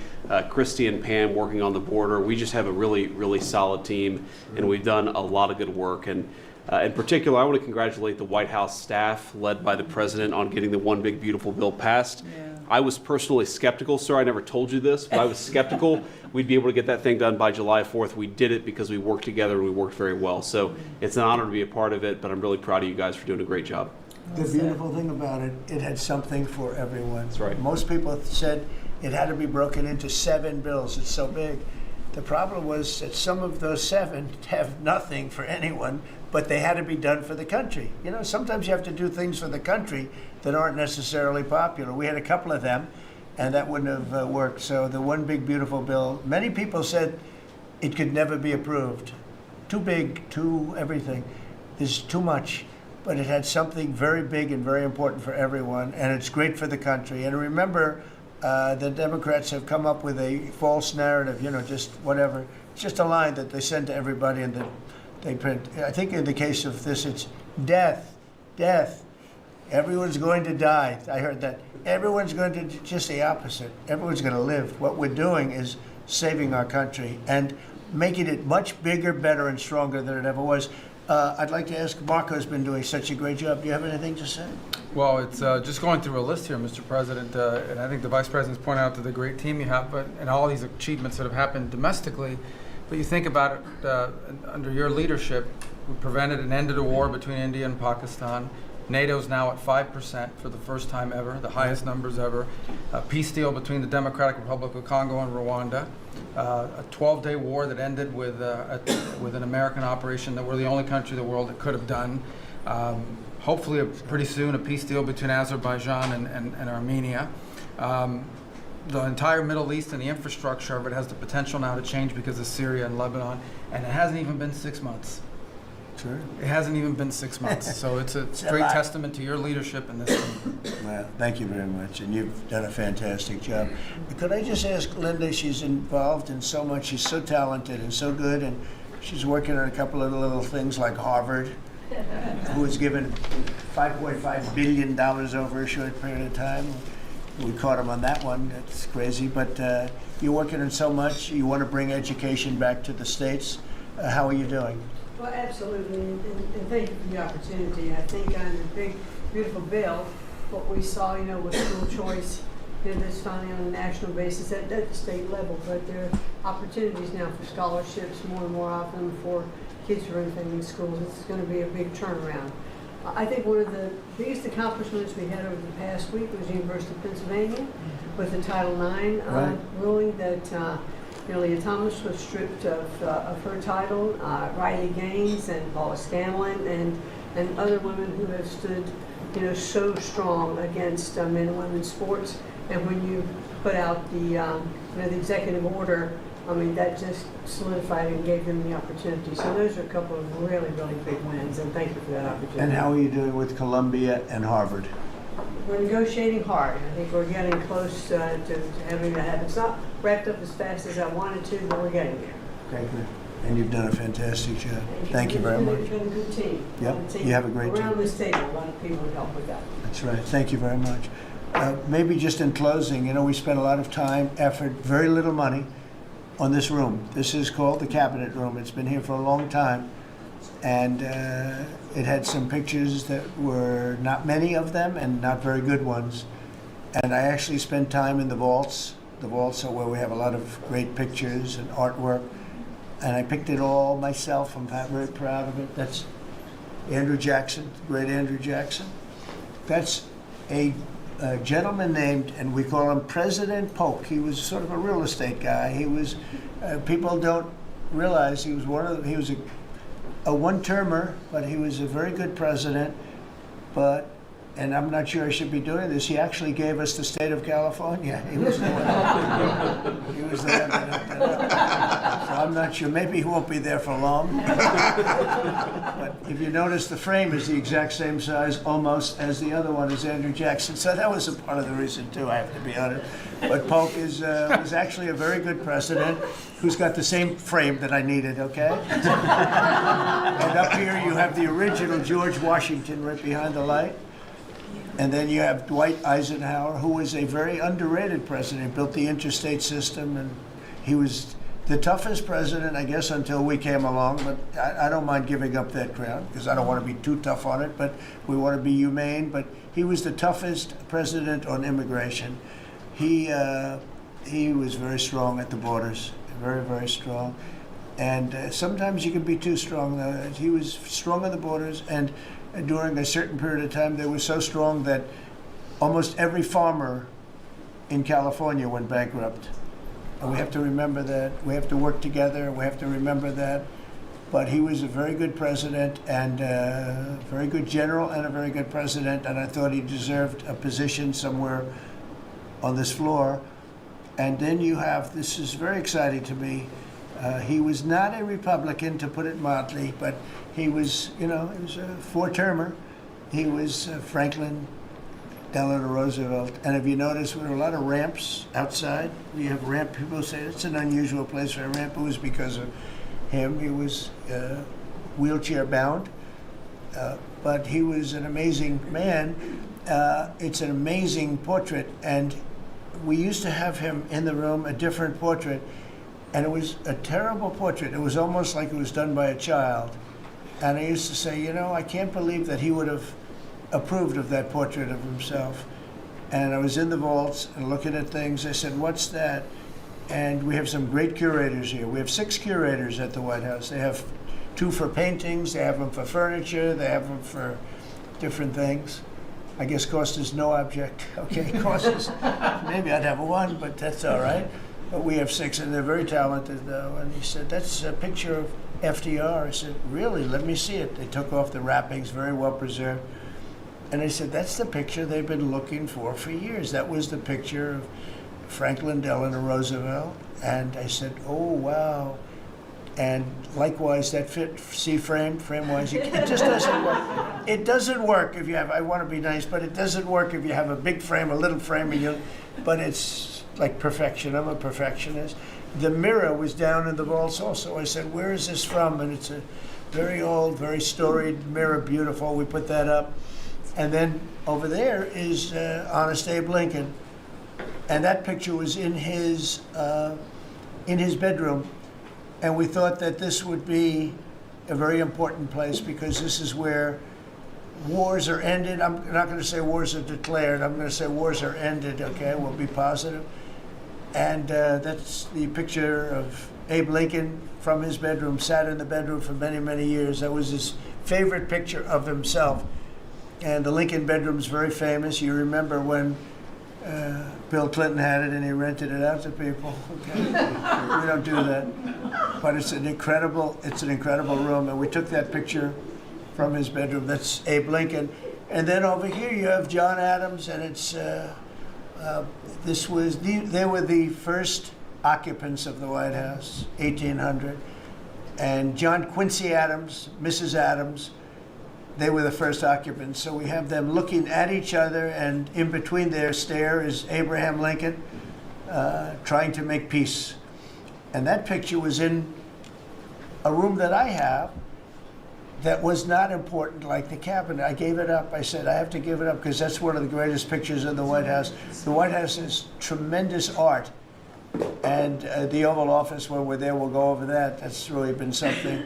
Christy and Pam working on the border. We just have a really, really solid team, and we've done a lot of good work. And in particular, I want to congratulate the White House staff led by the President on getting the One Big Beautiful Bill passed. I was personally skeptical, sir. I never told you this, but I was skeptical we'd be able to get that thing done by July 4th. We did it because we worked together and we worked very well. So it's an honor to be a part of it, but I'm really proud of you guys for doing a great job. The beautiful thing about it, it had something for everyone. That's right. Most people said it had to be broken into 7 bills. It's so big. The problem was that some of those 7 have nothing for anyone, but they had to be done for the country. You know, sometimes you have to do things for the country that aren't necessarily popular. We had a couple of them, and that wouldn't have worked. So the One Big Beautiful Bill, many people said it could never be approved. Too big, too everything. There's too much. But it had something very big and very important for everyone, and it's great for the country. And remember, the Democrats have come up with a false narrative, you know, just whatever. It's just a line that they send to everybody and that they print. I think in the case of this, it's death, death. Everyone's going to die. I heard that. Everyone's going to, just the opposite. Everyone's going to live. What we're doing is saving our country and making it much bigger, better, and stronger than it ever was. I'd like to ask, Marco's been doing such a great job. Do you have anything to say? Well, it's just going through a list here, Mr. President, and I think the Vice President's pointed out to the great team you have, but and all these achievements that have happened domestically. But you think about it, under your leadership, we prevented and ended a war between India and Pakistan. NATO's now at 5% for the first time ever, the highest numbers ever. A peace deal between the Democratic Republic of Congo and Rwanda. A 12-day war that ended with an American operation that we're the only country in the world that could have done. Hopefully, pretty soon, a peace deal between Azerbaijan and Armenia. The entire Middle East and the infrastructure of it has the potential now to change because of Syria and Lebanon, and it hasn't even been 6 months. Sure. It hasn't even been 6 months, so it's a great testament to your leadership in this thing. Well, thank you very much, and you've done a fantastic job. Could I just ask Linda, she's involved in so much, she's so talented and so good, and she's working on a couple of little things like Harvard, who was given $5.5 billion over a short period of time. We caught him on that one, that's crazy, but you're working on so much, you want to bring education back to the States. How are you doing? Well, absolutely, and thank you for the opportunity. I think on the Big Beautiful Bill, what we saw, you know, with school choice, you know, that's finally on a national basis at the state level, but there are opportunities now for scholarships more and more often for kids who are in schools. It's going to be a big turnaround. I think one of the biggest accomplishments we had over the past week was the University of Pennsylvania with the Title IX ruling that Leah Thomas was stripped of her title. Riley Gaines and Paula Scanlon and other women who have stood, you know, so strong against men and women's sports. And when you put out the, you know, the executive order, I mean, that just solidified and gave them the opportunity. So those are a couple of really, really big wins, and thank you for that opportunity. And how are you doing with Columbia and Harvard? We're negotiating hard. I think we're getting close to having that happen. It's not wrapped up as fast as I wanted to, but we're getting there. Okay, good. And you've done a fantastic job. Thank you very much. You've been a good team. Yep, you have a great team. Around this table, a lot of people have helped with that. That's right. Thank you very much. Maybe just in closing, you know, we spent a lot of time, effort, very little money on this room. This is called the Cabinet Room. It's been here for a long time. And it had some pictures that were not many of them and not very good ones. And I actually spent time in the vaults. The vaults are where we have a lot of great pictures and artwork. And I picked it all myself. I'm very proud of it. That's Andrew Jackson, the great Andrew Jackson. That's a a gentleman named, and we call him President Polk. He was sort of a real estate guy. He was, people don't realize he was he was a one-termer, but he was a very good president. But, and I'm not sure I should be doing this, he actually gave us the state of California. He was the one, he was the one that hooked it up. So I'm not sure, maybe he won't be there for long. But if you notice, the frame is the exact same size almost as the other one is Andrew Jackson. So that was a part of the reason too, I have to be honest. But Polk was actually a very good president who's got the same frame that I needed, okay? And up here you have the original George Washington right behind the light. And then you have Dwight Eisenhower, who was a very underrated president, built the interstate system, and he was the toughest president, I guess, until we came along. But I don't mind giving up that crown, because I don't want to be too tough on it, but we want to be humane. But he was the toughest president on immigration. He was very strong at the borders, very, very strong. And sometimes you can be too strong. He was strong at the borders, and during a certain period of time, they were so strong that almost every farmer in California went bankrupt. And we have to remember that. We have to work together. We have to remember that. But he was a very good president, and a very good general, and a very good president. And I thought he deserved a position somewhere on this floor. And then you have, this is very exciting to me, he was not a Republican, to put it mildly, but he was, you know, he was a four-termer. He was Franklin Delano Roosevelt. And if you notice, there were a lot of ramps outside. You have ramp, people say it's an unusual place for a ramp. It was because of him. He was wheelchair-bound, but he was an amazing man. It's an amazing portrait, and we used to have him in the room, a different portrait, and it was a terrible portrait. It was almost like it was done by a child. And I used to say, you know, I can't believe that he would have approved of that portrait of himself. And I was in the vaults and looking at things. I said, what's that? And we have some great curators here. We have 6 curators at the White House. They have 2 for paintings, they have them for furniture, they have them for different things. I guess cost is no object. Okay, cost is, maybe I'd have 1, but that's all right. But we have 6, and they're very talented, though. And he said, that's a picture of FDR. I said, really? Let me see it. They took off the wrappings, very well preserved. And I said, that's the picture they've been looking for years. That was the picture of Franklin Delano Roosevelt. And I said, oh, wow. And likewise, that fit, see frame-wise, it just doesn't work. It doesn't work if you have, I want to be nice, but it doesn't work if you have a big frame, a little frame, but it's like perfection. I'm a perfectionist. The mirror was down in the vaults also. I said, where is this from? And it's a very old, very storied mirror, beautiful. We put that up. And then over there is Honest Abe Lincoln. And that picture was in his bedroom. And we thought that this would be a very important place, because this is where wars are ended. I'm not going to say wars are declared. I'm going to say wars are ended, okay? We'll be positive. And that's the picture of Abe Lincoln from his bedroom, sat in the bedroom for many, many years. That was his favorite picture of himself. And the Lincoln bedroom's very famous. You remember when Bill Clinton had it and he rented it out to people. Okay. We don't do that. But it's an incredible room. And we took that picture from his bedroom. That's Abe Lincoln. And then over here you have John Adams, and it's they were the first occupants of the White House, 1800. And John Quincy Adams, Mrs. Adams, they were the first occupants. So we have them looking at each other, and in between their stare is Abraham Lincoln trying to make peace. And that picture was in a room that I have that was not important, like the cabinet. I gave it up. I said, I have to give it up, because that's one of the greatest pictures of the White House. The White House is tremendous art. And the Oval Office, when we're there, we'll go over that. That's really been something.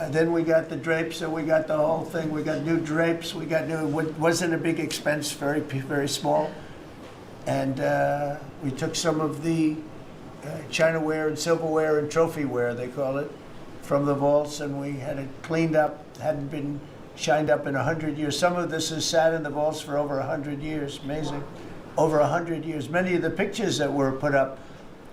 Then we got the drapes, and we got the whole thing. We got new drapes. We got new, wasn't a big expense, very, very small. And we took some of the chinaware and silverware and trophyware, they call it, from the vaults, and we had it cleaned up. Hadn't been shined up in 100 years. Some of this has sat in the vaults for over 100 years. Amazing. Over 100 years. Many of the pictures that were put up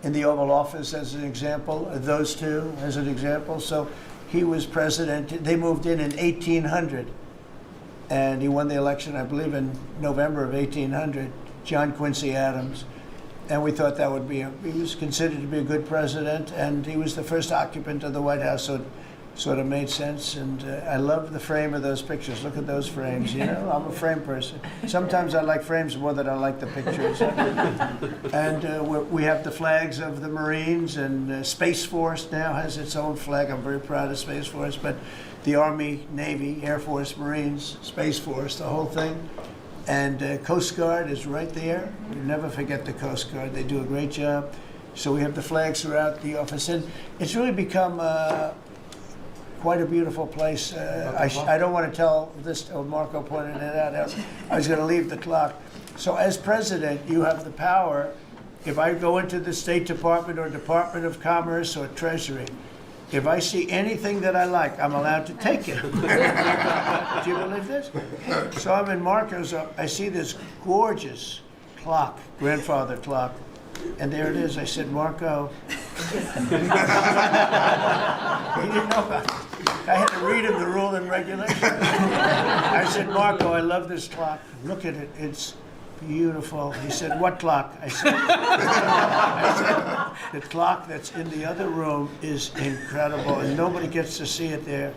in the Oval Office as an example, those two as an example. So he was president. They moved in 1800, and he won the election, I believe, in November of 1800, John Quincy Adams. And we thought that would be, he was considered to be a good president, and he was the first occupant of the White House, so it sort of made sense. And I love the frame of those pictures. Look at those frames, you know? I'm a frame person. Sometimes I like frames more than I like the pictures. And we have the flags of the Marines, and Space Force now has its own flag. I'm very proud of Space Force, but the Army, Navy, Air Force, Marines, Space Force, the whole thing. And Coast Guard is right there. You never forget the Coast Guard. They do a great job. So we have the flags throughout the office. And it's really become quite a beautiful place. I don't want to tell this, Marco pointed it out. I was going to leave the clock. So as president, you have the power. If I go into the State Department or Department of Commerce or Treasury, if I see anything that I like, I'm allowed to take it. Do you believe this? So I'm in Marco's, I see this gorgeous clock, grandfather clock, and there it is. I said, Marco. He didn't know about it. I had to read him the rule and regulation. I said, Marco, I love this clock. Look at it. It's beautiful. He said, what clock? I said, the clock that's in the other room is incredible, and nobody gets to see it there.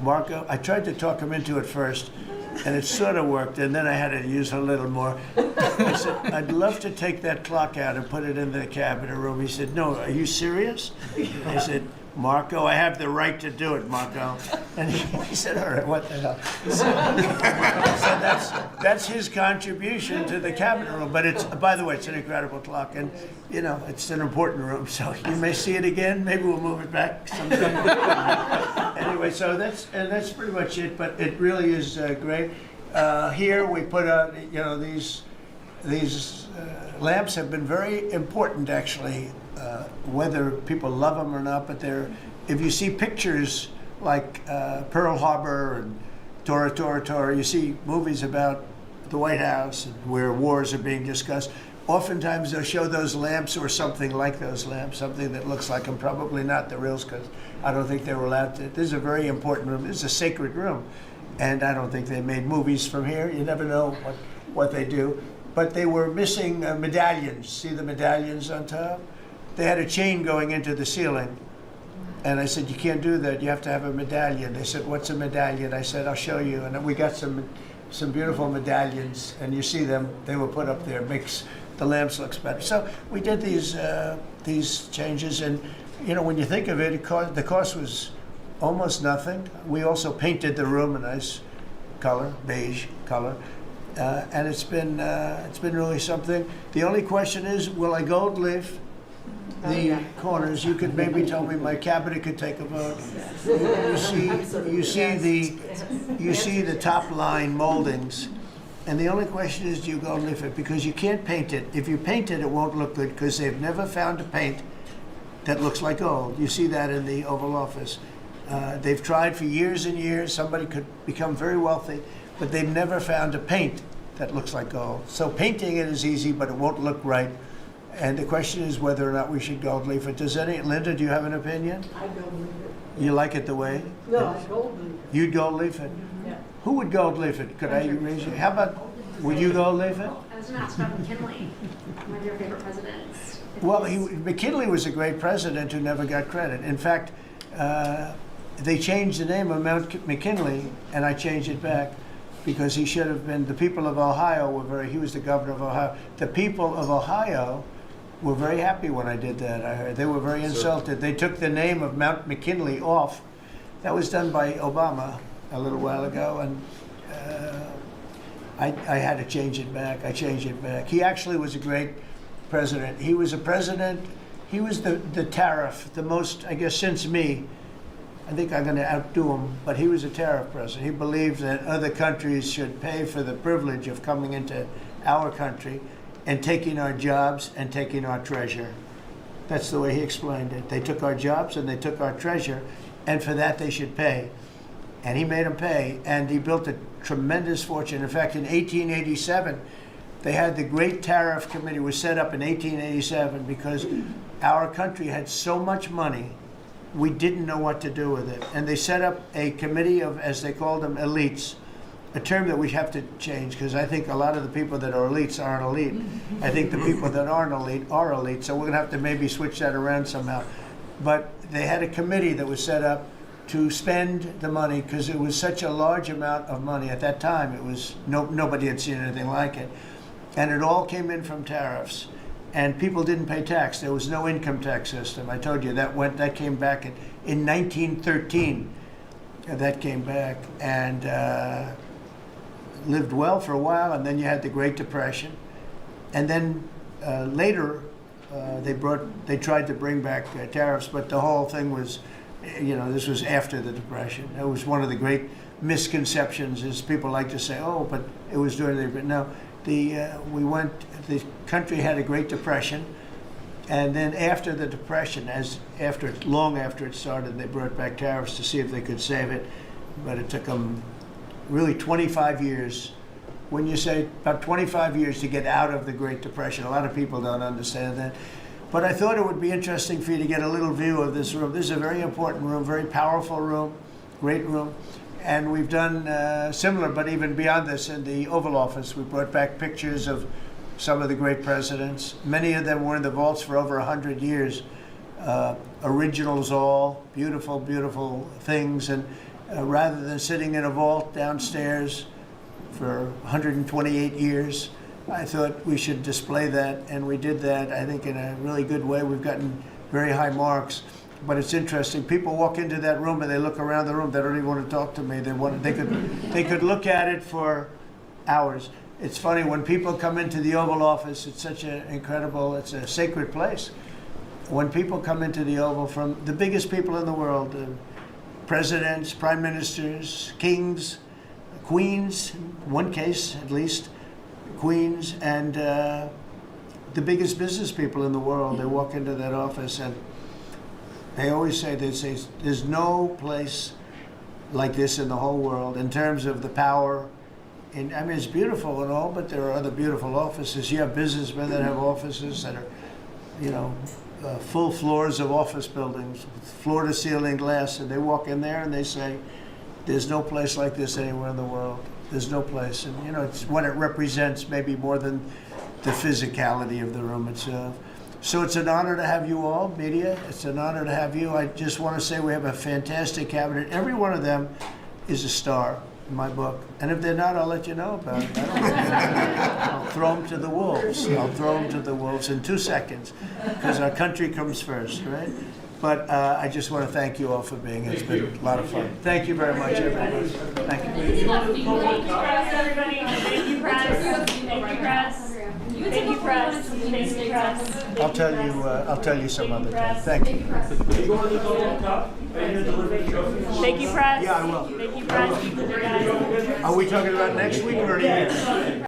Marco, I tried to talk him into it first, and it sort of worked, and then I had to use a little more. I said, I'd love to take that clock out and put it in the cabinet room. He said, no, are you serious? I said, Marco, I have the right to do it, Marco. And he said, all right, what the hell? So that's his contribution to the cabinet room. But it's, by the way, it's an incredible clock. And, you know, it's an important room. So you may see it again. Maybe we'll move it back someday. Anyway, so that's pretty much it. But it really is great. Here we put out, you know, these lamps have been very important, actually. Whether people love them or not, but if you see pictures like Pearl Harbor and Tora Tora Tora, you see movies about the White House and where wars are being discussed, oftentimes they'll show those lamps or something like those lamps, something that looks like them, probably not the reals, because I don't think they were allowed to. This is a very important room. This is a sacred room, and I don't think they made movies from here. You never know what they do. But they were missing medallions. See the medallions on top? They had a chain going into the ceiling. And I said, you can't do that. You have to have a medallion. They said, what's a medallion? I said, I'll show you. And we got some beautiful medallions. And you see them. They were put up there. Makes the lamps look better. So we did these changes. And, you know, when you think of it, the cost was almost nothing. We also painted the room a nice color, beige color. And it's been really something. The only question is, will I gold leaf the corners? You could maybe tell me, my cabinet could take a vote. You see the top line moldings, and the only question is, do you gold leaf it? Because you can't paint it. If you paint it, it won't look good, because they've never found a paint that looks like gold. You see that in the Oval Office. They've tried for years and years. Somebody could become very wealthy, but they've never found a paint that looks like gold. So painting it is easy, but it won't look right. And the question is whether or not we should gold leaf it. Linda, do you have an opinion? I gold leaf it. You like it the way? No, I gold leaf it. You'd gold leaf it? Yeah. Who would gold leaf it? Could I raise you? How about, would you gold leaf it? I was going to ask about McKinley, one of your favorite presidents. Well, McKinley was a great president who never got credit. In fact, they changed the name of Mount McKinley, and I changed it back, because he should have been, the people of Ohio he was the governor of Ohio. The people of Ohio were very happy when I did that, I heard. They were very insulted. They took the name of Mount McKinley off. That was done by Obama a little while ago, and I had to change it back. I changed it back. He actually was a great president. He was a president, he was the tariff, the most, I guess, since me. I think I'm going to outdo him, but he was a tariff president. He believed that other countries should pay for the privilege of coming into our country and taking our jobs and taking our treasure. That's the way he explained it. They took our jobs and they took our treasure, and for that they should pay. and he made them pay, and he built a tremendous fortune. In fact, in 1887, they had the Great Tariff Committee was set up in 1887 because our country had so much money, we didn't know what to do with it. And they set up a committee of, as they called them, elites, a term that we have to change because I think a lot of the people that are elites aren't elite. I think the people that aren't elite are elite, so we're going to have to maybe switch that around somehow. But they had a committee that was set up to spend the money because it was such a large amount of money. At that time, it was nobody had seen anything like it. And it all came in from tariffs. And people didn't pay tax. There was no income tax system. I told you that came back in 1913. That came back and lived well for a while. And then you had the Great Depression. And then later, they tried to bring back tariffs, but the whole thing was, this was after the Depression. It was one of the great misconceptions, is people like to say, oh, but it was during the, but no. The country had a Great Depression, and then after the Depression, long after it started, they brought back tariffs to see if they could save it, but it took them really 25 years. When you say about 25 years to get out of the Great Depression, a lot of people don't understand that. But I thought it would be interesting for you to get a little view of this room. This is a very important room, very powerful room, great room. And we've done similar, but even beyond this, in the Oval Office. We brought back pictures of some of the great presidents. Many of them were in the vaults for over 100 years. Originals all, beautiful, beautiful things. And rather than sitting in a vault downstairs for 128 years, I thought we should display that. And we did that, I think, in a really good way. We've gotten very high marks. But it's interesting. People walk into that room and they look around the room. They don't even want to talk to me. They could look at it for hours. It's funny when people come into the Oval Office. It's such an incredible. It's a sacred place. When people come into the Oval from the biggest people in the world, presidents, prime ministers, kings, queens, in one case at least, queens, and the biggest business people in the world. They walk into that office and. They always say, there's no place like this in the whole world in terms of the power. I mean, it's beautiful and all, but there are other beautiful offices. You have businessmen that have offices that are, full floors of office buildings, floor-to-ceiling glass, and they walk in there and they say, there's no place like this anywhere in the world. There's no place. And, it's what it represents maybe more than the physicality of the room itself. So it's an honor to have you all, media. It's an honor to have you. I just want to say we have a fantastic cabinet. Every one of them is a star in my book. And if they're not, I'll let you know about it. I'll throw them to the wolves. I'll throw them to the wolves in 2 seconds because our country comes first, right? But I just want to thank you all for being here. It's been a lot of fun. Thank you very much, everybody. Thank you. Thank you, press, everybody. Thank you, press. Thank you, press. Thank you, press. Thank you, press. I'll tell you some other time. Thank you. Thank you, press. Yeah, I will. Thank you, press. Are we talking about next week or